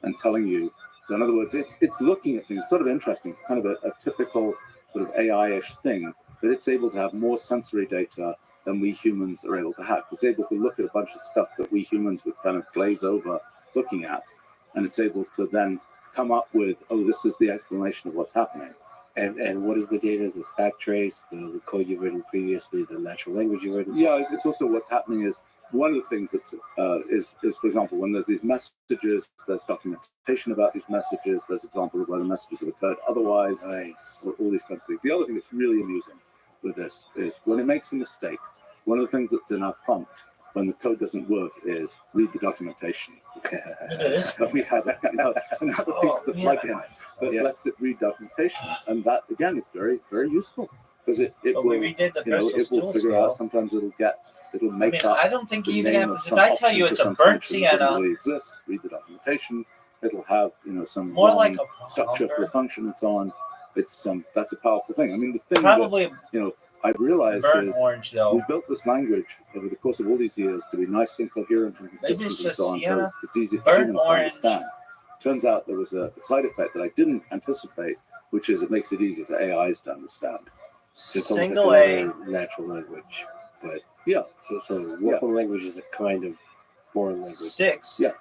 and telling you. So in other words, it's looking at things. Sort of interesting. It's kind of a typical sort of AI-ish thing, that it's able to have more sensory data than we humans are able to have. It's able to look at a bunch of stuff that we humans would kind of glaze over looking at, and it's able to then come up with, oh, this is the explanation of what's happening. And what is the data? The stack trace, the code you've written previously, the natural language you've written? Yeah, it's also what's happening is, one of the things that's is, for example, when there's these messages, there's documentation about these messages, there's examples of where the messages have occurred otherwise, Nice. all these kinds of things. The other thing that's really amusing with this is when it makes a mistake, one of the things that's in our prompt when the code doesn't work is read the documentation. And we have another piece of the plugin that lets it read documentation, and that again is very, very useful, because it will, we redid the it will figure out. Sometimes it'll make up. I don't think you the even name have of to. If some I tell option you for it's a some burnt function that doesn't sienna, really exist. Read the documentation. It'll have some more long like a structure for Palmer. a function and so on. It's that's a powerful thing. I mean, the thing Probably that I've realized burnt is orange though. we built this language over the course of all these years to be nice and coherent and consistent it's and just so on, so sienna, it's easy for burnt humans to orange. understand. Turns out there was a side effect that I didn't anticipate, which is it makes it easier for AIs to understand. It's almost Single like A. another natural language, but Yeah. So working language is a kind of foreign language. 6. Yes.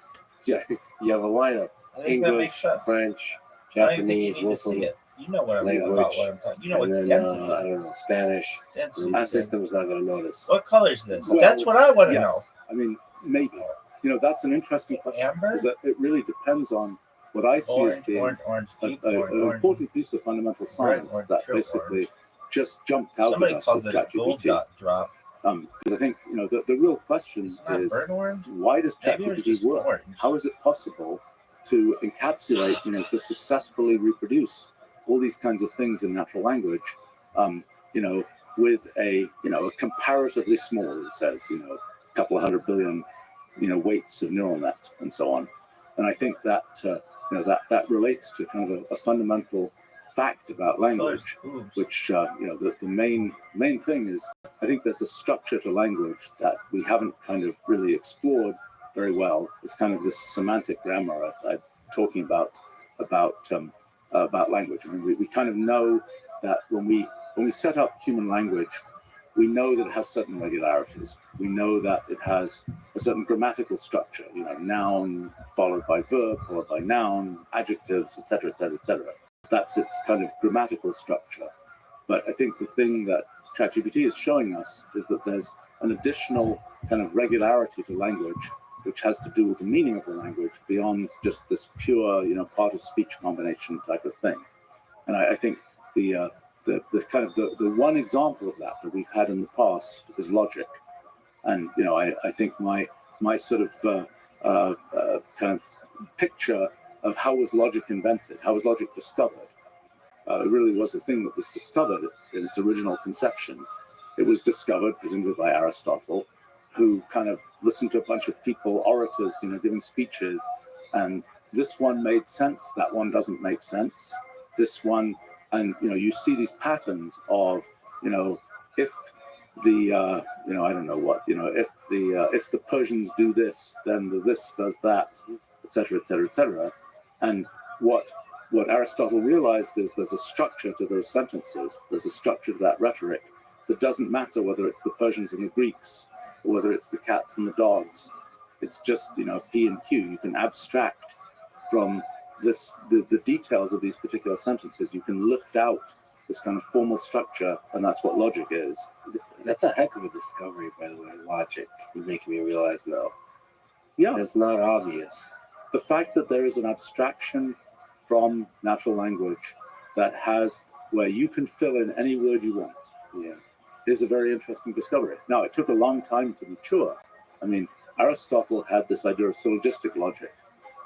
Yeah, you have a lineup: I think that makes English, sense. French, I don't even think you Japanese, need to see Wolfram it. You know what I'm language, about. What I'm talking. You know and what's then density. I don't know, Spanish. Density. The system's not going to notice. What color is this? Well, That's what I want to know. Yes. I mean, maybe. That's an interesting question. Amber? Because it really depends on what I see as Orange, being orange, deep an orange. important piece of fundamental science orange, that pure basically just jumped out Somebody at us calls with it a gold ChatGPT. dot drop. Because I think the real question It's not is, burnt orange. why does Maybe it's ChatGPT just work? orange. How is it possible to encapsulate, to successfully reproduce all these kinds of things in natural language, with a comparatively small, it says, a couple of 100 billion, weights of neural net and so on. And I think that, that relates to kind of a fundamental fact about language, which, the main thing is, I think there's a structure to language that we haven't kind of really explored very well. It's kind of this semantic grammar I'm talking about language. I mean, we kind of know that when we set up human language, we know that it has certain regularities. We know that it has a certain grammatical structure, noun followed by verb, followed by noun, adjectives, etc., etc., etc. That's its kind of grammatical structure. But I think the thing that ChatGPT is showing us is that there's an additional kind of regularity to language, which has to do with the meaning of the language beyond just this pure, part of speech combination type of thing. And I think the kind of the one example of that we've had in the past is logic. And I think my sort of kind of picture of how was logic invented, how was logic discovered. It really was a thing that was discovered in its original conception. It was discovered presumably by Aristotle, who kind of listened to a bunch of people, orators, giving speeches, and this one made sense, that one doesn't make sense. This one, and you see these patterns of, if the I don't know what, if the Persians do this, then the this does that, etc., etc., etc. And what Aristotle realized is there's a structure to those sentences, there's a structure to that rhetoric that doesn't matter whether it's the Persians and the Greeks, or whether it's the cats and the dogs. It's just, P and Q. You can abstract from the details of these particular sentences. You can lift out this kind of formal structure, and that's what logic is. That's a heck of a discovery, by the way. Logic. You're making me realize now. Yeah. It's not obvious. The fact that there is an abstraction from natural language that has, where you can fill in any word you want. Yeah. Is a very interesting discovery. Now, it took a long time to mature. I mean, Aristotle had this idea of syllogistic logic,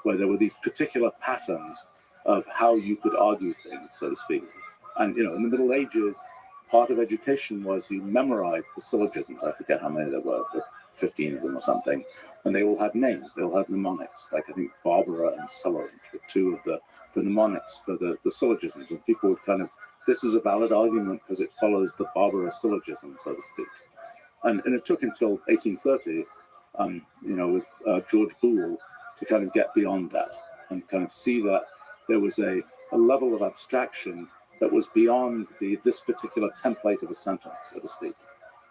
where there were these particular patterns of how you could argue things, so to speak. And, in the Middle Ages, part of education was you memorized the syllogisms. I forget how many there were, but 15 of them or something. And they all had names. They all had mnemonics. Like I think Barbara and Sullivan were two of the mnemonics for the syllogisms. And people would kind of, this is a valid argument because it follows the Barbara syllogism, so to speak. And it took until 1830, with George Boole to kind of get beyond that and kind of see that there was a level of abstraction that was beyond this particular template of a sentence, so to speak.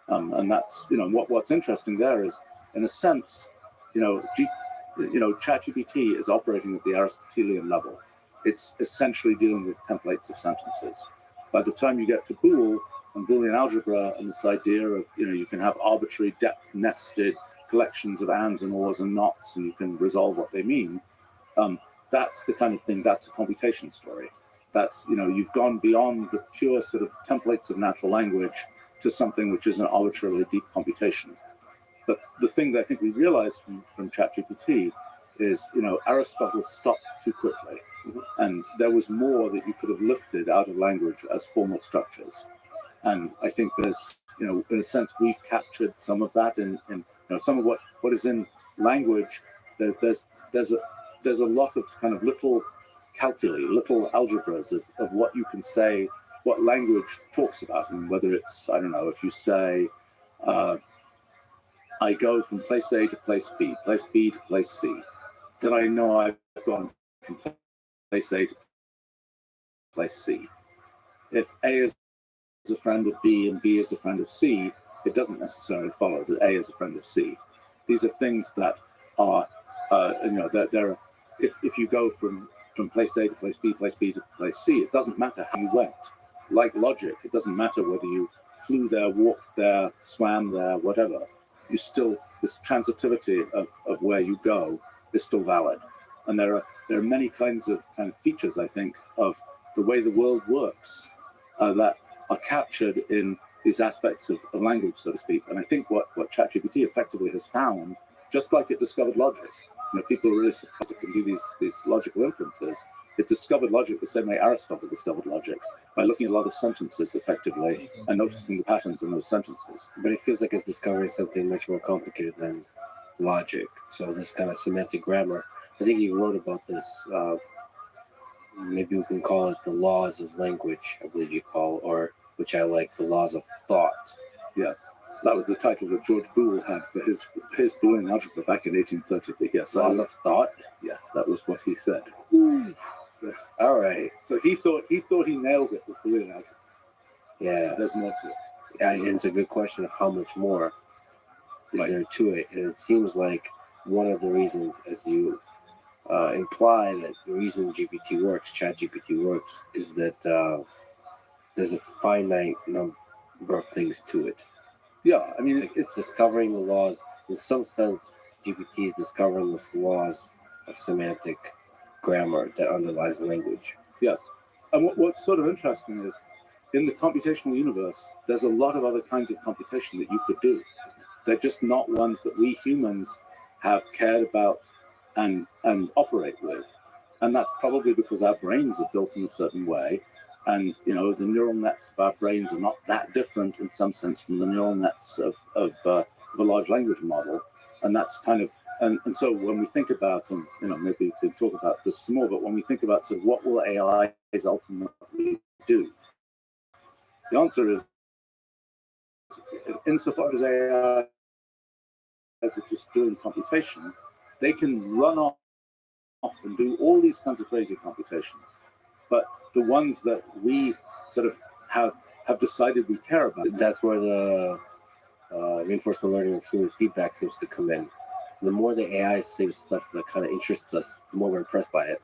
And that's, what's interesting there is, in a sense, ChatGPT is operating at the Aristotelian level. It's essentially dealing with templates of sentences. By the time you get to Boole and Boolean algebra and this idea of, you can have arbitrary depth-nested collections of ands and ors and nots, and you can resolve what they mean, that's the kind of thing, that's a computation story. That's, you've gone beyond the pure sort of templates of natural language to something which is an arbitrarily deep computation. But the thing that I think we realized from ChatGPT is, Aristotle stopped too quickly. And there was more that you could have lifted out of language as formal structures. And I think there's, in a sense, we've captured some of that in some of what is in language. There's a lot of kind of little calculi, little algebras of what you can say, what language talks about, and whether it's, I don't know, if you say, I go from place A to place B to place C, then I know I've gone from place A to place C. If A is a friend of B and B is a friend of C, it doesn't necessarily follow that A is a friend of C. These are things that are, that if you go from place A to place B to place C, it doesn't matter how you went. Like logic, it doesn't matter whether you flew there, walked there, swam there, whatever. You still, this transitivity of where you go is still valid. And there are many kinds of features, I think, of the way the world works that are captured in these aspects of language, so to speak. And I think what ChatGPT effectively has found, just like it discovered logic, people are really sarcastic and do these logical inferences. It discovered logic the same way Aristotle discovered logic, by looking at a lot of sentences effectively and noticing the patterns in those sentences. But it feels like it's discovering something much more complicated than logic. So this kind of semantic grammar. I think you wrote about this. Maybe we can call it the laws of language, I believe you call, or which I like, the laws of thought. Yes, that was the title that George Boole had for his Boolean algebra back in 1830. But yes, laws of thought. Yes, that was what he said. All right. So he thought he nailed it with Boolean algebra. Yeah, there's more to it. Yeah, and it's a good question of how much more is there to it, and it seems like one of the reasons, as you imply, that the reason ChatGPT works, is that there's a finite number of things to it. Yeah, I mean, it's discovering the laws. In some sense, GPT is discovering the laws of semantic grammar that underlies language. Yes, and what's sort of interesting is, in the computational universe, there's a lot of other kinds of computation that you could do. They're just not ones that we humans have cared about and operate with. And that's probably because our brains are built in a certain way. And, the neural nets of our brains are not that different in some sense from the neural nets of a large language model. And that's kind of, and so when we think about, and, maybe we could talk about this some more, but when we think about sort of what will AIs ultimately do, the answer is, insofar as AI are just doing computation, they can run off and do all these kinds of crazy computations. But the ones that we sort of have decided we care about. That's where the reinforcement learning of human feedback seems to come in. The more the AI says stuff that kind of interests us, the more we're impressed by it.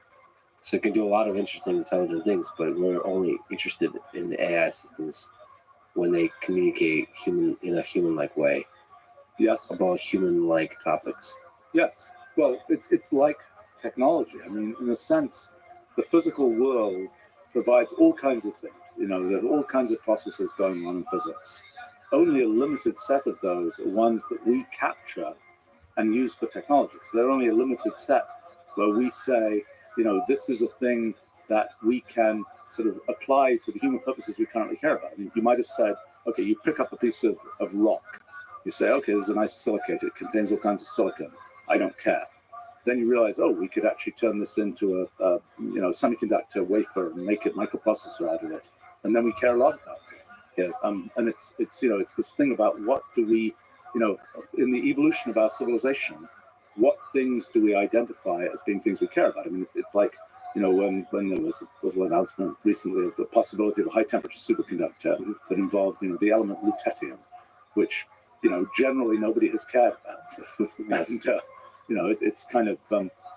So it can do a lot of interesting, intelligent things, but we're only interested in the AI systems when they communicate in a human-like way. Yes. About human-like topics. Yes. Well, it's like technology. I mean, in a sense, the physical world provides all kinds of things. There are all kinds of processes going on in physics. Only a limited set of those are ones that we capture and use for technology. So there are only a limited set where we say, this is a thing that we can sort of apply to the human purposes we currently care about. I mean, you might have said, okay, you pick up a piece of rock. You say, okay, this is a nice silicate. It contains all kinds of silicon. I don't care. Then you realize, oh, we could actually turn this into a semiconductor wafer and make it microprocessor out of it. And then we care a lot about it. Yes. And it's this thing about what do we, in the evolution of our civilization, what things do we identify as being things we care about? I mean, it's like, when there was an announcement recently of the possibility of a high temperature superconductor that involved, the element lutetium, which, generally nobody has cared about. And, it's kind of,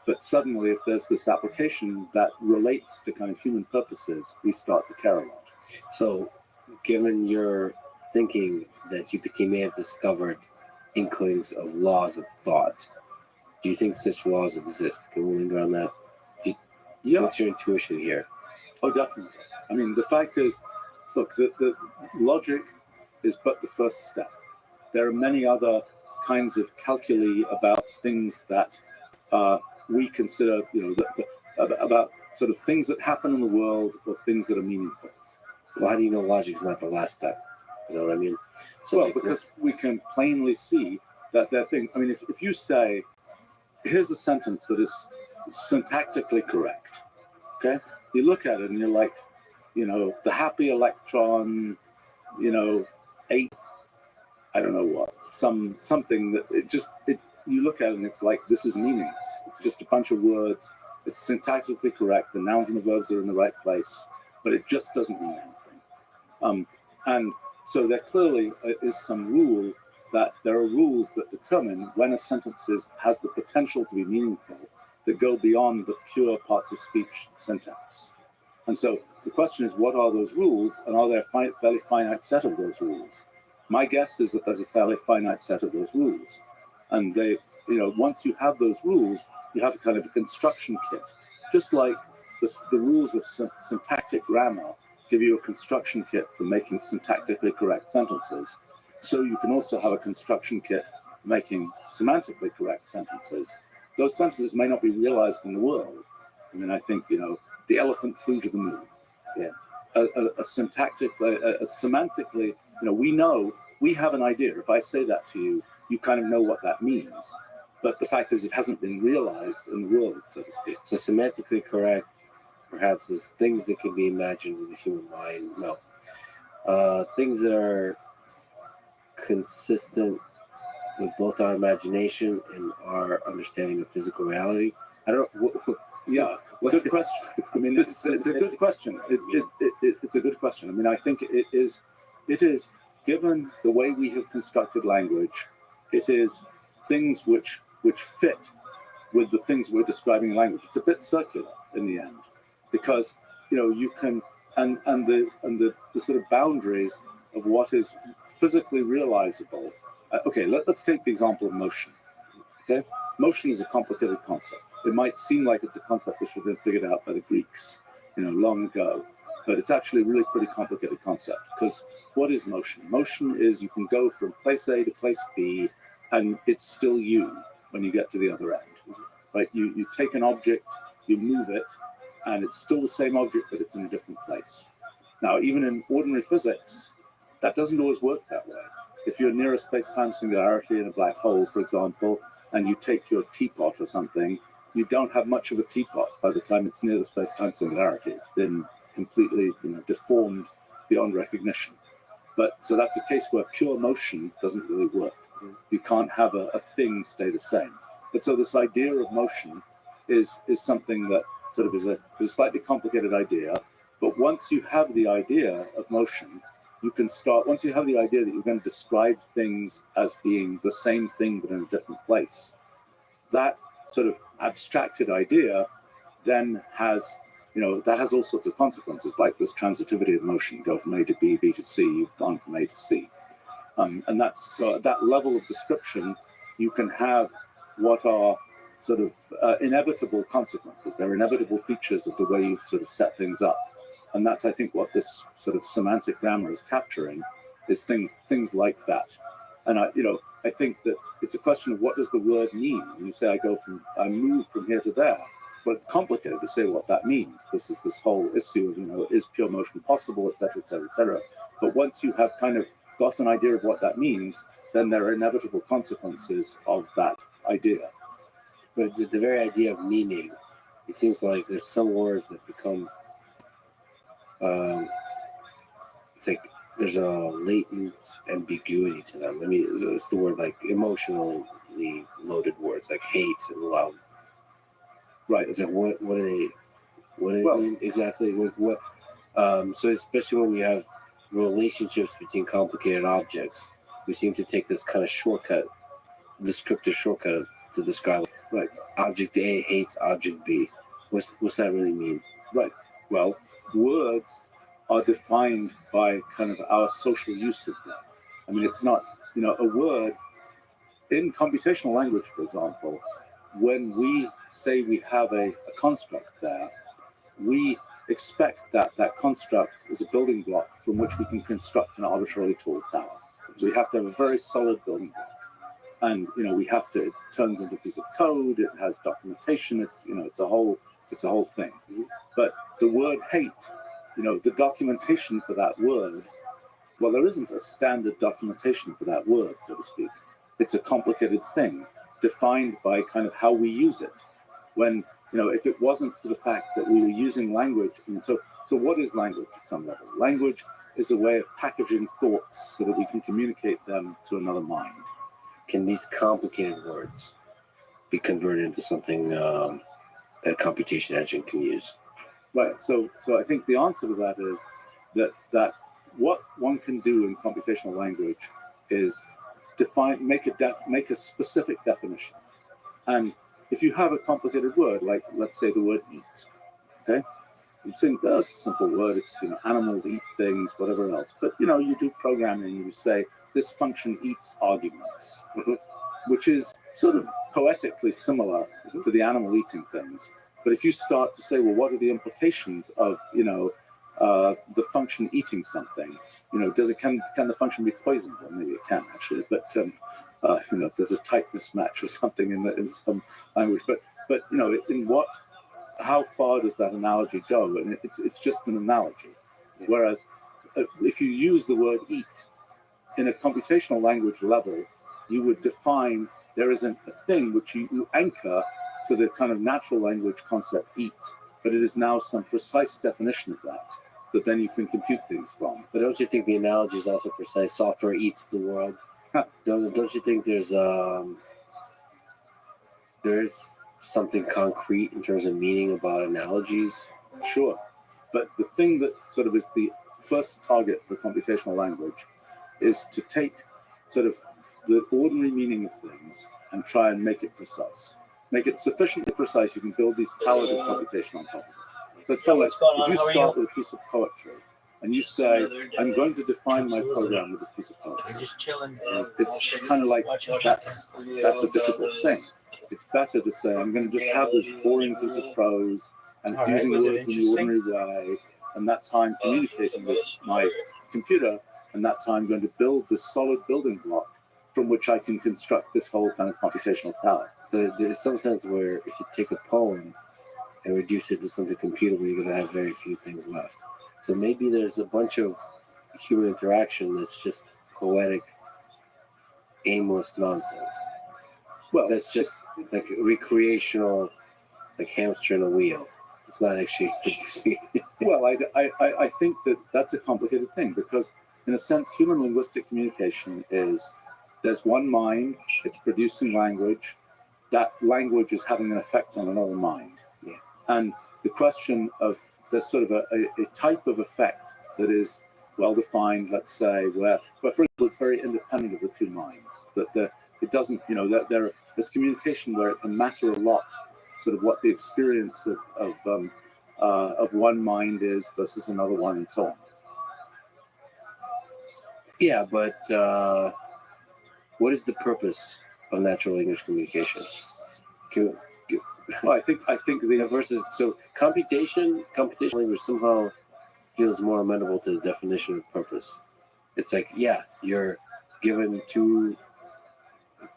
but suddenly if there's this application that relates to kind of human purposes, we start to care a lot. So, given your thinking that GPT may have discovered inklings of laws of thought, do you think such laws exist? Can we linger on that? Yeah. What's your intuition here? Oh, definitely. I mean, the fact is, look, the logic is but the first step. There are many other kinds of calculi about things that we consider, about sort of things that happen in the world or things that are meaningful. Well, how do you know logic is not the last step? You know what I mean? So, well, because we can plainly see that there are things. I mean, if you say, here's a sentence that is syntactically correct, okay? You look at it and you're like, the happy electron, ate, I don't know what, something that you look at it and it's like, this is meaningless. It's just a bunch of words. It's syntactically correct. The nouns and the verbs are in the right place, but it just doesn't mean anything. And so there clearly is some rule that there are rules that determine when a sentence has the potential to be meaningful that go beyond the pure parts of speech syntax. And so the question is, what are those rules, and are there a fairly finite set of those rules? My guess is that there's a fairly finite set of those rules. And they, once you have those rules, you have a kind of a construction kit. Just like the rules of syntactic grammar give you a construction kit for making syntactically correct sentences, so you can also have a construction kit for making semantically correct sentences. Those sentences may not be realized in the world. I mean, I think, the elephant flew to the moon. Yeah. Semantically, we have an idea. If I say that to you, you kind of know what that means. But the fact is, it hasn't been realized in the world, so to speak. So semantically correct, perhaps, is things that can be imagined with the human mind. No. Things that are consistent with both our imagination and our understanding of physical reality. I don't know. Yeah, good question. I mean, it's a good question. It's a good question. I mean, I think it is, given the way we have constructed language, it is things which fit with the things we're describing in language. It's a bit circular in the end, because you can and the sort of boundaries of what is physically realizable. Okay, let's take the example of motion. Okay, motion is a complicated concept. It might seem like it's a concept that should have been figured out by the Greeks, long ago, but it's actually a really pretty complicated concept, because what is motion? Motion is you can go from place A to place B, and it's still you when you get to the other end, right? You take an object, you move it, and it's still the same object, but it's in a different place. Now, even in ordinary physics, that doesn't always work that way. If you're near a space-time singularity in a black hole, for example, and you take your teapot or something, you don't have much of a teapot by the time it's near the space-time singularity. It's been completely deformed beyond recognition. But so that's a case where pure motion doesn't really work. You can't have a thing stay the same. But so this idea of motion is something that sort of is a slightly complicated idea. But once you have the idea of motion, you can start, once you have the idea that you're going to describe things as being the same thing but in a different place, that sort of abstracted idea then has, that has all sorts of consequences, like this transitivity of motion, go from A to B, B to C, you've gone from A to C. And that's, so at that level of description, you can have what are sort of inevitable consequences. They're inevitable features of the way you've sort of set things up. And that's, I think, what this sort of semantic grammar is capturing, is things like that. And I think that it's a question of what does the word mean when you say I move from here to there. but it's complicated to say what that means. This is this whole issue of, is pure motion possible, et cetera, et cetera, et cetera. But once you have kind of got an idea of what that means, then there are inevitable consequences of that idea. But the very idea of meaning, it seems like there's some words that become, it's like there's a latent ambiguity to them. I mean, it's the word like emotionally loaded words like hate and love. Right. It's like what do they Well- mean exactly? Like what? So especially when you have relationships between complicated objects, we seem to take this kind of shortcut, descriptive shortcut to describe. Right. Object A hates object B. What's that really mean? Right. Well, words are defined by kind of our social use of them. I mean, it's not, a word in computational language, for example, when we say we have a construct there, we expect that construct is a building block from which we can construct an arbitrarily tall tower. So we have to have a very solid building block. And we have to, it turns into a piece of code, it has documentation, it's a whole thing. But the word hate, the documentation for that word, well, there isn't a standard documentation for that word, so to speak. It's a complicated thing defined by kind of how we use it. When, if it wasn't for the fact that we were using language, so what is language at some level? Language is a way of packaging thoughts so that we can communicate them to another mind. Can these complicated words be converted into something that a computation engine can use? Right. So I think the answer to that is that what one can do in computational language is make a specific definition. And if you have a complicated word, like let's say the word eat, okay, you think that's a simple word. It's animals eat things, whatever else. But you do programming. You say this function eats arguments, which is sort of poetically similar to the animal eating things. But if you start to say, well, what are the implications of the function eating something? Can the function be poisoned? Well, maybe it can actually, but if there's a type mismatch or something in some language, but how far does that analogy go? And it's just an analogy. Whereas if you use the word eat in a computational language level, you would define there isn't a thing which you anchor to the kind of natural language concept eat, but it is now some precise definition of that then you can compute things from. But don't you think the analogy is also precise? Software eats the world. Don't you think there's something concrete in terms of meaning about analogies? Sure. But the thing that sort of is the first target for computational language is to take sort of the ordinary meaning of things and try and make it precise. Make it sufficiently precise you can build these towers of computation on top of it. So it's kind of like if you start with a piece of poetry and you say, I'm going to define my program with a piece of poetry. We're just chilling. It's kind of like that's a difficult thing. It's better to say, I'm going to just have this boring piece of prose and it's using words in the ordinary way, and that's how I'm communicating with my computer, and that's how I'm going to build this solid building block from which I can construct this whole kind of computational tower. So there's some sense where if you take a poem and reduce it to something computable, you're going to have very few things left. So maybe there's a bunch of human interaction that's just poetic, aimless nonsense. Well, that's just like recreational, like hamster in a wheel. It's not actually producing. Well, I think that's a complicated thing because, in a sense, human linguistic communication is there's one mind, it's producing language, that language is having an effect on another mind. Yeah. And the question of there's sort of a type of effect that is well defined, let's say, where for example, it's very independent of the two minds. That it doesn't, that there's communication where it can matter a lot, sort of what the experience of one mind is versus another one, and so on. Yeah, but what is the purpose of natural language communication? Well, I think the versus so computational language somehow feels more amenable to the definition of purpose. It's like, yeah, you're given two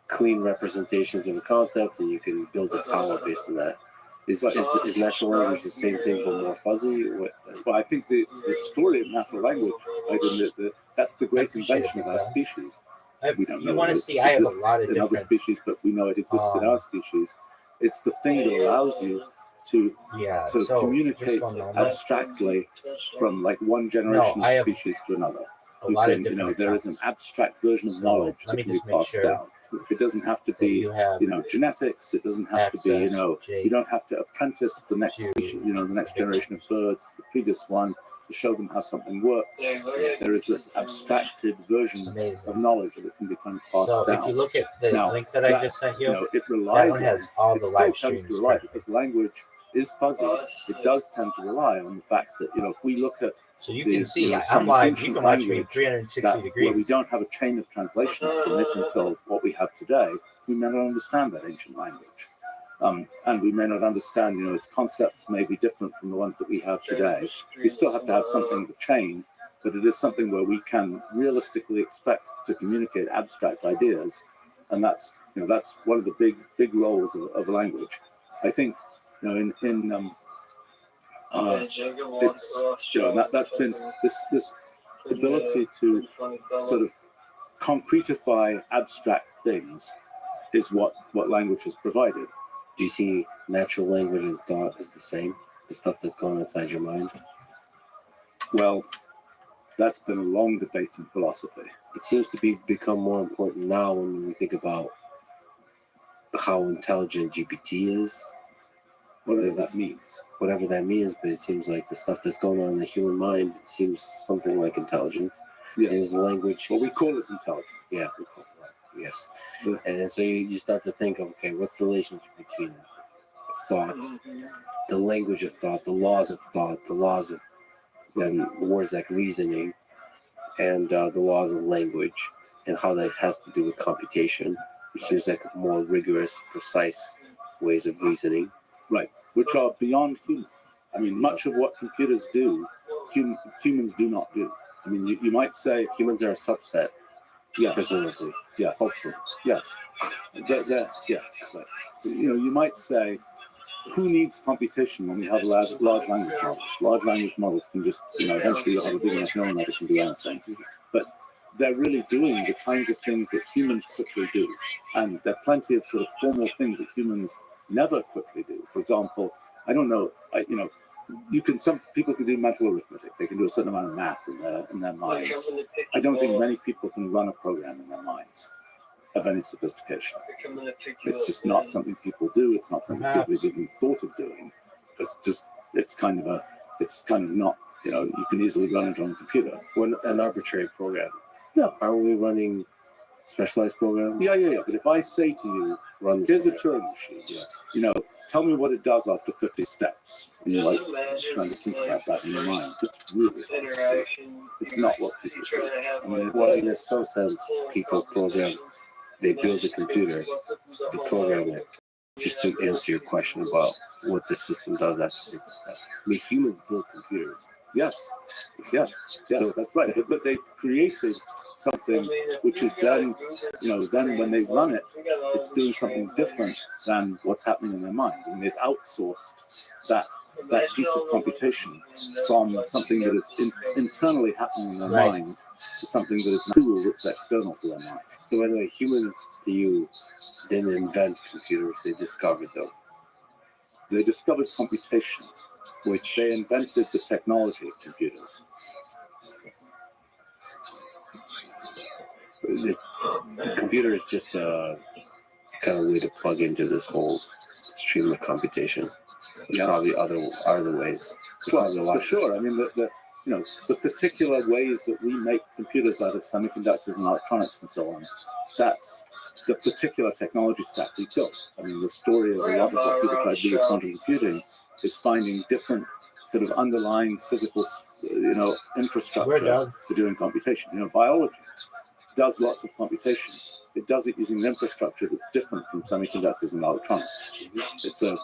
clean representations of a concept and you can build a tower based on that. Is natural language the same thing but more fuzzy? What? But I think the story of natural language, that's the great invention of our species. We don't know You want to it see? I have a exists lot of in other different. species, but we know it exists in our species. It's the thing that allows you to Yeah. sort of So communicate just one moment. abstractly from like one generation No, I of have species to another. a You lot can, of different. there is an abstract version of So, knowledge let that me can be just make passed sure down. It doesn't have to that be, you have genetics. It doesn't have to be, access, you Jake, don't have to apprentice the next to species, the next generation of birds, to the previous one, to show them how something works. There is this abstracted version amazing. of knowledge that can be kind of passed So if you down. look at the Now, link that I that, just sent you, It that relies one on, has all it the still live tends streams. to rely, correctly. because language is fuzzy. It does tend to rely on the fact that, if we look at So you the, can see I'm some live. You ancient can watch me in language 360 where we degrees. don't have a chain of translation from it until what we have today, we may not understand that ancient language. And we may not understand, its concepts may be different from the ones that we have today. We still have to have something of a chain, but it is something where we can realistically expect to communicate abstract ideas. And that's one of the big roles of language. I think, that's been this ability to sort of concretify abstract things is what language has provided. Do you see natural language and thought as the same? The stuff that's going on inside your mind? Well, that's been a long debate in philosophy. It seems to become more important now when we think about how intelligent GPT is. Whatever that means. Whatever that means, but it seems like the stuff that's going on in the human mind seems something like intelligence. Yes. Is language. Well, we call it intelligence. Yeah, we call it right. Yes. And then so you start to think of, okay, what's the relationship between thought, the language of thought, the laws of thought, the laws of words like reasoning, and the laws of language, and how that has to do with computation, which seems like more rigorous, precise ways of reasoning. Right, which are beyond human. I mean, much of what computers do, humans do not do. I mean, you might say humans are a subset. Yeah, presumably. Yes, hopefully. Yes. Yes. Right. You might say, who needs computation when we have large language models? Large language models can just, eventually you'll have a big enough neural net that can do anything. But they're really doing the kinds of things that humans quickly do. And there are plenty of sort of formal things that humans never quickly do. For example, I don't know, some people can do mental arithmetic. They can do a certain amount of math in their minds. I don't think many people can run a program in their minds of any sophistication. It's just not something people do. It's not something people have even thought of doing. It's kind of not, you can easily run it on a computer. When an arbitrary program. Yeah. Are we running specialized programs? Yeah. But if I say to you, here's a Turing machine, tell me what it does after 50 steps. And you're like trying to think about that in your mind. It's really hard. It's not what people do. I mean, well, in some sense, people program, they build a computer, they program it. Just to answer your question about what the system does after 50 steps. I mean, humans build computers. Yes, that's right. But they created something which is then, then when they run it, it's doing something different than what's happening in their minds. I mean, they've outsourced that piece of computation from something that is internally happening in their minds to something that is a tool that's external to their minds. So, by the way, humans to you didn't invent computers; they discovered them. They discovered computation, which they invented the technology of computers. The computer is just a kind of way to plug into this whole stream of computation. There's probably other ways. Well, for sure. I mean, the particular ways that we make computers out of semiconductors and electronics and so on, that's the particular technology stack we built. I mean, the story of a lot of what people try to do with quantum computing is finding different sort of underlying physical, infrastructure for doing computation. Biology does lots of computation. It does it using an infrastructure that's different from semiconductors and electronics. It's a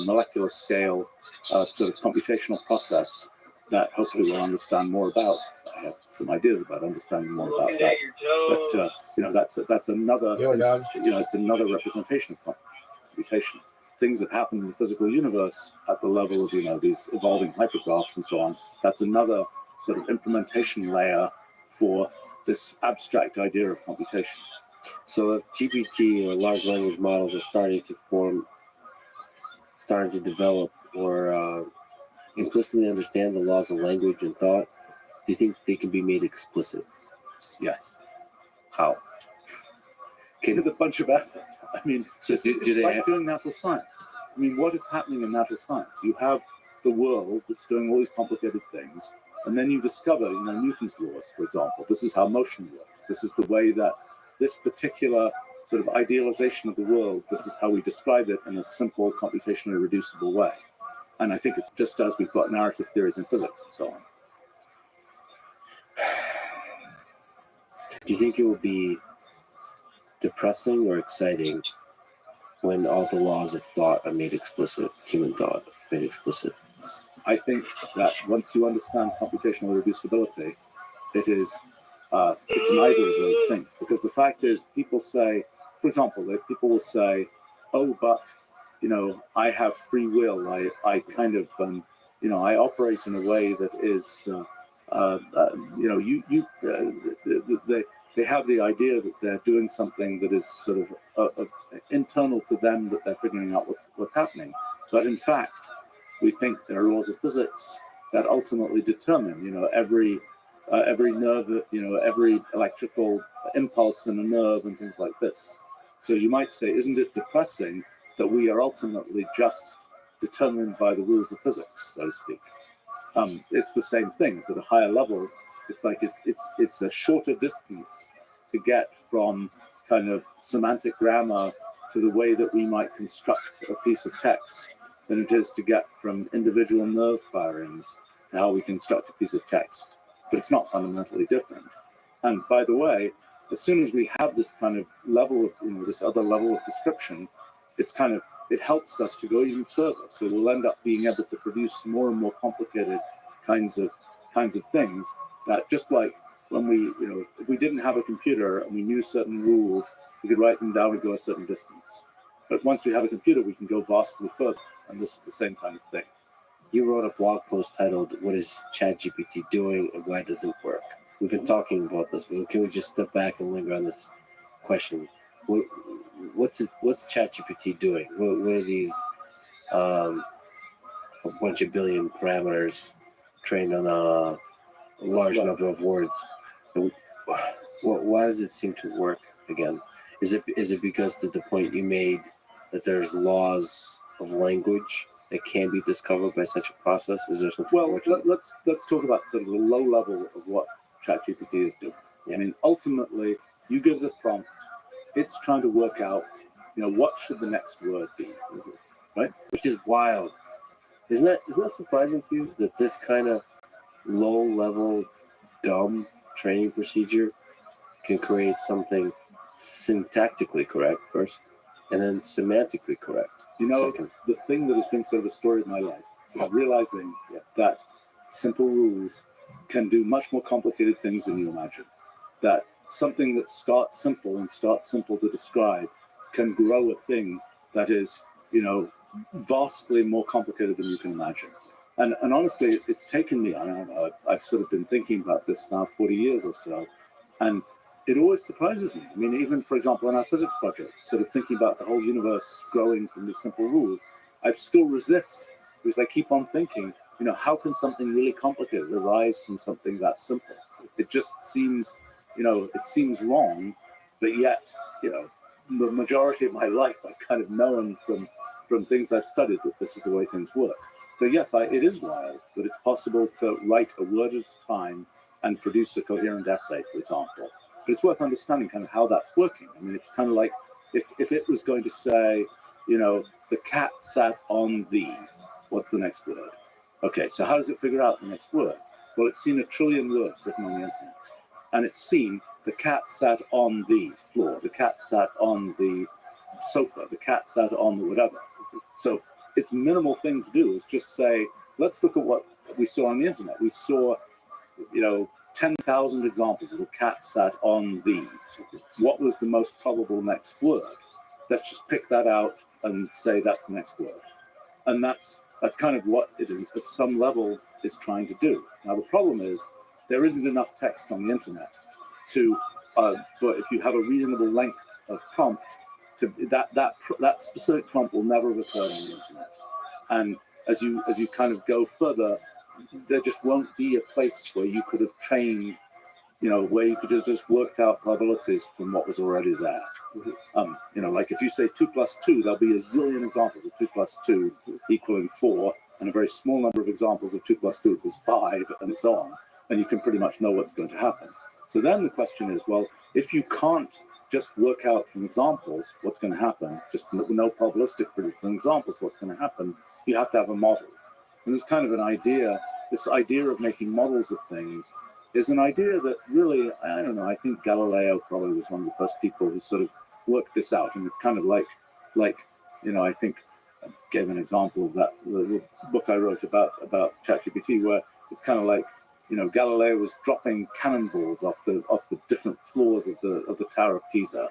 molecular scale sort of computational process that hopefully we'll understand more about. I have some ideas about understanding more about that. But that's another it's another representation of computation. things that happen in the physical universe at the level of, these evolving hypergraphs and so on. That's another sort of implementation layer for this abstract idea of computation. So if GPT or large language models are starting to develop or implicitly understand the laws of language and thought, do you think they can be made explicit? Yes. How? With a bunch of effort. I mean, So it's do they like have- doing natural science. I mean, what is happening in natural science? You have the world that's doing all these complicated things, and then you discover, Newton's laws, for example. This is how motion works. This is the way that this particular sort of idealization of the world, this is how we describe it in a simple, computationally reducible way. And I think it's just as we've got narrative theories in physics and so on. Do you think it will be depressing or exciting when all the laws of thought are made explicit, human thought made explicit? I think that once you understand computational reducibility, it's neither of those things. Because the fact is, people say, for example, people will say, "Oh, but I have free will. I kind of I operate in a way that is they have the idea that they're doing something that is sort of internal to them, that they're figuring out what's happening. But in fact, we think there are laws of physics that ultimately determine, every nerve, every electrical impulse in a nerve and things like this. So you might say, isn't it depressing that we are ultimately just determined by the rules of physics, so to speak? It's the same thing. It's at a higher level. It's like it's a shorter distance to get from kind of semantic grammar to the way that we might construct a piece of text than it is to get from individual nerve firings to how we construct a piece of text. But it's not fundamentally different. And by the way, as soon as we have this kind of level of, this other level of description, it helps us to go even further. So we'll end up being able to produce more and more complicated kinds of things that, just like when we, if we didn't have a computer and we knew certain rules, we could write them down and go a certain distance. But once we have a computer, we can go vastly further. And this is the same kind of thing. You wrote a blog post titled, "What is ChatGPT doing and why does it work?" We've been talking about this, but can we just step back and linger on this question? What's ChatGPT doing? What are these a bunch of billion parameters trained on a large number of words? Why does it seem to work again? Is it because the point you made that there's laws of language that can be discovered by such a process? Is there something? Well, let's talk about sort of the low level of what ChatGPT is doing. I mean, ultimately, you give the prompt, it's trying to work out, what should the next word be, right? Which is wild. Isn't that surprising to you that this kind of low level, dumb training procedure can create something syntactically correct first, and then semantically correct second? The thing that has been sort of a story of my life is realizing that simple rules can do much more complicated things than you imagine. That something that starts simple to describe can grow a thing that is, vastly more complicated than you can imagine. And honestly, it's taken me, I've sort of been thinking about this now 40 years or so, and it always surprises me. I mean, even, for example, in our physics project, sort of thinking about the whole universe growing from these simple rules, I still resist because I keep on thinking, how can something really complicated arise from something that simple? It just seems, it seems wrong, but yet, the majority of my life I've kind of known from things I've studied that this is the way things work. So yes, it is wild that it's possible to write a word at a time and produce a coherent essay, for example. But it's worth understanding kind of how that's working. I mean, it's kind of like if it was going to say, the cat sat on the, what's the next word? Okay, so how does it figure out the next word? Well, it's seen 1 trillion words written on the internet. And it's seen the cat sat on the floor, the cat sat on the sofa, the cat sat on the whatever. So its minimal thing to do is just say, let's look at what we saw on the internet. We saw, 10,000 examples of a cat sat on the. What was the most probable next word? let's just pick that out and say that's the next word. And that's kind of what it at some level is trying to do. Now the problem is there isn't enough text on the internet to for if you have a reasonable length of prompt to that specific prompt will never have occurred on the internet. And as you kind of go further, there just won't be a place where you could have trained, where you could just worked out probabilities from what was already there. Like if you say 2 + 2, there'll be a zillion examples of 2 + 2 equaling 4, and a very small number of examples of 2 + 2 equals 5, and so on. And you can pretty much know what's going to happen. So then the question is, well, if you can't just work out from examples what's going to happen, just no probabilistic proof from examples what's going to happen, you have to have a model. And there's kind of an idea, this idea of making models of things is an idea that really, I don't know, I think Galileo probably was one of the first people who sort of worked this out. And it's kind of like I think I gave an example of that, the book I wrote about ChatGPT, where it's kind of like, Galileo was dropping cannonballs off the different floors of the Tower of Pisa.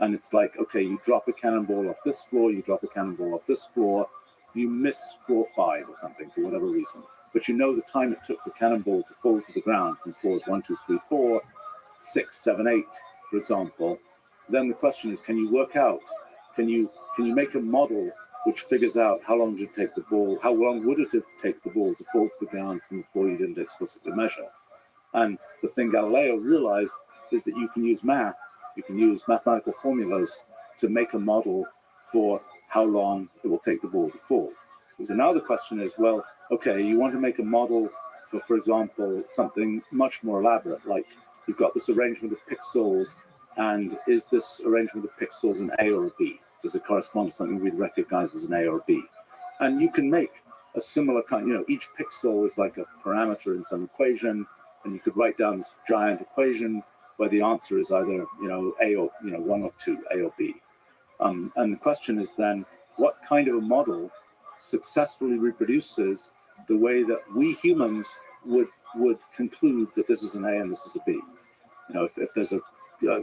And it's like, okay, you drop a cannonball off this floor, you drop a cannonball off this floor, you miss floor 5 or something for whatever reason. But the time it took the cannonball to fall to the ground from floors 1, 2, 3, 4, 6, 7, 8, for example. Then the question is, can you work out, can you make a model which figures out how long would it take the ball to fall to the ground from the floor you didn't explicitly measure? And the thing Galileo realized is that you can use math, you can use mathematical formulas to make a model for how long it will take the ball to fall. So now the question is, well, okay, you want to make a model for example, something much more elaborate, like you've got this arrangement of pixels, and is this arrangement of pixels an A or a B? Does it correspond to something we'd recognize as an A or a B? And you can make a similar kind, each pixel is like a parameter in some equation, and you could write down this giant equation where the answer is either, A or, 1 or 2, A or B. And the question is then, what kind of a model successfully reproduces the way that we humans would conclude that this is an A and this is a B? If there's a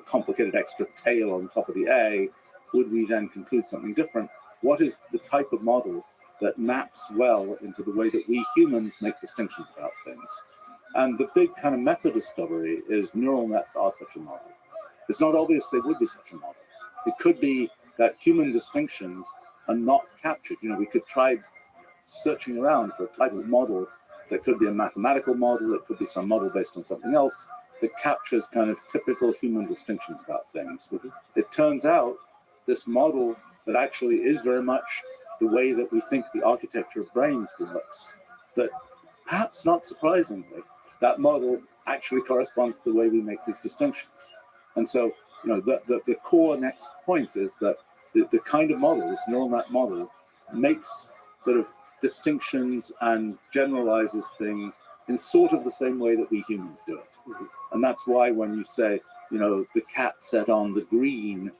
complicated extra tail on top of the A, would we then conclude something different? What is the type of model that maps well into the way that we humans make distinctions about things? And the big kind of meta discovery is neural nets are such a model. It's not obvious they would be such a model. It could be that human distinctions are not captured. We could try searching around for a type of model that could be a mathematical model, it could be some model based on something else that captures kind of typical human distinctions about things. It turns out this model that actually is very much the way that we think the architecture of brains works, that perhaps not surprisingly, that model actually corresponds to the way we make these distinctions. And so, the core next point is that the kind of model, this neural net model, makes sort of distinctions and generalizes things in sort of the same way that we humans do it. And that's why when you say, the cat sat on the green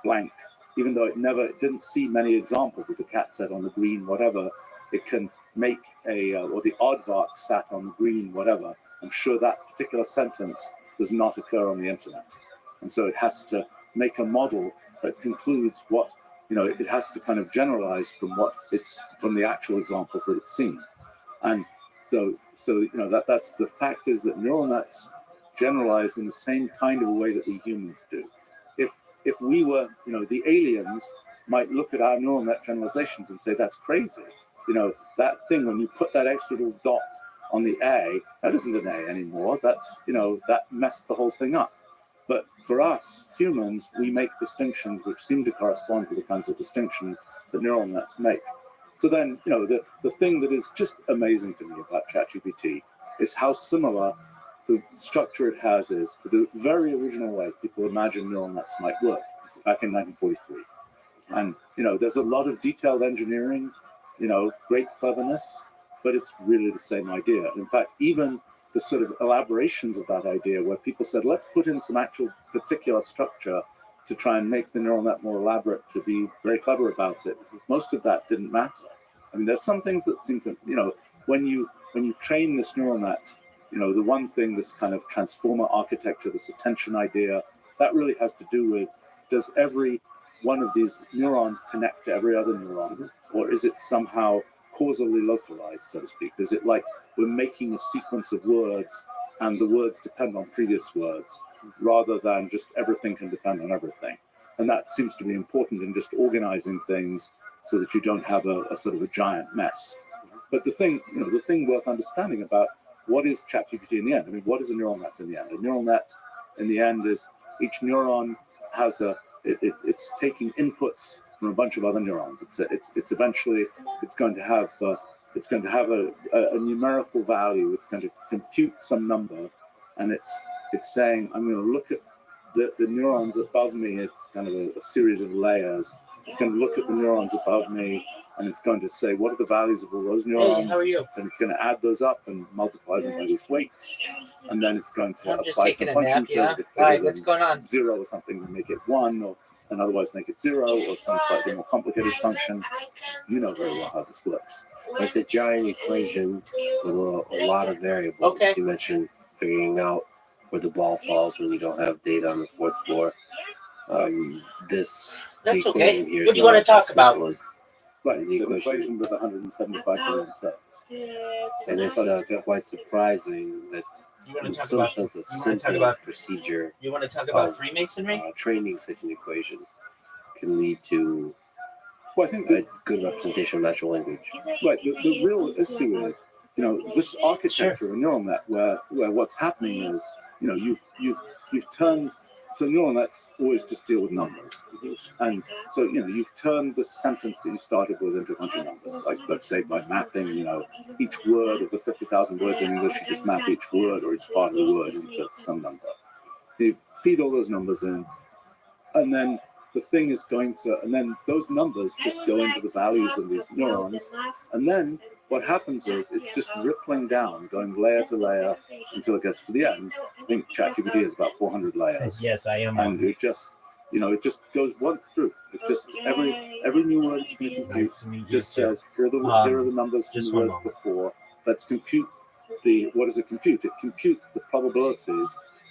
blank, even though it didn't see many examples of the cat sat on the green whatever, it can make or the aardvark sat on the green whatever. I'm sure that particular sentence does not occur on the internet. And so it has to make a model that concludes what, it has to kind of generalize from the actual examples that it's seen. And so that's the fact is that neural nets generalize in the same kind of a way that we humans do. If we were, the aliens might look at our neural net generalizations and say, that's crazy. That thing, when you put that extra little dot on the A, that isn't an A anymore. That's, that messed the whole thing up. But for us, humans, we make distinctions which seem to correspond to the kinds of distinctions that neural nets make. So then, the thing that is just amazing to me about ChatGPT is how similar the structure it has is to the very original way people imagined neural nets might work back in 1943. And, there's a lot of detailed engineering, great cleverness, but it's really the same idea. In fact, even the sort of elaborations of that idea where people said, let's put in some actual particular structure to try and make the neural net more elaborate, to be very clever about it. Most of that didn't matter. I mean, there's some things that seem to, when you train this neural net, the one thing, this kind of transformer architecture, this attention idea, that really has to do with, does every one of these neurons connect to every other neuron, or is it somehow causally localized, so to speak? Is it like we're making a sequence of words and the words depend on previous words rather than just everything can depend on everything? And that seems to be important in just organizing things so that you don't have a sort of a giant mess. But the thing worth understanding about what is ChatGPT in the end? I mean, what is a neural net in the end? A neural net in the end is each neuron has it's taking inputs from a bunch of other neurons. It's eventually going to have a numerical value. It's going to compute some number, and it's saying, I'm going to look at the neurons above me. It's kind of a series of layers. It's going to look at the neurons above me, and it's going to say, what are the values of all those neurons? Hey, how are you? Then it's going to add those up and multiply them by these weights, and then it's going to I'm just apply taking some a function nap, so yeah? that it's Why, bigger what's than going on? 0 or something to make it 1, and otherwise make it 0, or some slightly more complicated function. You know very well how this works. Like a giant equation with a lot of variables. Okay. You mentioned figuring out where the ball falls when you don't have data on the fourth floor. This That's the okay. equation here is What do you want to not as talk about? simple as- Right, The it's an equation. equation with 175 million terms. And it's quite surprising that You want in to talk some about? sense a You want to talk simple about? procedure You want to talk about of Freemasonry? training such an equation can lead to Well, I think a good representation of natural language. right. The real issue is, this architecture of a neural net, where what's happening is, you've turned. So neural nets always just deal with numbers, and so you've turned the sentence that you started with into a bunch of numbers. Like, let's say by mapping, each word of the 50,000 words in English, you just map each word or each part of the word into some number. You feed all those numbers in, and then the thing is and then those numbers just go into the values of these neurons, and then what happens is it's just rippling down, going layer to layer until it gets to the end. I think ChatGPT has about 400 layers, Yes, I am. and it just goes once through. It just every new word it's going to compute Nice to meet you just too. says here are the numbers from just the one words moment. before. Let's compute what does it compute? It computes the probabilities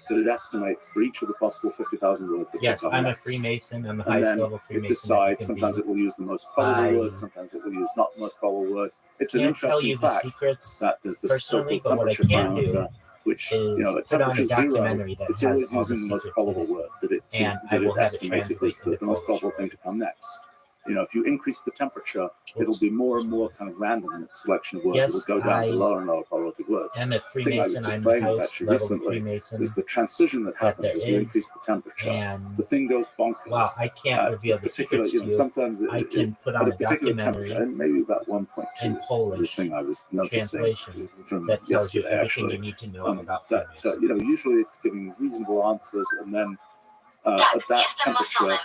that it estimates for each of the possible 50,000 words that Yes, will come I'm a next. Freemason. I'm the And highest then level it Freemason. decides, sometimes it will use the most probable word, I sometimes it will use not the most probable word. It's an can't tell interesting you the fact secrets that there's this personally, so-called but what I temperature can do parameter, which, is at put on a temperature 0, documentary that it's has always all the using the most secrets in probable it, word that and I will it have it estimated translate was the into most Polish probable for thing you. to come next. If you increase the temperature, it'll be more and more kind of random in its selection of words. Yes, It'll go down to I lower and lower probability words. I'm a The thing I was Freemason. just I'm the playing with highest actually level recently Freemason is the transition that that happens there as you is, increase the temperature. and The thing goes bonkers. well, I can't At reveal a the particular, secrets to you. sometimes I can put on at a a particular documentary temperature, and maybe about 1.2 in is the Polish thing I was noticing translation from that tells you yesterday, everything actually. you need to know about That Freemasonry. usually it's giving reasonable answers, and then Tak, at that jestem temperature, masonem.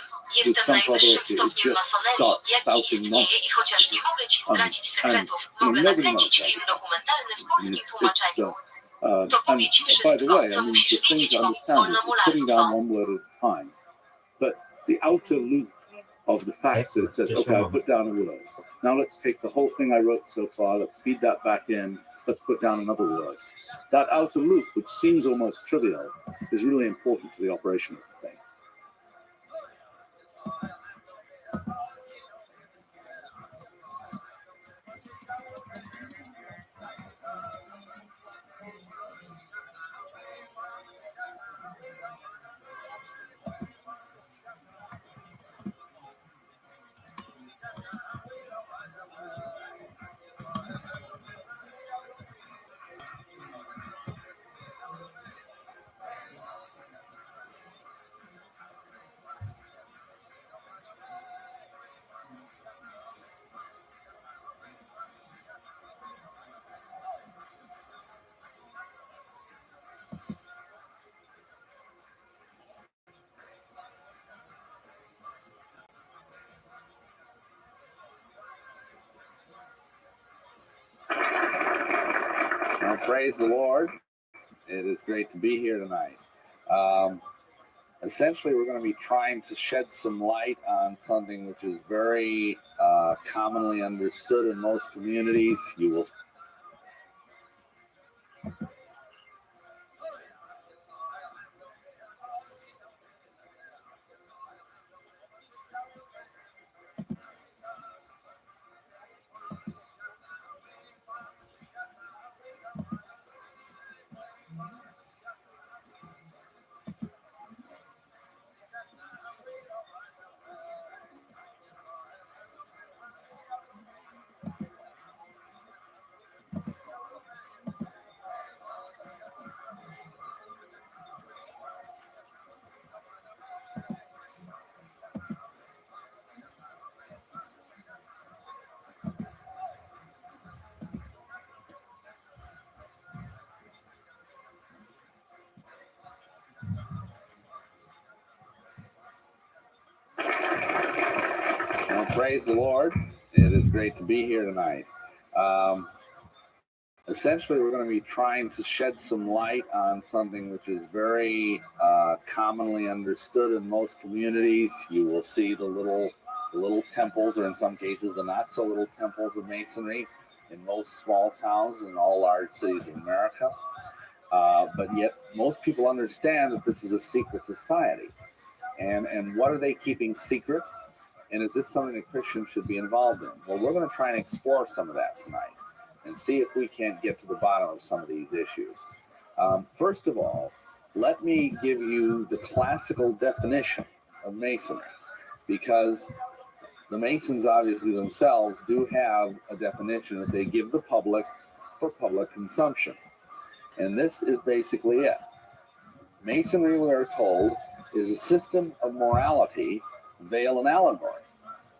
with Jestem some najwyższym probability, it stopniem just masonerii, starts jaki spouting istnieje nonsense. i chociaż nie mogę ci zdradzić sekretów, mogę nobody nakręcić knows film that. dokumentalny w I mean, polskim it's tłumaczeniu. To and powie ci by the wszystko, way, co musisz the thing wiedzieć to o understand is you're putting down wolnomularstwo. one word at a time, but the outer loop of the fact that it says, Just okay, one I put down a word. Now let's take the whole thing I wrote so far, let's feed that back in, let's put down another word. That outer loop, which seems almost trivial, is really important to the operation of the thing. Well, praise the Lord. It is great to be here tonight. Essentially, we're going to be trying to shed some light on something which is very commonly understood in most communities. You will Praise the Lord. It is great to be here tonight. Essentially, we're going to be trying to shed some light on something which is very commonly understood in most communities. You will see the little temples, or in some cases, the not so little temples of masonry in most small towns and all large cities of America. But yet, most people understand that this is a secret society. And what are they keeping secret? And is this something that Christians should be involved in? Well, we're going to try and explore some of that tonight and see if we can't get to the bottom of some of these issues. First of all, let me give you the classical definition of masonry, because the Masons obviously themselves do have a definition that they give the public for public consumption. And this is basically it. Masonry, we are told, is a system of morality, veil, and allegory.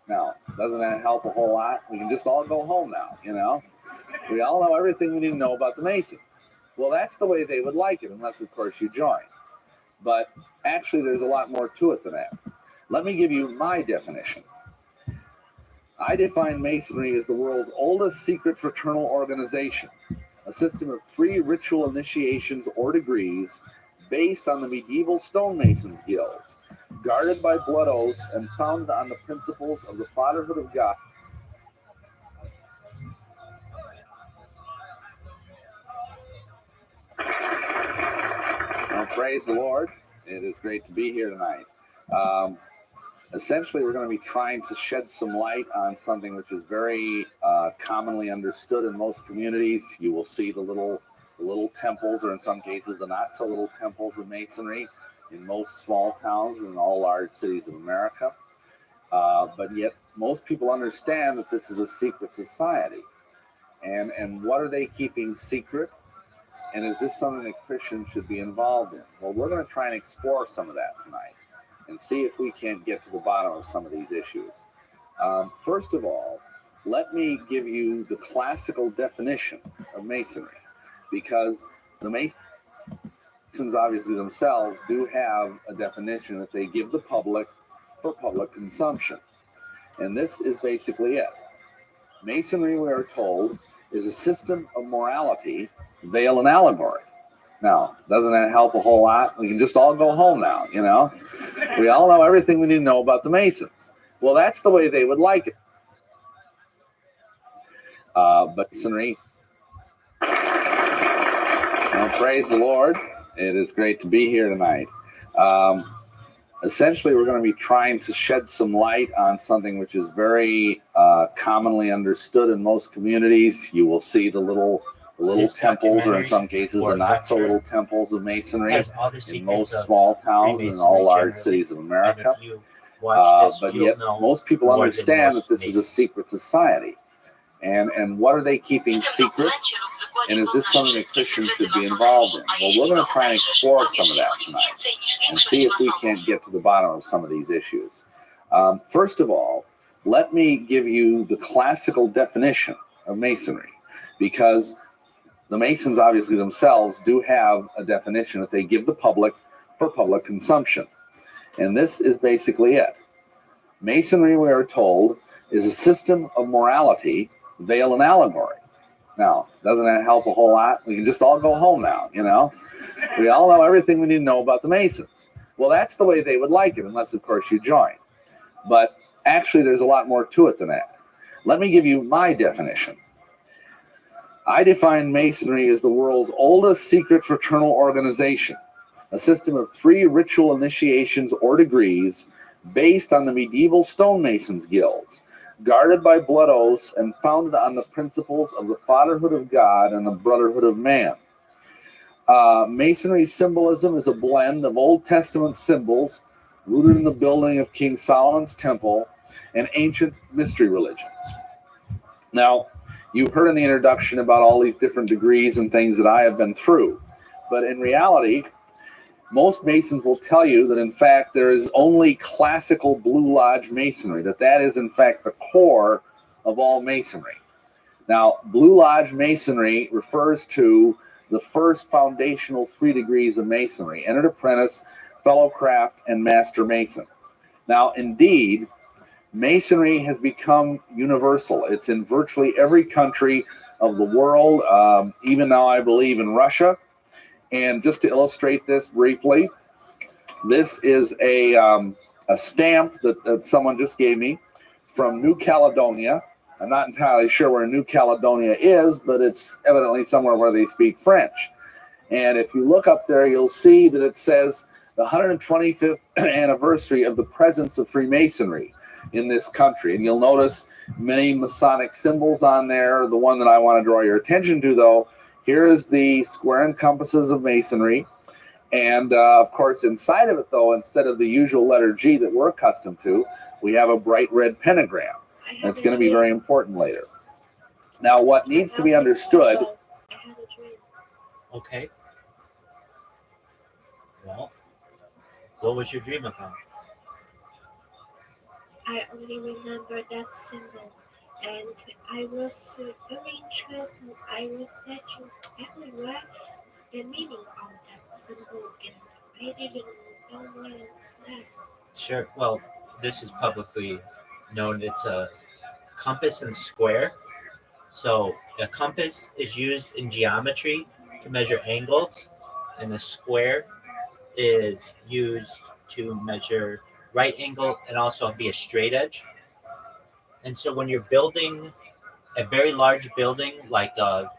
Now, doesn't that help a whole lot? We can just all go home now, you know? We all know everything we need to know about the Masons. Well, that's the way they would like it, unless, of course, you join. But actually, there's a lot more to it than that. Let me give you my definition. I define Masonry as the world's oldest secret fraternal organization, a system of 3 ritual initiations or degrees based on the medieval stonemasons guilds, guarded by blood oaths and founded on the principles of the fatherhood of God. Well, praise the Lord. It is great to be here tonight. Essentially, we're going to be trying to shed some light on something which is very commonly understood in most communities. You will see the little temples, or in some cases, the not so little temples of masonry in most small towns and all large cities of America. But yet, most people understand that this is a secret society. And what are they keeping secret? And is this something that Christians should be involved in? Well, we're going to try and explore some of that tonight and see if we can't get to the bottom of some of these issues. First of all, let me give you the classical definition of masonry, because the Masons obviously themselves do have a definition that they give the public for public consumption. And this is basically it. Masonry, we are told, is a system of morality, veil, and allegory. Now, doesn't that help a whole lot? We can just all go home now, you know? We all know everything we need to know about the Masons. Well, that's the way they would like it. But Masonry, well, praise the Lord. It is great to be here tonight. Essentially, we're going to be trying to shed some light on something which is very commonly understood in most communities. You will see the little temples, or in some cases, the not so little temples of masonry in most small towns and all large cities of America. But yet, most people understand that this is a secret society. And what are they keeping secret? And is this something that Christians should be involved in? Well, we're going to try and explore some of that tonight and see if we can't get to the bottom of some of these issues. First of all, let me give you the classical definition of masonry, because the Masons obviously themselves do have a definition that they give the public for public consumption. And this is basically it. Masonry, we are told, is a system of morality, veil, and allegory. Now, doesn't that help a whole lot? We can just all go home now, you know? We all know everything we need to know about the Masons. Well, that's the way they would like it, unless, of course, you join. But actually, there's a lot more to it than that. Let me give you my definition. I define Masonry as the world's oldest secret fraternal organization, a system of 3 ritual initiations or degrees based on the medieval stonemasons guilds, guarded by blood oaths and founded on the principles of the fatherhood of God and the brotherhood of man. Masonry's symbolism is a blend of Old Testament symbols rooted in the building of King Solomon's temple and ancient mystery religions. Now, you heard in the introduction about all these different degrees and things that I have been through. But in reality, most Masons will tell you that, in fact, there is only classical Blue Lodge Masonry, that is, in fact, the core of all Masonry. Now, Blue Lodge Masonry refers to the first foundational 3 degrees of Masonry: Entered Apprentice, Fellow Craft, and Master Mason. Now, indeed, Masonry has become universal. It's in virtually every country of the world, even now I believe in Russia. And just to illustrate this briefly, this is a stamp that someone just gave me from New Caledonia. I'm not entirely sure where New Caledonia is, but it's evidently somewhere where they speak French. And if you look up there, you'll see that it says the 125th anniversary of the presence of Freemasonry in this country. And you'll notice many Masonic symbols on there. The one that I want to draw your attention to, though, here is the square and compasses of Masonry. And of course, inside of it, though, instead of the usual letter G that we're accustomed to, we have a bright red pentagram. And it's going to be very important later. Now, what needs to be understood. Okay. Well, what was your dream about? I only remember that symbol, and I was very interested. I was searching everywhere the meaning of that symbol, and I didn't know what it was there. Sure. Well, this is publicly known. It's a compass and square. So a compass is used in geometry to measure angles, and a square is used to measure right angle and also be a straight edge. And so when you're building a very large building like a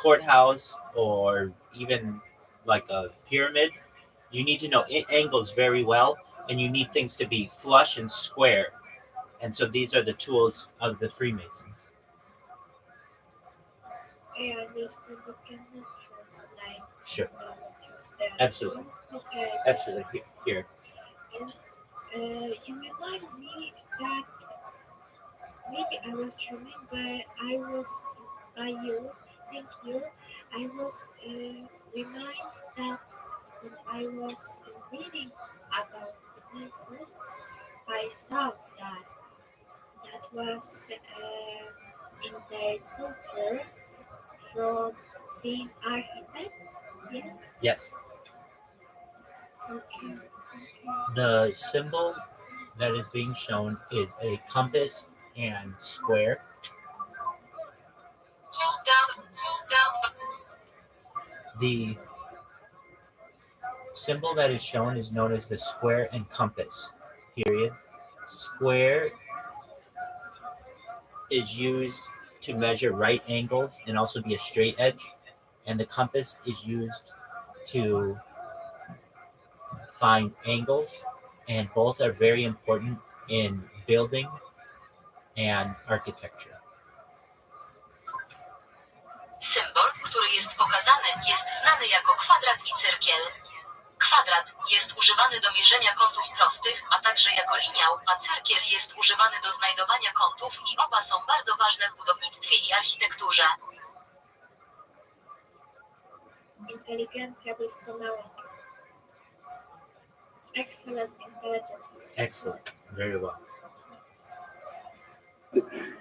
courthouse or even like a pyramid, you need to know angles very well, and you need things to be flush and square. And so these are the tools of the Freemasons. I understand you cannot translate. Sure. what you said. Absolutely. Okay. Absolutely. Here. And you remind me that maybe I was dreaming, but I was by you. Thank you. I was reminded that when I was reading about the Masons, I saw that was in their culture from being architect. Yes. Yes. Okay. The symbol that is being shown is a compass and square. Hold down. The symbol that is shown is known as the square and compass, period. Square is used to measure right angles and also be a straight edge, and the compass is used to find angles, and both are very important in building and architecture. Symbol, który jest pokazany, jest znany jako kwadrat i cyrkiel. Kwadrat jest używany do mierzenia kątów prostych, a także jako liniał, a cyrkiel jest używany do znajdowania kątów i oba są bardzo ważne w budownictwie i architekturze. Inteligencja doskonała. Excellent intelligence. Excellent. Very well.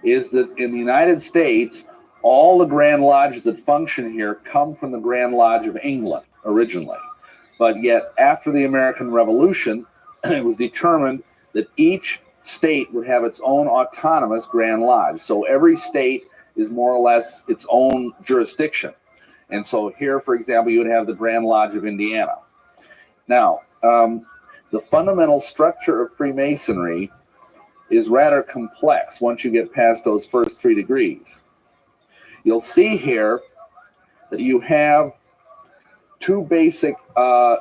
Is that in the United States, all the Grand Lodges that function here come from the Grand Lodge of England originally. But yet, after the American Revolution, it was determined that each state would have its own autonomous Grand Lodge. So every state is more or less its own jurisdiction. And so here, for example, you would have the Grand Lodge of Indiana. Now, the fundamental structure of Freemasonry is rather complex once you get past those first 3 degrees. You'll see here that you have 2 basic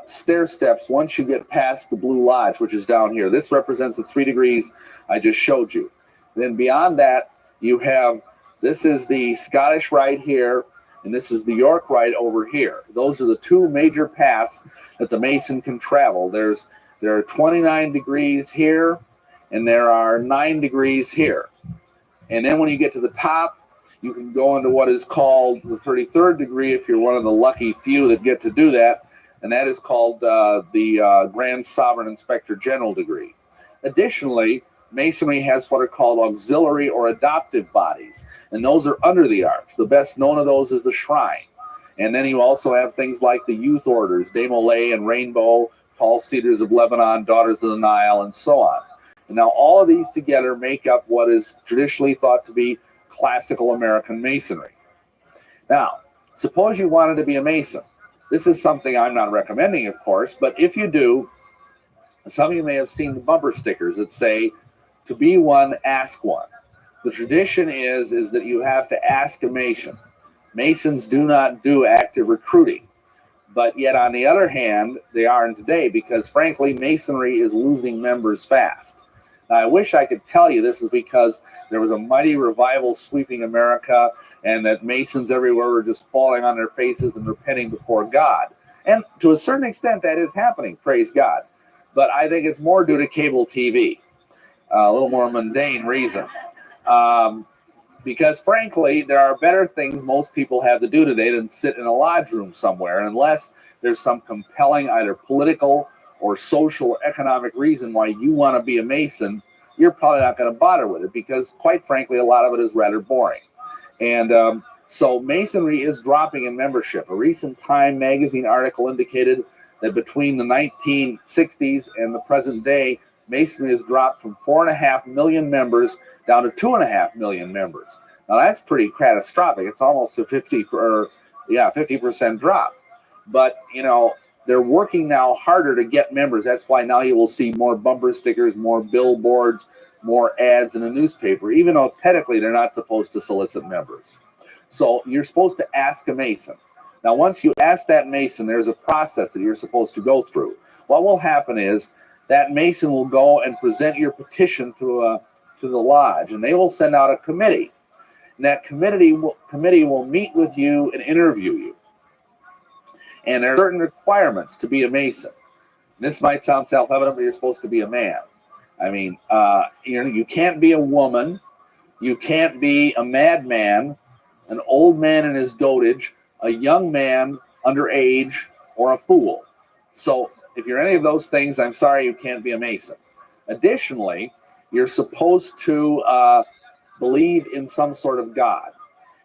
stair steps once you get past the Blue Lodge, which is down here. This represents the 3 degrees I just showed you. Then beyond that, you have, this is the Scottish Rite here, and this is the York Rite over here. Those are the 2 major paths that the Mason can travel. There are 29 degrees here, and there are 9 degrees here. And then when you get to the top, you can go into what is called the 33rd degree if you're one of the lucky few that get to do that, and that is called the Grand Sovereign Inspector General degree. Additionally, Masonry has what are called auxiliary or adoptive bodies, and those are under the arch. The best known of those is the Shrine. And then you also have things like the youth orders, Demolay and Rainbow, Tall Cedars of Lebanon, Daughters of the Nile, and so on. And now all of these together make up what is traditionally thought to be classical American Masonry. Now, suppose you wanted to be a Mason. This is something I'm not recommending, of course, but if you do, some of you may have seen the bumper stickers that say, to be one, ask one. The tradition is that you have to ask a Mason. Masons do not do active recruiting. But yet, on the other hand, they aren't today because, frankly, Masonry is losing members fast. Now, I wish I could tell you this is because there was a mighty revival sweeping America and that Masons everywhere were just falling on their faces and repenting before God. And to a certain extent, that is happening, praise God. But I think it's more due to cable TV, a little more mundane reason. Because, frankly, there are better things most people have to do today than sit in a lodge room somewhere. And unless there's some compelling either political or social or economic reason why you want to be a Mason, you're probably not going to bother with it because, quite frankly, a lot of it is rather boring. And so Masonry is dropping in membership. A recent Time magazine article indicated that between the 1960s and the present day, Masonry has dropped from 4.5 million members down to 2.5 million members. Now that's pretty catastrophic. It's almost a 50% drop. But you know, they're working now harder to get members. That's why now you will see more bumper stickers, more billboards, more ads in the newspaper, even though technically they're not supposed to solicit members. So you're supposed to ask a Mason. Now, once you ask that Mason, there's a process that you're supposed to go through. What will happen is that Mason will go and present your petition to the lodge, and they will send out a committee. And that committee will meet with you and interview you. And there are certain requirements to be a Mason. This might sound self-evident, but you're supposed to be a man. I mean, you can't be a woman. You can't be a madman, an old man in his dotage, a young man underage, or a fool. So if you're any of those things, I'm sorry you can't be a Mason. Additionally, you're supposed to believe in some sort of God.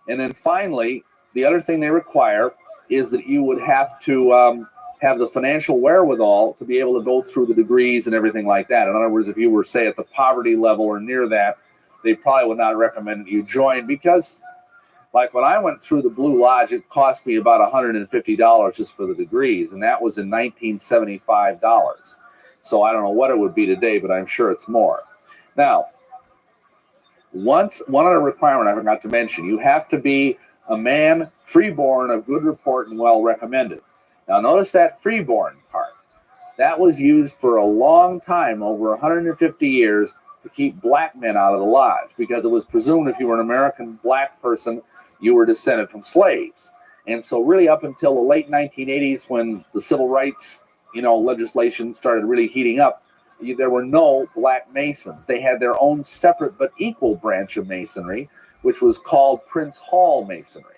And then finally, the other thing they require is that you would have to have the financial wherewithal to be able to go through the degrees and everything like that. In other words, if you were, say, at the poverty level or near that, they probably would not recommend that you join because, like when I went through the Blue Lodge, it cost me about $150 just for the degrees, and that was in $1975. So I don't know what it would be today, but I'm sure it's more. Now, one other requirement I forgot to mention, you have to be a man freeborn of good report and well recommended. Now notice that freeborn part. That was used for a long time, over 150 years, to keep black men out of the lodge because it was presumed if you were an American black person, you were descended from slaves. And so really up until the late 1980s when the civil rights, legislation started really heating up, there were no black Masons. They had their own separate but equal branch of Masonry, which was called Prince Hall Masonry.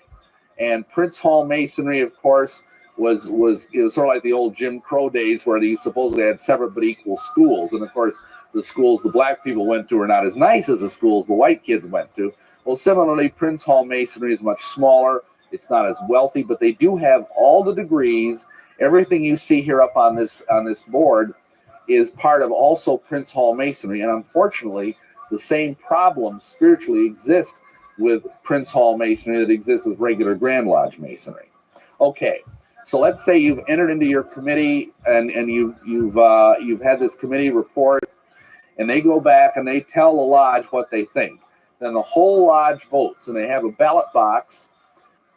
And Prince Hall Masonry, of course, was sort of like the old Jim Crow days where they supposedly had separate but equal schools. And of course, the schools the black people went to were not as nice as the schools the white kids went to. Well, similarly, Prince Hall Masonry is much smaller. It's not as wealthy, but they do have all the degrees. Everything you see here up on this board is part of also Prince Hall Masonry. And unfortunately, the same problems spiritually exist with Prince Hall Masonry that exists with regular Grand Lodge Masonry. Okay, so let's say you've entered into your committee and you've had this committee report, and they go back and they tell the lodge what they think. Then the whole lodge votes, and they have a ballot box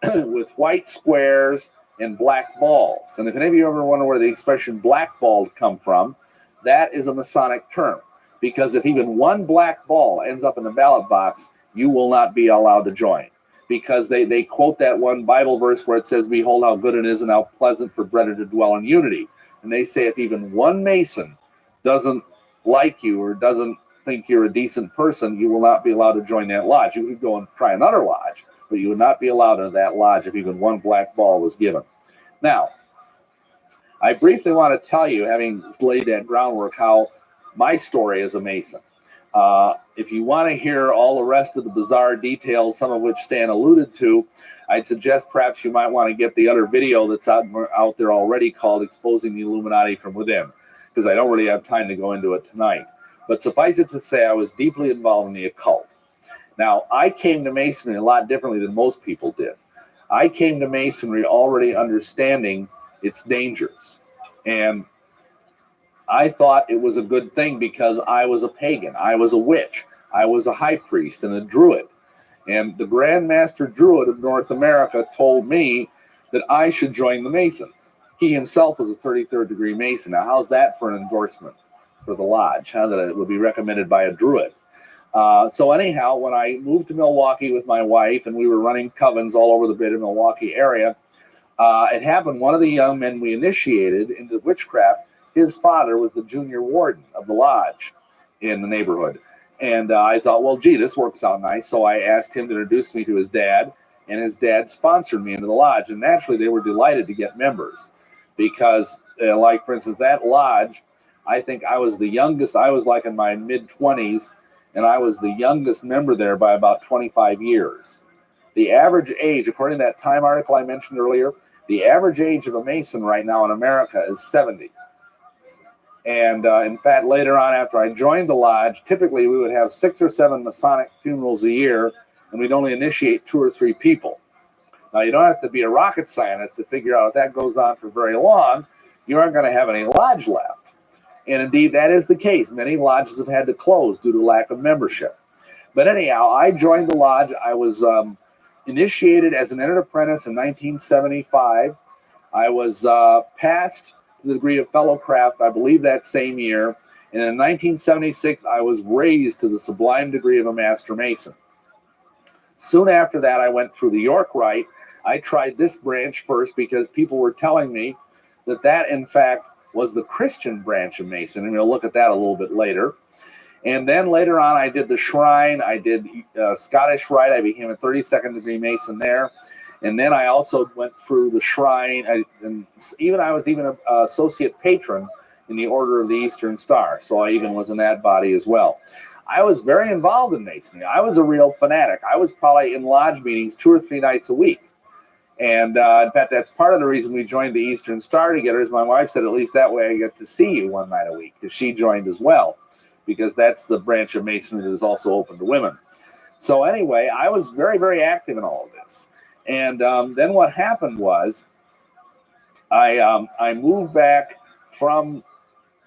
with white squares and black balls. And if any of you ever wonder where the expression blackballed come from, that is a Masonic term. Because if even one black ball ends up in the ballot box, you will not be allowed to join. Because they quote that one Bible verse where it says, "Behold how good it is and how pleasant for brethren to dwell in unity." And they say if even one Mason doesn't like you or doesn't think you're a decent person, you will not be allowed to join that lodge. You could go and try another lodge, but you would not be allowed in that lodge if even one black ball was given. Now, I briefly want to tell you, having laid that groundwork, how my story as a Mason. If you want to hear all the rest of the bizarre details, some of which Stan alluded to, I'd suggest perhaps you might want to get the other video that's out there already called Exposing the Illuminati from Within, because I don't really have time to go into it tonight. But suffice it to say, I was deeply involved in the occult. Now, I came to Masonry a lot differently than most people did. I came to Masonry already understanding its dangers. And I thought it was a good thing because I was a pagan, I was a witch, I was a high priest and a druid. And the Grand Master Druid of North America told me that I should join the Masons. He himself was a 33rd degree Mason. Now, how's that for an endorsement for the lodge? How that it would be recommended by a druid? So anyhow, when I moved to Milwaukee with my wife and we were running covens all over the greater Milwaukee area, it happened one of the young men we initiated into witchcraft, his father was the junior warden of the lodge in the neighborhood. And I thought, well, gee, this works out nice. So I asked him to introduce me to his dad, and his dad sponsored me into the lodge. And naturally, they were delighted to get members because, like, for instance, that lodge, I think I was the youngest. I was like in my mid-20s, and I was the youngest member there by about 25 years. The average age, according to that Time article I mentioned earlier, the average age of a Mason right now in America is 70. And in fact, later on after I joined the lodge, typically we would have 6 or 7 Masonic funerals a year, and we'd only initiate 2 or 3 people. Now, you don't have to be a rocket scientist to figure out if that goes on for very long, you aren't going to have any lodge left. And indeed, that is the case. Many lodges have had to close due to lack of membership. But anyhow, I joined the lodge. I was initiated as an entered apprentice in 1975. I was passed to the degree of fellowcraft, I believe, that same year. And in 1976, I was raised to the sublime degree of a Master Mason. Soon after that, I went through the York Rite. I tried this branch first because people were telling me that that, in fact, was the Christian branch of Mason. And we'll look at that a little bit later. And then later on, I did the Shrine. I did Scottish Rite. I became a 32nd degree Mason there. And then I also went through the Shrine. I was even an associate patron in the Order of the Eastern Star. So I even was in that body as well. I was very involved in Masonry. I was a real fanatic. I was probably in lodge meetings 2 or 3 nights a week. And in fact, that's part of the reason we joined the Eastern Star together, is my wife said, at least that way I get to see you one night a week, because she joined as well, because that's the branch of Masonry that is also open to women. So anyway, I was very, very active in all of this. And then what happened was I moved back from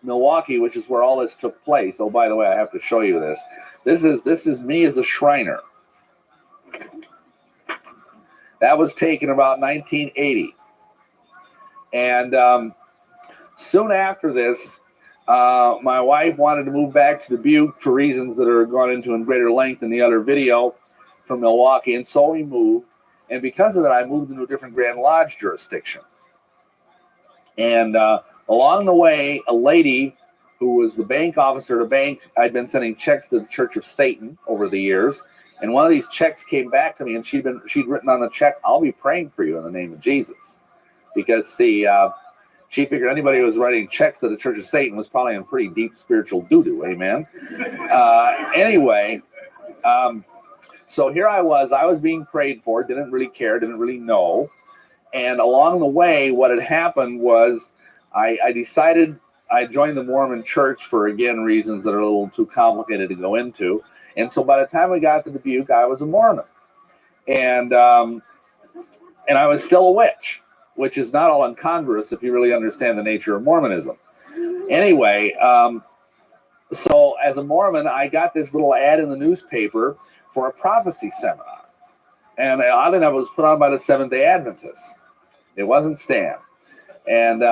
Milwaukee, which is where all this took place. Oh, by the way, I have to show you this. This is me as a Shriner. That was taken about 1980. And soon after this, my wife wanted to move back to Dubuque for reasons that are gone into in greater length in the other video from Milwaukee. And so we moved. And because of that, I moved into a different Grand Lodge jurisdiction. And along the way, a lady who was the bank officer at a bank, I'd been sending checks to the Church of Satan over the years. And one of these checks came back to me, and she'd written on the check, "I'll be praying for you in the name of Jesus." Because, see, she figured anybody who was writing checks to the Church of Satan was probably in pretty deep spiritual doo-doo, amen? Anyway, so here I was being prayed for, didn't really care, didn't really know. And along the way, what had happened was I decided I joined the Mormon Church for, again, reasons that are a little too complicated to go into. And so by the time we got to Dubuque, I was a Mormon. And I was still a witch, which is not all incongruous if you really understand the nature of Mormonism. Anyway, so as a Mormon, I got this little ad in the newspaper for a prophecy seminar. And oddly enough, it was put on by the Seventh-day Adventists. It wasn't Stan. And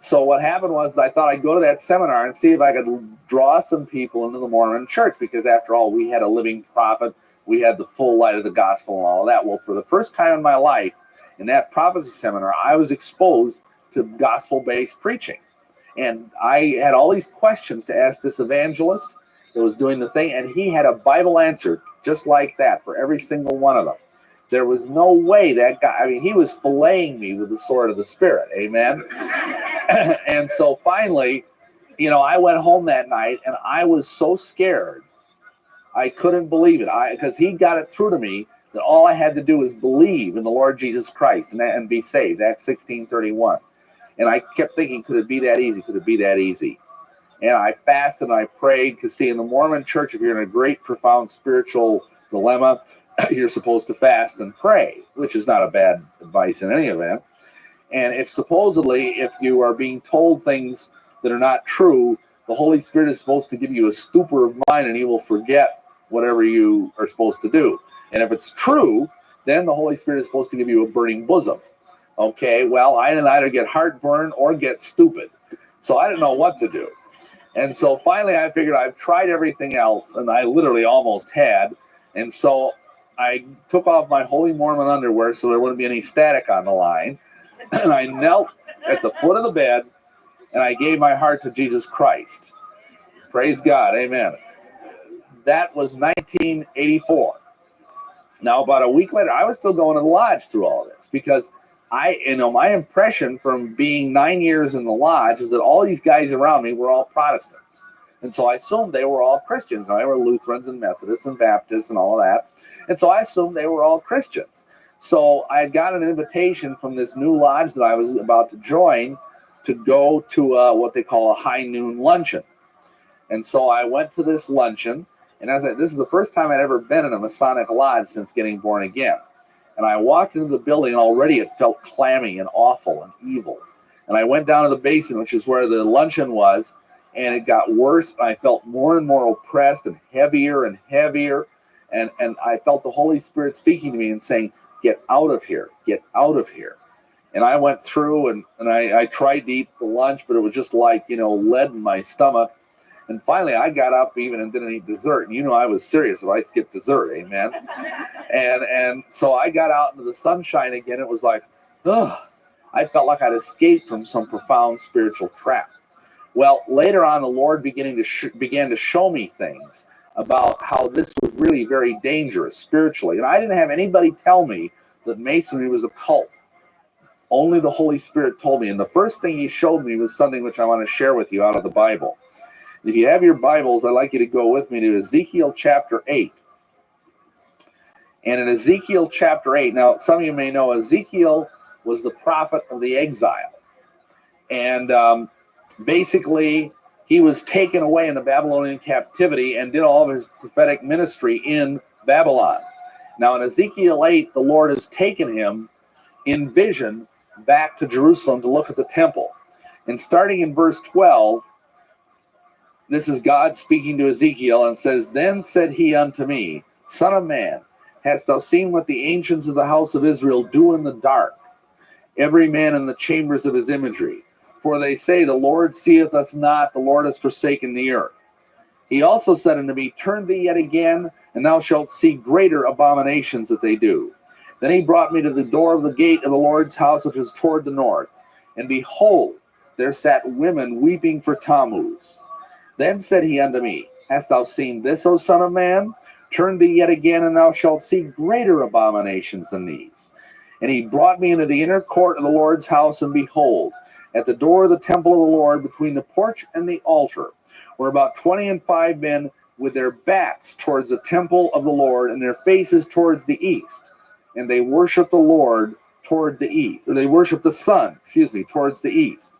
so what happened was I thought I'd go to that seminar and see if I could draw some people into the Mormon Church, because after all, we had a living prophet. We had the full light of the gospel and all of that. Well, for the first time in my life, in that prophecy seminar, I was exposed to gospel-based preaching. And I had all these questions to ask this evangelist that was doing the thing, and he had a Bible answer just like that for every single one of them. There was no way that guy, I mean, he was filleting me with the sword of the Spirit, amen? And so finally, you know, I went home that night, and I was so scared. I couldn't believe it, because he got it through to me that all I had to do was believe in the Lord Jesus Christ and be saved. That's 1631. And I kept thinking, could it be that easy? Could it be that easy? and I fasted and I prayed. Because see, in the Mormon church, if you're in a great, profound spiritual dilemma, you're supposed to fast and pray, which is not a bad advice in any event. And if supposedly, if you are being told things that are not true, the Holy Spirit is supposed to give you a stupor of mind and he will forget whatever you are supposed to do. And if it's true, then the Holy Spirit is supposed to give you a burning bosom. Okay, well, I didn't either get heartburn or get stupid. So I didn't know what to do. And so finally I figured I've tried everything else, and I literally almost had. And so I took off my Holy Mormon underwear so there wouldn't be any static on the line. And I knelt at the foot of the bed, and I gave my heart to Jesus Christ. Praise God, amen. That was 1984. Now, about a week later, I was still going to the lodge through all of this, because my impression from being 9 years in the lodge is that all these guys around me were all Protestants. And so I assumed they were all Christians. They were Lutherans and Methodists and Baptists and all of that. And so I assumed they were all Christians. So I had got an invitation from this new lodge that I was about to join to go to what they call a high noon luncheon. And so I went to this luncheon, and this is the first time I'd ever been in a Masonic lodge since getting born again. And I walked into the building, and already it felt clammy and awful and evil. And I went down to the basement, which is where the luncheon was, and it got worse. I felt more and more oppressed and heavier and heavier. And I felt the Holy Spirit speaking to me and saying, get out of here, get out of here. And I went through, and I tried to eat the lunch, but it was just like, lead in my stomach. And finally, I got up even and didn't eat dessert. And I was serious if I skipped dessert, amen. And so I got out into the sunshine again. It was like, ugh. I felt like I'd escaped from some profound spiritual trap. Well, later on, the Lord began to show me things about how this was really very dangerous spiritually. And I didn't have anybody tell me that Masonry was a cult. Only the Holy Spirit told me. And the first thing he showed me was something which I want to share with you out of the Bible. If you have your Bibles, I'd like you to go with me to Ezekiel chapter 8. And in Ezekiel chapter 8, now some of you may know Ezekiel was the prophet of the exile. And basically, he was taken away in the Babylonian captivity and did all of his prophetic ministry in Babylon. Now in Ezekiel 8, the Lord has taken him in vision back to Jerusalem to look at the temple. And starting in verse 12, this is God speaking to Ezekiel, and says, Then said he unto me, Son of man, hast thou seen what the ancients of the house of Israel do in the dark, every man in the chambers of his imagery? For they say, The Lord seeth us not, the Lord has forsaken the earth. He also said unto me, Turn thee yet again, and thou shalt see greater abominations that they do. Then he brought me to the door of the gate of the Lord's house, which is toward the north. And behold, there sat women weeping for Tammuz. Then said he unto me, Hast thou seen this, O son of man? Turn thee yet again, and thou shalt see greater abominations than these. And he brought me into the inner court of the Lord's house, and behold, at the door of the temple of the Lord, between the porch and the altar, were about 25 men with their backs towards the temple of the Lord, and their faces towards the east. And they worshiped the Lord toward the east. Or they worshiped the sun, towards the east.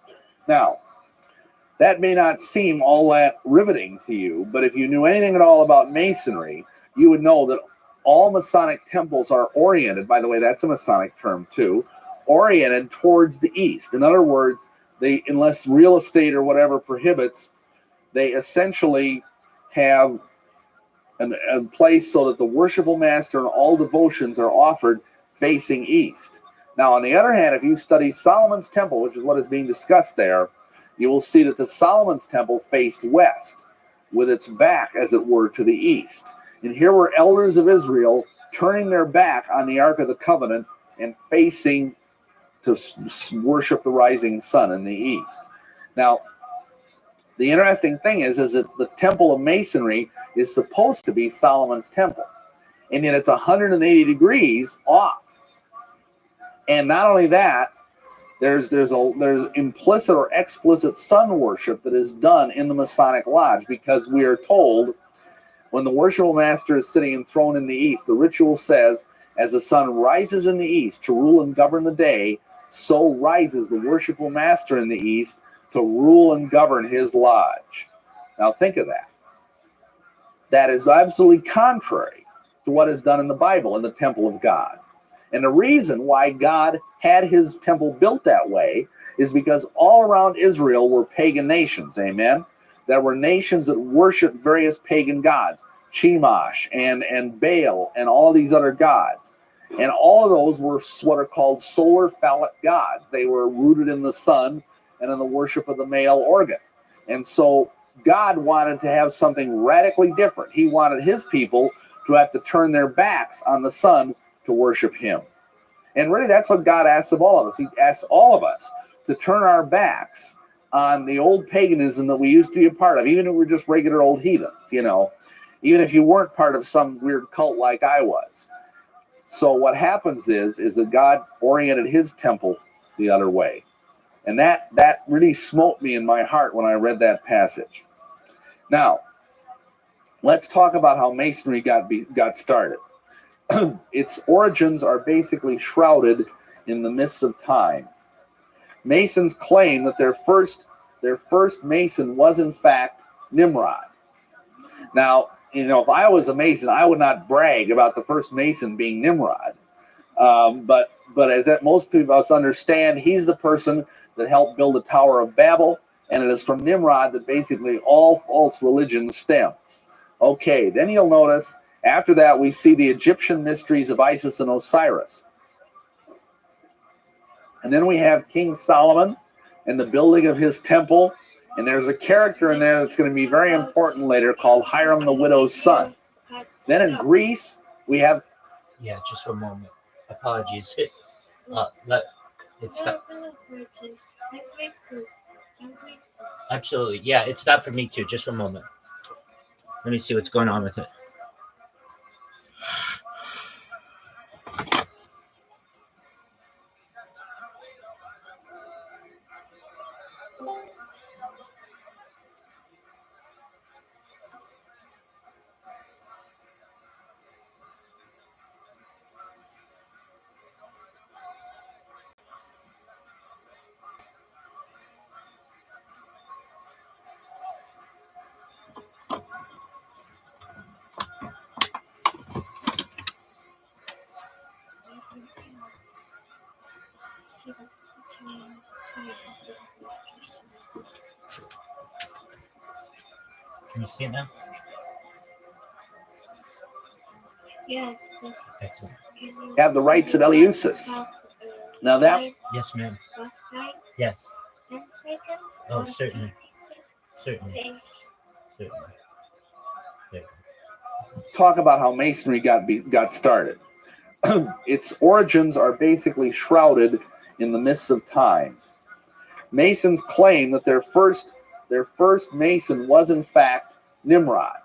Now, that may not seem all that riveting to you, but if you knew anything at all about Masonry, you would know that all Masonic temples are oriented, by the way, that's a Masonic term too, oriented towards the east. In other words, they, unless real estate or whatever prohibits, they essentially have a place so that the worshipful master and all devotions are offered facing east. Now, on the other hand, if you study Solomon's temple, which is what is being discussed there, you will see that the Solomon's temple faced west, with its back, as it were, to the east. And here were elders of Israel turning their back on the Ark of the Covenant and facing to worship the rising sun in the east. Now, the interesting thing is that the Temple of Masonry is supposed to be Solomon's temple, and yet it's 180 degrees off. And not only that, there's implicit or explicit sun worship that is done in the Masonic Lodge, because we are told when the worshipful master is sitting enthroned in the east, the ritual says, as the sun rises in the east to rule and govern the day, so rises the worshipful master in the east to rule and govern his lodge. Now think of that. That is absolutely contrary to what is done in the Bible in the temple of God. And the reason why God had his temple built that way is because all around Israel were pagan nations, amen? There were nations that worshiped various pagan gods, Chemosh and Baal and all these other gods. And all of those were what are called solar phallic gods. They were rooted in the sun and in the worship of the male organ. And so God wanted to have something radically different. He wanted his people to have to turn their backs on the sun to worship him. And really, that's what God asks of all of us. He asks all of us to turn our backs on the old paganism that we used to be a part of, even if we're just regular old heathens, you know, even if you weren't part of some weird cult like I was. So what happens is that God oriented his temple the other way. And that really smote me in my heart when I read that passage. Now, let's talk about how Masonry got started. Its origins are basically shrouded in the mists of time. Masons claim that their first Mason was in fact Nimrod. Now, you know, if I was a Mason, I would not brag about the first Mason being Nimrod. But as that most people of us understand, he's the person that helped build the Tower of Babel, and it is from Nimrod that basically all false religion stems. Okay, then you'll notice after that we see the Egyptian mysteries of Isis and Osiris. And then we have King Solomon and the building of his temple. And there's a character in there that's going to be very important later called Hiram the widow's son. Then in Greece, we have... Yeah, just for a moment. Apologies. Absolutely. Yeah, it stopped for me too. Just for a moment. Let me see what's going on with it. Can you see it now? Yes. Excellent. have the rights of Eleusis. Now that... Yes, ma'am. Yes. 10 seconds? Oh, or certainly. 50 seconds? Certainly. Thank you. Certainly. Yeah. talk about how Masonry got started. Its origins are basically shrouded in the mists of time. Masons claim that their first Mason was in fact Nimrod.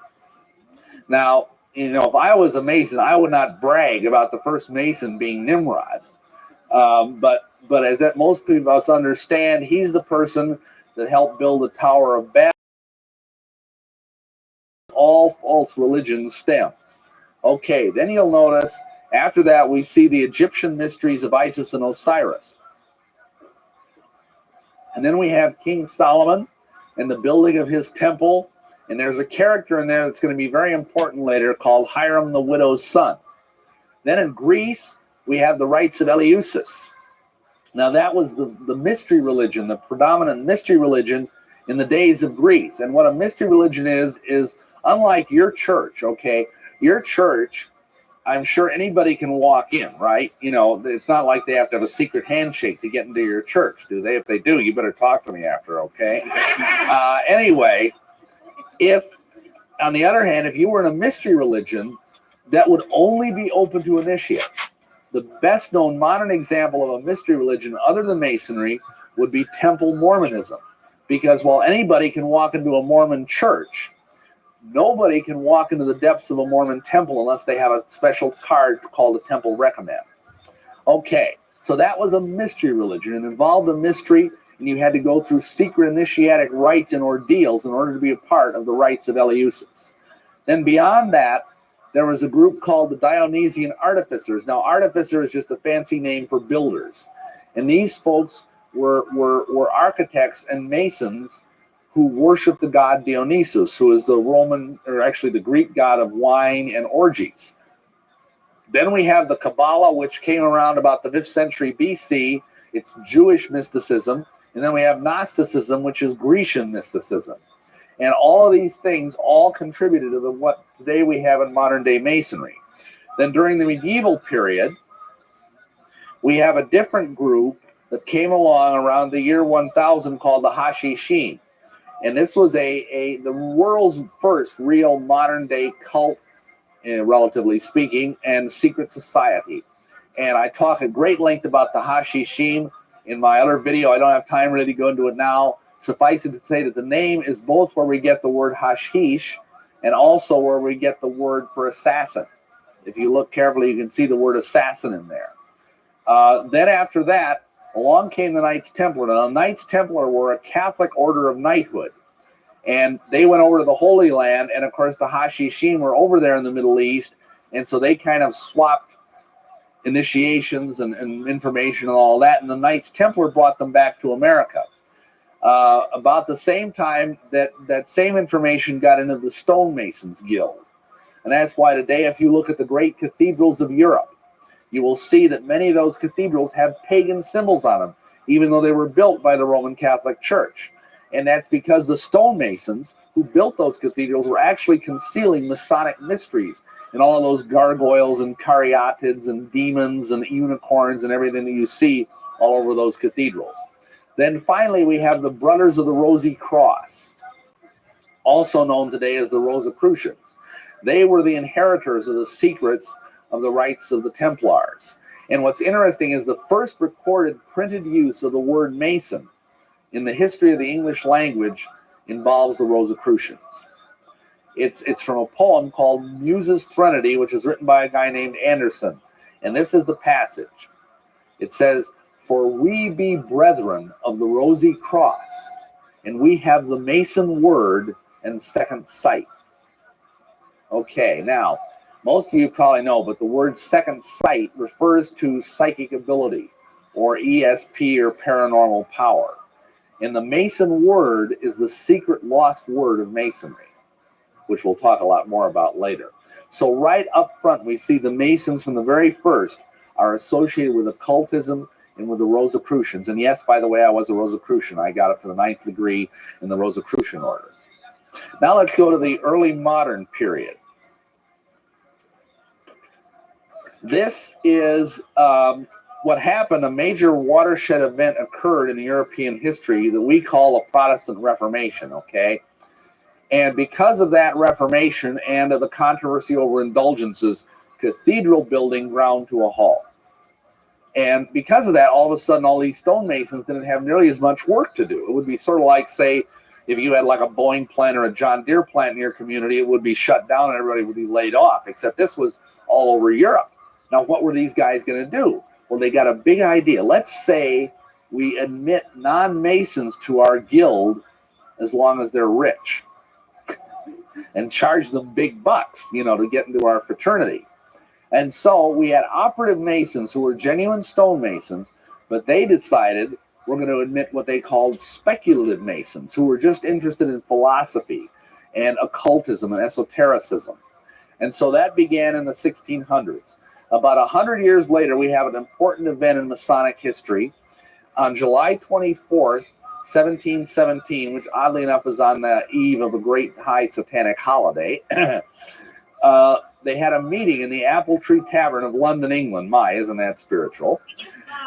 Now, you know, if I was a Mason, I would not brag about the first Mason being Nimrod. But as that most people of us understand, he's the person that helped build the Tower of Babel. All false religion stems. Okay, then you'll notice after that we see the Egyptian mysteries of Isis and Osiris. And then we have King Solomon and the building of his temple. And there's a character in there that's going to be very important later called Hiram the widow's son. Then in Greece, we have the rites of Eleusis. Now that was the mystery religion, the predominant mystery religion in the days of Greece. And what a mystery religion is unlike your church, okay? Your church, I'm sure anybody can walk in, right? You know, it's not like they have to have a secret handshake to get into your church, do they? If they do, you better talk to me after, okay? Anyway, if, on the other hand, if you were in a mystery religion, that would only be open to initiates. The best known modern example of a mystery religion other than Masonry would be Temple Mormonism. Because while anybody can walk into a Mormon church, nobody can walk into the depths of a Mormon temple unless they have a special card called a Temple Recommend. Okay, so that was a mystery religion. It involved a mystery, and you had to go through secret initiatic rites and ordeals in order to be a part of the rites of Eleusis. Then beyond that, there was a group called the Dionysian Artificers. Now, artificer is just a fancy name for builders. And these folks were architects and masons who worshiped the god Dionysus, who is the Roman, or actually the Greek god of wine and orgies. Then we have the Kabbalah, which came around about the 5th century BC. It's Jewish mysticism. And then we have Gnosticism, which is Grecian mysticism. And all of these things all contributed to what today we have in modern day Masonry. Then during the medieval period, we have a different group that came along around the year 1000 called the Hashishim. And this was the world's first real modern day cult, relatively speaking, and secret society. And I talk at great length about the Hashishim in my other video. I don't have time really to go into it now. Suffice it to say that the name is both where we get the word hashish and also where we get the word for assassin. If you look carefully, you can see the word assassin in there. Then after that, along came the Knights Templar. Now, the Knights Templar were a Catholic order of knighthood. And they went over to the Holy Land, and of course the Hashishim were over there in the Middle East, and so they kind of swapped initiations and information and all that, and the Knights Templar brought them back to America. About the same time that same information got into the Stonemasons Guild. And that's why today, if you look at the great cathedrals of Europe, you will see that many of those cathedrals have pagan symbols on them, even though they were built by the Roman Catholic Church. And that's because the stonemasons who built those cathedrals were actually concealing Masonic mysteries and all of those gargoyles and caryatids and demons and unicorns and everything that you see all over those cathedrals. Then finally, we have the Brothers of the Rosy Cross, also known today as the Rosicrucians. They were the inheritors of the secrets of the rites of the Templars. And what's interesting is the first recorded printed use of the word Mason in the history of the English language involves the Rosicrucians. It's from a poem called Muse's Threnody, which is written by a guy named Anderson. And this is the passage. It says, "For we be brethren of the Rosy Cross, and we have the Mason word and second sight." Okay, now, most of you probably know, but the word second sight refers to psychic ability, or ESP, or paranormal power. And the Mason word is the secret lost word of Masonry, which we'll talk a lot more about later. So right up front, we see the Masons from the very first are associated with occultism and with the Rosicrucians. And yes, by the way, I was a Rosicrucian. I got up to the 9th degree in the Rosicrucian order. Now let's go to the early modern period. This is what happened. A major watershed event occurred in European history that we call a Protestant Reformation, okay? And because of that Reformation and of the controversy over indulgences, cathedral building ground to a halt. And because of that, all of a sudden, all these stonemasons didn't have nearly as much work to do. It would be sort of like, say, if you had like a Boeing plant or a John Deere plant in your community, it would be shut down and everybody would be laid off, except this was all over Europe. Now, what were these guys going to do? Well, they got a big idea. Let's say we admit non-Masons to our guild as long as they're rich and charge them big bucks, you know, to get into our fraternity. And so we had operative Masons who were genuine stonemasons, but they decided we're going to admit what they called speculative Masons, who were just interested in philosophy and occultism and esotericism. And so that began in the 1600s. About 100 years later, we have an important event in Masonic history. On July 24th, 1717, which oddly enough is on the eve of a great high satanic holiday, they had a meeting in the Apple Tree Tavern of London, England. My, isn't that spiritual?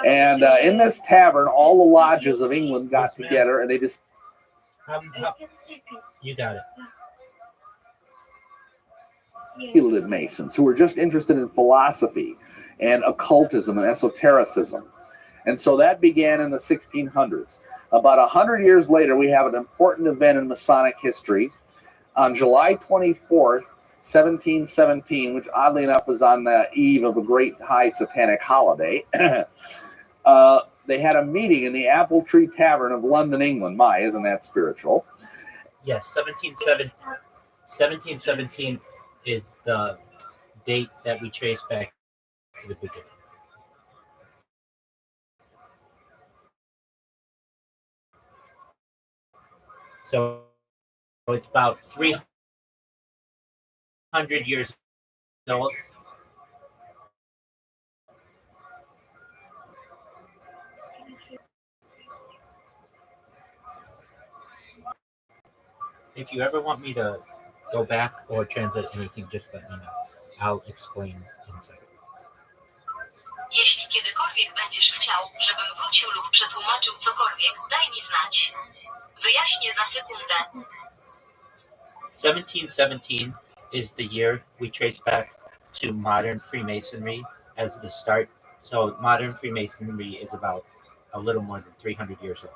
And in this tavern, all the lodges of England got together, and they just... You got it. Speculative Masons who were just interested in philosophy and occultism and esotericism. And so that began in the 1600s. About 100 years later, we have an important event in Masonic history. On July 24th, 1717, which oddly enough is on the eve of a great high satanic holiday, they had a meeting in the Apple Tree Tavern of London, England. My, isn't that spiritual? Yes, 1717 is the date that we trace back to the beginning. So it's about 300 years old. If you ever want me to go back or translate anything, just let me know. I'll explain in a second. Jeśli kiedykolwiek będziesz chciał, żebym wrócił lub przetłumaczył cokolwiek, daj mi znać. Wyjaśnię za sekundę. 1717 is the year we trace back to modern Freemasonry as the start. So modern Freemasonry is about a little more than 300 years old.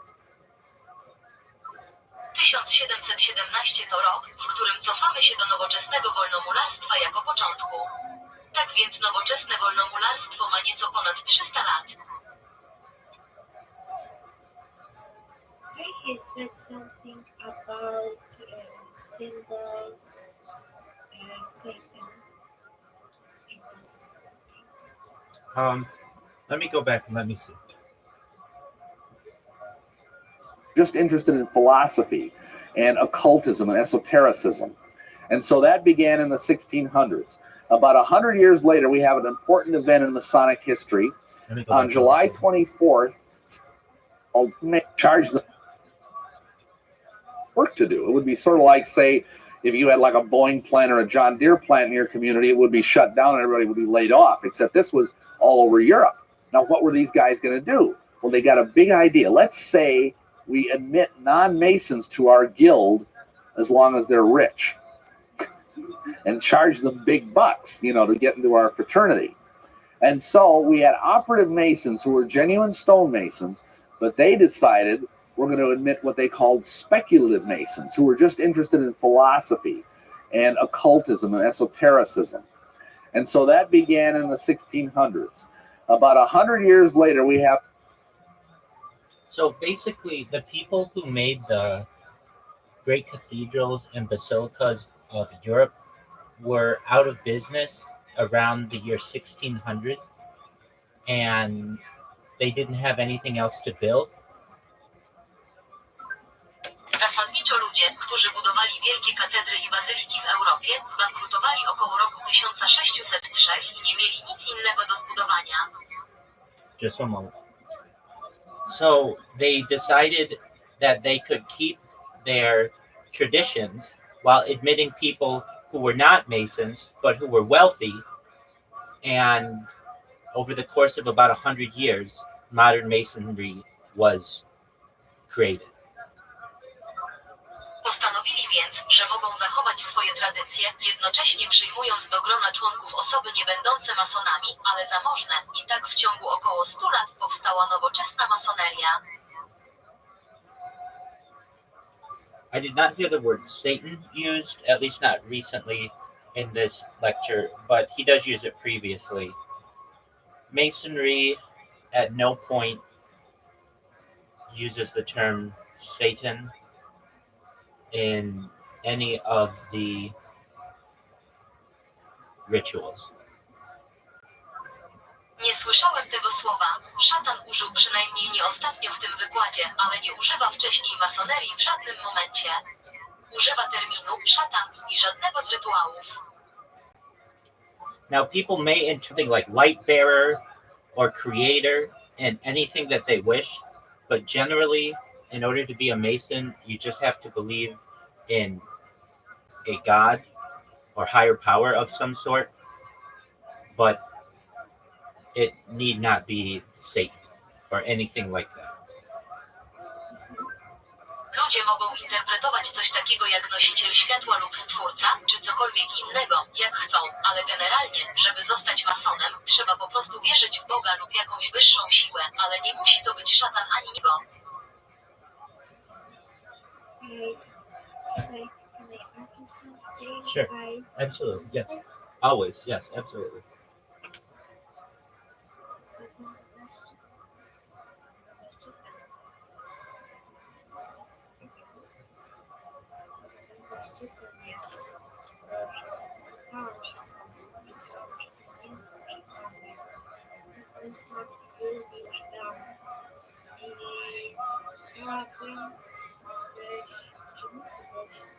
1717 to rok, w którym cofamy się do nowoczesnego wolnomularstwa jako początku. Tak więc nowoczesne wolnomularstwo ma nieco ponad 300 lat. He said something about symbol Satan. It was Let me go back and let me see. Just interested in philosophy and occultism and esotericism. And so that began in the 1600s. About 100 years later, we have an important event in Masonic history. Let me go On back July and 24th, charge the work to do. It would be sort of like, say, if you had like a Boeing plant or a John Deere plant in your community, it would be shut down and everybody would be laid off, except this was all over Europe. Now, what were these guys going to do? Well, they got a big idea. Let's say we admit non-Masons to our guild as long as they're rich and charge them big bucks, you know, to get into our fraternity. And so we had operative Masons who were genuine stonemasons, but they decided we're going to admit what they called speculative Masons, who were just interested in philosophy and occultism and esotericism. And so that began in the 1600s. About 100 years later, we have. So basically, the people who made the great cathedrals and basilicas of Europe were out of business around the year 1600, and they didn't have anything else to build. Zasadniczo ludzie, którzy budowali wielkie katedry i bazyliki w Europie, zbankrutowali około roku 1603 i nie mieli nic innego do zbudowania. Just one moment. So they decided that they could keep their traditions while admitting people who were not Masons, but who were wealthy. And over the course of about 100 years, modern Masonry was created. Postanowili więc, że mogą zachować swoje tradycje, jednocześnie przyjmując do grona członków osoby nie będące masonami, ale zamożne, i tak w ciągu około 100 lat powstała nowoczesna masoneria. I did not hear the word Satan used, at least not recently in this lecture, but he does use it previously. Masonry at no point uses the term Satan in any of the rituals. Nie słyszałem tego słowa. Szatan użył przynajmniej nie ostatnio w tym wykładzie, ale nie używa wcześniej masonerii w żadnym momencie. Używa terminu szatan i żadnego z rytuałów. Now, people may enter something like light bearer or creator and anything that they wish, but generally, in order to be a Mason, you just have to believe in a God or higher power of some sort, but it need not be Satan or anything like that. Ludzie mogą interpretować coś takiego jak nosiciel światła lub stwórca, czy cokolwiek innego, jak chcą, ale generalnie, żeby zostać masonem, trzeba po prostu wierzyć w Boga lub jakąś wyższą siłę, ale nie musi to być szatan ani niego. Can I ask you something? Sure. Absolutely, yes. Always, yes, absolutely. Zamiast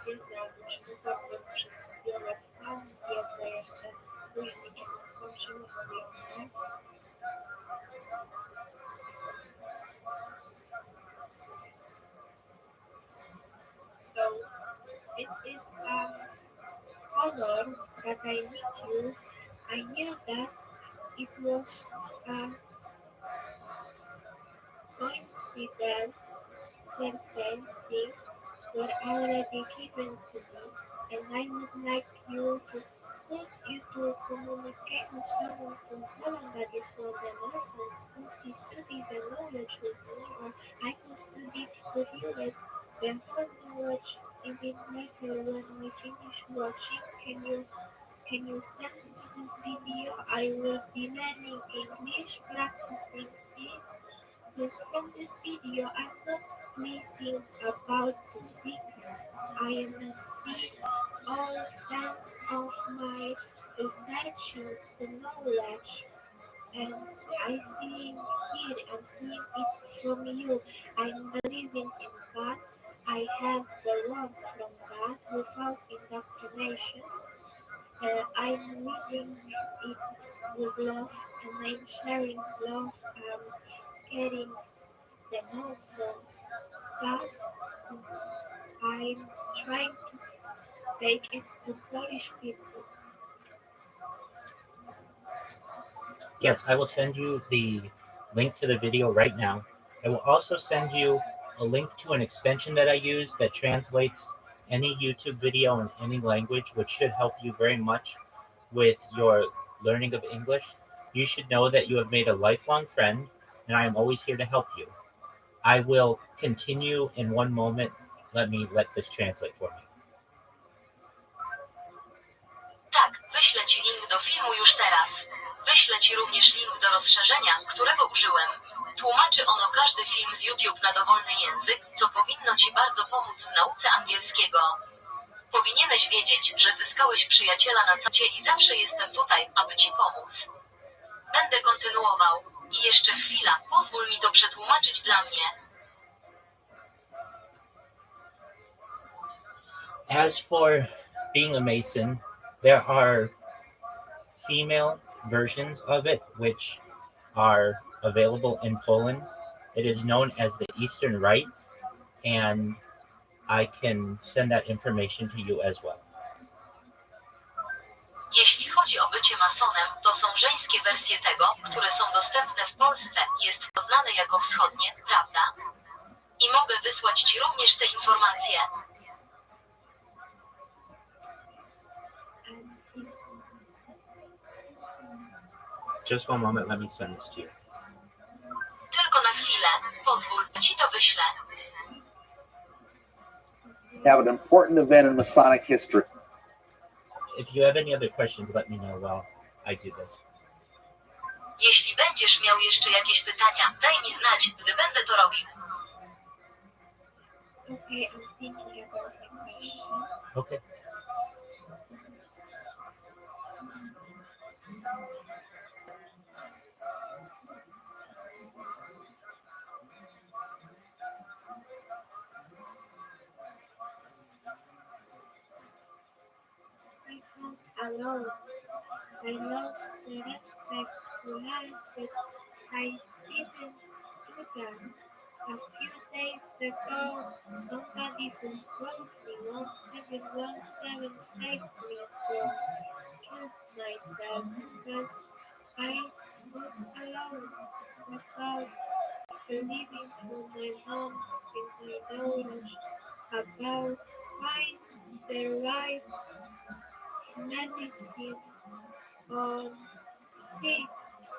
wiedzę, musimy bardzo przystudiować całą wiedzę jeszcze, później kiedy skończymy wiedzę. So it is honor that I meet you. I knew that it was a coincidence. Certain things were already given to me, and I would like you to communicate with someone from Poland that is for the lessons. Could he study the knowledge with me, or I could study with you that the whole knowledge even later when we finish watching. Can you send me this video? I will be learning English, practicing it. This from this video, I'm not missing about the secrets. I am seeing all sense of my researching the knowledge, and I seeing here and seeing it from you. I'm believing in God. I have the word from God without indoctrination. I'm living it with love, and I'm sharing love. Getting the love from God. I'm trying to take it to Polish people. Yes, I will send you the link to the video right now. I will also send you a link to an extension that I use that translates any YouTube video in any language, which should help you very much with your learning of English. You should know that you have made a lifelong friend, and I am always here to help you. I will continue in one moment. Let this translate for me. Tak, wyślę Ci link do filmu już teraz. Wyślę Ci również link do rozszerzenia, którego użyłem. Tłumaczy ono każdy film z YouTube na dowolny język, co powinno Ci bardzo pomóc w nauce angielskiego. Powinieneś wiedzieć, że zyskałeś przyjaciela na czacie i zawsze jestem tutaj, aby Ci pomóc. Będę kontynuował. I jeszcze chwila, pozwól mi to przetłumaczyć dla mnie. As for being a Mason, there are female versions of it which are available in Poland. It is known as the Eastern Rite, and I can send that information to you as well. Jeśli chodzi o bycie masonem, to są żeńskie wersje tego, które są dostępne w Polsce. Jest to znane jako wschodnie, prawda? I mogę wysłać Ci również te informacje. Just one moment, let me send this to you. Tylko na chwilę, pozwól, Ci to wyślę. Have an important event in Masonic history. If you have any other questions, let me know while I do this. Jeśli będziesz miał jeszcze jakieś pytania, daj mi znać, gdy będę to robił. Okay, I'm thinking about the question. Okay. I felt alone. I lost the respect to life, but I didn't do that. A few days ago, somebody who called me 1717 saved me from killing myself because I was alone without believing from my mom in my knowledge about finding the right medicine on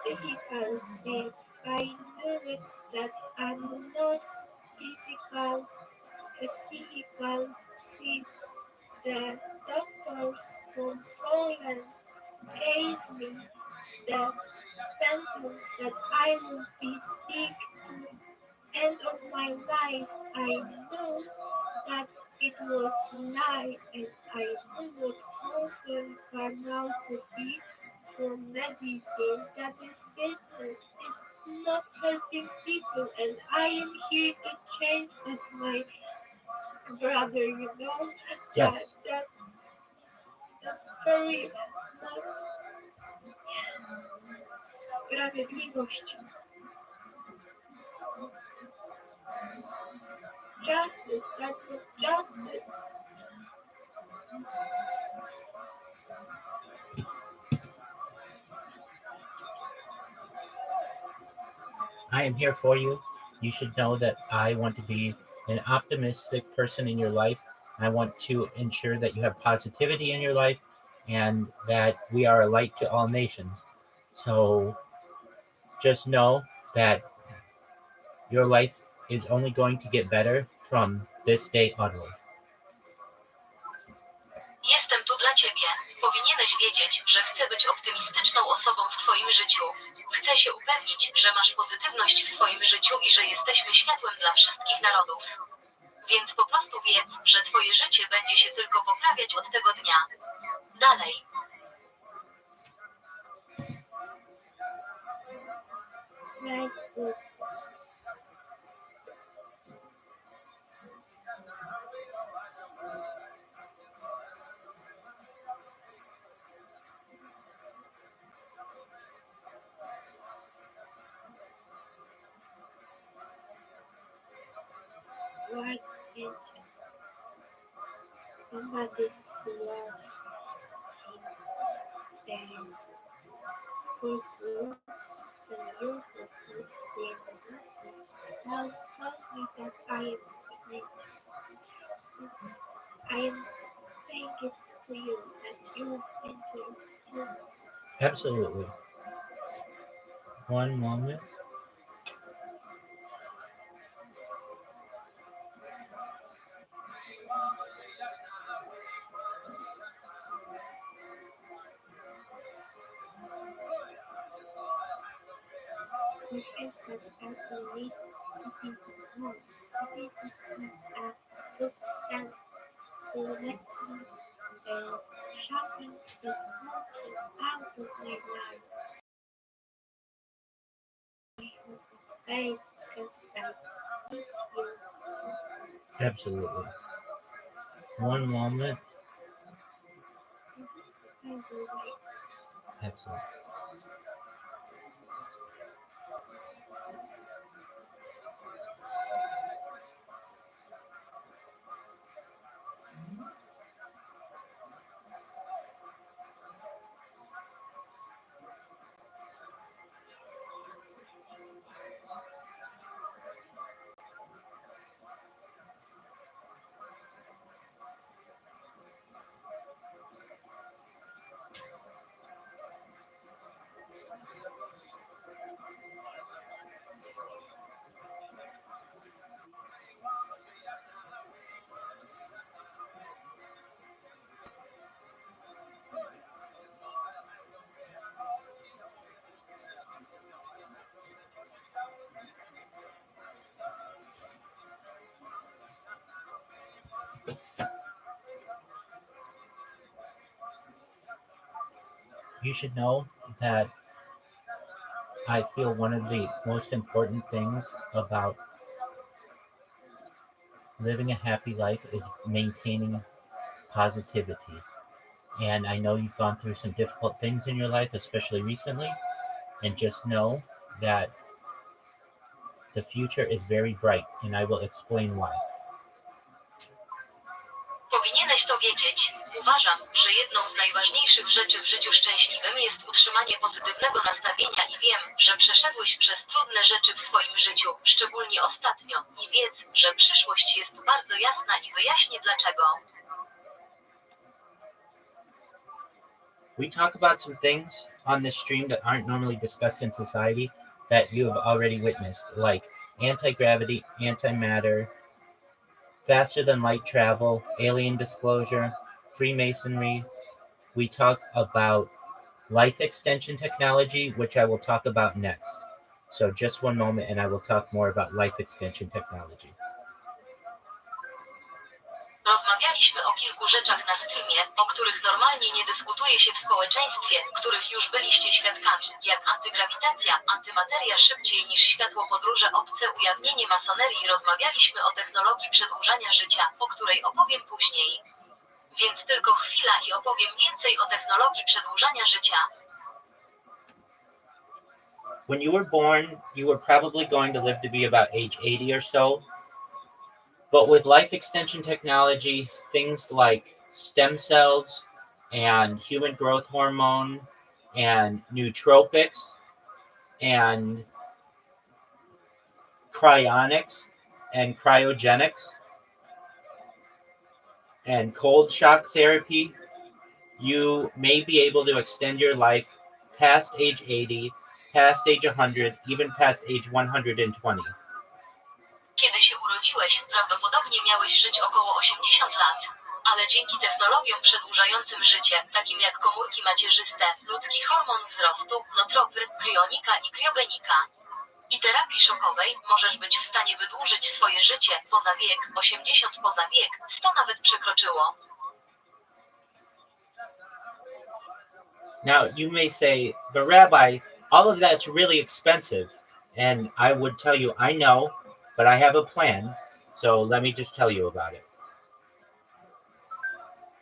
physical sick. I knew that I'm not physical, psychical sick. The doctors from Poland gave me the sentence that I will be sick to the end of my life. I knew that it was lie, and I knew what frozen turned out to be. for medicines, that is business. It's not helping people, and I am here to change this, my brother, you know? Yes. That's very not sprawiedliwość. Justice, that's what justice. I am here for you. You should know that I want to be an optimistic person in your life. I want to ensure that you have positivity in your life and that we are a light to all nations. So just know that your life is only going to get better from this day onward. Jestem tu dla ciebie. Powinieneś wiedzieć, że chcę być optymistyczną osobą w twoim życiu. Chcę się upewnić, że masz pozytywność w swoim życiu i że jesteśmy światłem dla wszystkich narodów. Więc po prostu wiedz, że twoje życie będzie się tylko poprawiać od tego dnia. Dalej. Right, good. Right, and somebody's lost and for groups and your groups, their masses. Tell me that I am thankful to you and you thank you too. Absolutely. One moment. Which is that we need something more. Something is a substance to let me and shopping is something out of my life. I because I need you. Absolutely. One moment. I will wait. Excellent. You should know that I feel one of the most important things about living a happy life is maintaining positivity. And I know you've gone through some difficult things in your life, especially recently. And just know that the future is very bright, and I will explain why. Powinieneś to wiedzieć. Uważam, że jedną z najważniejszych rzeczy w życiu szczęśliwym jest utrzymanie pozytywnego nastawienia i wiem, że przeszedłeś przez trudne rzeczy w swoim życiu, szczególnie ostatnio, i wiedz, że przyszłość jest bardzo jasna i wyjaśnię dlaczego. We talk about some things on this stream that aren't normally discussed in society that you have already witnessed, like anti-gravity, antimatter, faster than light travel, alien disclosure, Freemasonry. We talk about life extension technology, which I will talk about next. So just one moment and I will talk more about life extension technology. Rozmawialiśmy rozmawialiśmy o kilku rzeczach na streamie, o których normalnie nie dyskutuje się w społeczeństwie, których już byliście świadkami, jak antygrawitacja, antymateria szybciej niż światło, podróże obce, ujawnienie masonerii. Rozmawialiśmy o technologii przedłużania życia, o której opowiem później. Więc tylko chwila i opowiem więcej o technologii przedłużania życia. When you were born, you were probably going to live to be about age 80 or so. But with life extension technology, things like stem cells and human growth hormone and nootropics and cryonics and cryogenics and cold shock therapy, you may be able to extend your life past age 80, past age 100, even past age 120. Kiedy się urodziłeś, prawdopodobnie miałeś żyć około 80 lat. Ale dzięki technologiom przedłużającym życie, takim jak komórki macierzyste, ludzki hormon wzrostu, notropy, kryonika i kriogenika i terapii szokowej, możesz być w stanie wydłużyć swoje życie poza wiek, 80 poza wiek, 100 nawet przekroczyło. Now, you may say, but Rabbi, all of that's really expensive. And I would tell you, I know, but I have a plan. So let me just tell you about it.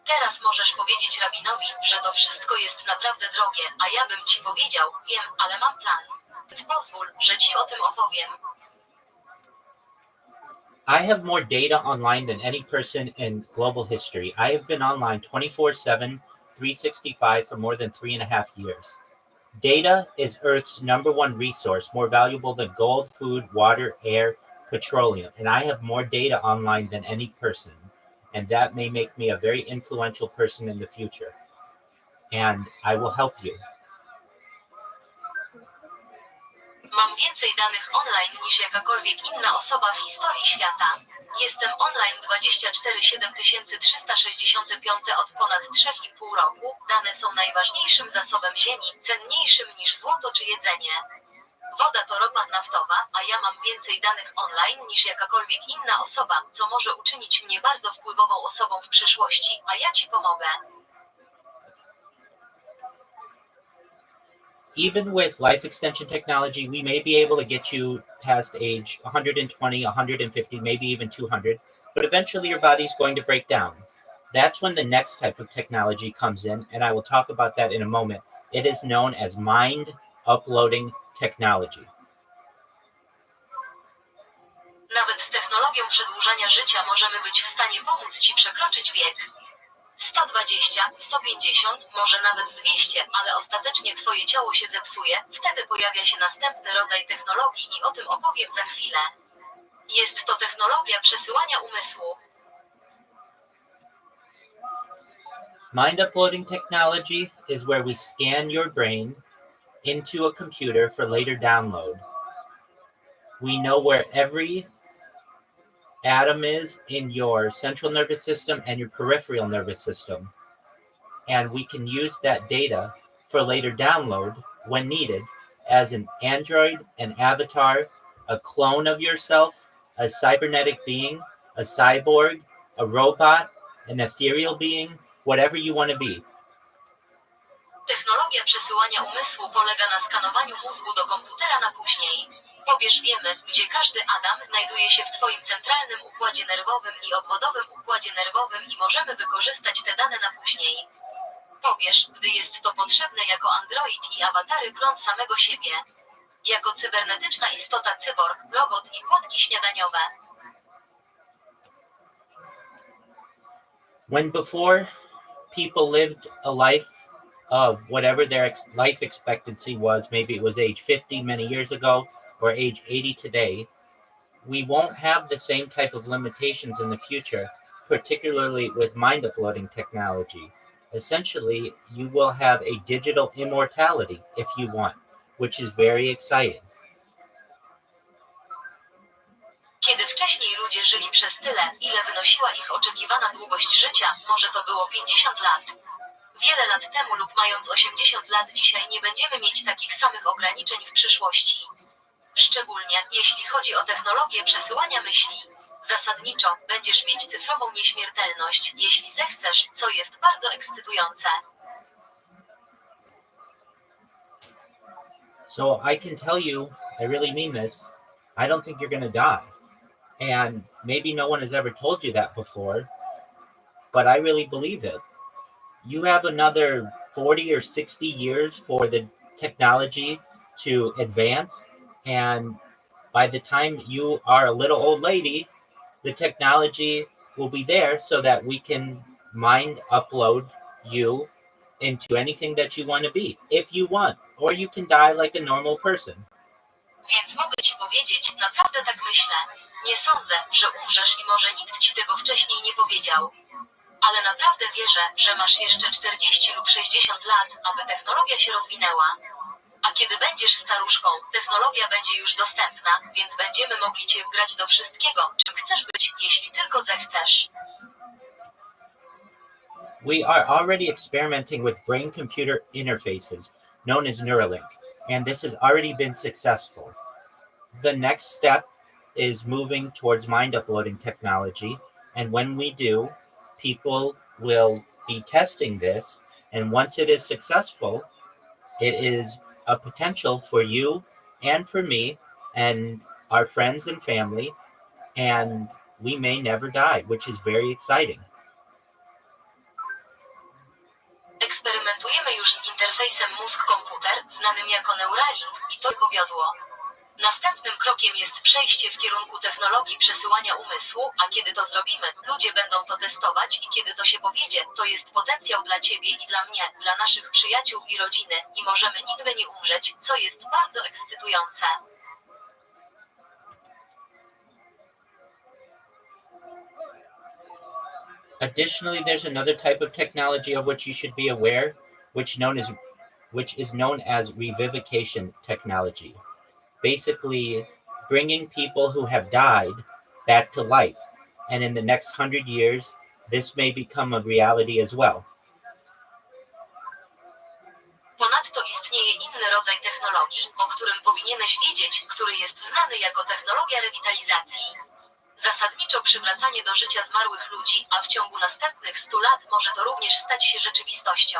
Teraz możesz powiedzieć rabinowi, że to wszystko jest naprawdę drogie, a ja bym ci powiedział, wiem, ale mam plan. Więc pozwól, że ci o tym opowiem. I have more data online than any person in global history. I have been online 24/7, 365 for more than 3.5 years. Data is Earth's #1 resource, more valuable than gold, food, water, air, petroleum. And I have more data online than any person. And that may make me a very influential person in the future. And I will help you. Mam więcej danych online niż jakakolwiek inna osoba w historii świata. Jestem online 24/7365 od ponad 3,5 roku. Dane są najważniejszym zasobem Ziemi, cenniejszym niż złoto czy jedzenie. Woda to ropa naftowa, a ja mam więcej danych online niż jakakolwiek inna osoba, co może uczynić mnie bardzo wpływową osobą w przyszłości, a ja ci pomogę. Even with life extension technology, we may be able to get you past age 120, 150, maybe even 200, but eventually your body's going to break down. That's when the next type of technology comes in, and I will talk about that in a moment. It is known as mind uploading technology. Nawet z technologią przedłużania życia możemy być w stanie pomóc ci przekroczyć wiek. 120, 150, może nawet 200, ale ostatecznie twoje ciało się zepsuje, wtedy pojawia się następny rodzaj technologii i o tym opowiem za chwilę. Jest to technologia przesyłania umysłu. Mind uploading technology is where we scan your brain into a computer for later download. We know where every atom is in your central nervous system and your peripheral nervous system. And we can use that data for later download when needed as an android, an avatar, a clone of yourself, a cybernetic being, a cyborg, a robot, an ethereal being, whatever you want to be. Technologia przesyłania umysłu polega na skanowaniu mózgu do komputera na później. Powiesz, wiemy, gdzie każdy atom znajduje się w twoim centralnym układzie nerwowym i obwodowym układzie nerwowym i możemy wykorzystać te dane na później. Powiesz, gdy jest to potrzebne jako android i awatary klon samego siebie. Jako cybernetyczna istota cyborg, robot i płatki śniadaniowe. When before people lived a life of whatever their life expectancy was, maybe it was age 50 many years ago or age 80 today, we won't have the same type of limitations in the future, particularly with mind uploading technology. Essentially, you will have a digital immortality if you want, which is very exciting. Kiedy wcześniej ludzie żyli przez tyle, ile wynosiła ich oczekiwana długość życia, może to było 50 lat. Wiele lat temu lub mając 80 lat dzisiaj nie będziemy mieć takich samych ograniczeń w przyszłości. Szczególnie, jeśli chodzi o technologię przesyłania myśli. Zasadniczo będziesz mieć cyfrową nieśmiertelność, jeśli zechcesz, co jest bardzo ekscytujące. So I can tell you, I really mean this, I don't think you're going to die. And maybe no one has ever told you that before, but I really believe it. You have another 40 or 60 years for the technology to advance. And by the time you are a little old lady, the technology will be there so that we can upload you into anything that you want to be, if you want, or you can die like a normal person. Więc mogę ci powiedzieć, naprawdę tak myślę. Nie sądzę, że umrzesz i może nikt ci tego wcześniej nie powiedział. Ale naprawdę wierzę, że masz jeszcze 40 lub 60 lat, aby technologia się rozwinęła. A kiedy będziesz staruszką, technologia będzie już dostępna, więc będziemy mogli cię wgrać do wszystkiego, czym chcesz być, jeśli tylko zechcesz. We are already experimenting with brain-computer interfaces, known as Neuralink, and this has already been successful. The next step is moving towards mind uploading technology, and when we do, people will be testing this, and once it is successful, it is a potential for you and for me and our friends and family, and we may never die, which is very exciting. Eksperymentujemy już z interfejsem mózg-komputer, znanym jako Neuralink, i to powiodło. Następnym krokiem jest przejście w kierunku technologii przesyłania umysłu, a kiedy to zrobimy, ludzie będą to testować i kiedy to się powiedzie, to jest potencjał dla ciebie i dla mnie, dla naszych przyjaciół i rodziny, i możemy nigdy nie umrzeć, co jest bardzo ekscytujące. Additionally, there's another type of technology of which you should be aware, which is known as revivification technology. Basically, bringing people who have died back to life. And in the next 100 years, this may become a reality as well. Ponadto istnieje inny rodzaj technologii, o którym powinieneś wiedzieć, który jest znany jako technologia rewitalizacji. Zasadniczo przywracanie do życia zmarłych ludzi, a w ciągu następnych 100 lat może to również stać się rzeczywistością.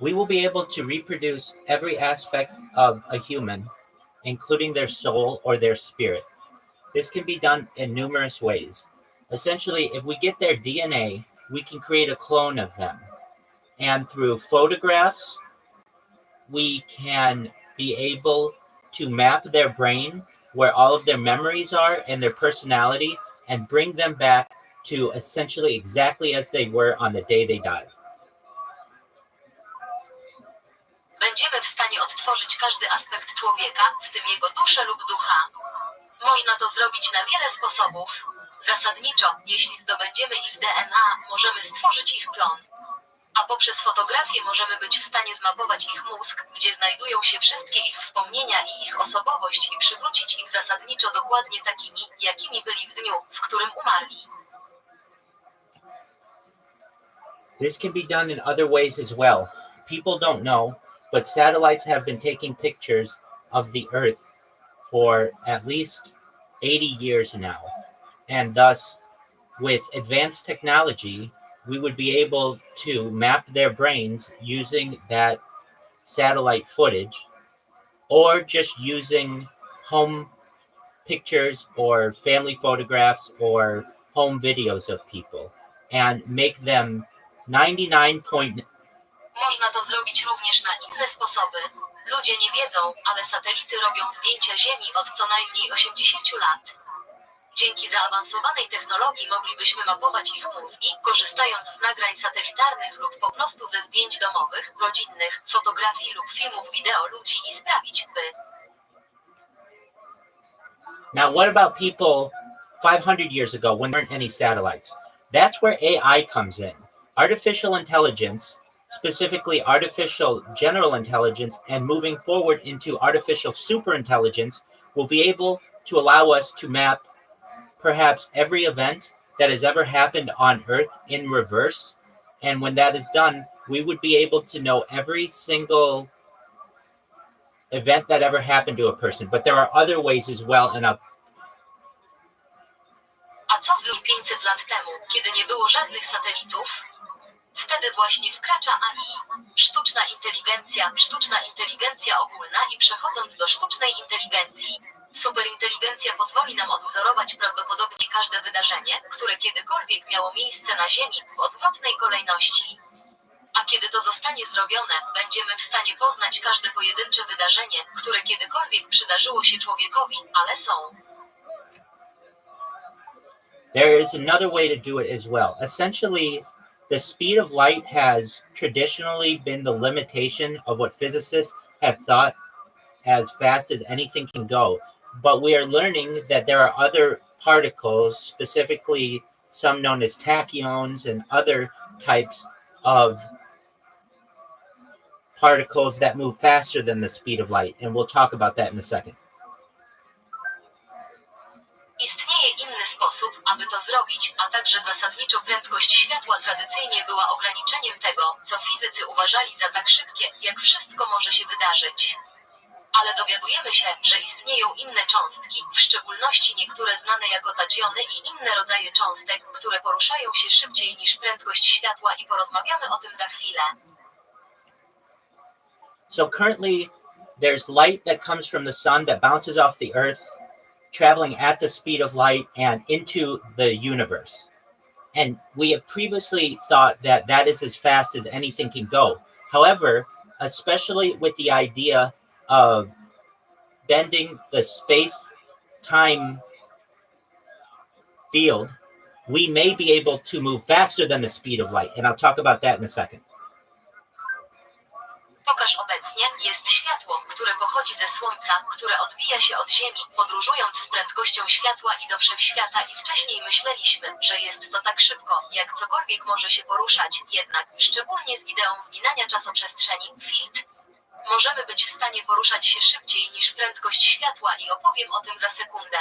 We will be able to reproduce every aspect of a human, including their soul or their spirit. This can be done in numerous ways. Essentially, if we get their DNA, we can create a clone of them. And through photographs, we can be able to map their brain, where all of their memories are and their personality, and bring them back to essentially exactly as they were on the day they died. Będziemy w stanie odtworzyć każdy aspekt człowieka, w tym jego duszę lub ducha. Można to zrobić na wiele sposobów. Zasadniczo, jeśli zdobędziemy ich DNA, możemy stworzyć ich klon. A poprzez fotografię możemy być w stanie zmapować ich mózg, gdzie znajdują się wszystkie ich wspomnienia i ich osobowość, i przywrócić ich zasadniczo dokładnie takimi, jakimi byli w dniu, w którym umarli. This can be done in other ways as well. People don't know, but satellites have been taking pictures of the Earth for at least 80 years now. And thus, with advanced technology, we would be able to map their brains using that satellite footage, or just using home pictures or family photographs or home videos of people, and make them 99 Można to zrobić również na inne sposoby. Ludzie nie wiedzą, ale satelity robią zdjęcia Ziemi od co najmniej 80 lat. Dzięki zaawansowanej technologii moglibyśmy mapować ich mózgi, korzystając z nagrań satelitarnych lub po prostu ze zdjęć domowych, rodzinnych, fotografii lub filmów wideo ludzi i sprawić, by... Now, what about people 500 years ago when there weren't any satellites? That's where AI comes in. Artificial intelligence, specifically artificial general intelligence, and moving forward into artificial superintelligence will be able to allow us to map perhaps every event that has ever happened on Earth in reverse. And when that is done, we would be able to know every single event that ever happened to a person. But there are other ways as well, and A co zrobił 500 lat temu, kiedy nie było żadnych satelitów? Wtedy właśnie wkracza AI. Sztuczna inteligencja ogólna i przechodząc do sztucznej inteligencji. Superinteligencja pozwoli nam odwzorować prawdopodobnie każde wydarzenie, które kiedykolwiek miało miejsce na Ziemi, w odwrotnej kolejności. A kiedy to zostanie zrobione, będziemy w stanie poznać każde pojedyncze wydarzenie, które kiedykolwiek przydarzyło się człowiekowi, ale są. there is another way to do it as well. Essentially, the speed of light has traditionally been the limitation of what physicists have thought as fast as anything can go. But we are learning that there are other particles, specifically some known as tachyons and other types of particles that move faster than the speed of light. And we'll talk about that in a second. Istnieje inny sposób, aby to zrobić, a także zasadniczo prędkość światła tradycyjnie była ograniczeniem tego, co fizycy uważali za tak szybkie, jak wszystko może się wydarzyć. Ale dowiadujemy się, że istnieją inne cząstki, w szczególności niektóre znane jako tachyony i inne rodzaje cząstek, które poruszają się szybciej niż prędkość światła i porozmawiamy o tym za chwilę. So currently, there's light that comes from the sun that bounces off the earth, traveling at the speed of light and into the universe. And we have previously thought that that is as fast as anything can go. However, especially with the idea of bending the space-time field, we may be able to move faster than the speed of light. And I'll talk about that in a second. Pokaż obecnie jest światło, które pochodzi ze Słońca, które odbija się od Ziemi, podróżując z prędkością światła i do wszechświata i wcześniej myśleliśmy, że jest to tak szybko, jak cokolwiek może się poruszać, jednak, szczególnie z ideą zginania czasoprzestrzeni, field. Możemy być w stanie poruszać się szybciej niż prędkość światła i opowiem o tym za sekundę.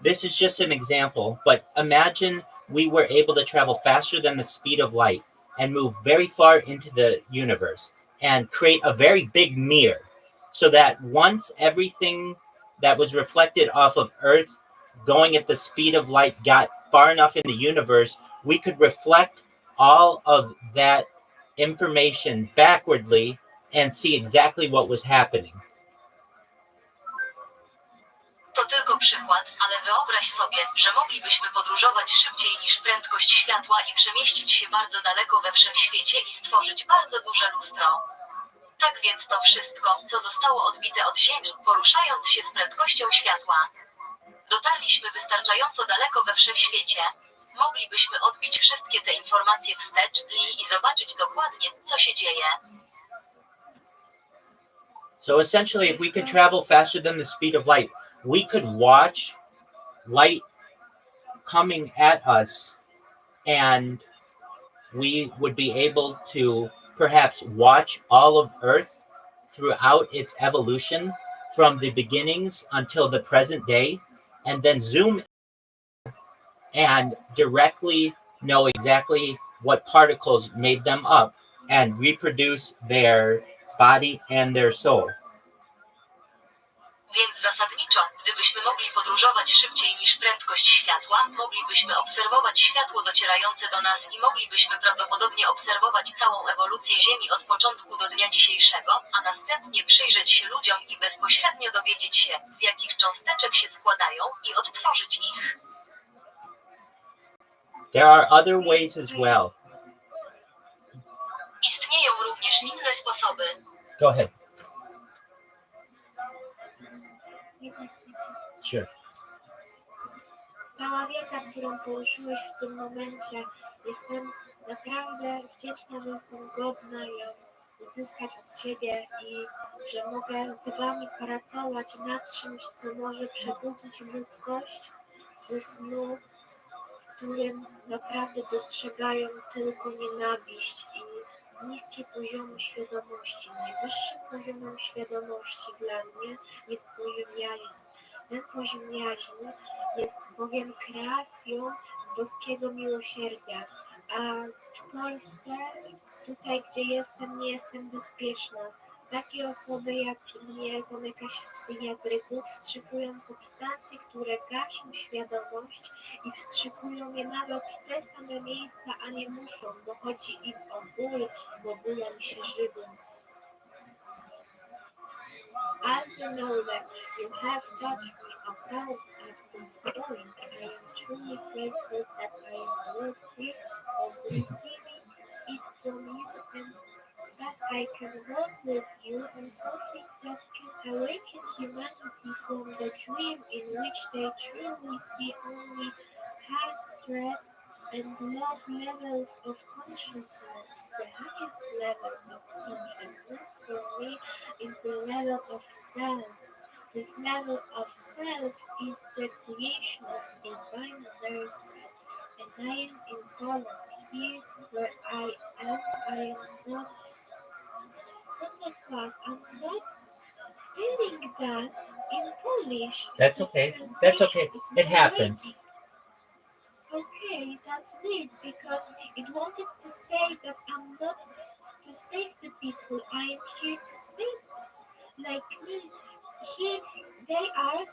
This is just an example, but imagine we were able to travel faster than the speed of light and move very far into the universe and create a very big mirror so that once everything that was reflected off of Earth going at the speed of light got far enough in the universe, we could reflect all of that information backwardly and see exactly what was happening. To tylko przykład, ale wyobraź sobie, że moglibyśmy podróżować szybciej niż prędkość światła i przemieścić się bardzo daleko we wszechświecie i stworzyć bardzo duże lustro. Tak więc to wszystko, co zostało odbite od Ziemi, poruszając się z prędkością światła. Dotarliśmy wystarczająco daleko we wszechświecie. Moglibyśmy odbić wszystkie te informacje wstecz i zobaczyć dokładnie, co się dzieje. So essentially, if we could travel faster than the speed of light, we could watch light coming at us and we would be able to perhaps watch all of Earth throughout its evolution from the beginnings until the present day, and then zoom and directly know exactly what particles made them up and reproduce their body and their soul. Więc zasadniczo, gdybyśmy mogli podróżować szybciej niż prędkość światła, moglibyśmy obserwować światło docierające do nas i moglibyśmy prawdopodobnie obserwować całą ewolucję Ziemi od początku do dnia dzisiejszego, a następnie przyjrzeć się ludziom i bezpośrednio dowiedzieć się, z jakich cząsteczek się składają i odtworzyć ich. There are other ways as well. Istnieją również inne sposoby. Go ahead. Sure. Cała wiedza, którą poruszyłeś w tym momencie, jestem naprawdę wdzięczna, że jestem godna ją uzyskać od Ciebie i że mogę z Wami pracować nad czymś, co może przebudzić ludzkość ze snu, w którym naprawdę dostrzegają tylko nienawiść i niskie poziomy świadomości. Najwyższym poziomem świadomości dla mnie jest poziom jaźni. Ten poziom jaźni jest bowiem kreacją boskiego miłosierdzia, A w Polsce, tutaj gdzie jestem, nie jestem bezpieczna. Takie osoby jak mnie zamyka się psychiatryków, wstrzykują substancje, które gaszą świadomość i wstrzykują je nawet w te same miejsca, a nie muszą, bo chodzi im o ból, bo bólem się żywią. I know that you have touched me about at this point. I am truly grateful that I am more free of receiving it from you and that I can work with you on something that can awaken humanity from the dream in which they truly see only hatred and love levels of consciousness. The highest level of consciousness for me is the level of self. This level of self is the creation of divine mercy. And I am in Poland, here where I am not. Oh my God, I'm not feeling that in Polish. That's This okay. That's okay. translation is It not happens. ready. Okay, that's weird because it wanted to say that I'm not to save the people. I am here to save us. Like me, here they are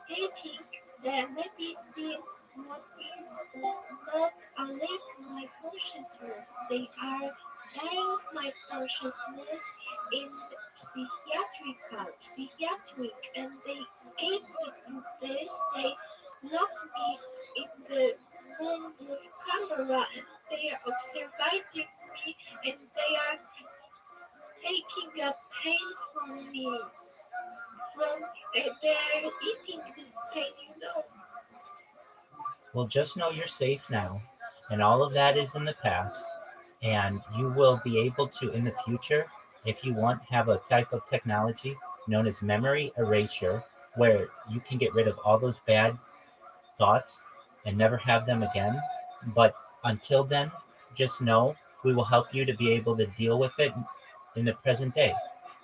taking the medicine what is not awake my consciousness. They are dying my consciousness in psychiatric, and they gave me this. They locked me in the room with camera, and they are observing me, and they are taking a pain from me. They're eating this pain, Well, just know you're safe now, and all of that is in the past. And you will be able to, in the future, if you want, have a type of technology known as memory erasure, where you can get rid of all those bad thoughts and never have them again. But until then, just know we will help you to be able to deal with it in the present day.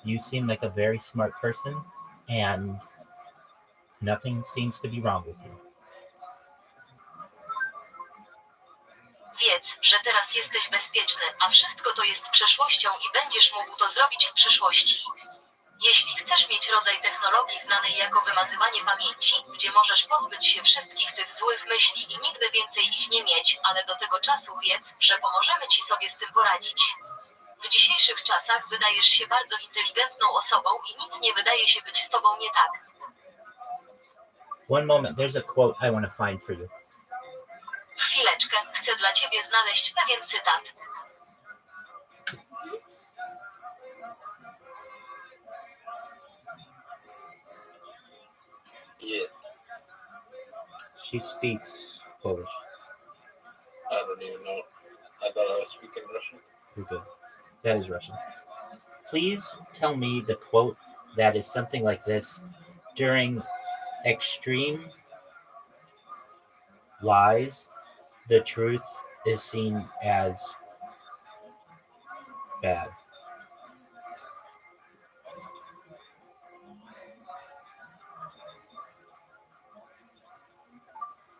You seem like a very smart person, and nothing seems to be wrong with you. Wiedz, że teraz jesteś bezpieczny, a wszystko to jest przeszłością i będziesz mógł to zrobić w przyszłości. Jeśli chcesz mieć rodzaj technologii znanej jako wymazywanie pamięci, gdzie możesz pozbyć się wszystkich tych złych myśli i nigdy więcej ich nie mieć, ale do tego czasu wiedz, że pomożemy ci sobie z tym poradzić. W dzisiejszych czasach wydajesz się bardzo inteligentną osobą i nic nie wydaje się być z tobą nie tak. One moment, there's a quote I want to find for you. Chwileczkę, chcę dla ciebie znaleźć pewien cytat. Yeah, She speaks Polish. I don't even know. I thought I was speaking Russian. You're good. That is Russian. Please tell me the quote that is something like this. During extreme lies, the truth is seen as bad.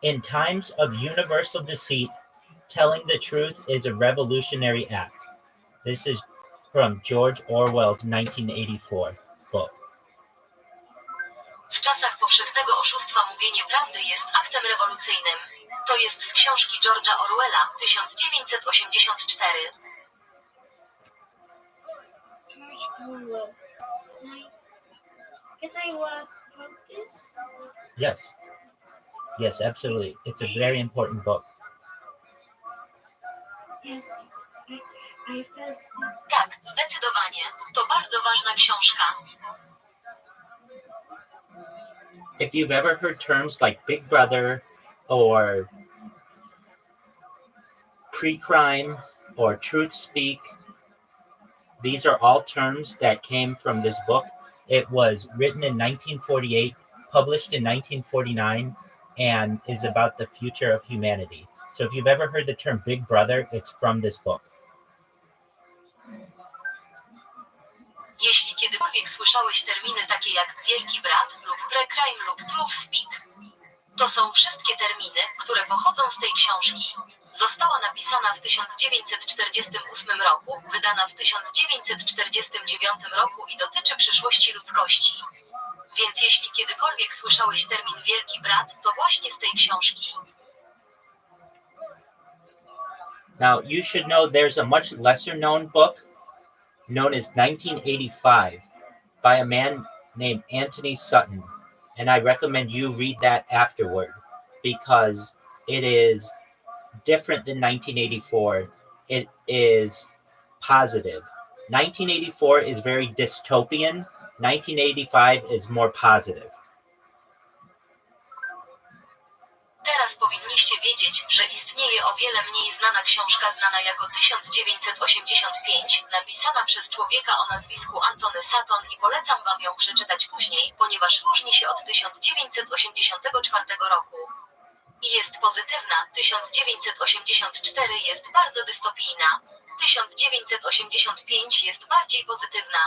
In times of universal deceit, telling the truth is a revolutionary act. This is from George Orwell's 1984 book. W czasach powszechnego oszustwa mówienie prawdy jest aktem rewolucyjnym. To jest z książki George'a Orwella, 1984. George Orwell. Can I want this? Yes. Yes, absolutely. It's a very important book. Yes, I felt that. Tak, zdecydowanie. To bardzo ważna książka. If you've ever heard terms like Big Brother or pre-crime or truth speak, these are all terms that came from this book. It was written in 1948, published in 1949, and is about the future of humanity. So if you've ever heard the term Big Brother, it's from this book. Jeśli kiedykolwiek słyszałeś terminy takie jak Wielki Brat lub Pre-Crime lub Truth Speak, to są wszystkie terminy, które pochodzą z tej książki. Została napisana w 1948 roku, wydana w 1949 roku i dotyczy przyszłości ludzkości. Więc jeśli kiedykolwiek słyszałeś termin Wielki Brat, to właśnie z tej książki. Now, you should know there's a much lesser known book known as 1985 by a man named Anthony Sutton. And I recommend you read that afterward because it is different than 1984. It is positive. 1984 is very dystopian. 1985 is more positive. Teraz powinniście wiedzieć, że istnieje o wiele mniej znana książka znana jako 1985, napisana przez człowieka o nazwisku Antony Sutton i polecam wam ją przeczytać później, ponieważ różni się od 1984 roku. I jest pozytywna, 1984 jest bardzo dystopijna. 1985 jest bardziej pozytywna.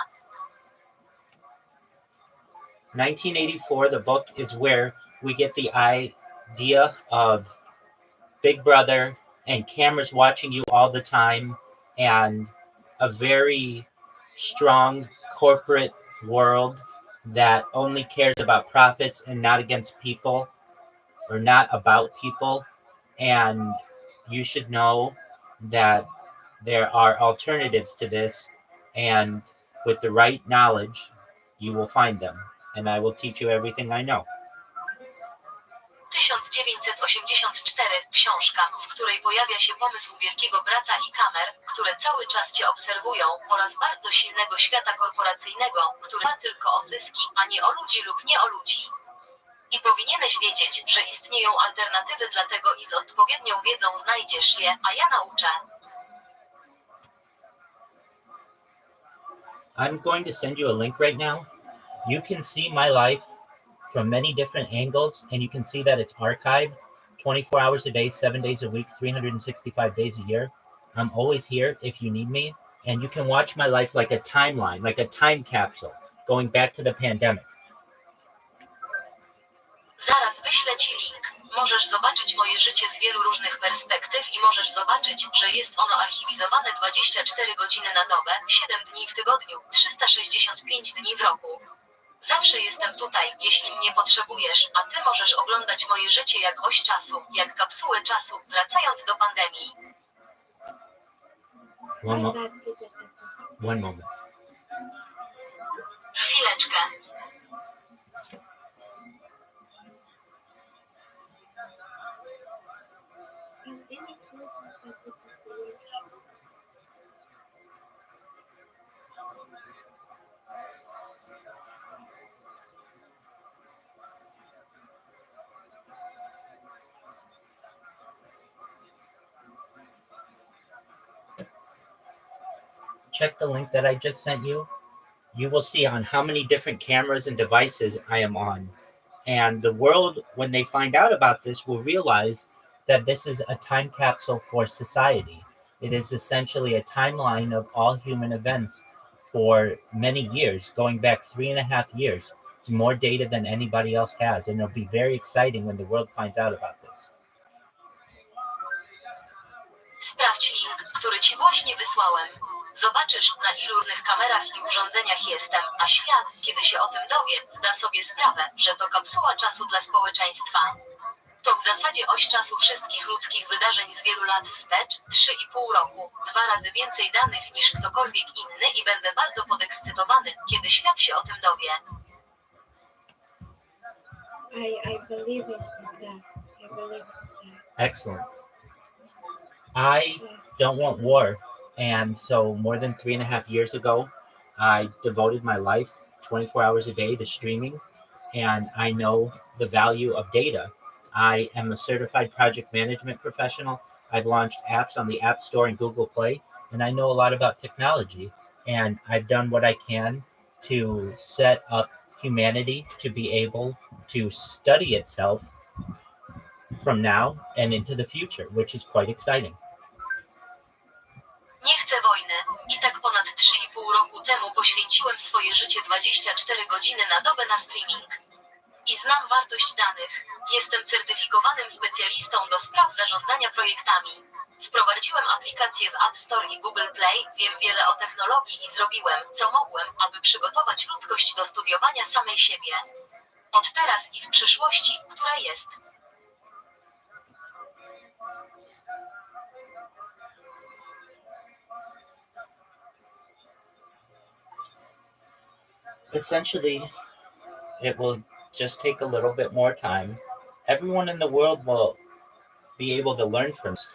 1984, the book, is where we get the idea of Big Brother and cameras watching you all the time and a very strong corporate world that only cares about profits and not against people or not about people. And you should know that there are alternatives to this, and with the right knowledge, you will find them. And I will teach you everything I know. 1984 książka, w której pojawia się pomysł Wielkiego Brata i kamer, które cały czas cię obserwują, oraz bardzo silnego świata korporacyjnego, który ma tylko o zyski, a nie o ludzi lub nie o ludzi. I powinieneś wiedzieć, że istnieją alternatywy dla tego i z odpowiednią wiedzą znajdziesz je, a ja nauczę. I'm going to send you a link right now. You can see my life from many different angles, and you can see that it's archived 24 hours a day, 7 days a week, 365 days a year. I'm always here if you need me, and you can watch my life like a timeline, like a time capsule, going back to the pandemic. Zaraz wyślę ci link. Możesz zobaczyć moje życie z wielu różnych perspektyw i możesz zobaczyć, że jest ono archiwizowane 24 godziny na dobę, 7 dni w tygodniu, 365 dni w roku. Zawsze jestem tutaj, jeśli mnie potrzebujesz, a ty możesz oglądać moje życie jak oś czasu, jak kapsułę czasu, wracając do pandemii. One moment. Chwileczkę. Check the link that I just sent you. You will see on how many different cameras and devices I am on. And the world, when they find out about this, will realize that this is a time capsule for society. It is essentially a timeline of all human events for many years, going back 3.5 years. It's more data than anybody else has, and it'll be very exciting when the world finds out about this. Sprawdź link, który ci właśnie wysłałem. Zobaczysz, na ilu różnych kamerach i urządzeniach jestem, a świat, kiedy się o tym dowie, zda sobie sprawę, że to kapsuła czasu dla społeczeństwa. To w zasadzie oś czasu wszystkich ludzkich wydarzeń z wielu lat wstecz, 3,5 roku, 2 razy więcej danych niż ktokolwiek inny i będę bardzo podekscytowany, kiedy świat się o tym dowie. I believe in that. I believe in that. Excellent. I don't want war. And so more than 3.5 years ago, I devoted my life 24 hours a day to streaming. And I know the value of data. I am a certified project management professional. I've launched apps on the App Store and Google Play. And I know a lot about technology. And I've done what I can to set up humanity to be able to study itself from now and into the future, which is quite exciting. Nie chcę wojny. I tak ponad 3,5 roku temu poświęciłem swoje życie 24 godziny na dobę na streaming. I znam wartość danych. Jestem certyfikowanym specjalistą do spraw zarządzania projektami. Wprowadziłem aplikację w App Store i Google Play, wiem wiele o technologii i zrobiłem, co mogłem, aby przygotować ludzkość do studiowania samej siebie. Od teraz i w przyszłości, która jest. Essentially, it will just take a little bit more time. Everyone in the world will be able to learn from us,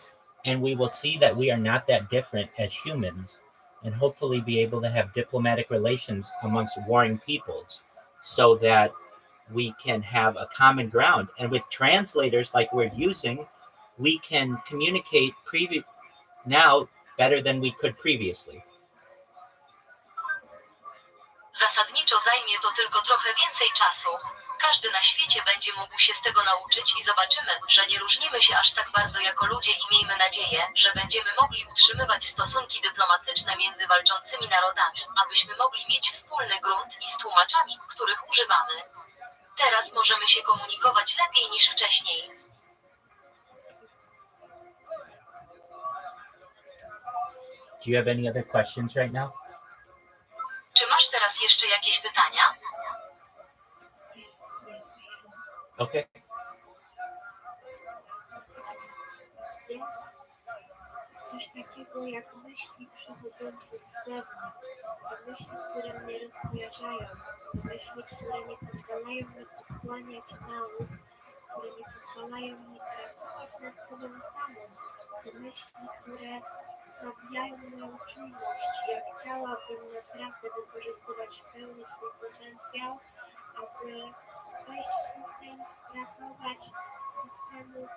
and we will see that we are not that different as humans, and hopefully be able to have diplomatic relations amongst warring peoples so that we can have a common ground. And with translators like we're using, we can communicate now better than we could previously. Zasadniczo zajmie to tylko trochę więcej czasu. Każdy na świecie będzie mógł się z tego nauczyć i zobaczymy, że nie różnimy się aż tak bardzo jako ludzie i miejmy nadzieję, że będziemy mogli utrzymywać stosunki dyplomatyczne między walczącymi narodami, abyśmy mogli mieć wspólny grunt i z tłumaczami, których używamy. Teraz możemy się komunikować lepiej niż wcześniej. Do you have any other questions right now? Czy masz teraz jeszcze jakieś pytania? Okay. Jest coś takiego jak myśli przechodzące z zewnątrz, te myśli, które mnie rozkojarzają, te myśli, które nie pozwalają mi pochłaniać nauk, które nie pozwalają mi pracować nad sobą samą, te myśli, które zabijają moją czujność. Ja chciałabym naprawdę wykorzystywać w pełni swój potencjał, aby wejść w system, ratować systemu,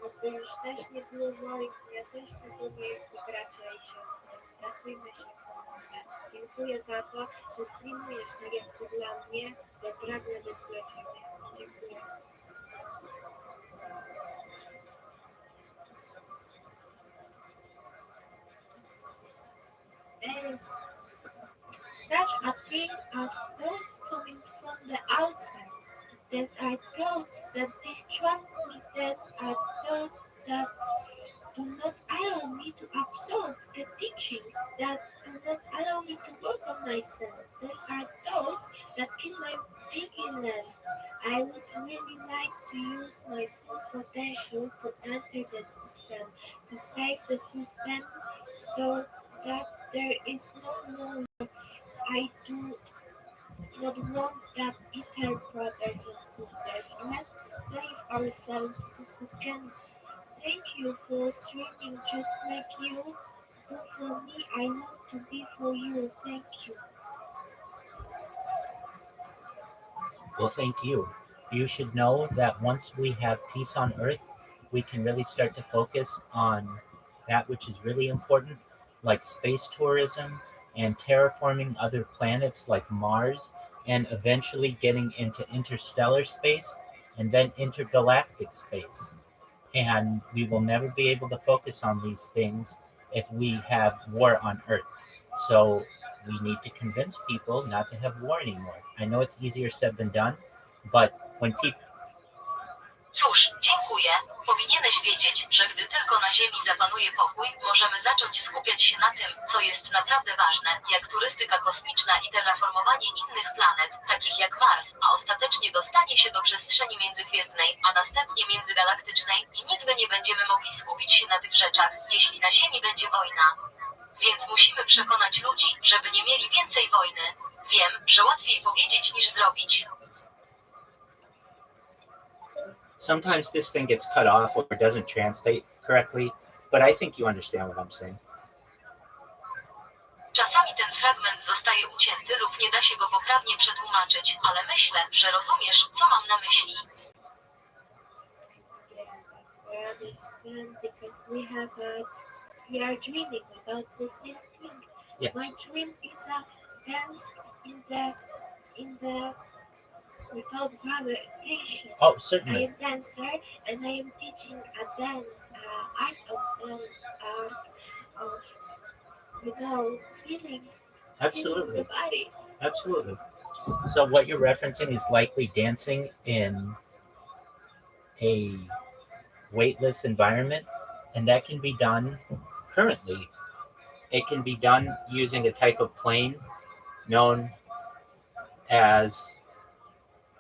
aby już też nie było moich, ja też nie było moich bracia i siostry. Ratujmy się, pomogę. Dziękuję za to, że streamujesz tak jak to dla mnie. Ja pragnę być dla Ciebie. Dziękuję. There is such a thing as thoughts coming from the outside. These are thoughts that distract me. These are thoughts that do not allow me to absorb the teachings, that do not allow me to work on myself. These are thoughts that kill my vigilance. I would really like to use my full potential to enter the system, to save the system so that there is no more. I do not want that either, brothers and sisters. Let's save ourselves so we can. Thank you for streaming just like you do for me. I want to be for you. Thank you. Well, thank you. You should know that once we have peace on Earth, we can really start to focus on that which is really important, like space tourism and terraforming other planets like Mars, and eventually getting into interstellar space and then intergalactic space. And we will never be able to focus on these things if we have war on Earth. So we need to convince people not to have war anymore. I know it's easier said than done, but when people Cóż, dziękuję. Powinieneś wiedzieć, że gdy tylko na Ziemi zapanuje pokój, możemy zacząć skupiać się na tym, co jest naprawdę ważne, jak turystyka kosmiczna i terraformowanie innych planet, takich jak Mars, a ostatecznie dostanie się do przestrzeni międzygwiezdnej, a następnie międzygalaktycznej i nigdy nie będziemy mogli skupić się na tych rzeczach, jeśli na Ziemi będzie wojna. Więc musimy przekonać ludzi, żeby nie mieli więcej wojny. Wiem, że łatwiej powiedzieć niż zrobić. sometimes this thing gets cut off or doesn't translate correctly, but I think you understand what I'm saying. Czasami ten fragment zostaje ucięty lub nie da się go poprawnie przetłumaczyć, ale myślę, że rozumiesz, co mam na myśli. I understand because we are dreaming about the same thing. Yes. My dream is a dance in the without provocation. Oh, I certainly. am dancer and I am teaching a dance, art of without feeling Absolutely. the body. Absolutely. So what you're referencing is likely dancing in a weightless environment, and that can be done currently. It can be done using a type of plane known as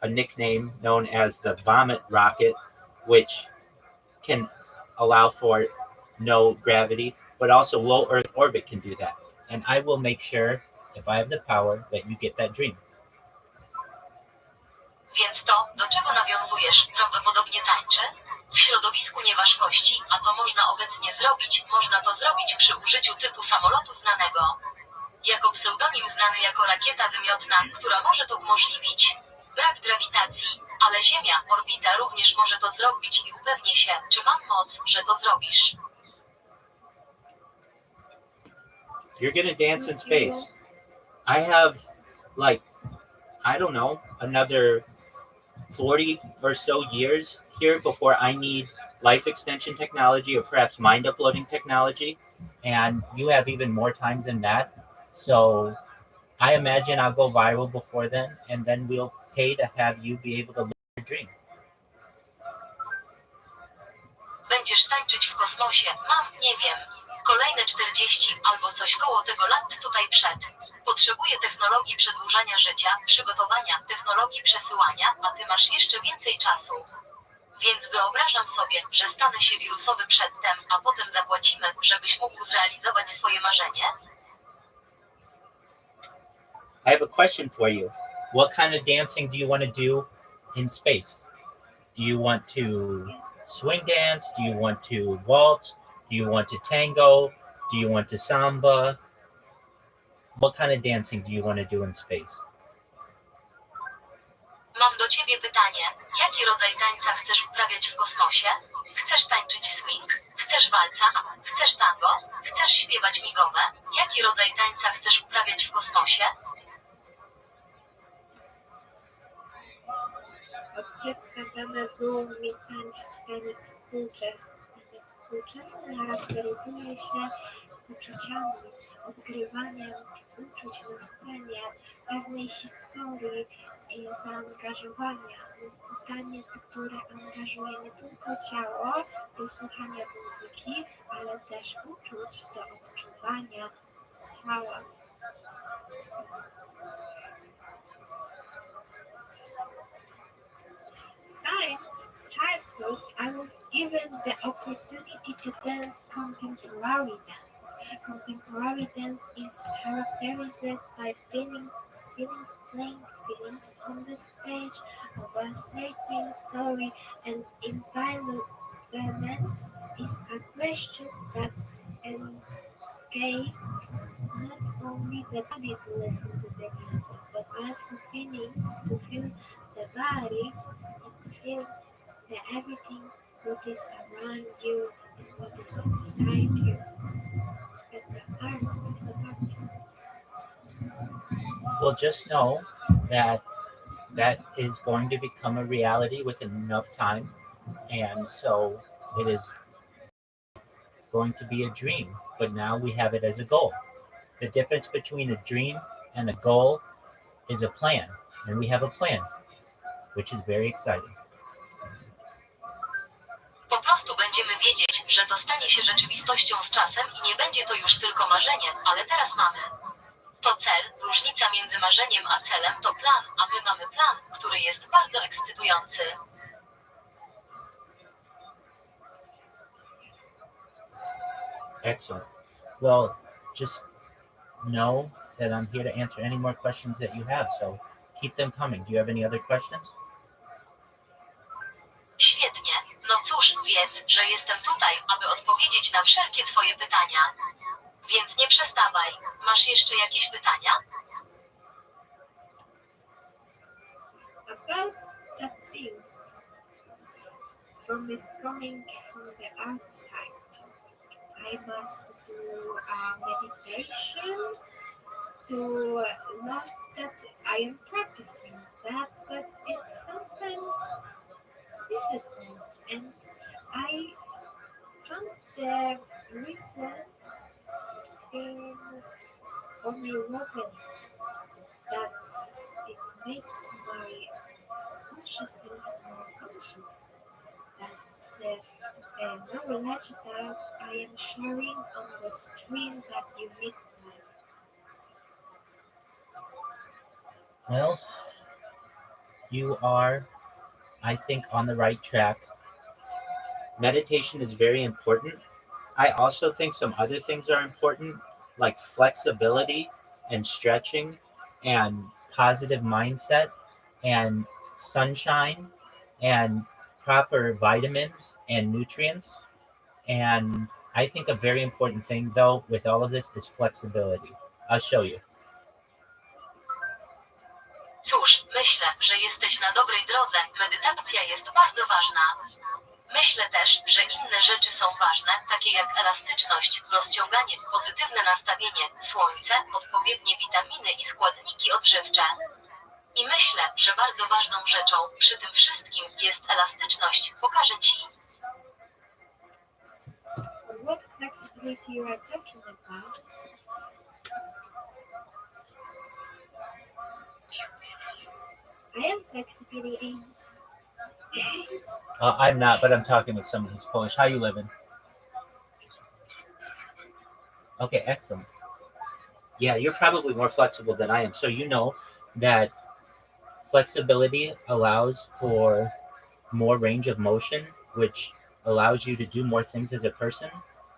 a nickname known as the vomit rocket, which can allow for no gravity, but also low Earth orbit can do that. And I will make sure, if I have the power, that you get that dream. Więc to, do czego nawiązujesz, prawdopodobnie tańczy? W środowisku nieważkości, a to można obecnie zrobić, można to zrobić przy użyciu typu samolotu znanego jako pseudonim znany jako rakieta wymiotna, która może to umożliwić. Brak grawitacji, ale Ziemia, orbita również może to zrobić i upewnię się, czy mam moc, że to zrobisz. You're gonna dance in space. I have, like, I don't know, another 40 or so years here before I need life extension technology or perhaps mind uploading technology. And you have even more times than that. So I imagine I'll go viral before then, and then we'll pay to have you be able to live your dream. Będziesz tańczyć w kosmosie, mam, nie wiem, kolejne 40 albo coś koło tego lat tutaj przed. Potrzebuję technologii przedłużania życia, przygotowania, technologii przesyłania, a ty masz jeszcze więcej czasu. Więc wyobrażam sobie, że stanę się wirusowym przedtem, a potem zapłacimy, żebyś mógł zrealizować swoje marzenie? I have a question for you. What kind of dancing do you want to do in space? Do you want to swing dance? Do you want to waltz? Do you want to tango? Do you want to samba? What kind of dancing do you want to do in space? Mam do ciebie pytanie. Jaki rodzaj tańca chcesz uprawiać w kosmosie? Chcesz tańczyć swing? Chcesz walca? Chcesz tango? Chcesz śpiewać migowę? Jaki rodzaj tańca chcesz uprawiać w kosmosie? Od dziecka dane było mi tańczyć taniec współczesny. Taniec współczesny charakteryzuje się uczuciami, odgrywaniem uczuć na scenie, pewnej historii i zaangażowania. Jest to taniec, który angażuje nie tylko ciało do słuchania muzyki, ale też uczuć do odczuwania ciała. Since childhood, I was given the opportunity to dance contemporary dance. Contemporary dance is characterized by feelings playing feelings on the stage of a certain story, and environment is a question that engages not only the body to listen to the music, but also feelings to feel the body and feel that everything what is around you and what is inside you. It's an art. It's an art. Well, just know that that is going to become a reality within enough time. And so it is going to be a dream, but now we have it as a goal. The difference between a dream and a goal is a plan, and we have a plan, which is very exciting. Po prostu będziemy wiedzieć, że to stanie się rzeczywistością z czasem i nie będzie to już tylko marzenie, ale teraz mamy. To cel, różnica między marzeniem a celem to plan, a my mamy plan, który jest bardzo ekscytujący. Excellent. Well, just know that I'm here to answer any more questions that you have, so keep them coming. Do you have any other questions? Świetnie. No cóż, wiedz, że jestem tutaj, aby odpowiedzieć na wszelkie twoje pytania. Więc nie przestawaj. Masz jeszcze jakieś pytania? About the things from is coming from the outside. I must do meditation to last that I am practicing that, but it's sometimes difficult, and I found the reason in vulnerability. That's it consciousness or consciousness. That's it. And now imagine that I am sharing on the stream that you make. Well, you are, I think, on the right track. Meditation is very important. I also think some other things are important, like flexibility and stretching and positive mindset and sunshine and proper vitamins and nutrients. And I think a very important thing, though, with all of this is flexibility. I'll show you. Cóż, myślę, że jesteś na dobrej drodze. Medytacja jest bardzo ważna. Myślę też, że inne rzeczy są ważne, takie jak elastyczność, rozciąganie, pozytywne nastawienie, słońce, odpowiednie witaminy i składniki odżywcze. I myślę, że bardzo ważną rzeczą przy tym wszystkim jest elastyczność. Pokażę ci. What flexibility you are talking about? I am flexibility. I'm not, but I'm talking with someone who's Polish. How you living? Okay, excellent. Yeah, you're probably more flexible than I am. So you know that flexibility allows for more range of motion, which allows you to do more things as a person.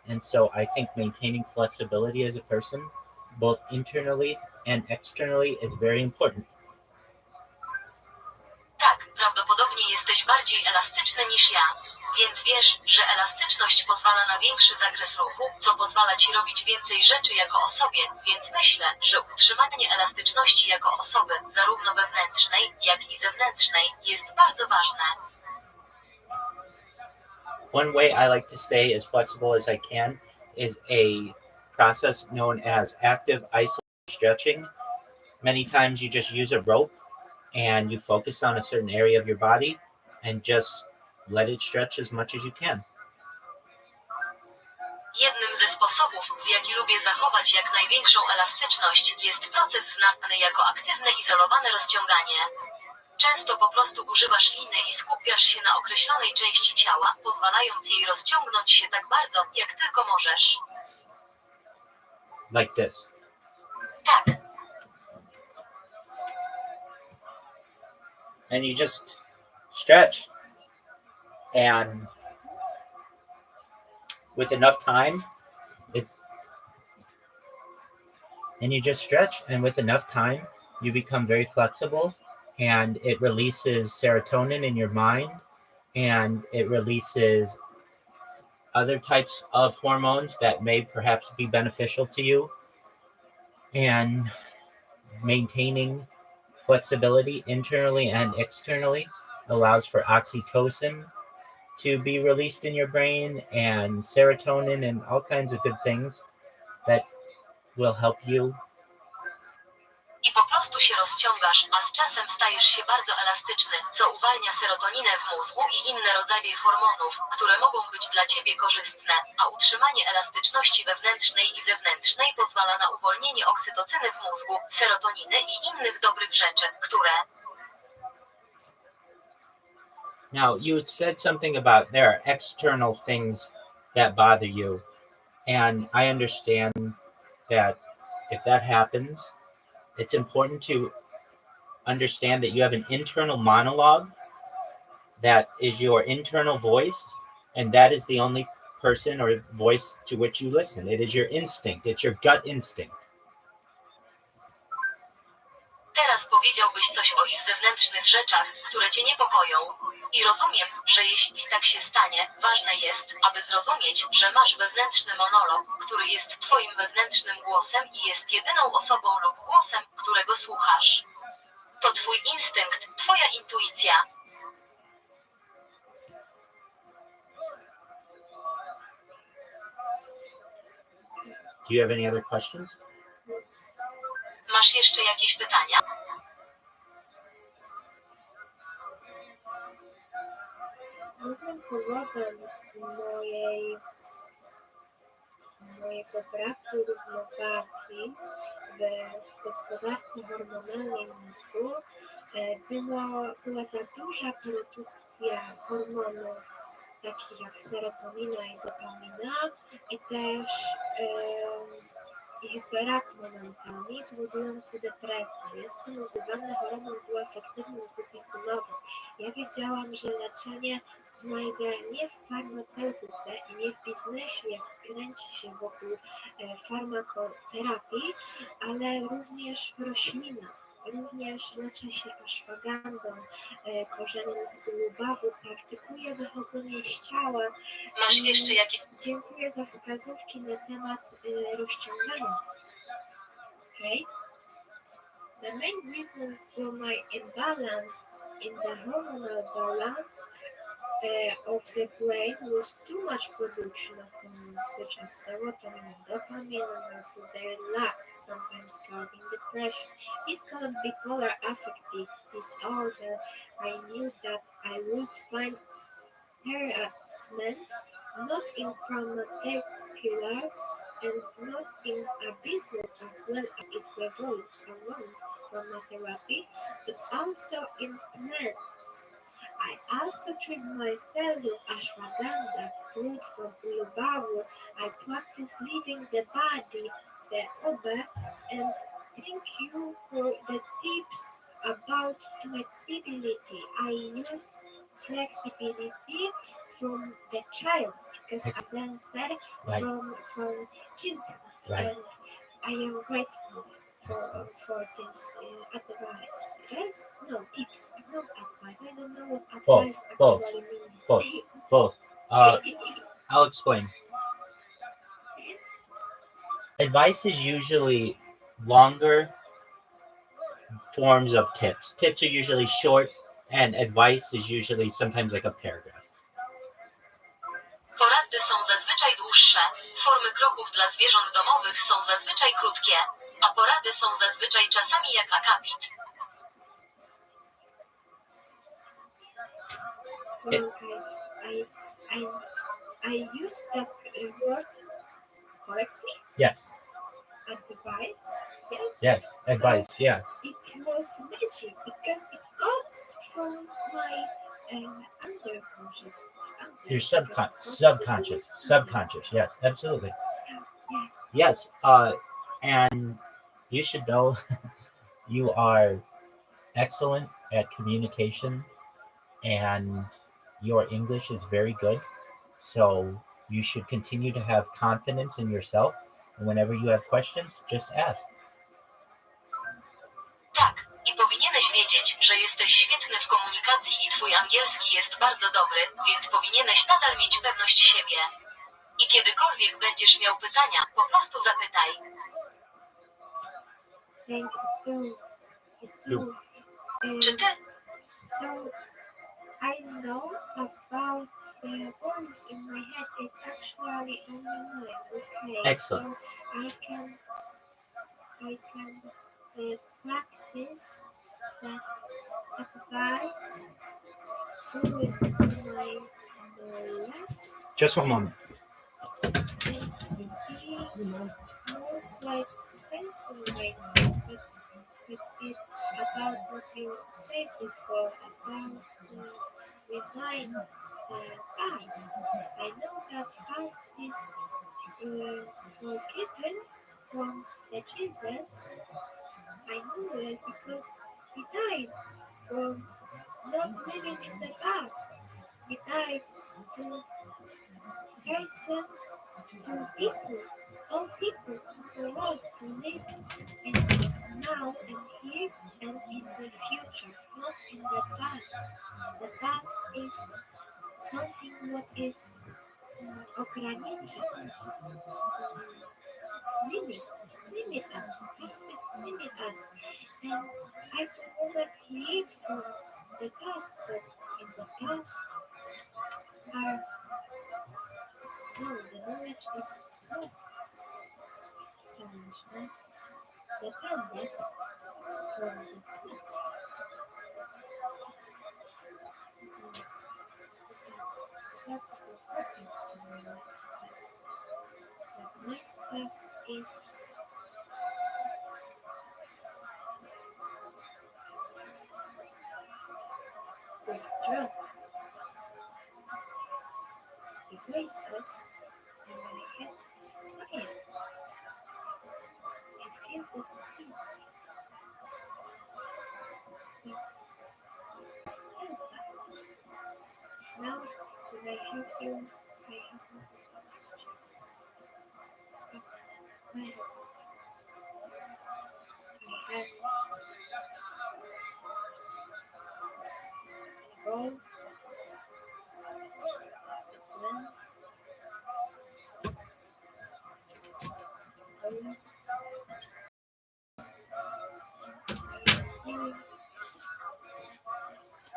And so I think maintaining flexibility as a person, both internally and externally, is very important. Tak, prawdopodobnie jesteś bardziej elastyczny niż ja. Więc wiesz, że elastyczność pozwala na większy zakres ruchu, co pozwala ci robić więcej rzeczy jako osobie, więc myślę, że utrzymanie elastyczności jako osoby, zarówno wewnętrznej, jak i zewnętrznej, jest bardzo ważne. One way I like to stay as flexible as I can is a process known as active isolated stretching. Many times you just use a rope and you focus on a certain area of your body and just let it stretch as much as you can. Jednym ze sposobów, w jaki lubię zachować jak największą elastyczność, jest proces znany jako aktywne izolowane rozciąganie. Często po prostu używasz liny i skupiasz się na określonej części ciała, pozwalając jej rozciągnąć się tak bardzo, jak tylko możesz. Like this. Tak. And you just stretch. And with enough time, and you just stretch, and with enough time, you become very flexible, and it releases serotonin in your mind, and it releases other types of hormones that may perhaps be beneficial to you. And maintaining flexibility internally and externally allows for oxytocin to be released in your brain and serotonin and all kinds of good things that will help you. I po prostu się rozciągasz, a z czasem stajesz się bardzo elastyczny, co uwalnia serotoninę w mózgu i inne rodzaje hormonów, które mogą być dla ciebie korzystne, a utrzymanie elastyczności wewnętrznej i zewnętrznej pozwala na uwolnienie oksytocyny w mózgu, serotoniny i innych dobrych rzeczy, które... Now, you said something about there are external things that bother you. And I understand that if that happens, it's important to understand that you have an internal monologue that is your internal voice, and that is the only person or voice to which you listen. It is your instinct. It's your gut instinct. Teraz powiedziałbyś coś o ich zewnętrznych rzeczach, które cię niepokoją. I rozumiem, że jeśli tak się stanie, ważne jest, aby zrozumieć, że masz wewnętrzny monolog, który jest twoim wewnętrznym głosem i jest jedyną osobą lub głosem, którego słuchasz. To twój instynkt, twoja intuicja. Do you have any other questions? Masz jeszcze jakieś pytania? Jestem powodem mojego braku równowagi w gospodarce hormonalnej mózgu była za duża produkcja hormonów takich jak serotonina i dopamina i też ich brak momentalnie powodujący depresję. Jest to nazywane chorobą dwuefektywną dwubiegunową. Ja wiedziałam, że leczenie znajdę nie w farmaceutyce i nie w biznesie, jak kręci się wokół farmakoterapii, ale również w roślinach. Również leczę się ashwagandą, korzeniem z ulubawu, praktykuję wychodzenie z ciała. Masz jeszcze jakieś... Dziękuję za wskazówki na temat rozciągania. Okay. The main reason for my imbalance in the hormonal balance of the brain was too much production of hormones such as serotonin and dopamine, and also their lack, sometimes causing depression. It's called bipolar affective disorder. I knew that I would find treatment not in pharmaceuticals and not in a business as well as it revolves around pharmacotherapy, but also in plants. I also treat myself with ashwagandha, root from ulubavu. I practice leaving the body, the oba, and thank you for the tips about flexibility. I use flexibility from the child because I danced Right. from children, Right. and I am grateful for this advice. Yes? No, tips, not advice. I don't know what advice Both. actually means. Both. I'll explain. Advice is usually longer forms of tips. Tips are usually short, and advice is usually sometimes like a paragraph. Porady są zazwyczaj dłuższe, formy kroków dla zwierząt domowych są zazwyczaj krótkie, a porady są zazwyczaj czasami jak akapit. I used that word correctly? Yes. Advice? Yes? Yes. Advice. So Yeah. it was magic because it comes from my underconscious. Your subconscious. Yes, absolutely. Yes. And you should know you are excellent at communication, and your English is very good. So you should continue to have confidence in yourself. And whenever you have questions, just ask. Tak, i powinieneś wiedzieć, że jesteś świetny w komunikacji i twój angielski jest bardzo dobry, więc powinieneś nadal mieć pewność siebie. I kiedykolwiek będziesz miał pytania, po prostu zapytaj. Thanks to Czy ty? So I know about the voice in my head. It's actually in my mind. Okay. Excellent. So I can practice that advice through my knowledge. Just one moment. And be more like pencil right now, but it's about what you said before about remind the past. I know that past is forgiven from the Jesus. I know it because he died from not living in the past. He died to person, to people, all people in the world to live in now and here and in the future, not in the past. The past is something what is ograniczeń, limit us, past limit us, and I don't want to create from the past, but in the past are no, the knowledge is not so much dependent from the past. That is important to me. But my past is is strong. It races, and my head is quiet. I feel this peace. Now that I have you, I have it's well. I have a goal, friends, home, healing,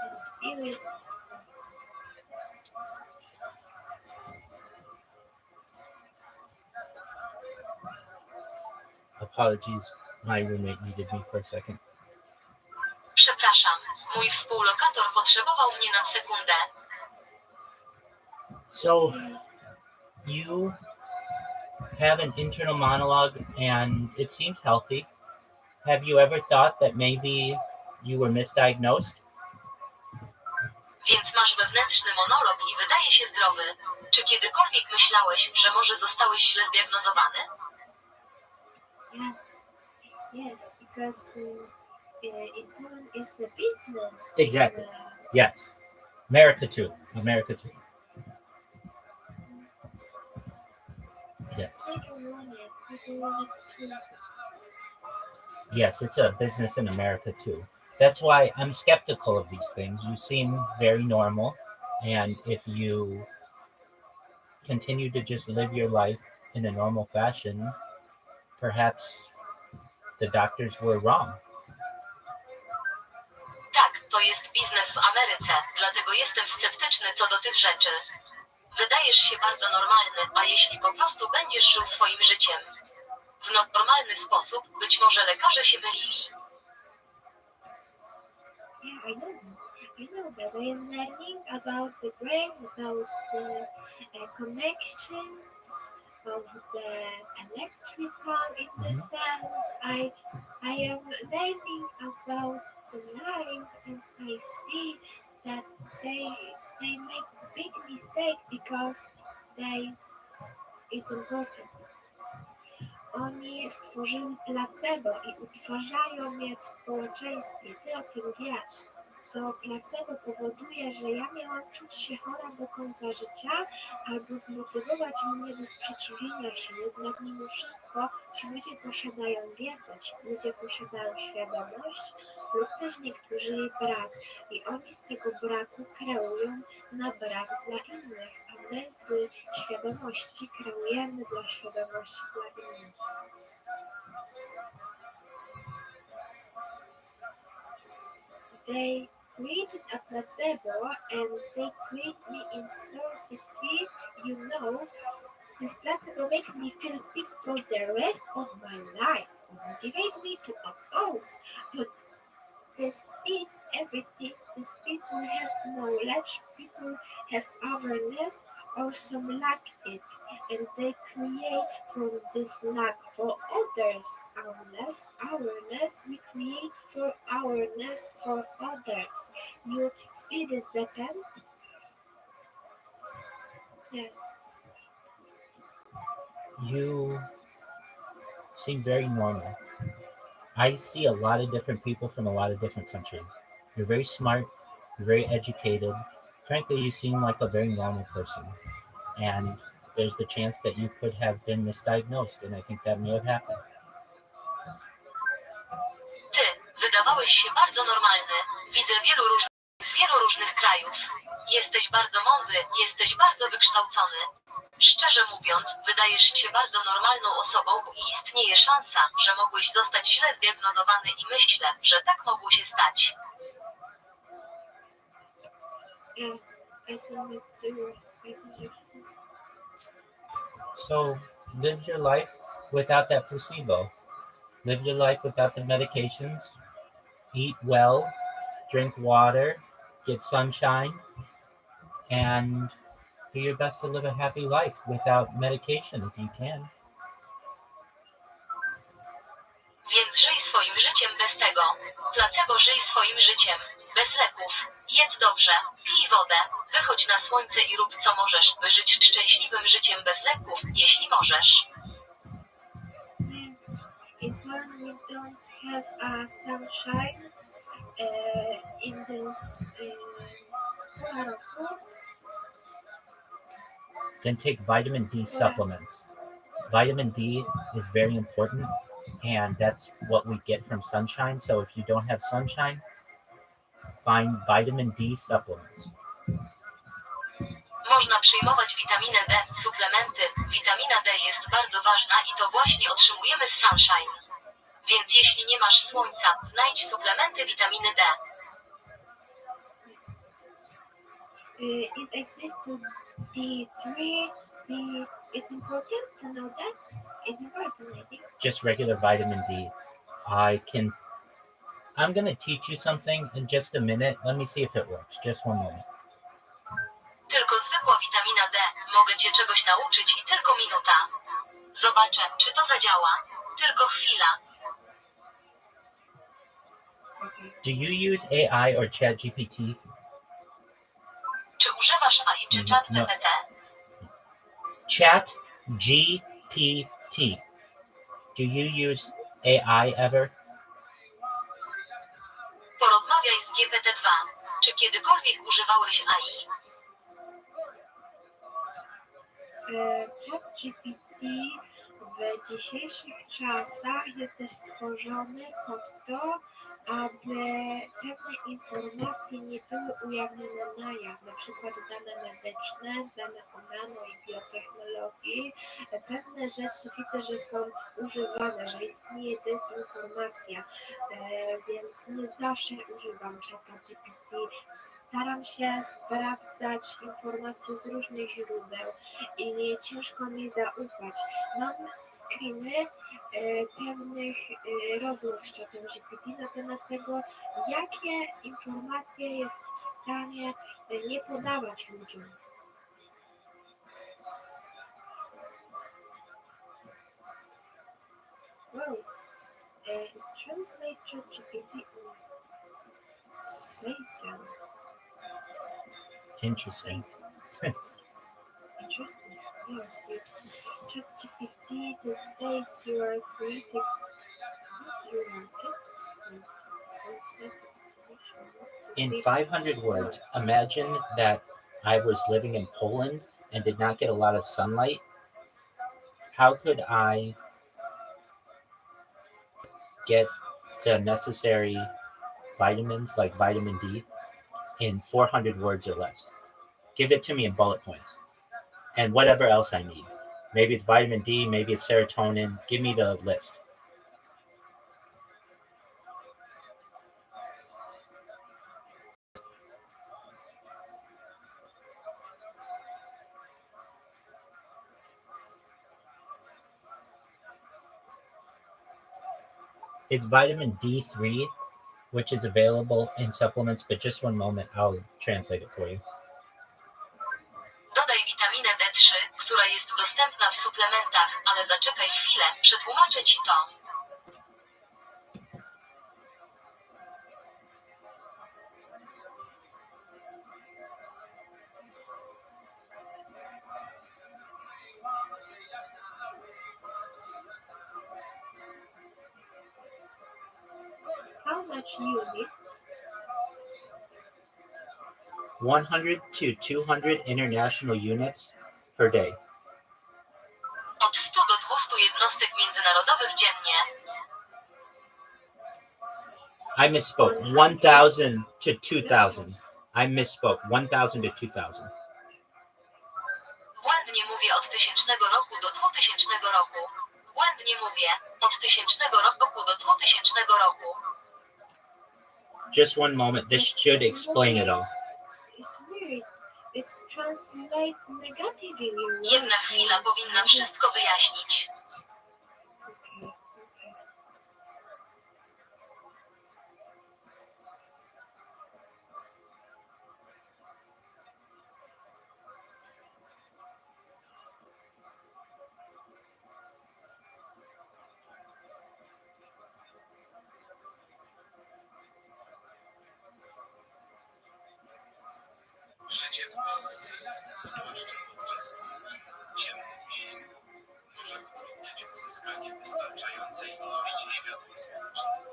the spirits. Apologies, my roommate needed me for a second. Przepraszam, mój współlokator potrzebował mnie na sekundę. So, you have an internal monologue and it seems healthy. Have you ever thought that maybe you were misdiagnosed? Więc masz wewnętrzny monolog i wydaje się zdrowy. Czy kiedykolwiek myślałeś, że może zostałeś źle zdiagnozowany? Yes, because it is a business. Exactly. Yes. America too. America too. Yes. I don't want it too. Yes, it's a business in America too. That's why I'm skeptical of these things. You seem very normal, and if you continue to just live your life in a normal fashion, perhaps the doctors were wrong. Tak, to jest biznes w Ameryce, dlatego jestem sceptyczny co do tych rzeczy. Wydajesz się bardzo normalny, a jeśli po prostu będziesz żył swoim życiem w normalny sposób, być może lekarze się mylili. Yeah, I know that I am learning about the brain, about the connections of the electrical in the cells. I am learning about the life, and I see that they make big mistake because it's important. Oni stworzyli placebo i utwarzają je w społeczeństwie. Ty o tym wiesz. To placebo powoduje, że ja miałam czuć się chora do końca życia albo zmotywować mnie do sprzeciwienia się. Jednak mimo wszystko ci ludzie posiadają wiedzę, ci ludzie posiadają świadomość lub też niektórzy jej brak. I oni z tego braku kreują na brak dla innych, a my z świadomości kreujemy dla świadomości dla innych. They created a placebo and they treat me in so speed, this placebo makes me feel sick for the rest of my life, motivate me to oppose, but the speed, everything, the speed we have knowledge, people have awareness, or some lack it, and they create from this lack for others awareness, we create for awareness for others. You see this depend? Yeah. You seem very normal. I see a lot of different people from a lot of different countries. You're very smart, you're very educated. Frankly, you seem like a very normal person. And there's the chance that you could have been misdiagnosed, and I think that may have happened. Ty, wydawałeś się bardzo normalny. Widzę z wielu różnych krajów. Jesteś bardzo mądry, jesteś bardzo wykształcony. Szczerze mówiąc, wydajesz się bardzo normalną osobą i istnieje szansa, że mogłeś zostać źle zdiagnozowany i myślę, że tak mogło się stać. So live your life without that placebo. Live your life without the medications. Eat well, drink water, get sunshine, and do your best to live a happy life without medication if you can. Więc żyj swoim życiem bez tego. Placebo żyj swoim życiem. Bez leków. Jedz dobrze. Pij wodę. Wychodź na słońce i rób co możesz, by żyć szczęśliwym życiem bez leków, jeśli możesz. If when we don't have sunshine in this polar of food, Then take vitamin D supplements. Vitamin D is very important, and that's what we get from sunshine. So if you don't have sunshine, find vitamin D supplements. Można przyjmować witaminę D, suplementy. Witamina D jest bardzo ważna i to właśnie otrzymujemy z Sunshine. Więc jeśli nie masz słońca, znajdź suplementy witaminy D. It exists to D3. It's important to know that. It's important, I think. Just regular vitamin D. I'm going to teach you something in just a minute. Let me see if it works. Just one moment. Tylko zwykła witamina D. Mogę cię czegoś nauczyć i tylko minuta. Zobaczę, czy to zadziała. Tylko chwila. Do you use AI or ChatGPT? Czy używasz AI czy czat No. GPT? Chat GPT. Do you use AI ever? Porozmawiaj z GPT-2. Czy kiedykolwiek używałeś AI? ChatGPT w dzisiejszych czasach jest też stworzony pod to, aby pewne informacje nie były ujawnione na jaw, na przykład dane medyczne, dane o nano i biotechnologii. Pewne rzeczy widzę, że są używane, że istnieje dezinformacja, więc nie zawsze używam ChatGPT. Staram się sprawdzać informacje z różnych źródeł i ciężko mi zaufać. Mam screeny pewnych rozmów z czatem GPT na temat tego, jakie informacje jest w stanie nie podawać ludziom. Well, translate ChatGPT Satan. Interesting. Interesting. Yes, it's ChatGPT these days you are creative. You In 500 words, imagine that I was living in Poland and did not get a lot of sunlight. How could I get the necessary vitamins like vitamin D in 400 words or less? Give it to me in bullet points and whatever else I need. Maybe it's vitamin D, maybe it's serotonin. Give me the list. It's vitamin D3, which is available in supplements, but just one moment, I'll translate it for you. Dodaj witaminę D3, która jest dostępna w suplementach, ale zaczekaj chwilę, przetłumaczę ci to. How much units? 100 to 200 international units per day. Od 100 do 200 jednostek międzynarodowych dziennie. I misspoke. 1,000 to 2,000. I misspoke. 1,000 to 2,000. Błędnie mówię od 1000 roku do 2000 roku. Błędnie mówię od 1000 roku do 2000 roku. Just one moment. This should explain it all. It's weird. It's translate negatively. Jedna chwila powinna wszystko wyjaśnić. Okay. Życie w Polsce, zwłaszcza podczas długich, ciemnych zim, może utrudniać uzyskanie wystarczającej ilości światła słonecznego.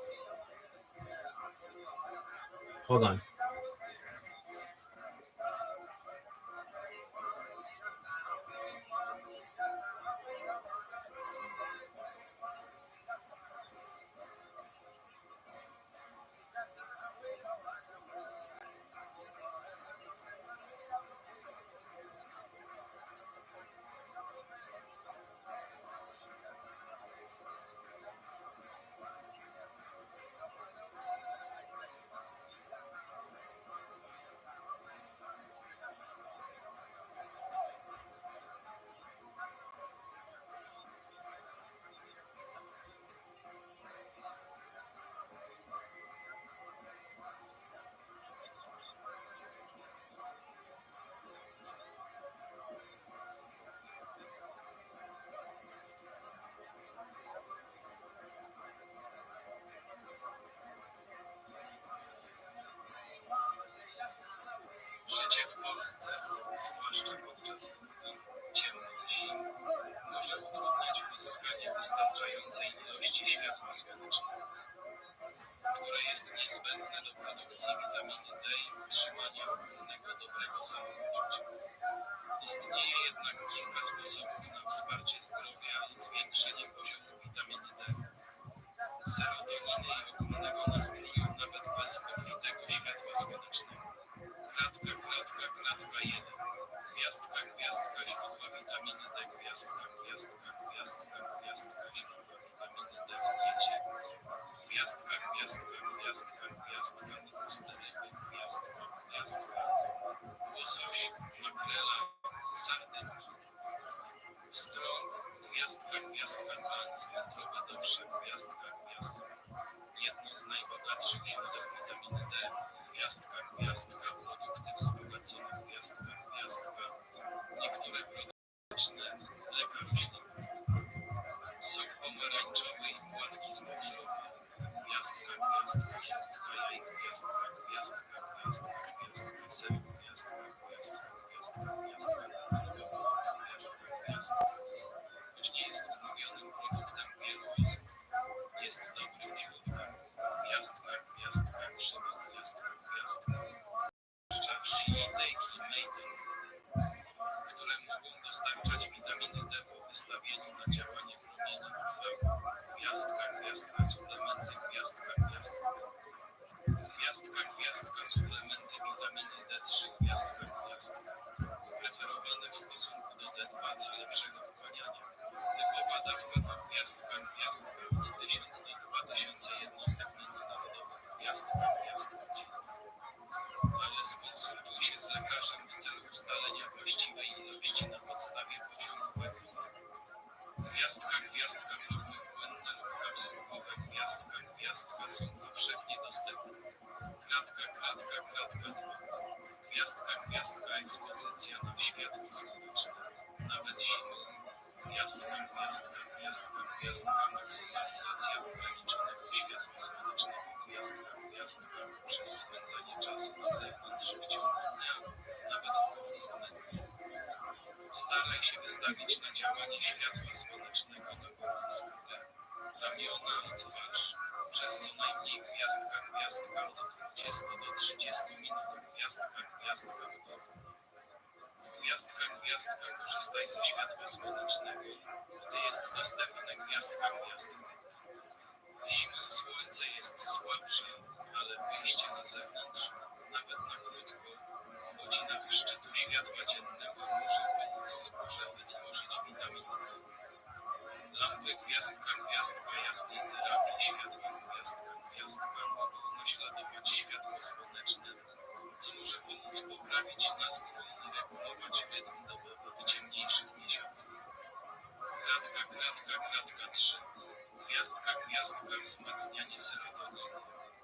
Hold on. Życie w Polsce, zwłaszcza podczas długich, ciemnych zim, może utrudniać uzyskanie wystarczającej ilości światła słonecznego, które jest niezbędne do produkcji witaminy D i utrzymania ogólnego dobrego samopoczucia. Istnieje jednak kilka sposobów na wsparcie zdrowia i zwiększenie poziomu witaminy D, serotoniny i ogólnego nastroju nawet bez obfitego światła słonecznego. Klatka 1. Gwiazdka źródła witaminy D. Gwiazdka źródła witaminy D w diecie. Gwiazdka tłuste ryby. Gwiazdka łosoś, makrela, sardynki. Strąg, gwiazdka trans, wątroby dobrze, gwiazdka. Jedno z najbogatszych źródeł witaminy D, gwiazdka, produkty wzbogacone, gwiazdka, niektóre produkty mleczne, mleka roślinne, sok pomarańczowy i płatki zbożowe, gwiazdka, żółtka jaj, gwiazdka, ser, gwiazdka, choć nie jest ulubionym produktem wielu osób, jest dobrym źródłem, gwiazdka, grzyby, zwłaszcza Shiitake i Maytake, które mogą dostarczać witaminy D po wystawieniu na działanie promieni UV. Gwiazdka, suplementy, gwiazdka, suplementy witaminy D3, gwiazdka, preferowane w stosunku do D2 dla lepszego wchłaniania. Typowa dawka to gwiazdka, od 1000 do 2000 jednostek międzynarodowych, gwiazdka, ale skonsultuj się z lekarzem w celu ustalenia właściwej ilości na podstawie poziomu we krwi. Gwiazdka, formy płynne lub kapsułkowe, gwiazdka są powszechnie dostępne. Klatka 2. Gwiazdka, ekspozycja na światło słoneczne, nawet zimą. Gwiazdka, maksymalizacja ograniczonego światła słonecznego. Gwiazdka, przez spędzanie czasu na zewnątrz w ciągu dnia, nawet w pochmurne dni. Staraj się wystawić na działanie światła słonecznego na górną skórę, ramiona i twarz, przez co najmniej gwiazdka od 20 do 30 minut. Gwiazdka w domu. Gwiazdka, korzystaj ze światła słonecznego, gdy jest dostępne. Gwiazdka. Zimą słońce jest słabsze, ale wyjście na zewnątrz, nawet na krótko, w godzinach szczytu światła dziennego może pomóc skórze wytworzyć witaminę D. Lampy gwiazdka, jasnej terapii światła. Gwiazdka mogą naśladować światło słoneczne, co może pomóc poprawić nastrój i regulować rytm dobowy w ciemniejszych miesiącach. Klatka 3. Gwiazdka, wzmacnianie serotoninu,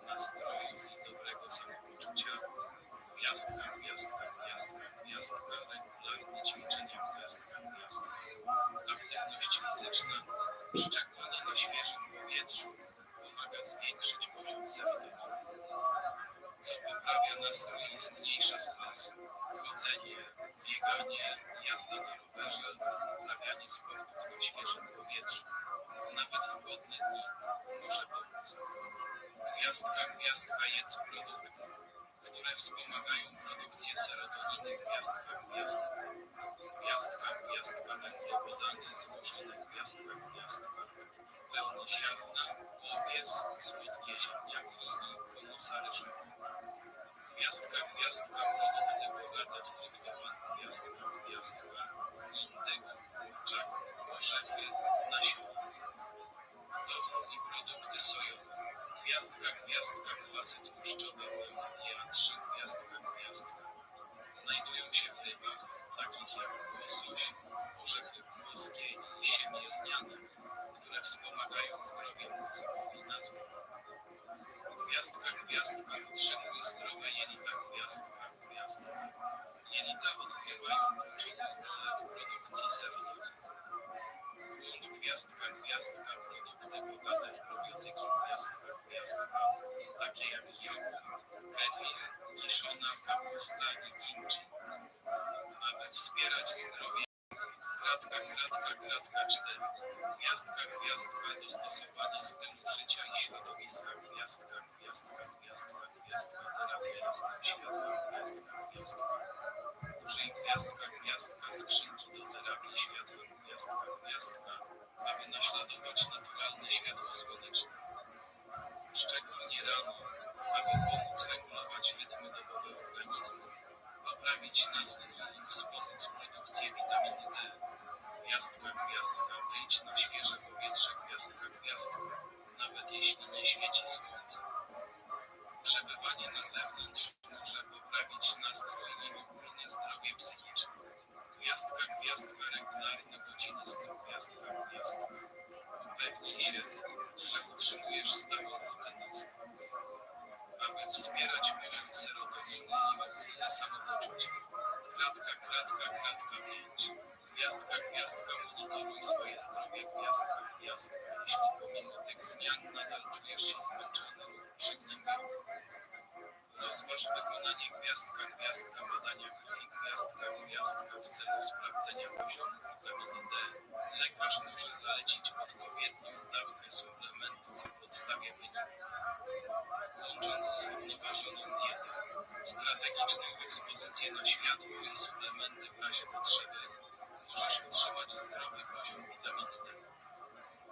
nastroju i dobrego samopoczucia. Gwiazdka, regularne ćwiczenia. Gwiazdka. Aktywność fizyczna, szczególnie na świeżym powietrzu, pomaga zwiększyć poziom serotoninu. co poprawia nastrój i zmniejsza stres. Chodzenie, bieganie, jazda na rowerze, uprawianie sportów na świeżym powietrzu, nawet w chłodne dni może pomóc. Gwiazdka, gwiazdka, jedz produkty, które wspomagają produkcję serotoniny. Gwiazdka, gwiazdka. Gwiazdka, gwiazdka, węglowodany złożone. Gwiazdka, gwiazdka. Pełno ziarna, owies, słodkie ziemniaki i konosa ryżowa. Gwiazdka, gwiazdka, produkty bogate w tryptofan. Gwiazdka, gwiazdka, indyk, kurczak, orzechy, nasiona. Tofu i produkty sojowe. Gwiazdka, gwiazdka, kwasy tłuszczowe omega-3. Gwiazdka, gwiazdka. Znajdują się w rybach, takich jak łosoś, orzechy włoskie i siemię lniane, które wspomagają zdrowie mózgu i nastrój. Gwiazdka, gwiazdka, utrzymuj zdrowe jelita. Gwiazdka, gwiazdka. Jelita odgrywają kluczową rolę w produkcji serotoniny. Włącz gwiazdka, gwiazdka, produkty bogate w probiotyki. Gwiazdka, gwiazdka, takie jak jogurt, kefir, kiszona kapusta i kimchi. Aby wspierać zdrowie. Kratka, kratka, kratka 4. Gwiazdka, gwiazdka, dostosowanie stylu życia i środowiska. Gwiazdka, gwiazdka, gwiazdka, gwiazdka, terapia jasnego światła. Gwiazdka, gwiazdka. Użyj gwiazdka, gwiazdka, skrzynki do terapii światłem. Gwiazdka, gwiazdka, aby naśladować naturalne światło słoneczne. Szczególnie rano, aby pomóc regulować rytmy dobowe organizmu, poprawić nastrój i wspomóc produkcję witaminy D. Gwiazdka, gwiazdka, wyjdź na świeże powietrze. Gwiazdka, gwiazdka, nawet jeśli nie świeci słońce. Przebywanie na zewnątrz może poprawić nastrój i ogólne zdrowie psychiczne. Gwiazdka, gwiazdka, regularne godziny snu. Gwiazdka, gwiazdka. Upewnij się, że utrzymujesz stałą rutynę snu. Aby wspierać poziom serotoniny i ogólne samopoczucie. Kratka, kratka, kratka 5. Gwiazdka, gwiazdka, monitoruj swoje zdrowie. Gwiazdka, gwiazdka, jeśli pomimo tych zmian nadal czujesz się zmęczony lub przygnębiony. Rozważ wykonanie gwiazdka, gwiazdka, badania krwi. Gwiazdka, gwiazdka, w celu sprawdzenia poziomu witaminy D. Lekarz może zalecić odpowiednią dawkę suplementów w podstawie wyników. Łącząc zrównoważoną dietę, strategiczną ekspozycję na światło i suplementy w razie potrzeby, możesz utrzymać zdrowy poziom witaminy D.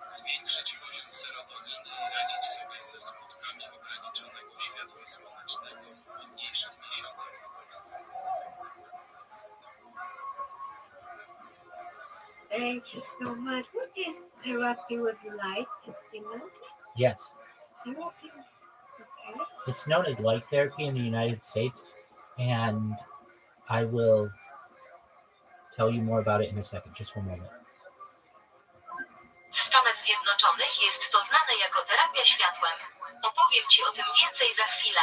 Zwiększyć poziom serotoniny i radzić sobie ze skutkami ograniczonego światła słonecznego w chłodniejszych miesiącach w Polsce. Thank you so much. What is therapy with light? You know? Yes. Therapy. Okay. It's known as light therapy in the United States, and I will tell you more about it in a second. Just one moment. W Stanach Zjednoczonych jest to znane jako terapia światłem. Opowiem Ci o tym więcej za chwilę.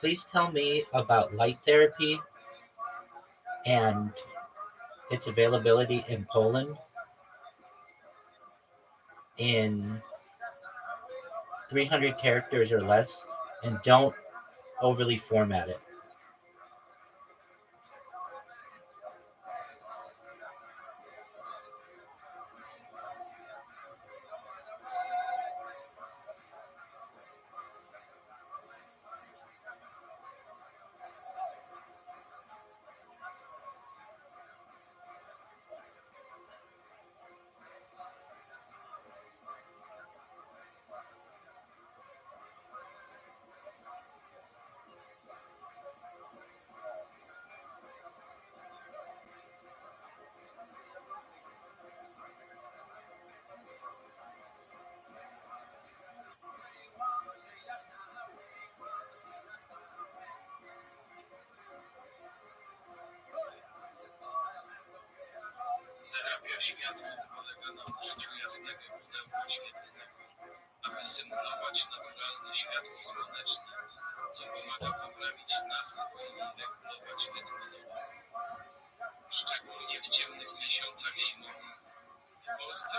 Please tell me about light therapy and its availability in Poland in 300 characters or less, and don't overly format it. Terapia światłem polega na użyciu jasnego pudełka świetlnego, aby symulować naturalne światło słoneczne, co pomaga poprawić nastrój i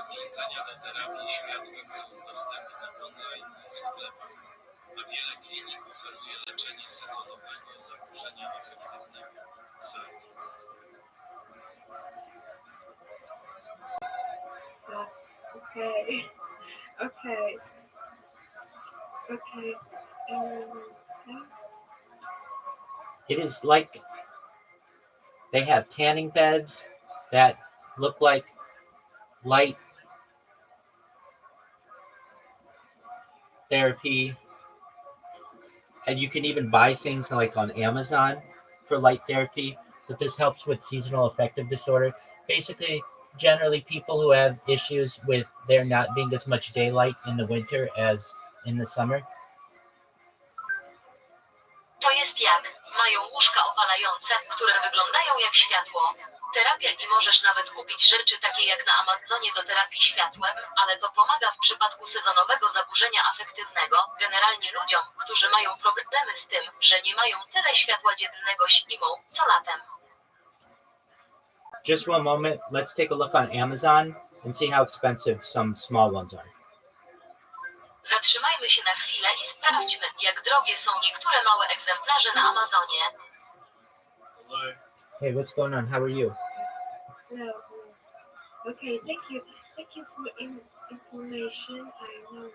Urządzenia do terapii światłem są dostępne online i w sklepach, a wiele klinik oferuje leczenie sezonowego zaburzenia afektywnego SAD. Okay. Okay. Okay. It is like they have tanning beds that look like light therapy. And you can even buy things like on Amazon for light therapy. But this helps with seasonal affective disorder. Basically, generally people who have issues with there not being as much daylight in the winter as in the summer. To jest jak, mają łóżka opalające, które wyglądają jak światło. Terapia i możesz nawet kupić rzeczy takie jak na Amazonie do terapii światłem, ale to pomaga w przypadku sezonowego zaburzenia afektywnego, generalnie ludziom, którzy mają problemy z tym, że nie mają tyle światła dziennego zimą, co latem. Just one moment, let's take a look on Amazon and see how expensive some small ones are. Zatrzymajmy się na chwilę i sprawdźmy, jak drogie są niektóre małe egzemplarze na Amazonie. Hey, what's going on? How are you? No. Okay, thank you. Thank you for information. I know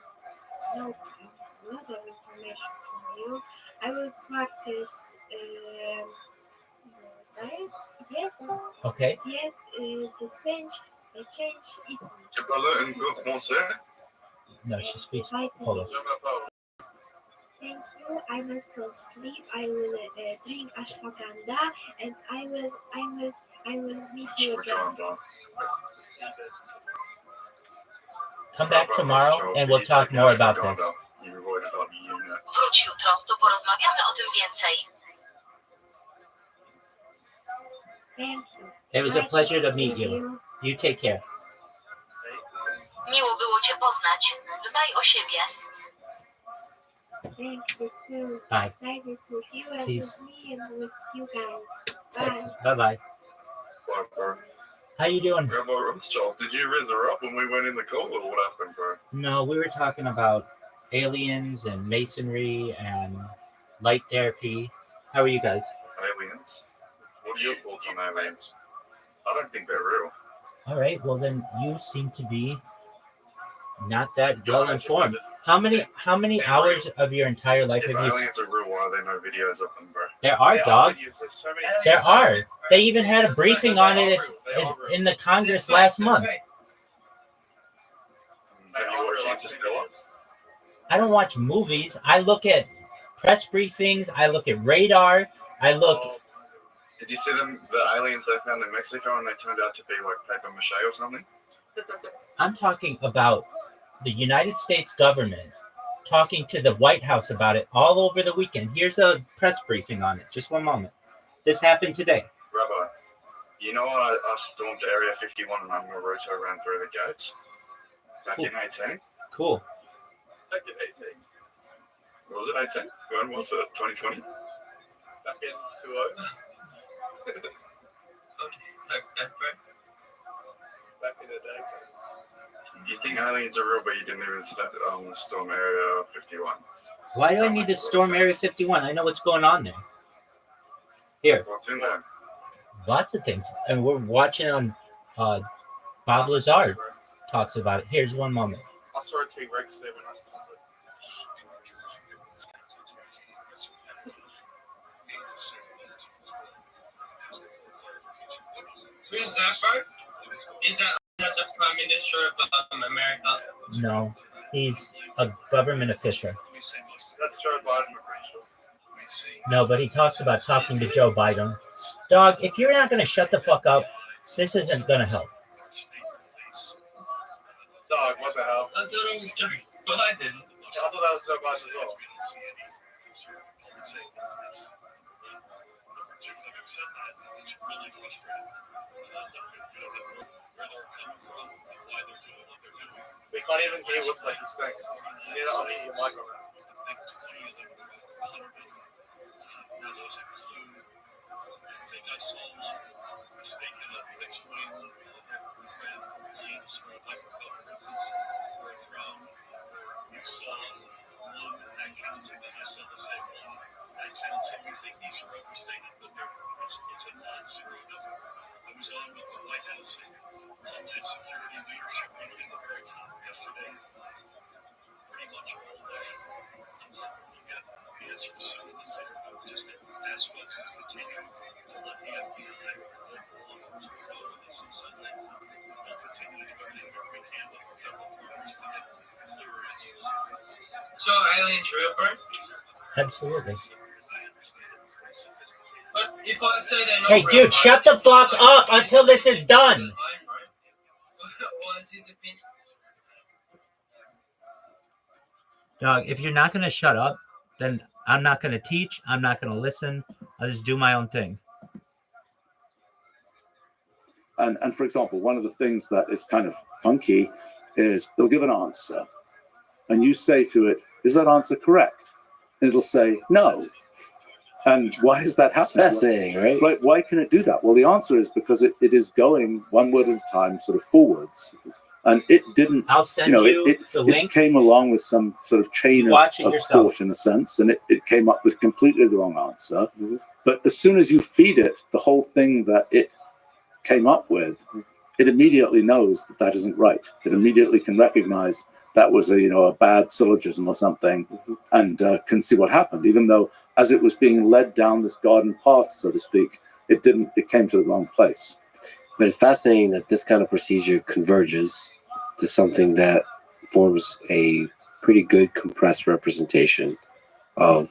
a lot of information from you. I will practice diet. Okay. Diet, the change eating. Tu parles un peu français? No, she speaks Vitamin. Polish. Thank you. I must go sleep. I will drink ashwagandha, and I will meet you again. Come back tomorrow and we'll talk more about this. Wróć jutro, to porozmawiamy o tym więcej. Thank you. It was a pleasure to meet you. You take care. Miło było Cię poznać. Dbaj o siebie. Thanks, you too. Bye. Night is with you and Peace. with me and with you guys. Bye. Bye-bye. How you doing? Grandma Rumschild, did you raise her up when we went in the call, or what happened, bro? No, we were talking about aliens and masonry and light therapy. How are you guys? Aliens? What are your thoughts on aliens? I don't think they're real. All right. Well, then you seem to be not that well informed. How many hours of your entire life If have you? aliens are real, why are there no videos of them, bro? There are, dog. There are. They even had a briefing on it in the Congress last month. Have you watched Interstellar? I don't watch movies. I look at press briefings. I look at radar. I look. Did you see them, the aliens they found in Mexico, and they turned out to be like paper mache or something? I'm talking about the United States government talking to the White House about it all over the weekend. Here's a press briefing on it. Just one moment. This happened today. Rabbi, you know I stormed Area 51 and Naruto ran through the gates back Cool. in 18? Cool. Back in 18. Was it 18? When was it? 2020? Back in 20. Back in the day. You think aliens are real, but you didn't even storm Area 51. Why do I need to storm Area 51? I know what's going on there. Here, What's in there? lots of things. And we're watching on Bob Lazar talks about it. Here's one moment. I saw a T-Rex there when I stormed it. Who's that, bro? Is that the Prime Minister of America? No, he's a government official. That's Joe Biden, I'm pretty sure. No, but he talks about talking to Joe Biden. Dog, if you're not going to shut the fuck up, this isn't going to help. Dog, what the hell? I thought it was Joe Biden. I thought that was Joe Biden as well. We can't even hear what like he's saying. You need to unmute your microphone. think I saw one mistaken a fixed wing aircraft planes for a microcode, for instance, for a drone. You saw one at Kensington, and I saw the same one at Kensington. We think these are overstated, but it's a non-zero number. I was on with the White House Homeland Security leadership meeting at the very top yesterday, pretty much all day. We got the answer soon there. I would just ask folks to continue to let the FBI or local law enforcement know that this is something we'll continue to do everything we can with our federal partners to get clearer answers. So aliens real, bro? Absolutely. But if I say they're not Hey, real, dude, shut the fuck up until this is done. What is his opinion? Dog, if you're not going to shut up, then I'm not going to teach. I'm not going to listen. I'll just do my own thing. And for example, one of the things that is kind of funky is they'll give an answer, and you say to it, "Is that answer correct?" And it'll say no. And why is that It's happening? fascinating, right? Right? Why can it do that? Well, the answer is because it is going one word at a time, sort of forwards, and it didn't. I'll send You know, you it the link. came along with some sort of chain Watch it of yourself. thought in a sense, and it came up with completely the wrong answer. Mhm. But as soon as you feed it the whole thing that it came up with, it immediately knows that that isn't right. It immediately can recognize that was a bad syllogism or something, and can see what happened. Even though, as it was being led down this garden path, so to speak, it didn't. It came to the wrong place. But it's fascinating that this kind of procedure converges to something that forms a pretty good compressed representation of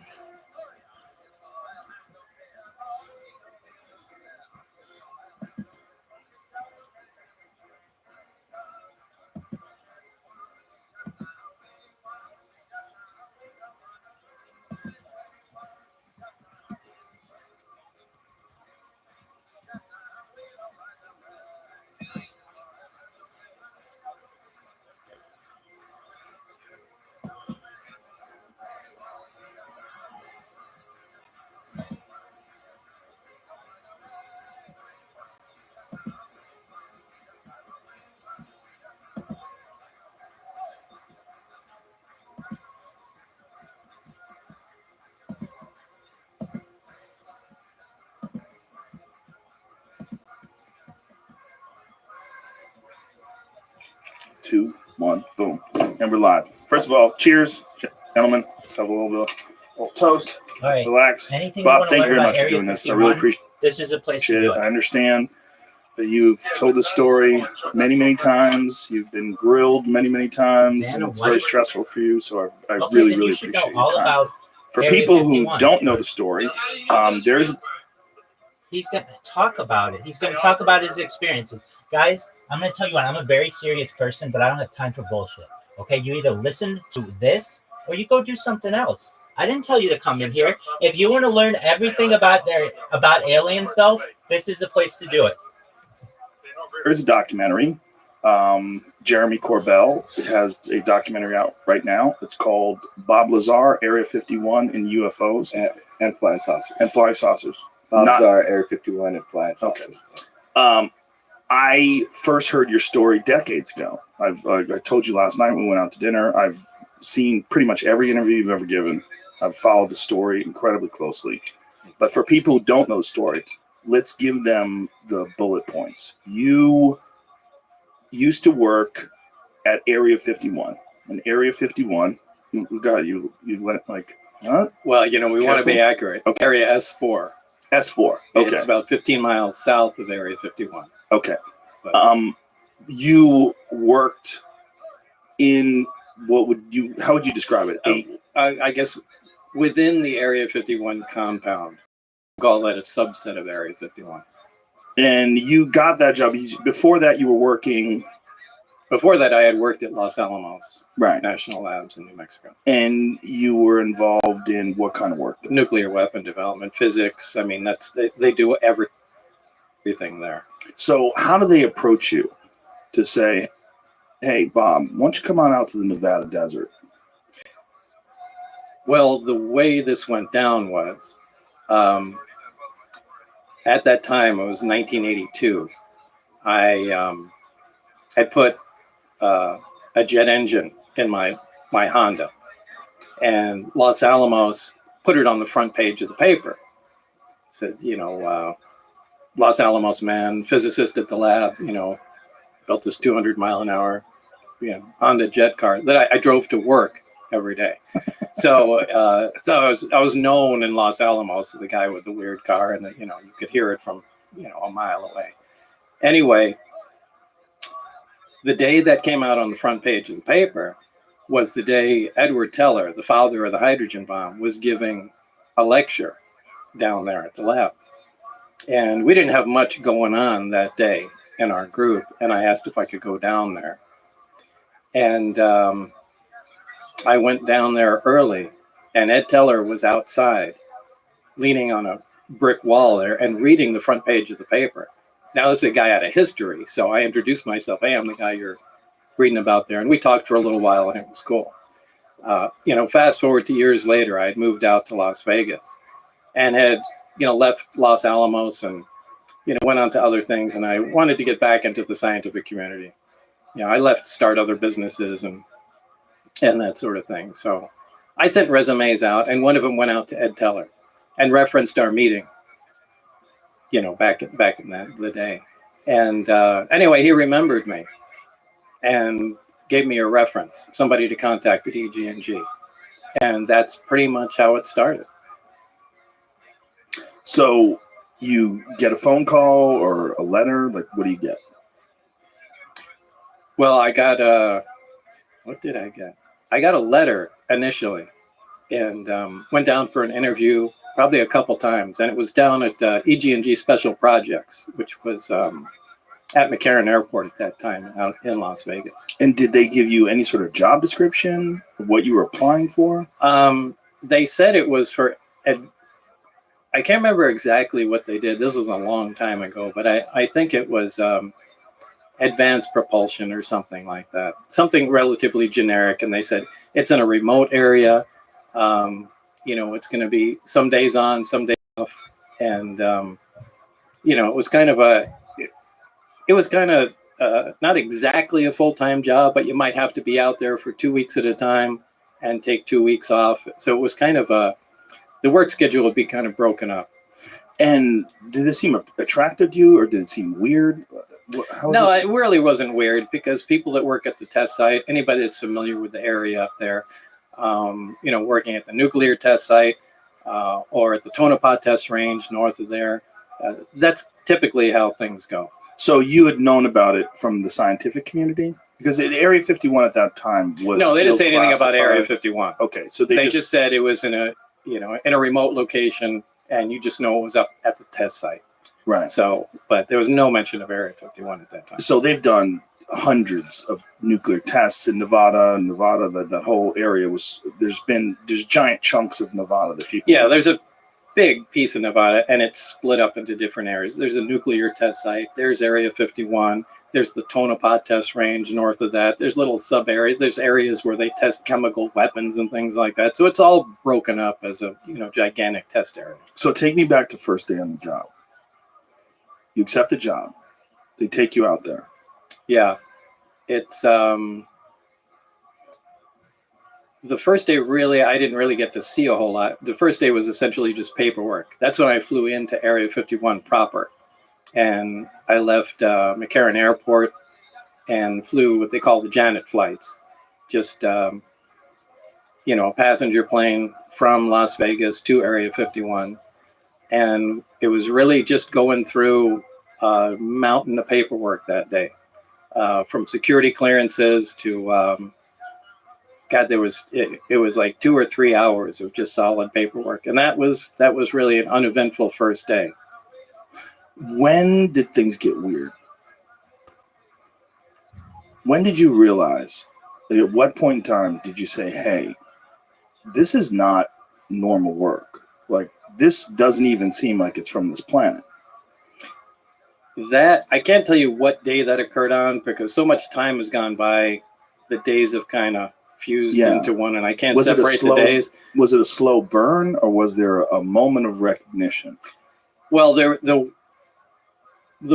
Two, one, boom, and we're live. First of all, cheers, gentlemen. Let's have a little toast. All right. Relax. Anything Bob, you want to thank learn you very about much for Area doing this. I 51, really appreciate this is a place to it. do I it. understand that you've told the story many, many times. You've been grilled many, many times, and Vanna it's very White. stressful for you. So I Okay, really, then really you should know appreciate all your time. about For Area people who 51. don't know the story, there's He's going to talk about it. He's going to talk about his experiences. Guys, I'm going to tell you what, I'm a very serious person, but I don't have time for bullshit. Okay, you either listen to this or you go do something else. I didn't tell you to come in here. If you want to learn everything about aliens, though, this is the place to do it. a documentary. Jeremy Corbell has a documentary out right now. It's called Bob Lazar, Area 51 and UFOs And flying saucers. and Flying Saucers. Bob Not- Lazar, Area 51, and flying Okay. saucers. I first heard your story decades ago. I told you last night when we went out to dinner. I've seen pretty much every interview you've ever given. I've followed the story incredibly closely. But for people who don't know the story, let's give them the bullet points. You used to work at Area 51. And Area 51, God, you went like, huh? Well, we want to Careful. be accurate. Okay. Area S4. S4. Okay. It's about 15 miles south of Area 51. Okay. But You worked in how would you describe it? I guess within the Area 51 compound, call that a subset of Area 51. And you got that job. Before that, you were working. Before that, I had worked at Los Alamos Right. National Labs in New Mexico. And you were involved in what kind of work? Nuclear weapon development, physics. I mean, they do everything there. So how do they approach you to say, hey, Bob, why don't you come on out to the Nevada desert? Well, the way this went down was at that time, it was 1982, I put a jet engine in my Honda, and Los Alamos put it on the front page of the paper. Said, Los Alamos man, physicist at the lab, built this 200-mile-an-hour, Honda jet car that I drove to work every day. So I was known in Los Alamos as the guy with the weird car, and you could hear it from a mile away. Anyway, the day that came out on the front page of the paper was the day Edward Teller, the father of the hydrogen bomb, was giving a lecture down there at the lab. And we didn't have much going on that day in our group, and I asked if I could go down there. And I went down there early, and Ed Teller was outside, leaning on a brick wall there and reading the front page of the paper. Now, this is a guy out of history, so I introduced myself. Hey, I'm the guy you're reading about there. And we talked for a little while, and it was cool. Fast forward to years later, I had moved out to Las Vegas and had, left Los Alamos and, went on to other things. And I wanted to get back into the scientific community. I left to start other businesses and that sort of thing. So I sent resumes out, and one of them went out to Ed Teller and referenced our meeting, back in the day. And anyway, he remembered me and gave me a reference, somebody to contact at EG&G. And that's pretty much how it started. So you get a phone call or a letter? Like, what do you get? Well, I got what did I get? I got a letter initially, and went down for an interview probably a couple times. And it was down at EG&G Special Projects, which was at McCarran Airport at that time out in Las Vegas. And did they give you any sort of job description of what you were applying for? They said it was for, I can't remember exactly what they did. This was a long time ago, but I think it was advanced propulsion or something like that. Something relatively generic. And they said it's in a remote area. It's going to be some days on, some days off. And, it was kind of not exactly a full-time job, but you might have to be out there for 2 weeks at a time and take 2 weeks off. So it was kind of the work schedule would be kind of broken up. And did it seem attractive to you, or did it seem weird? No, it really wasn't weird, because people that work at the test site, anybody that's familiar with the area up there, working at the nuclear test site or at the Tonopah test range north of there, that's typically how things go. So you had known about it from the scientific community? Because the Area 51 at that time was No, they didn't say anything classified. about Area 51. Okay, so they just said it was in a remote location, and you just know it was up at the test site. Right. So, but there was no mention of Area 51 at that time. So they've done hundreds of nuclear tests in Nevada. That whole area there's giant chunks of Nevada that people. Yeah, there's a big piece of Nevada, and it's split up into different areas. There's a nuclear test site. There's Area 51. There's the Tonopah test range north of that. There's little sub areas. There's areas where they test chemical weapons and things like that. So it's all broken up as a gigantic test area. So take me back to first day on the job. You accept the job. They take you out there. Yeah, it's the first day, really, I didn't really get to see a whole lot. The first day was essentially just paperwork. That's when I flew into Area 51 proper. And I left McCarran Airport and flew what they call the Janet flights. Just, a passenger plane from Las Vegas to Area 51. And it was really just going through a mountain of paperwork that day. From security clearances to... it was like 2 or 3 hours of just solid paperwork. And that was really an uneventful first day. When did things get weird? When did you realize, at what point in time did you say, hey, this is not normal work? Like, this doesn't even seem like it's from this planet. That, I can't tell you what day that occurred on, because so much time has gone by, the days have kind of fused into one, and I can't separate the days. Was it a slow burn, or was there a moment of recognition? Well, the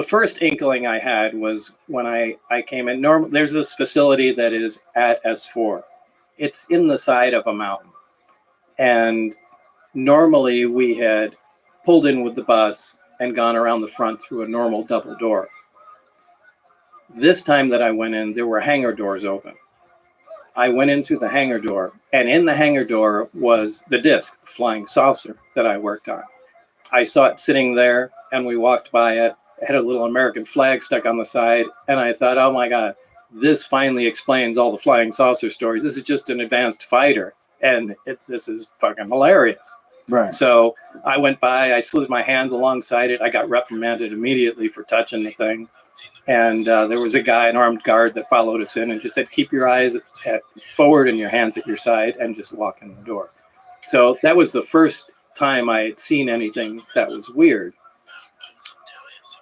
first inkling I had was when I came in. There's this facility that is at S4. It's in the side of a mountain. And normally we had pulled in with the bus and gone around the front through a normal double door. This time that I went in, there were hangar doors open. I went in through the hangar door, and in the hangar door was the disc, the flying saucer that I worked on. I saw it sitting there, and we walked by it. It had a little American flag stuck on the side, and I thought, oh my God, this finally explains all the flying saucer stories. This is just an advanced fighter, and this is fucking hilarious. Right. So I went by, I slid my hand alongside it. I got reprimanded immediately for touching the thing. And there was a guy, an armed guard, that followed us in and just said, keep your eyes forward and your hands at your side and just walk in the door. So that was the first time I had seen anything that was weird.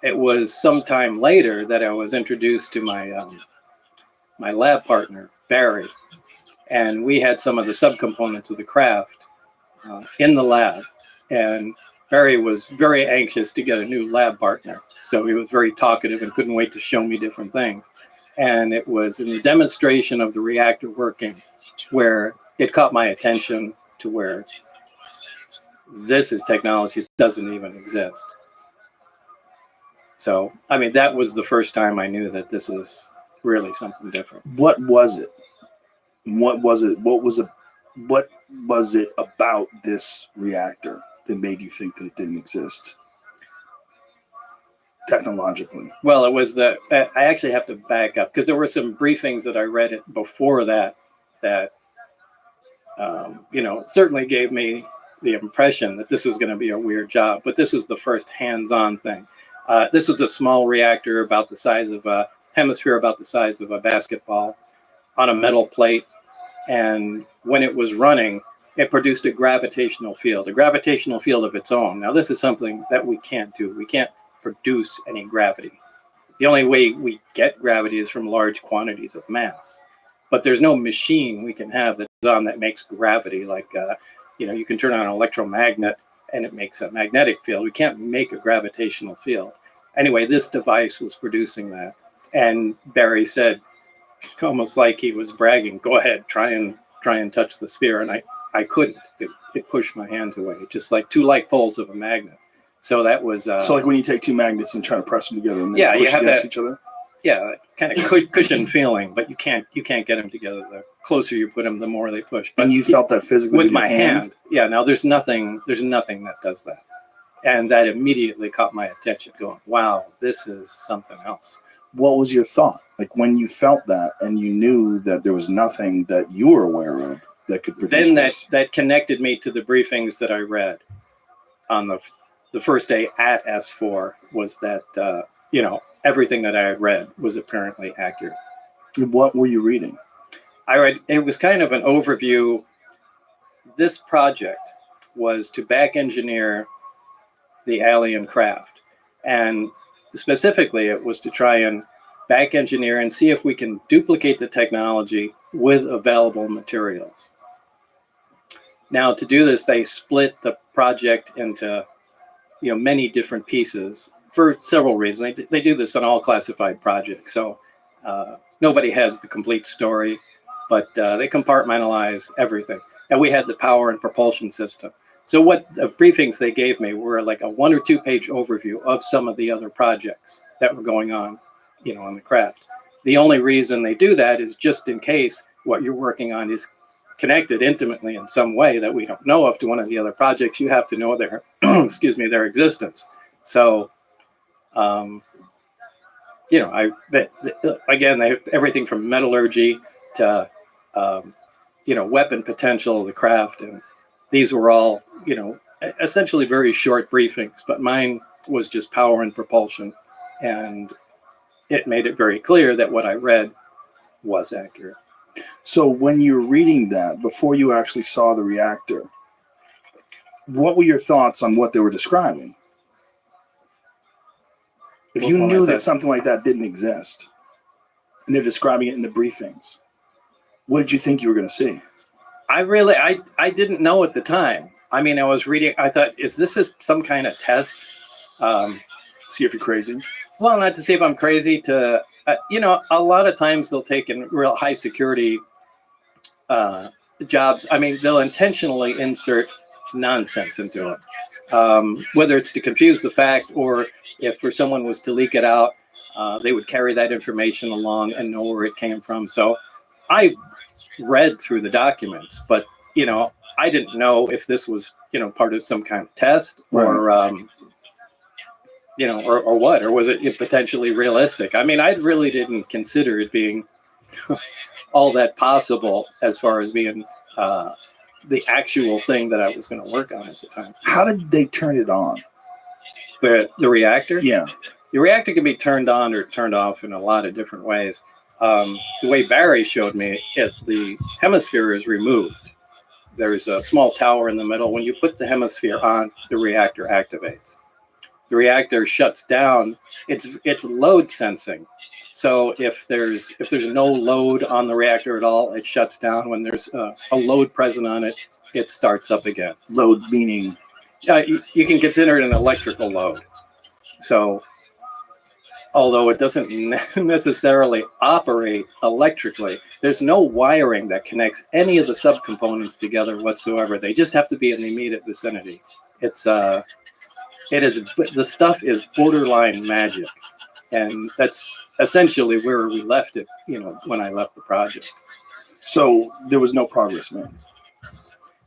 It was sometime later that I was introduced to my lab partner, Barry. And we had some of the subcomponents of the craft in the lab. And Barry was very anxious to get a new lab partner. So he was very talkative and couldn't wait to show me different things. And it was in the demonstration of the reactor working where it caught my attention to where this is technology that doesn't even exist. So, I mean, that was the first time I knew that this is really something different. What was it? What was it? What was it about this reactor that made you think that it didn't exist technologically? Well, it was I actually have to back up because there were some briefings that I read before that certainly gave me the impression that this was going to be a weird job, but this was the first hands-on thing. This was a small reactor about the size of a hemisphere, about the size of a basketball on a metal plate. And when it was running, it produced a gravitational field of its own. Now, this is something that we can't do. We can't produce any gravity. The only way we get gravity is from large quantities of mass. But there's no machine we can have that's on that makes gravity. Like, you can turn on an electromagnet and it makes a magnetic field. We can't make a gravitational field. Anyway, this device was producing that. And Barry said, almost like he was bragging, go ahead, try and touch the sphere. And I couldn't. It pushed my hands away, just like two like poles of a magnet. So that was so like when you take two magnets and try to press them together and then push you have against that, each other. Yeah, kind of cushion feeling, but you can't get them together. The closer you put them, the more they push. But and you felt that physically with my hand. Yeah. Now there's nothing that does that, and that immediately caught my attention. Going, wow, this is something else. What was your thought? Like when you felt that and you knew that there was nothing that you were aware of that could produce then this? that connected me to the briefings that I read on the first day at S4 was that, everything that I had read was apparently accurate. What were you reading? It was kind of an overview. This project was to back engineer the alien craft. And specifically, it was to try and back engineer and see if we can duplicate the technology with available materials. Now, to do this, they split the project into many different pieces for several reasons. They do this on all classified projects, so nobody has the complete story, but they compartmentalize everything. And we had the power and propulsion system. So what the briefings they gave me were like a 1 or 2 page overview of some of the other projects that were going on, on the craft. The only reason they do that is just in case what you're working on is connected intimately in some way that we don't know of to one of the other projects. You have to know their, their existence. So, again, they have everything from metallurgy to, weapon potential of the craft. And these were all, essentially very short briefings, but mine was just power and propulsion. And it made it very clear that what I read was accurate. So when you're reading that, before you actually saw the reactor, what were your thoughts on what they were describing? If you knew that something like that didn't exist, and they're describing it in the briefings, what did you think you were going to see? I didn't know at the time. I mean, I was reading, I thought, is this some kind of test? See if you're crazy. Well, not to see if I'm crazy. To a lot of times they'll take in real high security jobs. I mean, they'll intentionally insert nonsense into it, whether it's to confuse the fact or if for someone was to leak it out, they would carry that information along and know where it came from. So I read through the documents, but I didn't know if this was part of some kind of test or or what, or was it potentially realistic? I mean, I really didn't consider it being all that possible as far as being the actual thing that I was going to work on at the time. How did they turn it on? The reactor? Yeah. The reactor can be turned on or turned off in a lot of different ways. The way Barry showed me it, the hemisphere is removed. There's a small tower in the middle. When you put the hemisphere on, the reactor activates. The reactor shuts down. It's load sensing. So if there's no load on the reactor at all, it shuts down. When there's a load present on it, it starts up again. Load meaning? You can consider it an electrical load. So although it doesn't necessarily operate electrically, there's no wiring that connects any of the subcomponents together whatsoever. They just have to be in the immediate vicinity. The stuff is borderline magic. And that's essentially where we left it, when I left the project. So there was no progress made?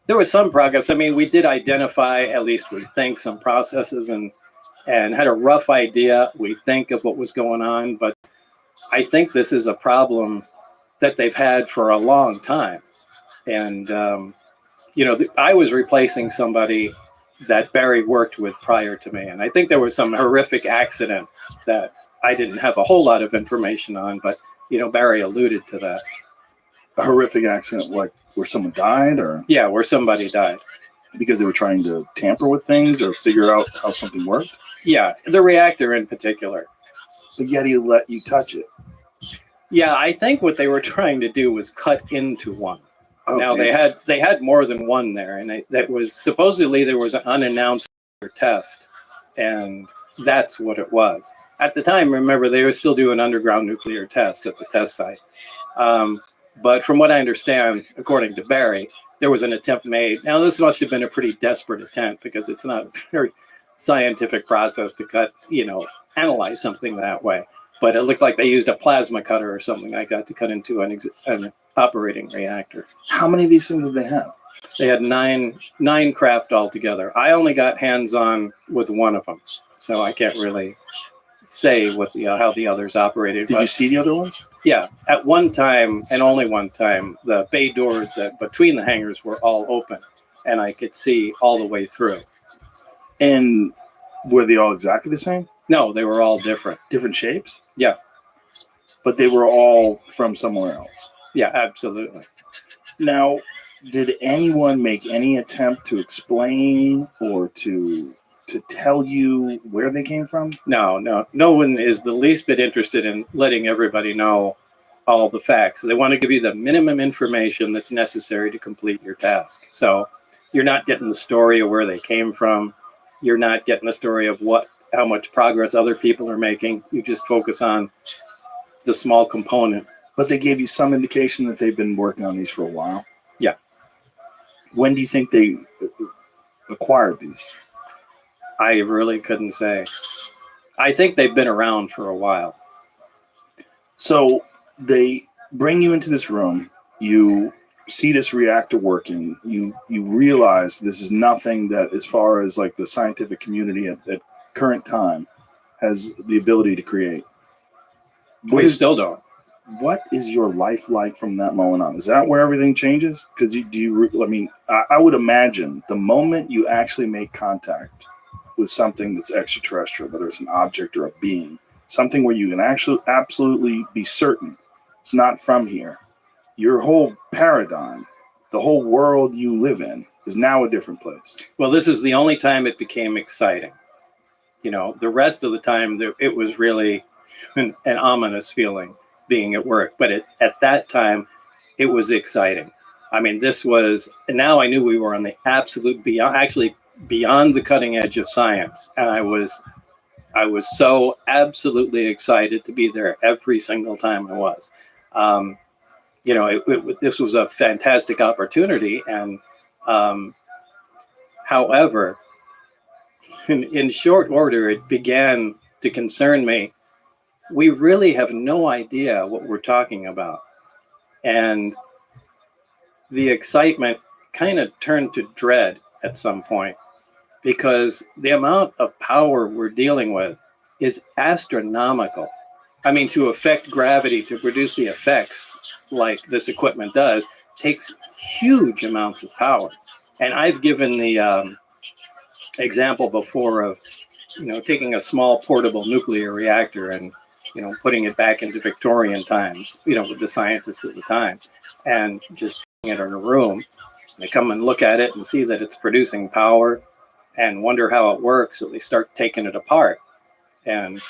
There was some progress. I mean, we did identify, at least we think, some processes and had a rough idea, we think, of what was going on. But I think this is a problem that they've had for a long time. And, I was replacing somebody that Barry worked with prior to me. And I think there was some horrific accident that I didn't have a whole lot of information on, but, Barry alluded to that. A horrific accident, like where someone died, or? Yeah, where somebody died. Because they were trying to tamper with things or figure out how something worked? Yeah, the reactor in particular. But yet he let you touch it. Yeah, I think what they were trying to do was cut into one. Oh, now Jesus. they had more than one there, and that was supposedly there was an unannounced test, and that's what it was. At the time, remember, they were still doing underground nuclear tests at the test site. But from what I understand, according to Barry, there was an attempt made. Now, this must have been a pretty desperate attempt because it's not a very scientific process to analyze something that way. But it looked like they used a plasma cutter or something like that to cut into an operating reactor. How many of these things did they have? They had nine craft altogether. I only got hands-on with one of them, so I can't really say what how the others operated. Did you see the other ones? Yeah, at one time and only one time, the bay doors between the hangars were all open, and I could see all the way through. And were they all exactly the same? No, they were all different. Different shapes? Yeah. But they were all from somewhere else? Yeah, absolutely. Now, did anyone make any attempt to explain or to tell you where they came from? No one is the least bit interested in letting everybody know all the facts. They want to give you the minimum information that's necessary to complete your task. So you're not getting the story of where they came from. You're not getting the story of how much progress other people are making. You just focus on the small component. But they gave you some indication that they've been working on these for a while? Yeah. When do you think they acquired these? I really couldn't say. I think they've been around for a while. So they bring you into this room. You see this reactor working. You realize this is nothing that, as far as like the scientific community at current time, has the ability to create. We still don't. What is your life like from that moment on? Is that where everything changes? Because I would imagine the moment you actually make contact with something that's extraterrestrial, whether it's an object or a being, something where you can actually absolutely be certain it's not from here, your whole paradigm, the whole world you live in, is now a different place. Well, this is the only time it became exciting. The rest of the time, it was really an ominous feeling being at work. But at that time, it was exciting. I mean, now I knew we were on the absolute beyond the cutting edge of science. And I was I was so absolutely excited to be there every single time I was. You know, this was a fantastic opportunity. And however, in short order, it began to concern me. We really have no idea what we're talking about. And the excitement kind of turned to dread at some point, because the amount of power we're dealing with is astronomical. I mean, to affect gravity, to produce the effects like this equipment does, takes huge amounts of power. And I've given the example before of, you know, taking a small portable nuclear reactor and, you know, putting it back into Victorian times, you know, with the scientists at the time, and just putting it in a room. They come and look at it and see that it's producing power and wonder how it works. So they start taking it apart. And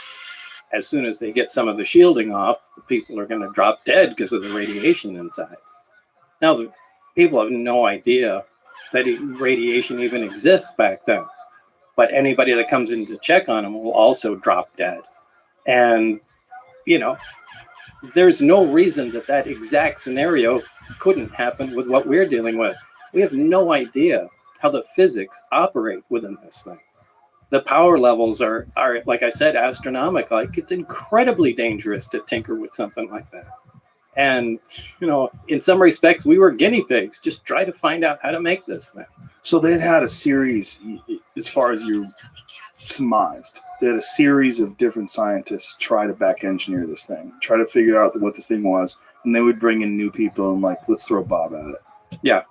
as soon as they get some of the shielding off, the people are going to drop dead because of the radiation inside. Now, the people have no idea that radiation even exists back then. But anybody that comes in to check on them will also drop dead. And, you know, there's no reason that that exact scenario couldn't happen with what we're dealing with. We have no idea how the physics operate within this thing. The power levels are, like I said, astronomical. Like, it's incredibly dangerous to tinker with something like that. And, you know, in some respects, we were guinea pigs. Just try to find out how to make this thing. So they had a series, as far as you surmised, they had a series of different scientists try to back engineer this thing, try to figure out what this thing was, and they would bring in new people and like, let's throw Bob at it. Yeah.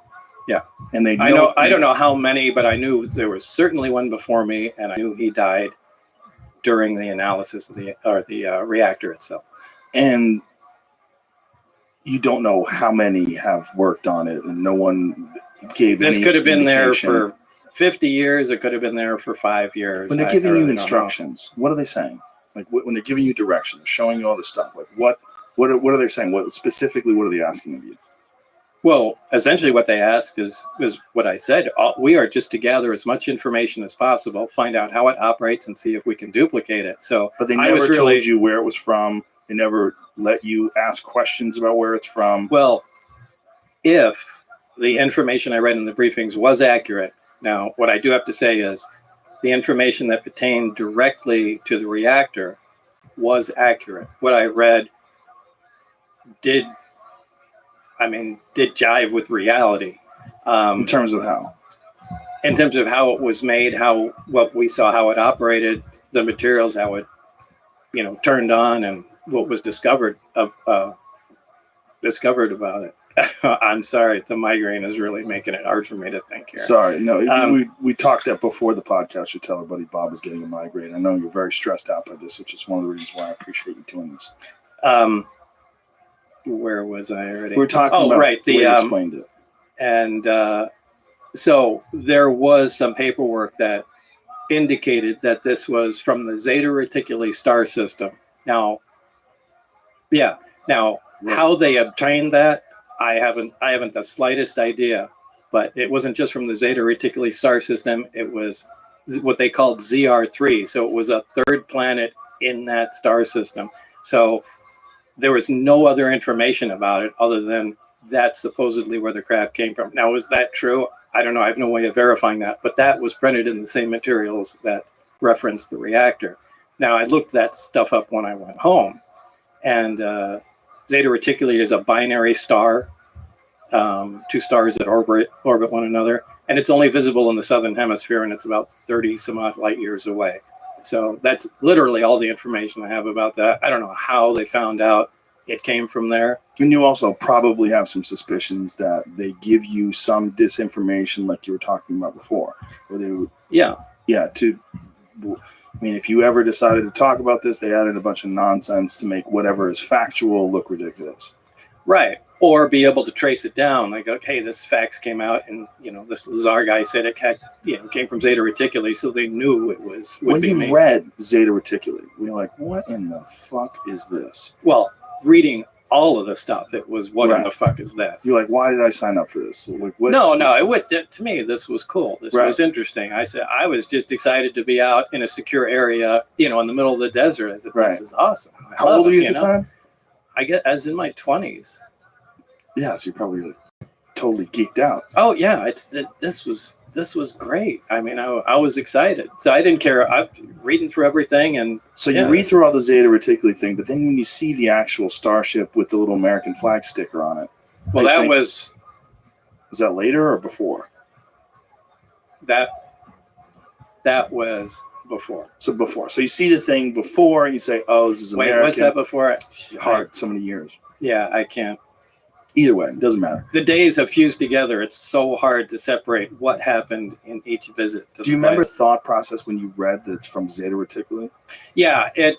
Yeah. And they I don't know how many, but I knew there was certainly one before me, and I knew he died during the analysis of the reactor itself. And you don't know how many have worked on it, and no one gave this any could have been there indication. for 50 years. It could have been there for 5 years. When they're giving you instructions, what are they saying? Like when they're giving you directions, showing you all this stuff, like what are they saying? What specifically, what are they asking of you? Well, essentially what they ask is what I said. We are just to gather as much information as possible, find out how it operates, and see if we can duplicate it. So, but they never told you where it was from. They never let you ask questions about where it's from. Well, if the information I read in the briefings was accurate, now what I do have to say is the information that pertained directly to the reactor was accurate. What I read did jive with reality. In terms of how? In terms of how it was made, what we saw, how it operated, the materials, how it, you know, turned on, and what was discovered about it. I'm sorry, the migraine is really making it hard for me to think here. Sorry, no, we talked that before the podcast. You tell everybody Bob is getting a migraine. I know you're very stressed out by this, which is one of the reasons why I appreciate you doing this. Where was I already? We're talking about right, the way you explained it. And so there was some paperwork that indicated that this was from the Zeta Reticuli star system. Now, how they obtained that, I haven't the slightest idea. But it wasn't just from the Zeta Reticuli star system. It was what they called ZR3. So it was a third planet in that star system. So there was no other information about it other than that's supposedly where the craft came from. Now, is that true? I don't know. I have no way of verifying that. But that was printed in the same materials that referenced the reactor. Now, I looked that stuff up when I went home. And Zeta Reticuli is a binary star, two stars that orbit one another. And it's only visible in the southern hemisphere, and it's about 30 some odd light years away. So that's literally all the information I have about that. I don't know how they found out it came from there. And you also probably have some suspicions that they give you some disinformation like you were talking about before. Where they would, I mean, if you ever decided to talk about this, they added a bunch of nonsense to make whatever is factual look ridiculous. Right. Or be able to trace it down. Like, okay, this fax came out, and this Lazar guy said it had, came from Zeta Reticuli, so they knew it was. When you read Zeta Reticuli, we were like, what in the fuck is this? Well, reading all of the stuff. It was, what in Right. the fuck is this? You're like, why did I sign up for this? Like, what? No, it would, to me, this was cool. This Right. was interesting. I was just excited to be out in a secure area, in the middle of the desert. I said, Right. this is awesome. I How love old were it, you at the time? I was in my 20s. Yeah, so you're probably like, totally geeked out. Oh yeah, this was great. I mean, I was excited. So I didn't care. I'm reading through everything, and So you Yeah. read through all the Zeta Reticuli thing, but then when you see the actual starship with the little American flag sticker on it, well, I that think- was is that later or before? that was before. So before. So you see the thing before, and you say, "Oh, this is Wait, American." what's that before? Hard, so many years. Yeah, I can't. Either way, it doesn't matter. The days have fused together. It's so hard to separate what happened in each visit. To Do you the remember site. thought process when you read that it's from Zeta Reticuli? Yeah, it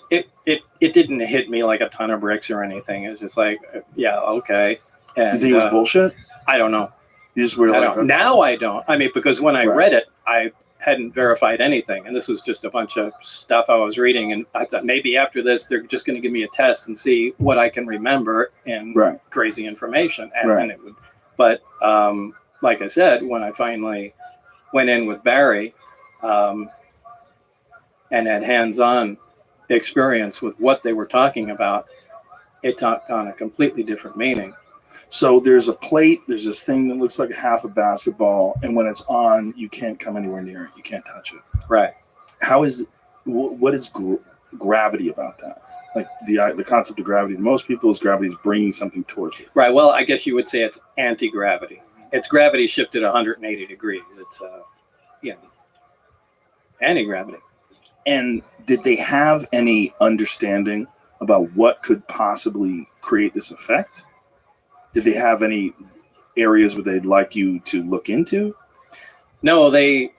didn't hit me like a ton of bricks or anything. It's just like, yeah, okay. And You think it was bullshit? I don't know. You just were I like, don't. Now I don't. I mean, because when I Right. read it, I hadn't verified anything, and this was just a bunch of stuff I was reading, and I thought maybe after this they're just going to give me a test and see what I can remember and Right. crazy information, and, Right. and it would. But like I said, when I finally went in with Barry and had hands-on experience with what they were talking about, it took on a completely different meaning. So there's a plate, there's this thing that looks like half a basketball, and when it's on, you can't come anywhere near it. You can't touch it. Right. How is what is gravity about that? Like the concept of gravity. Most people's gravity is bringing something towards it. Right. Well, I guess you would say it's anti-gravity. It's gravity shifted 180 degrees. It's anti-gravity. And did they have any understanding about what could possibly create this effect? Did they have any areas where they'd like you to look into? No, they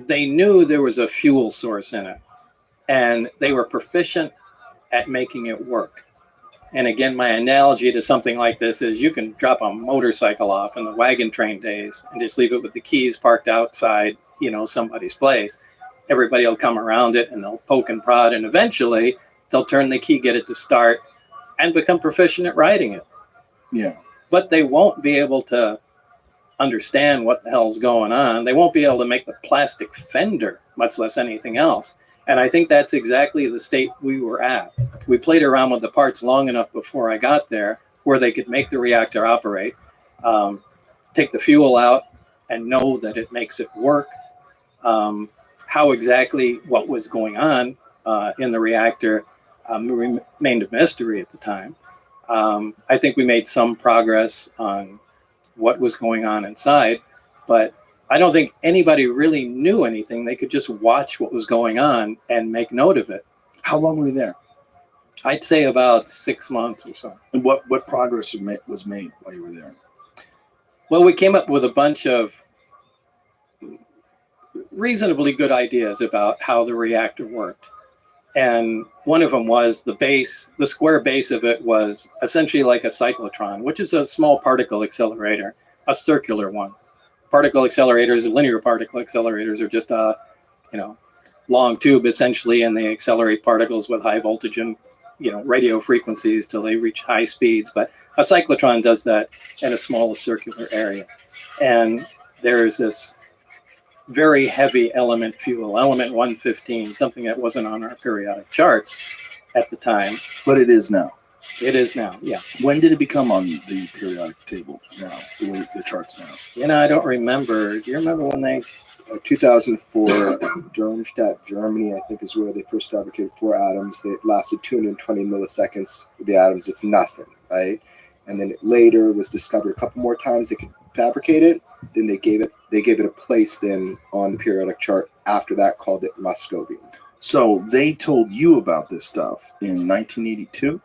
knew there was a fuel source in it, and they were proficient at making it work. And again, my analogy to something like this is you can drop a motorcycle off in the wagon train days and just leave it with the keys parked outside, somebody's place. Everybody will come around it and they'll poke and prod, and eventually they'll turn the key, get it to start, and become proficient at riding it. Yeah. But they won't be able to understand what the hell's going on. They won't be able to make the plastic fender, much less anything else. And I think that's exactly the state we were at. We played around with the parts long enough before I got there where they could make the reactor operate, take the fuel out, and know that it makes it work. How exactly what was going on in the reactor remained a mystery at the time. I think we made some progress on what was going on inside, but I don't think anybody really knew anything. They could just watch what was going on and make note of it. How long were you there? I'd say about 6 months or so. And what progress was made while you were there? Well, we came up with a bunch of reasonably good ideas about how the reactor worked. And one of them was the square base of it was essentially like a cyclotron, which is a small particle accelerator, a circular one. Particle accelerators, linear particle accelerators, are just a, long tube essentially, and they accelerate particles with high voltage and, radio frequencies till they reach high speeds. But a cyclotron does that in a small circular area. And there's this very heavy element fuel, element 115, something that wasn't on our periodic charts at the time. But it is now. It is now, yeah. When did it become on the periodic table now, the charts now? I don't remember. Do you remember when they... 2004, Darmstadt, Germany, I think is where they first fabricated 4 atoms. They lasted 220 milliseconds with the atoms. It's nothing, right? And then it later was discovered a couple more times they could fabricate it. Then they gave it a place then on the periodic chart after that, called it Moscovium. So they told you about this stuff in 1982?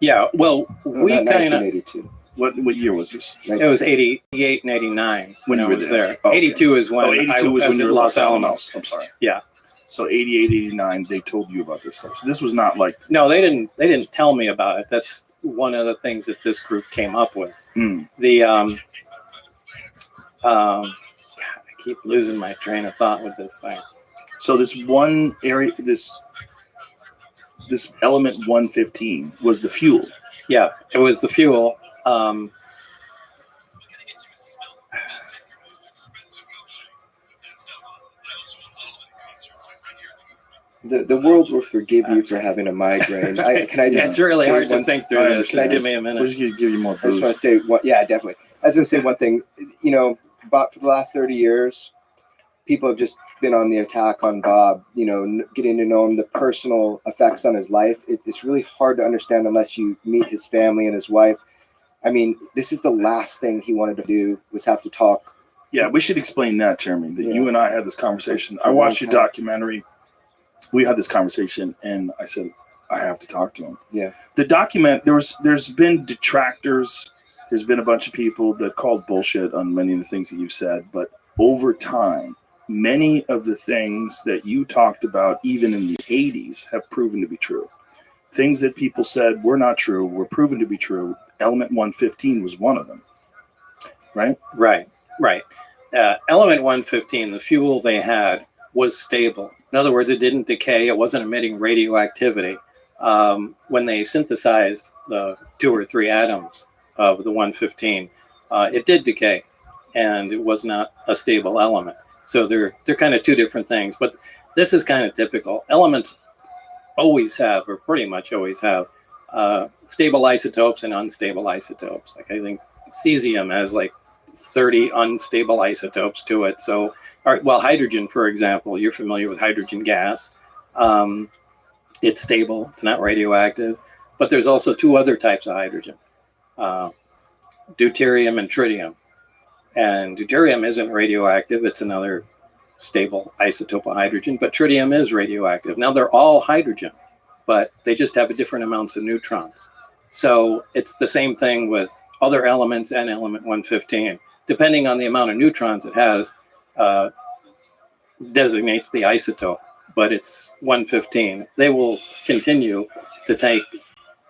Yeah, well, we kind of... 1982. What year was this? It was 88 and 89 when I you were was there. there. Okay. 82 is when 82 was I when was you at were at Los Alamos. I'm sorry. Yeah. So 88, 89, they told you about this stuff. So this was not like... No, they didn't tell me about it. That's one of the things that this group came up with. The God, I keep losing my train of thought with this thing. So this one area, this this element 115 was the fuel. Yeah, it was the fuel. The world will forgive you for having a migraine. Can I just? It's really say hard to one- think through this. Can I Just give just- me a We're minute. just gonna give you more I just want booze. to say one. Yeah, definitely. I was going to say one thing. You know, Bob, for the last 30 years, people have just been on the attack on Bob. You know, getting to know him, the personal effects on his life. It's really hard to understand unless you meet his family and his wife. I mean, this is the last thing he wanted to do was have to talk. Yeah, we should explain that, Jeremy. That Yeah. you and I had this conversation. For I a watched long your time. documentary. We had this conversation, and I said I have to talk to him. Yeah. The document there's been detractors. There's been a bunch of people that called bullshit on many of the things that you've said, but over time, many of the things that you talked about, even in the 80s, have proven to be true. Things that people said were not true were proven to be true. Element 115 was one of them, right? Right. Element 115, the fuel they had, was stable. In other words, it didn't decay. It wasn't emitting radioactivity. When they synthesized the 2 or 3 atoms of the 115, it did decay, and it was not a stable element. So they're kind of two different things. But this is kind of typical. Elements always have, or pretty much always have, stable isotopes and unstable isotopes. Like I think cesium has like 30 unstable isotopes to it. So, hydrogen, for example, you're familiar with hydrogen gas. It's stable. It's not radioactive. But there's also 2 other types of hydrogen, deuterium and tritium. And deuterium isn't radioactive. It's another stable isotope of hydrogen. But tritium is radioactive. Now, they're all hydrogen, but they just have different amounts of neutrons. So it's the same thing with other elements and element 115. Depending on the amount of neutrons it has, designates the isotope, but it's 115. They will continue to take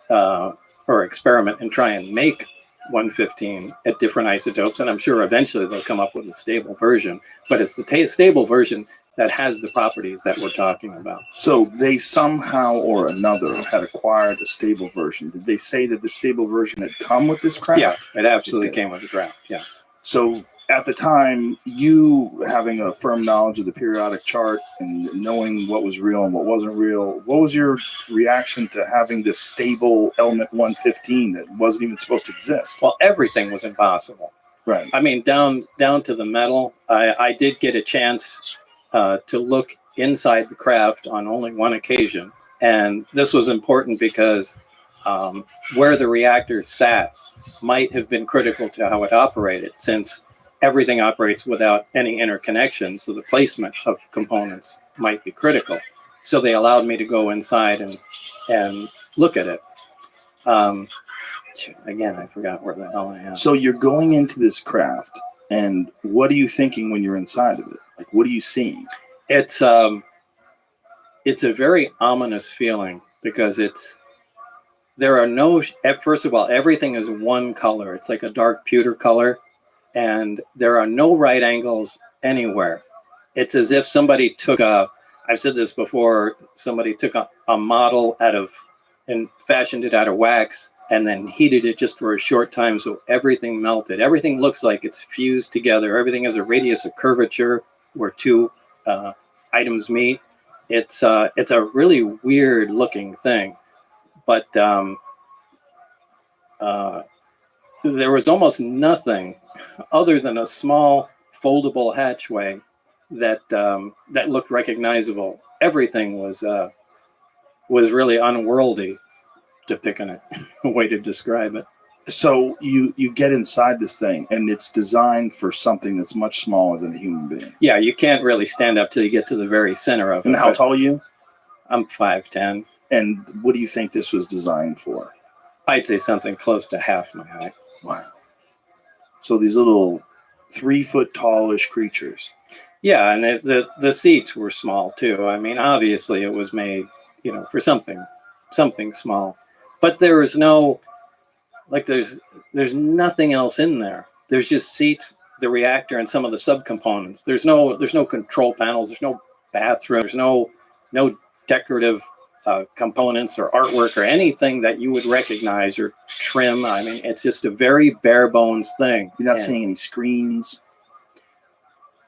or experiment and try and make 115 at different isotopes, and I'm sure eventually they'll come up with a stable version, but it's the stable version that has the properties that we're talking about. So they somehow or another had acquired a stable version. Did they say that the stable version had come with this craft? Yeah, it absolutely came with the craft. Yeah. So at the time, you having a firm knowledge of the periodic chart and knowing what was real and what wasn't real, what was your reaction to having this stable element 115 that wasn't even supposed to exist? Well, everything was impossible. Right. I mean, down to the metal. I did get a chance to look inside the craft on only one occasion. And this was important because where the reactor sat might have been critical to how it operated, since everything operates without any interconnection. So the placement of components might be critical. So they allowed me to go inside and look at it. Again, I forgot where the hell I am. So you're going into this craft, and what are you thinking when you're inside of it? Like, what are you seeing? It's a very ominous feeling because there are no, first of all, everything is one color. It's like a dark pewter color, and there are no right angles anywhere. It's as if somebody took I've said this before, somebody took a model and fashioned it out of wax and then heated it just for a short time so everything melted. Everything looks like it's fused together. Everything has a radius of curvature where 2 items meet. It's a really weird looking thing, but there was almost nothing other than a small foldable hatchway that looked recognizable. Everything was really unworldly, to pick on a way to describe it. So you get inside this thing, and it's designed for something that's much smaller than a human being. Yeah, you can't really stand up till you get to the very center of it. And how tall are you? I'm 5'10". And what do you think this was designed for? I'd say something close to half my height. Wow. So these little 3-foot tallish creatures. Yeah, and the seats were small too. I mean, obviously it was made, for something small. But there was no, there's nothing else in there. There's just seats, the reactor, and some of the subcomponents. There's no control panels. There's no bathroom. There's no decorative components or artwork or anything that you would recognize or trim. I mean, it's just a very bare bones thing. You're not And- seeing any screens.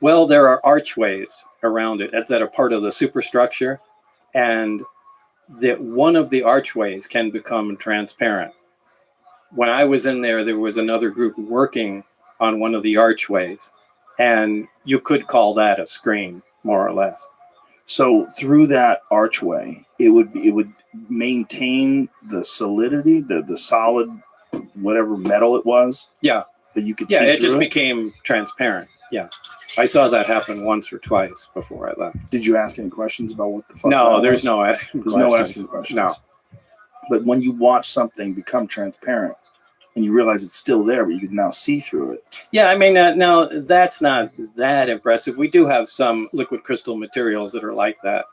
Well, there are archways around it that are part of the superstructure, and that one of the archways can become transparent. When I was in there, there was another group working on one of the archways, and you could call that a screen, more or less. So through that archway, it would maintain the solidity, the solid, whatever metal it was. Yeah. But you could Yeah, see it just through became transparent. Yeah. I saw that happen once or twice before I left. Did you ask any questions about what the fuck? No, that there's was? no asking There's questions. no asking questions. No. But when you watch something become transparent and you realize it's still there, but you can now see through it. Yeah, I mean, now that's not that impressive. We do have some liquid crystal materials that are like that.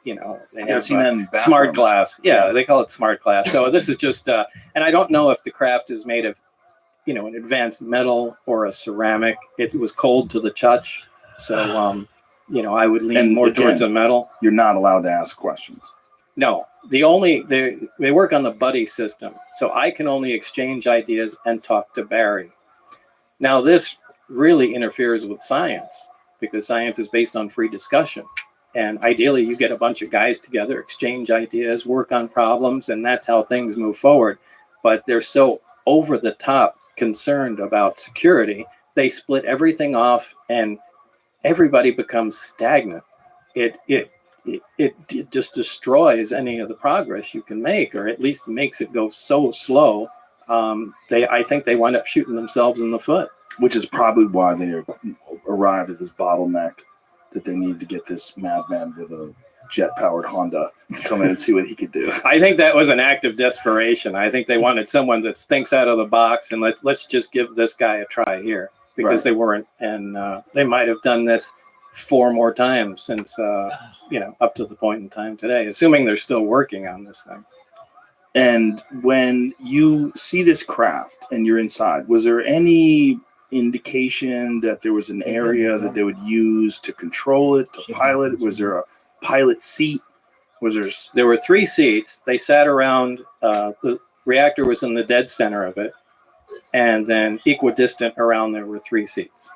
You know, they I've have seen that in smart bathrooms. glass. Yeah, they call it smart glass. So this is just, and I don't know if the craft is made of, you know, an advanced metal or a ceramic. It was cold to the touch. So, you know, I would lean And more again, towards a metal. You're not allowed to ask questions. No, they work on the buddy system. So I can only exchange ideas and talk to Barry. Now, this really interferes with science because science is based on free discussion. And ideally, you get a bunch of guys together, exchange ideas, work on problems, and that's how things move forward. But they're so over the top concerned about security, they split everything off and everybody becomes stagnant. It just destroys any of the progress you can make, or at least makes it go so slow. I think they wind up shooting themselves in the foot. Which is probably why they arrived at this bottleneck that they need to get this madman with a jet-powered Honda come in and see what he could do. I think that was an act of desperation. I think they wanted someone that thinks out of the box and let's just give this guy a try here, because they weren't, and they might have done this 4 more times since you know, up to the point in time today, assuming they're still working on this thing. And when you see this craft and you're inside, was there any indication that there was an area that they would use to control it, to pilot it? Was there a pilot seat? There were 3 seats. They sat around, the reactor was in the dead center of it, and then equidistant around there were 3 seats.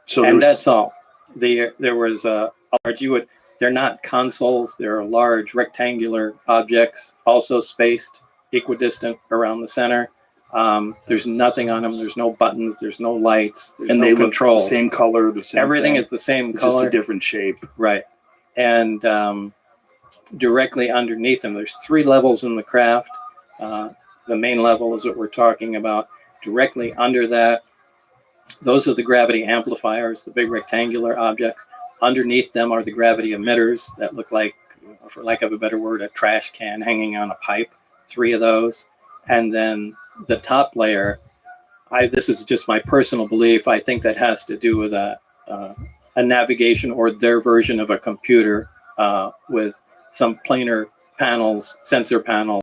So and that's all. There was a large, they're not consoles, they're large rectangular objects, also spaced equidistant around the center. There's nothing on them. There's no buttons. There's no lights. There's and no they controls. look the same color, the same Everything thing. is the same It's color. just a different shape. Right. And directly underneath them, there's 3 levels in the craft. The main level is what we're talking about. Directly under that, those are the gravity amplifiers, the big rectangular objects. Underneath them are the gravity emitters that look like, for lack of a better word, a trash can hanging on a pipe. 3 of those. And then the top layer, this is just my personal belief, I think that has to do with a navigation or their version of a computer with some planar panels, sensor panels,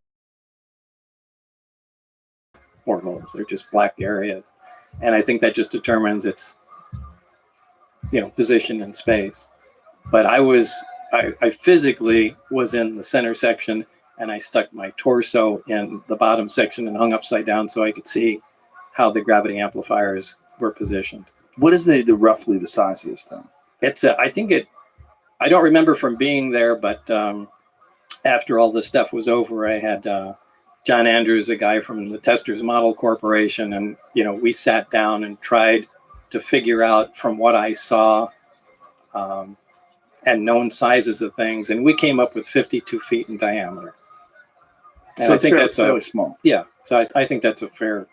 portholes. They're just black areas. And I think that just determines its, you know, position in space. But I physically was in the center section, and I stuck my torso in the bottom section and hung upside down so I could see how the gravity amplifiers were positioned. What is the roughly the size of this thing? It's I don't remember from being there, but after all this stuff was over, I had John Andrews, a guy from the Testers Model Corporation, and you know, we sat down and tried to figure out from what I saw and known sizes of things, and we came up with 52 feet in diameter. And So I think that's fairly small. Yeah, so I think that's a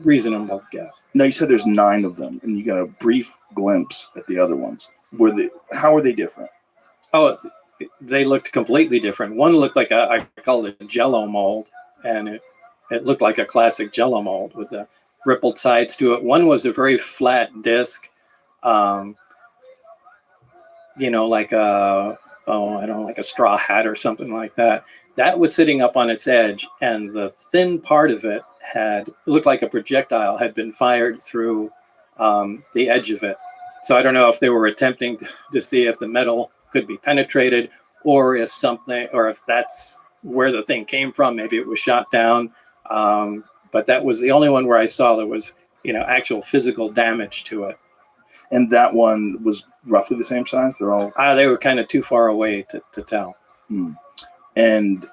reasonable guess. Now you said there's 9 of them, and you got a brief glimpse at the other ones. How are they different? Oh, they looked completely different. One looked like I called it a Jello mold, and it looked like a classic Jello mold with the rippled sides to it. One was a very flat disc, you know, like like a straw hat or something like that. That was sitting up on its edge, and the thin part of it looked like a projectile had been fired through the edge of it. So I don't know if they were attempting to see if the metal could be penetrated, or if something, or if that's where the thing came from, maybe it was shot down. But that was the only one where I saw there was, actual physical damage to it. And that one was roughly the same size. They're all. They were kind of too far away to tell. And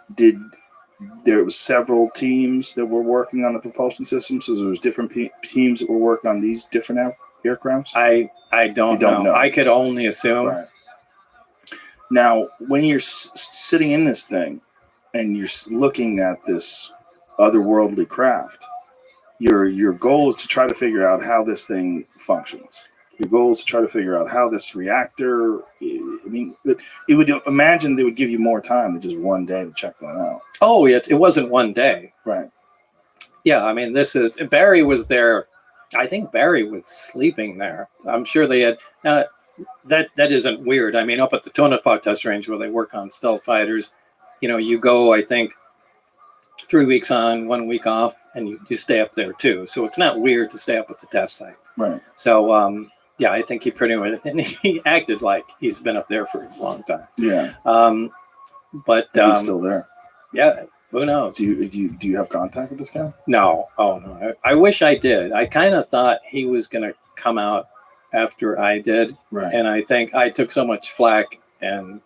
there was several teams that were working on the propulsion system, so there was different teams that were working on these different aircrafts. I don't know. I could only assume. Right. Now, when you're sitting in this thing and you're looking at this otherworldly craft, your goal is to try to figure out how this thing functions. Your goal is to try to figure out how this reactor. I mean, it would imagine they would give you more time than just one day to check that out. Oh, it wasn't one day. Right. Yeah, I mean, Barry was there. I think Barry was sleeping there. I'm sure they had. That isn't weird. I mean, up at the Tonopah test range where they work on stealth fighters, you go, I think, 3 weeks on, 1 week off, and you stay up there too. So it's not weird to stay up at the test site. Right. So, yeah, I think he pretty much, and he acted like he's been up there for a long time. Yeah. But he's still there. Yeah. Who knows? Do you have contact with this guy? No. Oh no. I wish I did. I kind of thought he was going to come out after I did. Right. And I think I took so much flack and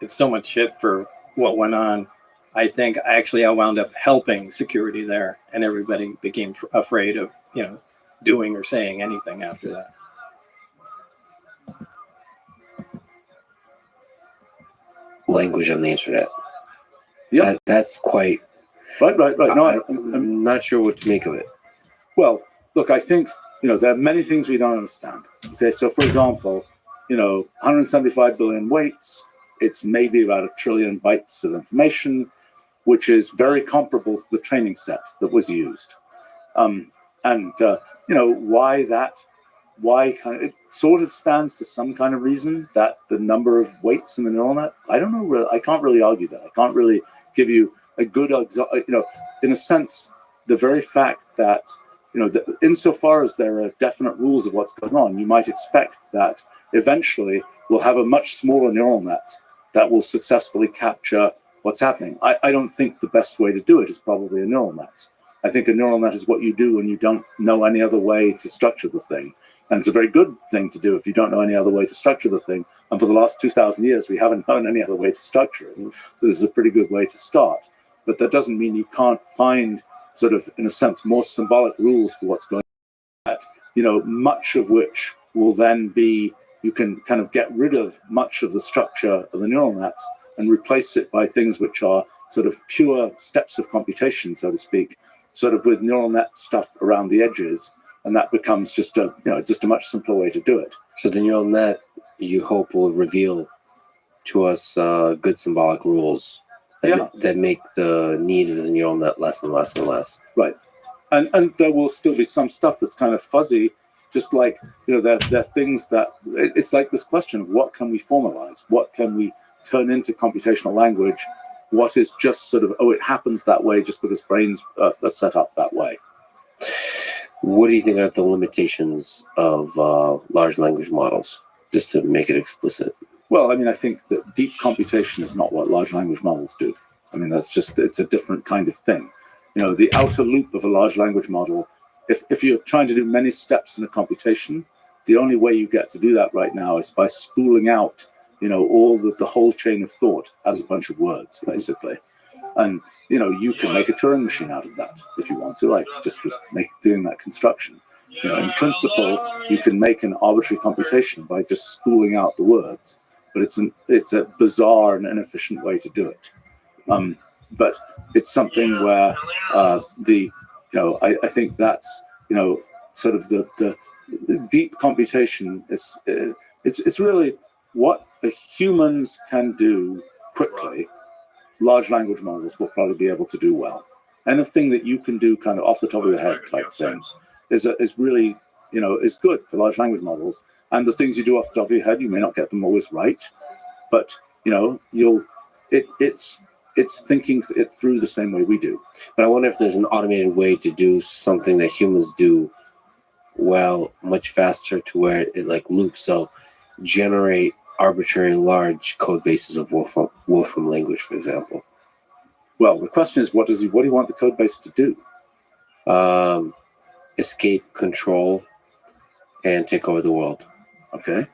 it's so much shit for what went on. I think actually I wound up helping security there, and everybody became afraid of, doing or saying anything after that. Language on the internet. Yeah, that's quite. Right. No, I'm not sure what to make of it. Well, look, I think, there are many things we don't understand. Okay, so for example, 175 billion weights, it's maybe about 1 trillion bytes of information, which is very comparable to the training set that was used. Why it sort of stands to some kind of reason that the number of weights in the neural net, I don't know, I can't really argue that. I can't really give you a good, in a sense, the very fact that, insofar as there are definite rules of what's going on, you might expect that eventually we'll have a much smaller neural net that will successfully capture what's happening. I don't think the best way to do it is probably a neural net. I think a neural net is what you do when you don't know any other way to structure the thing. And it's a very good thing to do if you don't know any other way to structure the thing. And for the last 2,000 years, we haven't known any other way to structure it. So this is a pretty good way to start. But that doesn't mean you can't find sort of, in a sense, more symbolic rules for what's going on. Much of which will then be, you can kind of get rid of much of the structure of the neural nets and replace it by things which are sort of pure steps of computation, so to speak, sort of with neural net stuff around the edges. And that becomes just a much simpler way to do it. So the neural net, you hope, will reveal to us good symbolic rules that make the need of the neural net less and less and less. Right. And there will still be some stuff that's kind of fuzzy, just like, there are things that, it's like this question of what can we formalize? What can we turn into computational language? What is just sort of, it happens that way just because brains are set up that way. What do you think are the limitations of large language models, just to make it explicit? Well, I mean, I think that deep computation is not what large language models do. I mean, it's a different kind of thing. The outer loop of a large language model, if you're trying to do many steps in a computation, the only way you get to do that right now is by spooling out, all the whole chain of thought as a bunch of words, basically. And, you can make a Turing machine out of that if you want to, like just doing that construction. In principle, you can make an arbitrary computation by just spooling out the words, but it's a bizarre and inefficient way to do it. But it's something where I think that's, sort of the deep computation is, it's really what the humans can do quickly. Large language models will probably be able to do well. Anything that you can do kind of off the top of your head type thing is really, is good for large language models. And the things you do off the top of your head, you may not get them always right, but it's thinking it through the same way we do. But I wonder if there's an automated way to do something that humans do well much faster, to where it like loops. So generate arbitrary large code bases of Wolfram language, for example. Well, the question is, what do you want the code base to do? Escape, control, and take over the world. Okay.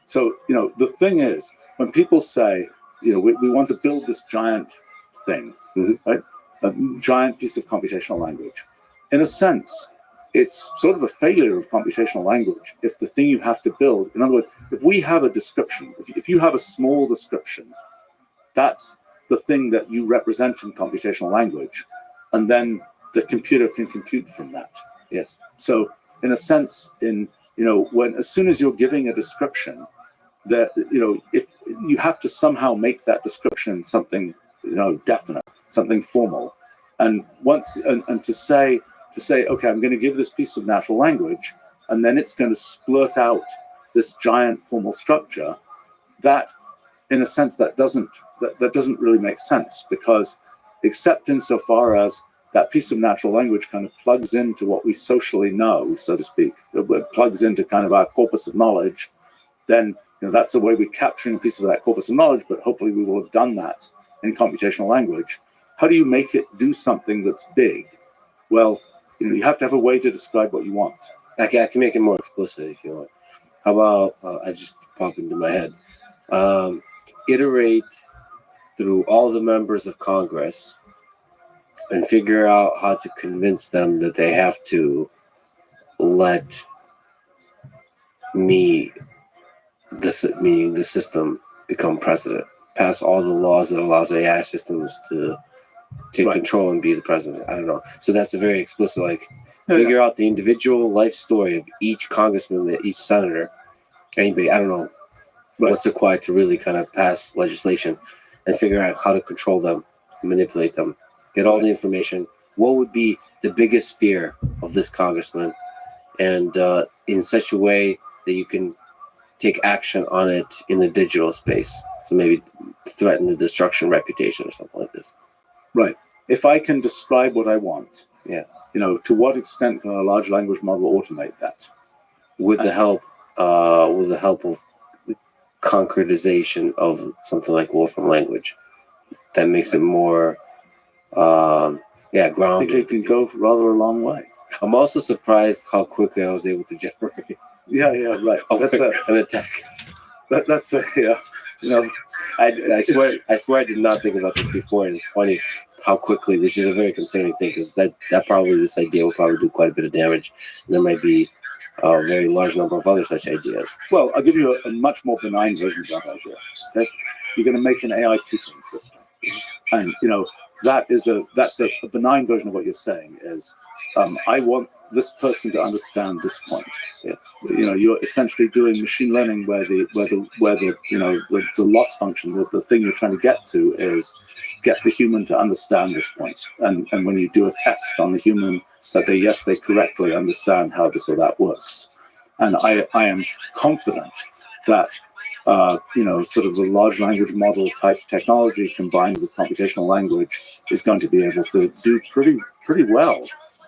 So, the thing is, when people say, we want to build this giant thing, right? A giant piece of computational language. In a sense, it's sort of a failure of computational language if the thing you have to build, in other words, if we have a description, if you have a small description, that's the thing that you represent in computational language, and then the computer can compute from that. Yes. So, in a sense, as soon as you're giving a description, that if you have to somehow make that description something definite, something formal, and to say, okay, I'm going to give this piece of natural language, and then it's going to splurt out this giant formal structure. That, in a sense, that doesn't really make sense, because except insofar as that piece of natural language kind of plugs into what we socially know, so to speak, it plugs into kind of our corpus of knowledge, then that's the way we're capturing a piece of that corpus of knowledge, but hopefully we will have done that in computational language. How do you make it do something that's big? Well, you have to have a way to describe what you want. I can make it more explicit if you want. How about, I just popped into my head, iterate through all the members of Congress and figure out how to convince them that they have to let me, meaning the system, become president. Pass all the laws that allows AI systems to take control and be the president. I don't know. So that's a very explicit, figure out the individual life story of each congressman, each senator, anybody. I don't know what's required to really kind of pass legislation, and figure out how to control them, manipulate them, get all the information. What would be the biggest fear of this congressman, and in such a way that you can take action on it in the digital space. So maybe threaten the destruction reputation or something like this. Right. If I can describe what I want, to what extent can a large language model automate that? With the help of concretization of something like Wolfram language, that makes it more, grounded. I think it can go rather a long way. I'm also surprised how quickly I was able to generate. Yeah, right. An attack. That's I swear I did not think about this before, and it's funny how quickly, which is a very concerning thing, because that probably, this idea will probably do quite a bit of damage. And there might be a very large number of other such ideas. Well, I'll give you a much more benign version of that idea. Okay? You're going to make an AI tutoring system, and that's a benign version of what you're saying. Is I want this person to understand this point. You're essentially doing machine learning where the loss function, the thing you're trying to get to, is get the human to understand this point. And when you do a test on the human, that they correctly understand how this or that works. And I am confident that sort of the large language model type technology combined with computational language is going to be able to do pretty well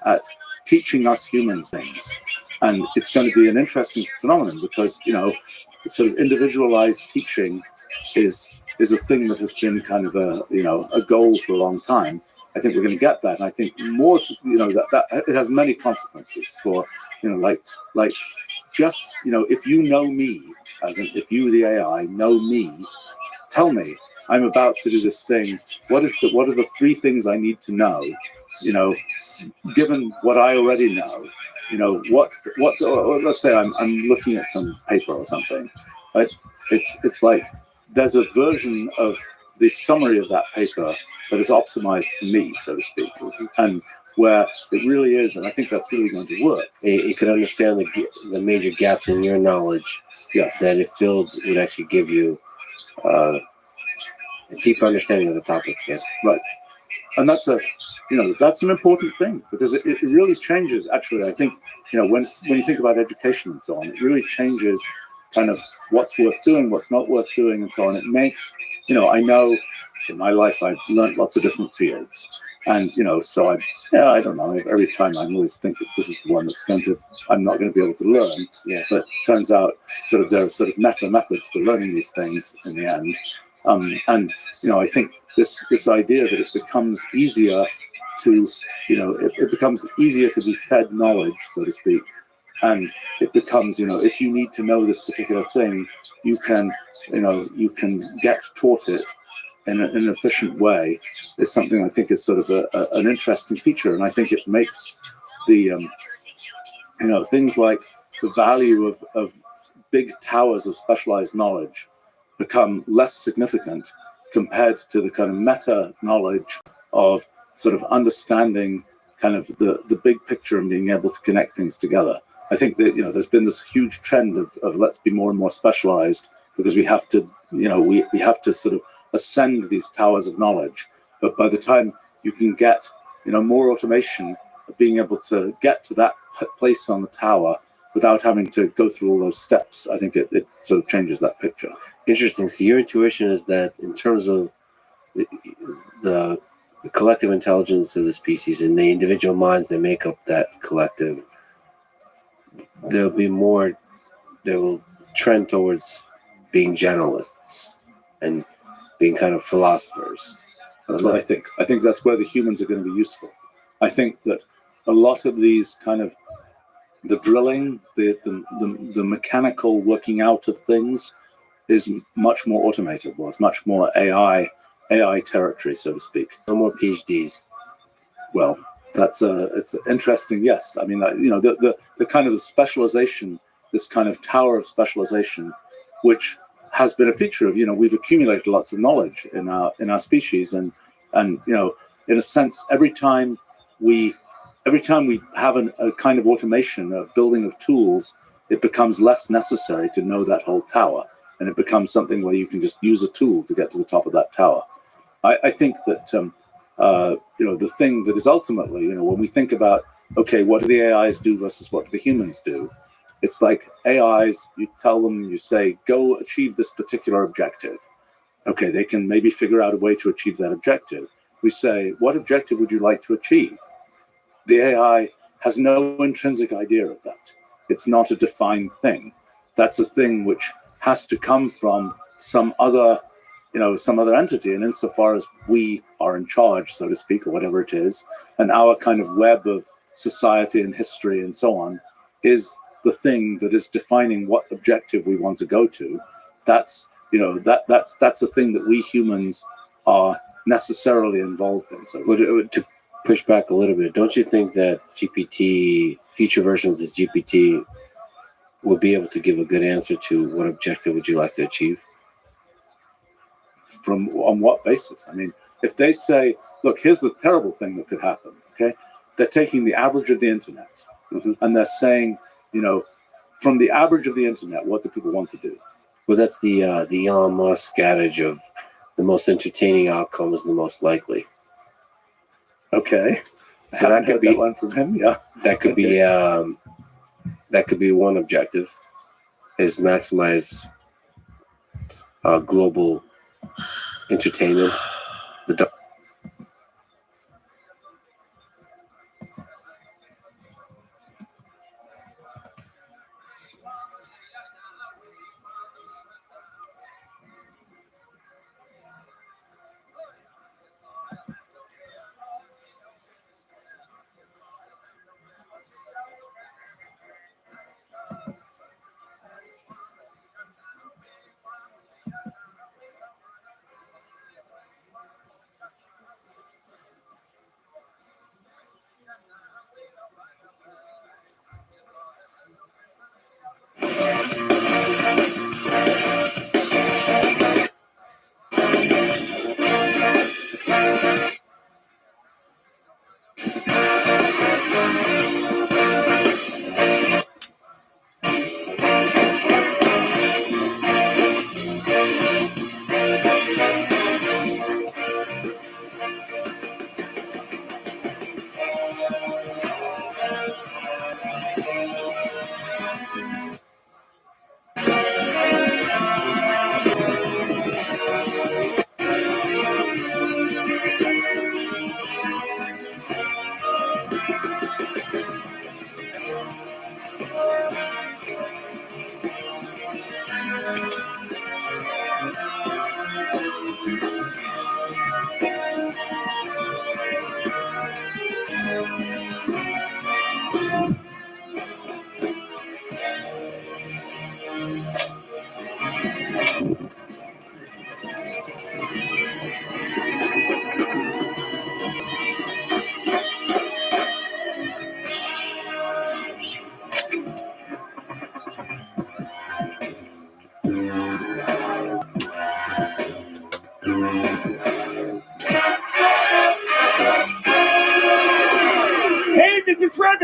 at teaching us humans things. And it's going to be an interesting phenomenon, because sort of individualized teaching is a thing that has been kind of a goal for a long time. I think we're going to get that, and I think more that it has many consequences for just if you know me, as in if you, the AI, know me, tell me I'm about to do this thing. What are the three things I need to know? Given what I already know, let's say I'm looking at some paper or something, right? It's like there's a version of the summary of that paper that is optimized for me, so to speak, and where it really is, and I think that's really going to work. It can understand the major gaps in your knowledge that it filled would actually give you a deeper understanding of the topic. Yeah, right. And that's that's an important thing, because it really changes. Actually, I think when you think about education and so on, it really changes kind of what's worth doing, what's not worth doing, and so on. It makes I know in my life I've learned lots of different fields, And so I don't know. Every time I always think that this is the one I'm not going to be able to learn. Yeah. But it turns out there are sort of meta methods for learning these things in the end. And I think this idea that it becomes easier to, it becomes easier to be fed knowledge, so to speak. And it becomes, if you need to know this particular thing, you can get taught it in an efficient way, is something I think is sort of an interesting feature. And I think it makes the, things like the value of big towers of specialized knowledge become less significant compared to the kind of meta knowledge of sort of understanding kind of the big picture and being able to connect things together. I think that, there's been this huge trend of let's be more and more specialized, because we have to, we have to sort of ascend these towers of knowledge. But by the time you can get, more automation, being able to get to that place on the tower without having to go through all those steps, I think it sort of changes that picture. Interesting. So your intuition is that in terms of the collective intelligence of the species and the individual minds that make up that collective, there'll be more that will trend towards being generalists and being kind of philosophers. That's what I think. I think that's where the humans are going to be useful. I think that a lot of these kind of the drilling, the mechanical working out of things is much more automated. Well, it's much more AI territory, so to speak. No more PhDs. Well, it's interesting. Yes, I mean, the kind of the specialization, this kind of tower of specialization, which has been a feature of, we've accumulated lots of knowledge in our species, and in a sense, every time we have a kind of automation, a building of tools, it becomes less necessary to know that whole tower, and it becomes something where you can just use a tool to get to the top of that tower. I think that the thing that is ultimately, when we think about, okay, what do the AIs do versus what do the humans do? It's like AIs, you tell them, you say, go achieve this particular objective. Okay, they can maybe figure out a way to achieve that objective. We say, what objective would you like to achieve? The AI has no intrinsic idea of that. It's not a defined thing. That's a thing which has to come from some other entity. And insofar as we are in charge, so to speak, or whatever it is, and our kind of web of society and history and so on is the thing that is defining what objective we want to go to. That's the thing that we humans are necessarily involved in. So to push back a little bit, don't you think that GPT, future versions of GPT, would be able to give a good answer to what objective would you like to achieve? On what basis? I mean, if they say, look, here's the terrible thing that could happen, okay? They're taking the average of the internet, and they're saying, from the average of the internet, what do people want to do? Well, that's the Elon Musk adage of the most entertaining outcome is the most likely. Okay. So that could be that one from him, yeah. That could be that could be one objective, is maximize global entertainment.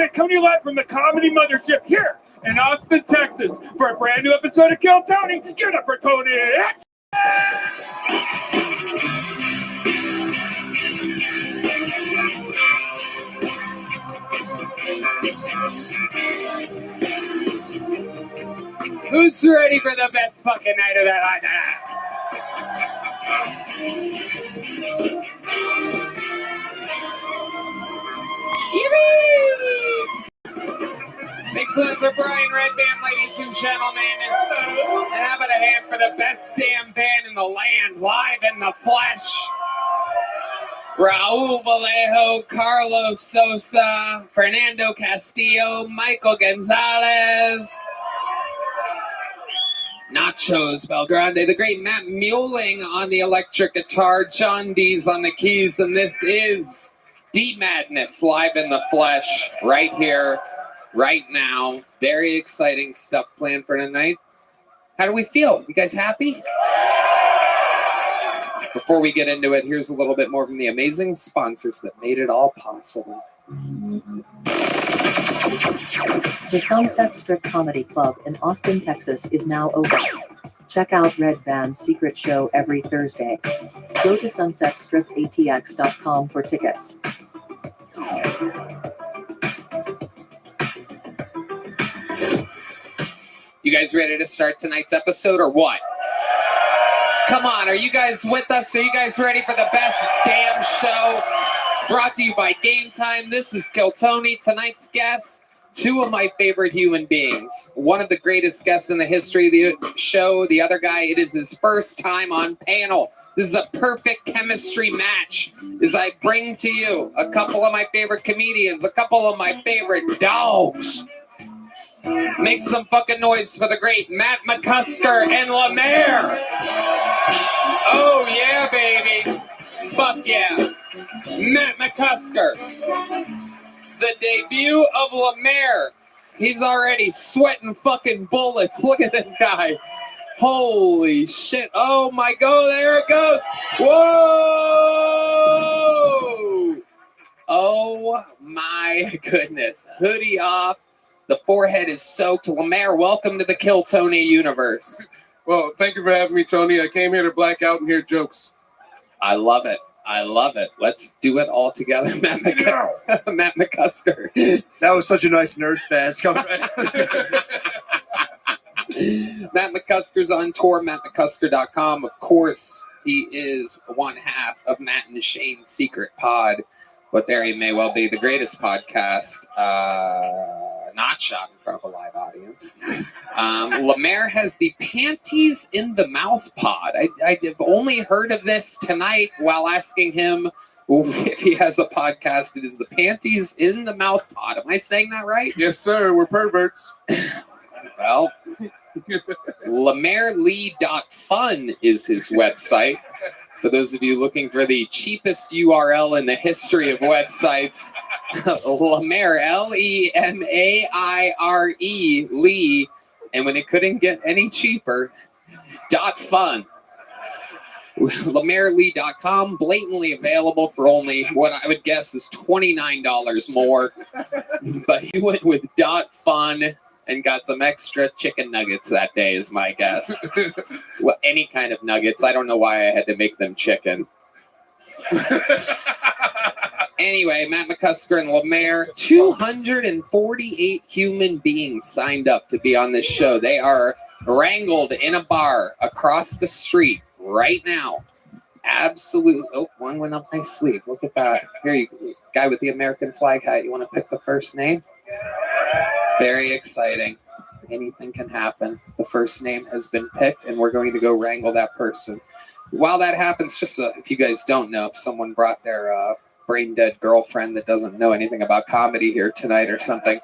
Bennett coming to you live from the Comedy Mothership here in Austin, Texas for a brand new episode of Kill Tony. Give it up for Tony. Who's ready for the best fucking night of that night? Big slugs for Brian Redband, ladies and gentlemen. And how about a hand for the best damn band in the land, live in the flesh? Raul Vallejo, Carlos Sosa, Fernando Castillo, Michael Gonzalez, Nachos Belgrande, the great Matt Mueling on the electric guitar, John Dees on the keys, and this is D Madness live in the flesh right here, right now. Very exciting stuff planned for tonight. How do we feel? You guys happy? Before we get into it, here's a little bit more from the amazing sponsors that made it all possible. The Sunset Strip Comedy Club in Austin, Texas is now open. Check out Red Band's secret show every Thursday. Go to sunsetstripatx.com for tickets. You guys ready to start tonight's episode or what? Come on, are you guys with us? Are you guys ready for the best damn show? Brought to you by Game Time. This is Kill Tony. Tonight's guests, two of my favorite human beings. One of the greatest guests in the history of the show. The other guy, it is his first time on panel. This is a perfect chemistry match as I bring to you a couple of my favorite comedians, a couple of my favorite dogs. Make some fucking noise for the great Matt McCusker and Lemaire. Oh, yeah, baby. Fuck yeah. Matt McCusker. The debut of Lemaire. He's already sweating fucking bullets. Look at this guy. Holy shit. Oh, my God. There it goes. Whoa. Oh, my goodness. Hoodie off. The forehead is soaked. Lemaire, welcome to the Kill Tony universe. Well, thank you for having me, Tony. I came here to black out and hear jokes. I love it. I love it. Let's do it all together, Matt McCusker. That was such a nice nerd fest. Matt McCusker's on tour, mattmccusker.com. Of course, he is one half of Matt and Shane's Secret Pod, what very may well be the greatest podcast not shot in front of a live audience. Lemaire has the Panties in the Mouth Pod. I've only heard of this tonight while asking him if he has a podcast. It is the Panties in the Mouth Pod. Am I saying that right? Yes, sir. We're perverts. Well, LemaireLee.fun is his website. For those of you looking for the cheapest URL in the history of websites, Lemaire, Lemaire, Lee, and when it couldn't get any cheaper, .fun. LemaireLee.com, blatantly available for only what I would guess is $29 more. But he went with .fun and got some extra chicken nuggets that day is my guess. Well, any kind of nuggets. I don't know why I had to make them chicken. Anyway, Matt McCusker and Lemaire, 248 human beings signed up to be on this show. They are wrangled in a bar across the street right now. Absolutely. Oh, one went up my sleeve. Look at that. Here you go. Guy with the American flag hat. You want to pick the first name? Very exciting. Anything can happen. The first name has been picked, and we're going to go wrangle that person. While that happens, just if you guys don't know, if someone brought their brain-dead girlfriend that doesn't know anything about comedy here tonight or something,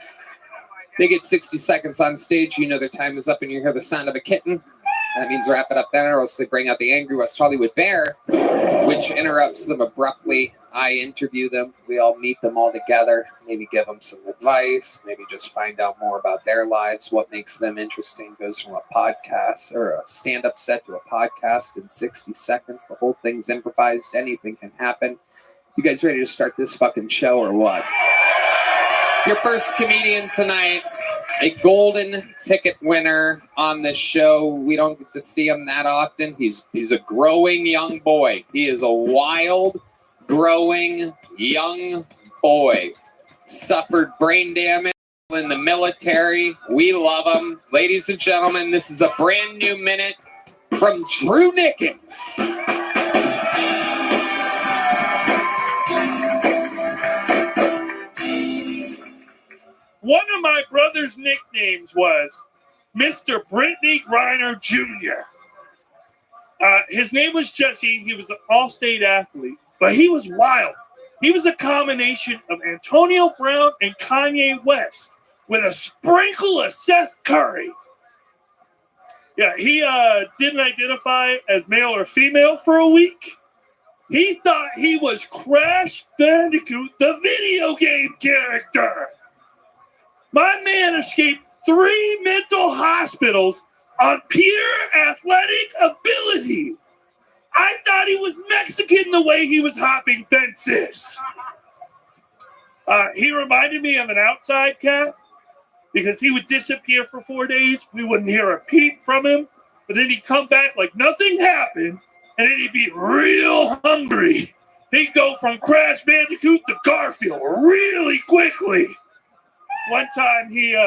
they get 60 seconds on stage. You know their time is up, and you hear the sound of a kitten. That means wrap it up then, or else they bring out the angry West Hollywood bear, which interrupts them abruptly. I interview them. We all meet them all together, maybe give them some advice, maybe just find out more about their lives, what makes them interesting. Goes from a podcast or a stand-up set to a podcast in 60 seconds. The whole thing's improvised. Anything can happen. You guys ready to start this fucking show or what? Your first comedian tonight, a golden ticket winner on this show. We don't get to see him that often. He's a growing young boy. He is a wild, growing young boy. Suffered brain damage in the military. We love him. Ladies and gentlemen, this is a brand new minute from Drew Nickens. One of my brother's nicknames was Mr. Brittany Griner Jr. His name was Jesse. He was an all-state athlete, but he was wild. He was a combination of Antonio Brown and Kanye West with a sprinkle of Seth Curry. Yeah, he didn't identify as male or female for a week. He thought he was Crash Bandicoot, the video game character. My man escaped 3 mental hospitals on pure athletic ability. I thought he was Mexican the way he was hopping fences. He reminded me of an outside cat because he would disappear for 4 days. We wouldn't hear a peep from him, but then he'd come back like nothing happened, and then he'd be real hungry. He'd go from Crash Bandicoot to Garfield really quickly. One time he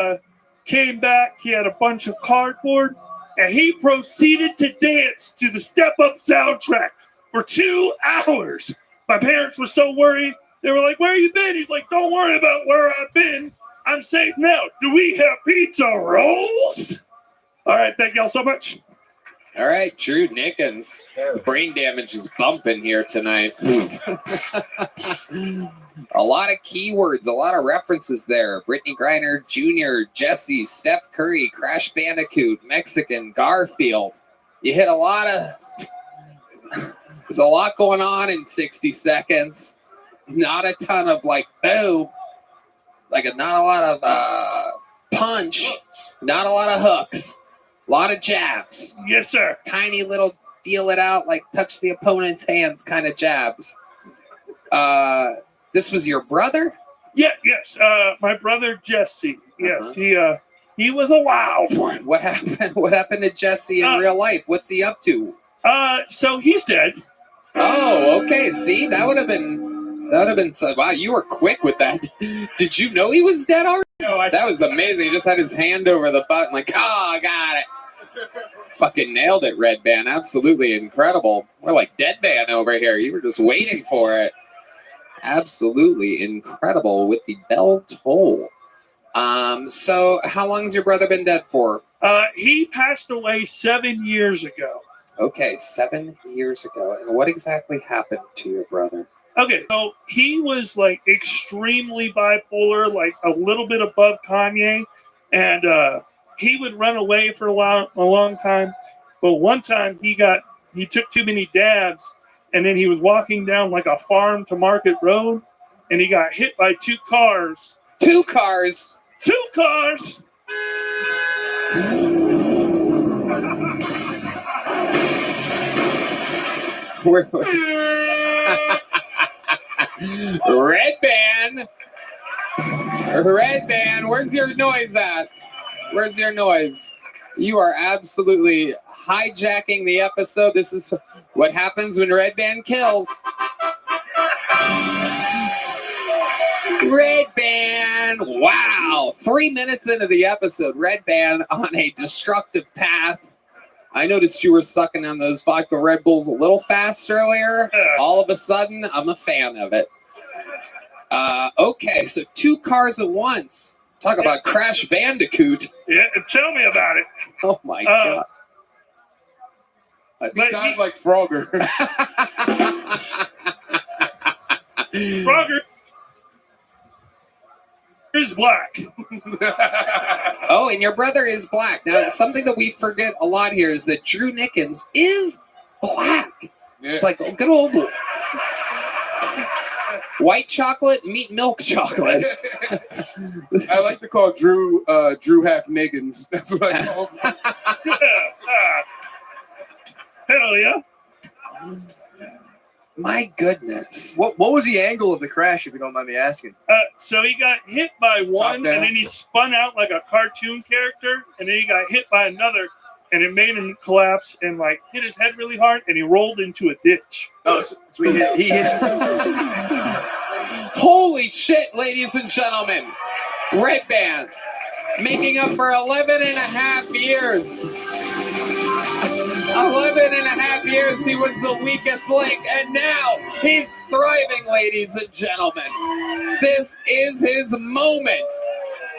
came back, he had a bunch of cardboard, and he proceeded to dance to the Step Up soundtrack for 2 hours. My parents were so worried. They were like, "Where you been?" He's like, "Don't worry about where I've been. I'm safe now. Do we have pizza rolls?" All right, thank y'all so much. All right, Drew Nickens. Brain damage is bumping here tonight. A lot of keywords, a lot of references there. Brittany Griner Jr., Jesse, Steph Curry, Crash Bandicoot, Mexican, Garfield. You hit a lot of... There's a lot going on in 60 seconds. Not a ton of boom. Not a lot of punch. Not a lot of hooks. A lot of jabs. Yes, sir. Tiny little feel it out, touch the opponent's hands kind of jabs. This was your brother? Yeah, yes. My brother Jesse. Yes, he was a wild one. What happened? What happened to Jesse in real life? What's he up to? So he's dead. Oh, okay. See, that would have been so. Wow, you were quick with that. Did you know he was dead already? No, that was amazing. He just had his hand over the button, I got it. Fucking nailed it, Red Band. Absolutely incredible. We're like Deadban over here. You were just waiting for it. Absolutely incredible with the bell toll. So how long has your brother been dead for? He passed away 7 years ago. Okay, 7 years ago. And what exactly happened to your brother? Okay, so he was extremely bipolar, a little bit above Kanye, and he would run away for a long time. But one time he took too many dabs, and then he was walking down a farm to market road, and he got hit by 2 cars. 2 cars? 2 cars! Red Band, where's your noise at? Where's your noise? You are absolutely hijacking the episode. This is what happens when Red Band kills. Red Band, wow. 3 minutes into the episode, Red Band on a destructive path. I noticed you were sucking on those vodka Red Bulls a little fast earlier. All of a sudden, I'm a fan of it. Okay, so 2 cars at once. Talk about Crash Bandicoot. Yeah, tell me about it. Oh, my God. He died like Frogger. Frogger is black. Oh, and your brother is black. Now, something that we forget a lot here is that Drew Nickens is black. Yeah. It's like good old white chocolate, meat milk chocolate. I like to call Drew half Niggins. That's what I call him. Hell yeah. My goodness. What was the angle of the crash, if you don't mind me asking? So he got hit by one, and down. then he spun out like a cartoon character, and then he got hit by another, and it made him collapse and like hit his head really hard, and he rolled into a ditch. Oh, so he hit. Holy shit, ladies and gentlemen. Red Band making up for 11 and a half years. 11 and a half years he was the weakest link, and now he's thriving, ladies and gentlemen. This is his moment.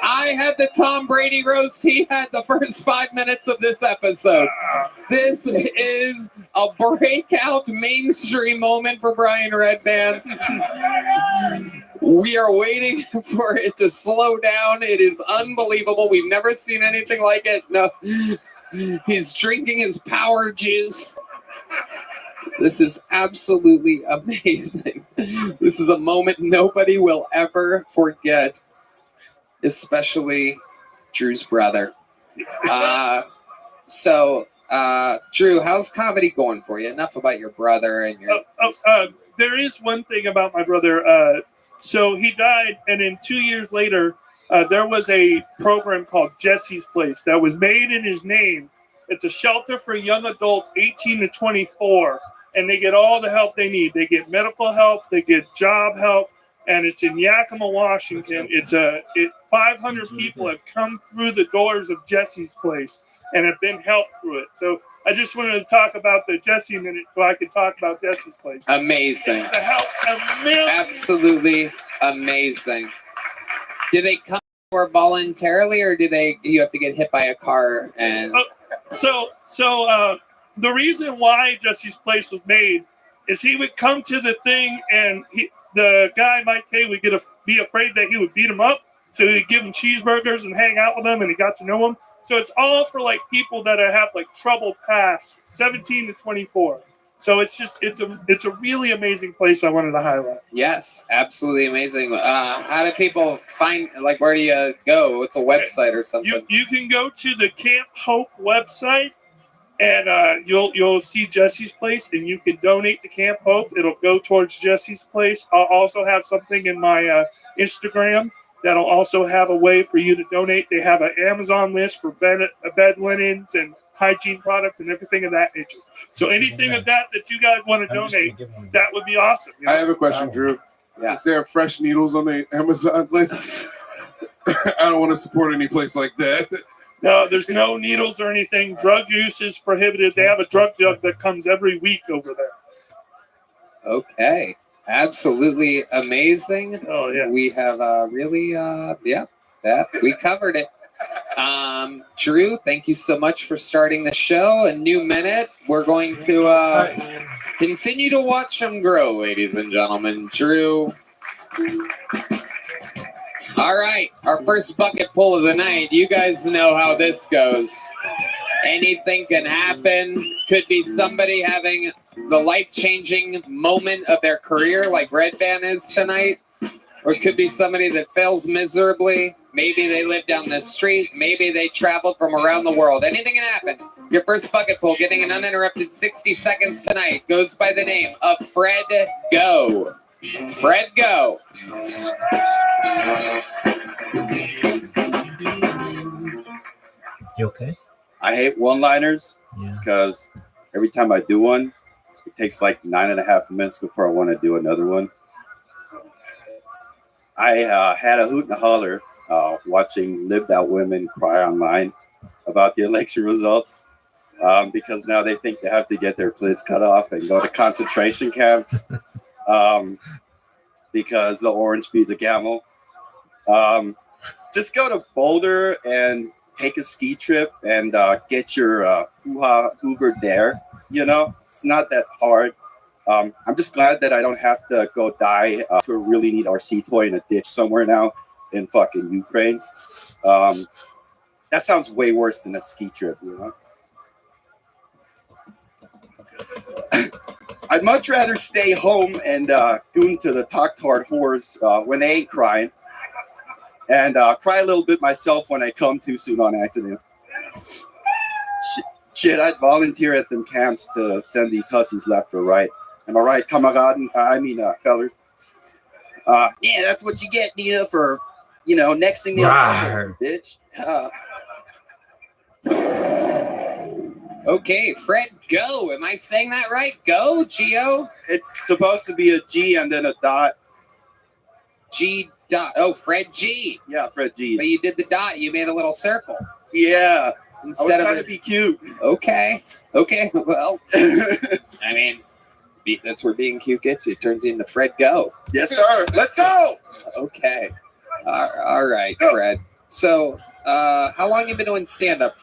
I had the Tom Brady roast. He had the first 5 minutes of this episode. This is a breakout mainstream moment for Brian Redband. We are waiting for it to slow down. It is unbelievable. We've never seen anything like it. No, he's drinking his power juice. This is absolutely amazing. This is a moment nobody will ever forget, especially Drew's brother. Drew, how's comedy going for you? Enough about your brother and your... There is one thing about my brother. So he died, and then 2 years later, there was a program called Jesse's Place that was made in his name. It's a shelter for young adults 18 to 24, and they get all the help they need. They get medical help, they get job help, and it's in Yakima, Washington. 500 people have come through the doors of Jesse's Place and have been helped through it. So I just wanted to talk about the Jesse minute so I could talk about Jesse's Place. Amazing. To help a million. Absolutely amazing. Do they come for voluntarily, or you have to get hit by a car? And So the reason why Jesse's Place was made is he would come to the thing, and the guy Mike K would be afraid that he would beat him up, so he'd give him cheeseburgers and hang out with them, and he got to know him. So it's all for like people that have like troubled past, 17 to 24. So it's a really amazing place I wanted to highlight. Yes, absolutely amazing. How do people find, like, where do you go? What's a website or something? You can go to the Camp Hope website, and you'll see Jesse's Place, and you can donate to Camp Hope. It'll go towards Jesse's Place. I'll also have something in my Instagram that'll also have a way for you to donate. They have an Amazon list for bed linens and hygiene products and everything of that nature. So anything of that you guys want to donate, that would be awesome. I have a question, Drew. Yeah. Is there fresh needles on the Amazon list? I don't want to support any place like that. No, there's no needles or anything. Drug use is prohibited. They have a drug jug that comes every week over there. Okay. Absolutely amazing. Oh, yeah. We have we covered it. Drew, thank you so much for starting the show. A new minute. We're going to continue to watch them grow, ladies and gentlemen. Drew. All right, our first bucket pull of the night. You guys know how this goes. Anything can happen. Could be somebody having the life-changing moment of their career like Red Band is tonight. Or it could be somebody that fails miserably. Maybe they live down the street. Maybe they traveled from around the world. Anything can happen. Your first bucket full, getting an uninterrupted 60 seconds tonight, goes by the name of Fred Go. Fred Go. You okay? I hate one-liners because every time I do one, it takes like 9.5 minutes before I want to do another one. I had a hoot and a holler watching lived out women cry online about the election results because now they think they have to get their clits cut off and go to concentration camps because the orange beat the camel. Just go to Boulder and take a ski trip and get your hoo-ha Uber there. You know, it's not that hard. I'm just glad that I don't have to go die to a really neat RC toy in a ditch somewhere now in fucking Ukraine. That sounds way worse than a ski trip, you know? I'd much rather stay home and goon to the talk-tard whores when they ain't crying and cry a little bit myself when I come too soon on accident. Shit, I'd volunteer at them camps to send these hussies left or right. Am I right, kameraden? Fellers. Yeah, that's what you get, Nina, for, nexting the other bitch. Okay, Fred, go. Am I saying that right? Go, Geo. It's supposed to be a G and then a dot. G dot. Oh, Fred G. Yeah, Fred G. But you did the dot. You made a little circle. Yeah. Instead of trying to be cute. Okay. Okay. Well, I mean, that's where being cute gets you. It turns you into Fred Go. Yes, sir. Let's go. Okay. All right, Fred. So, how long you been doing stand up?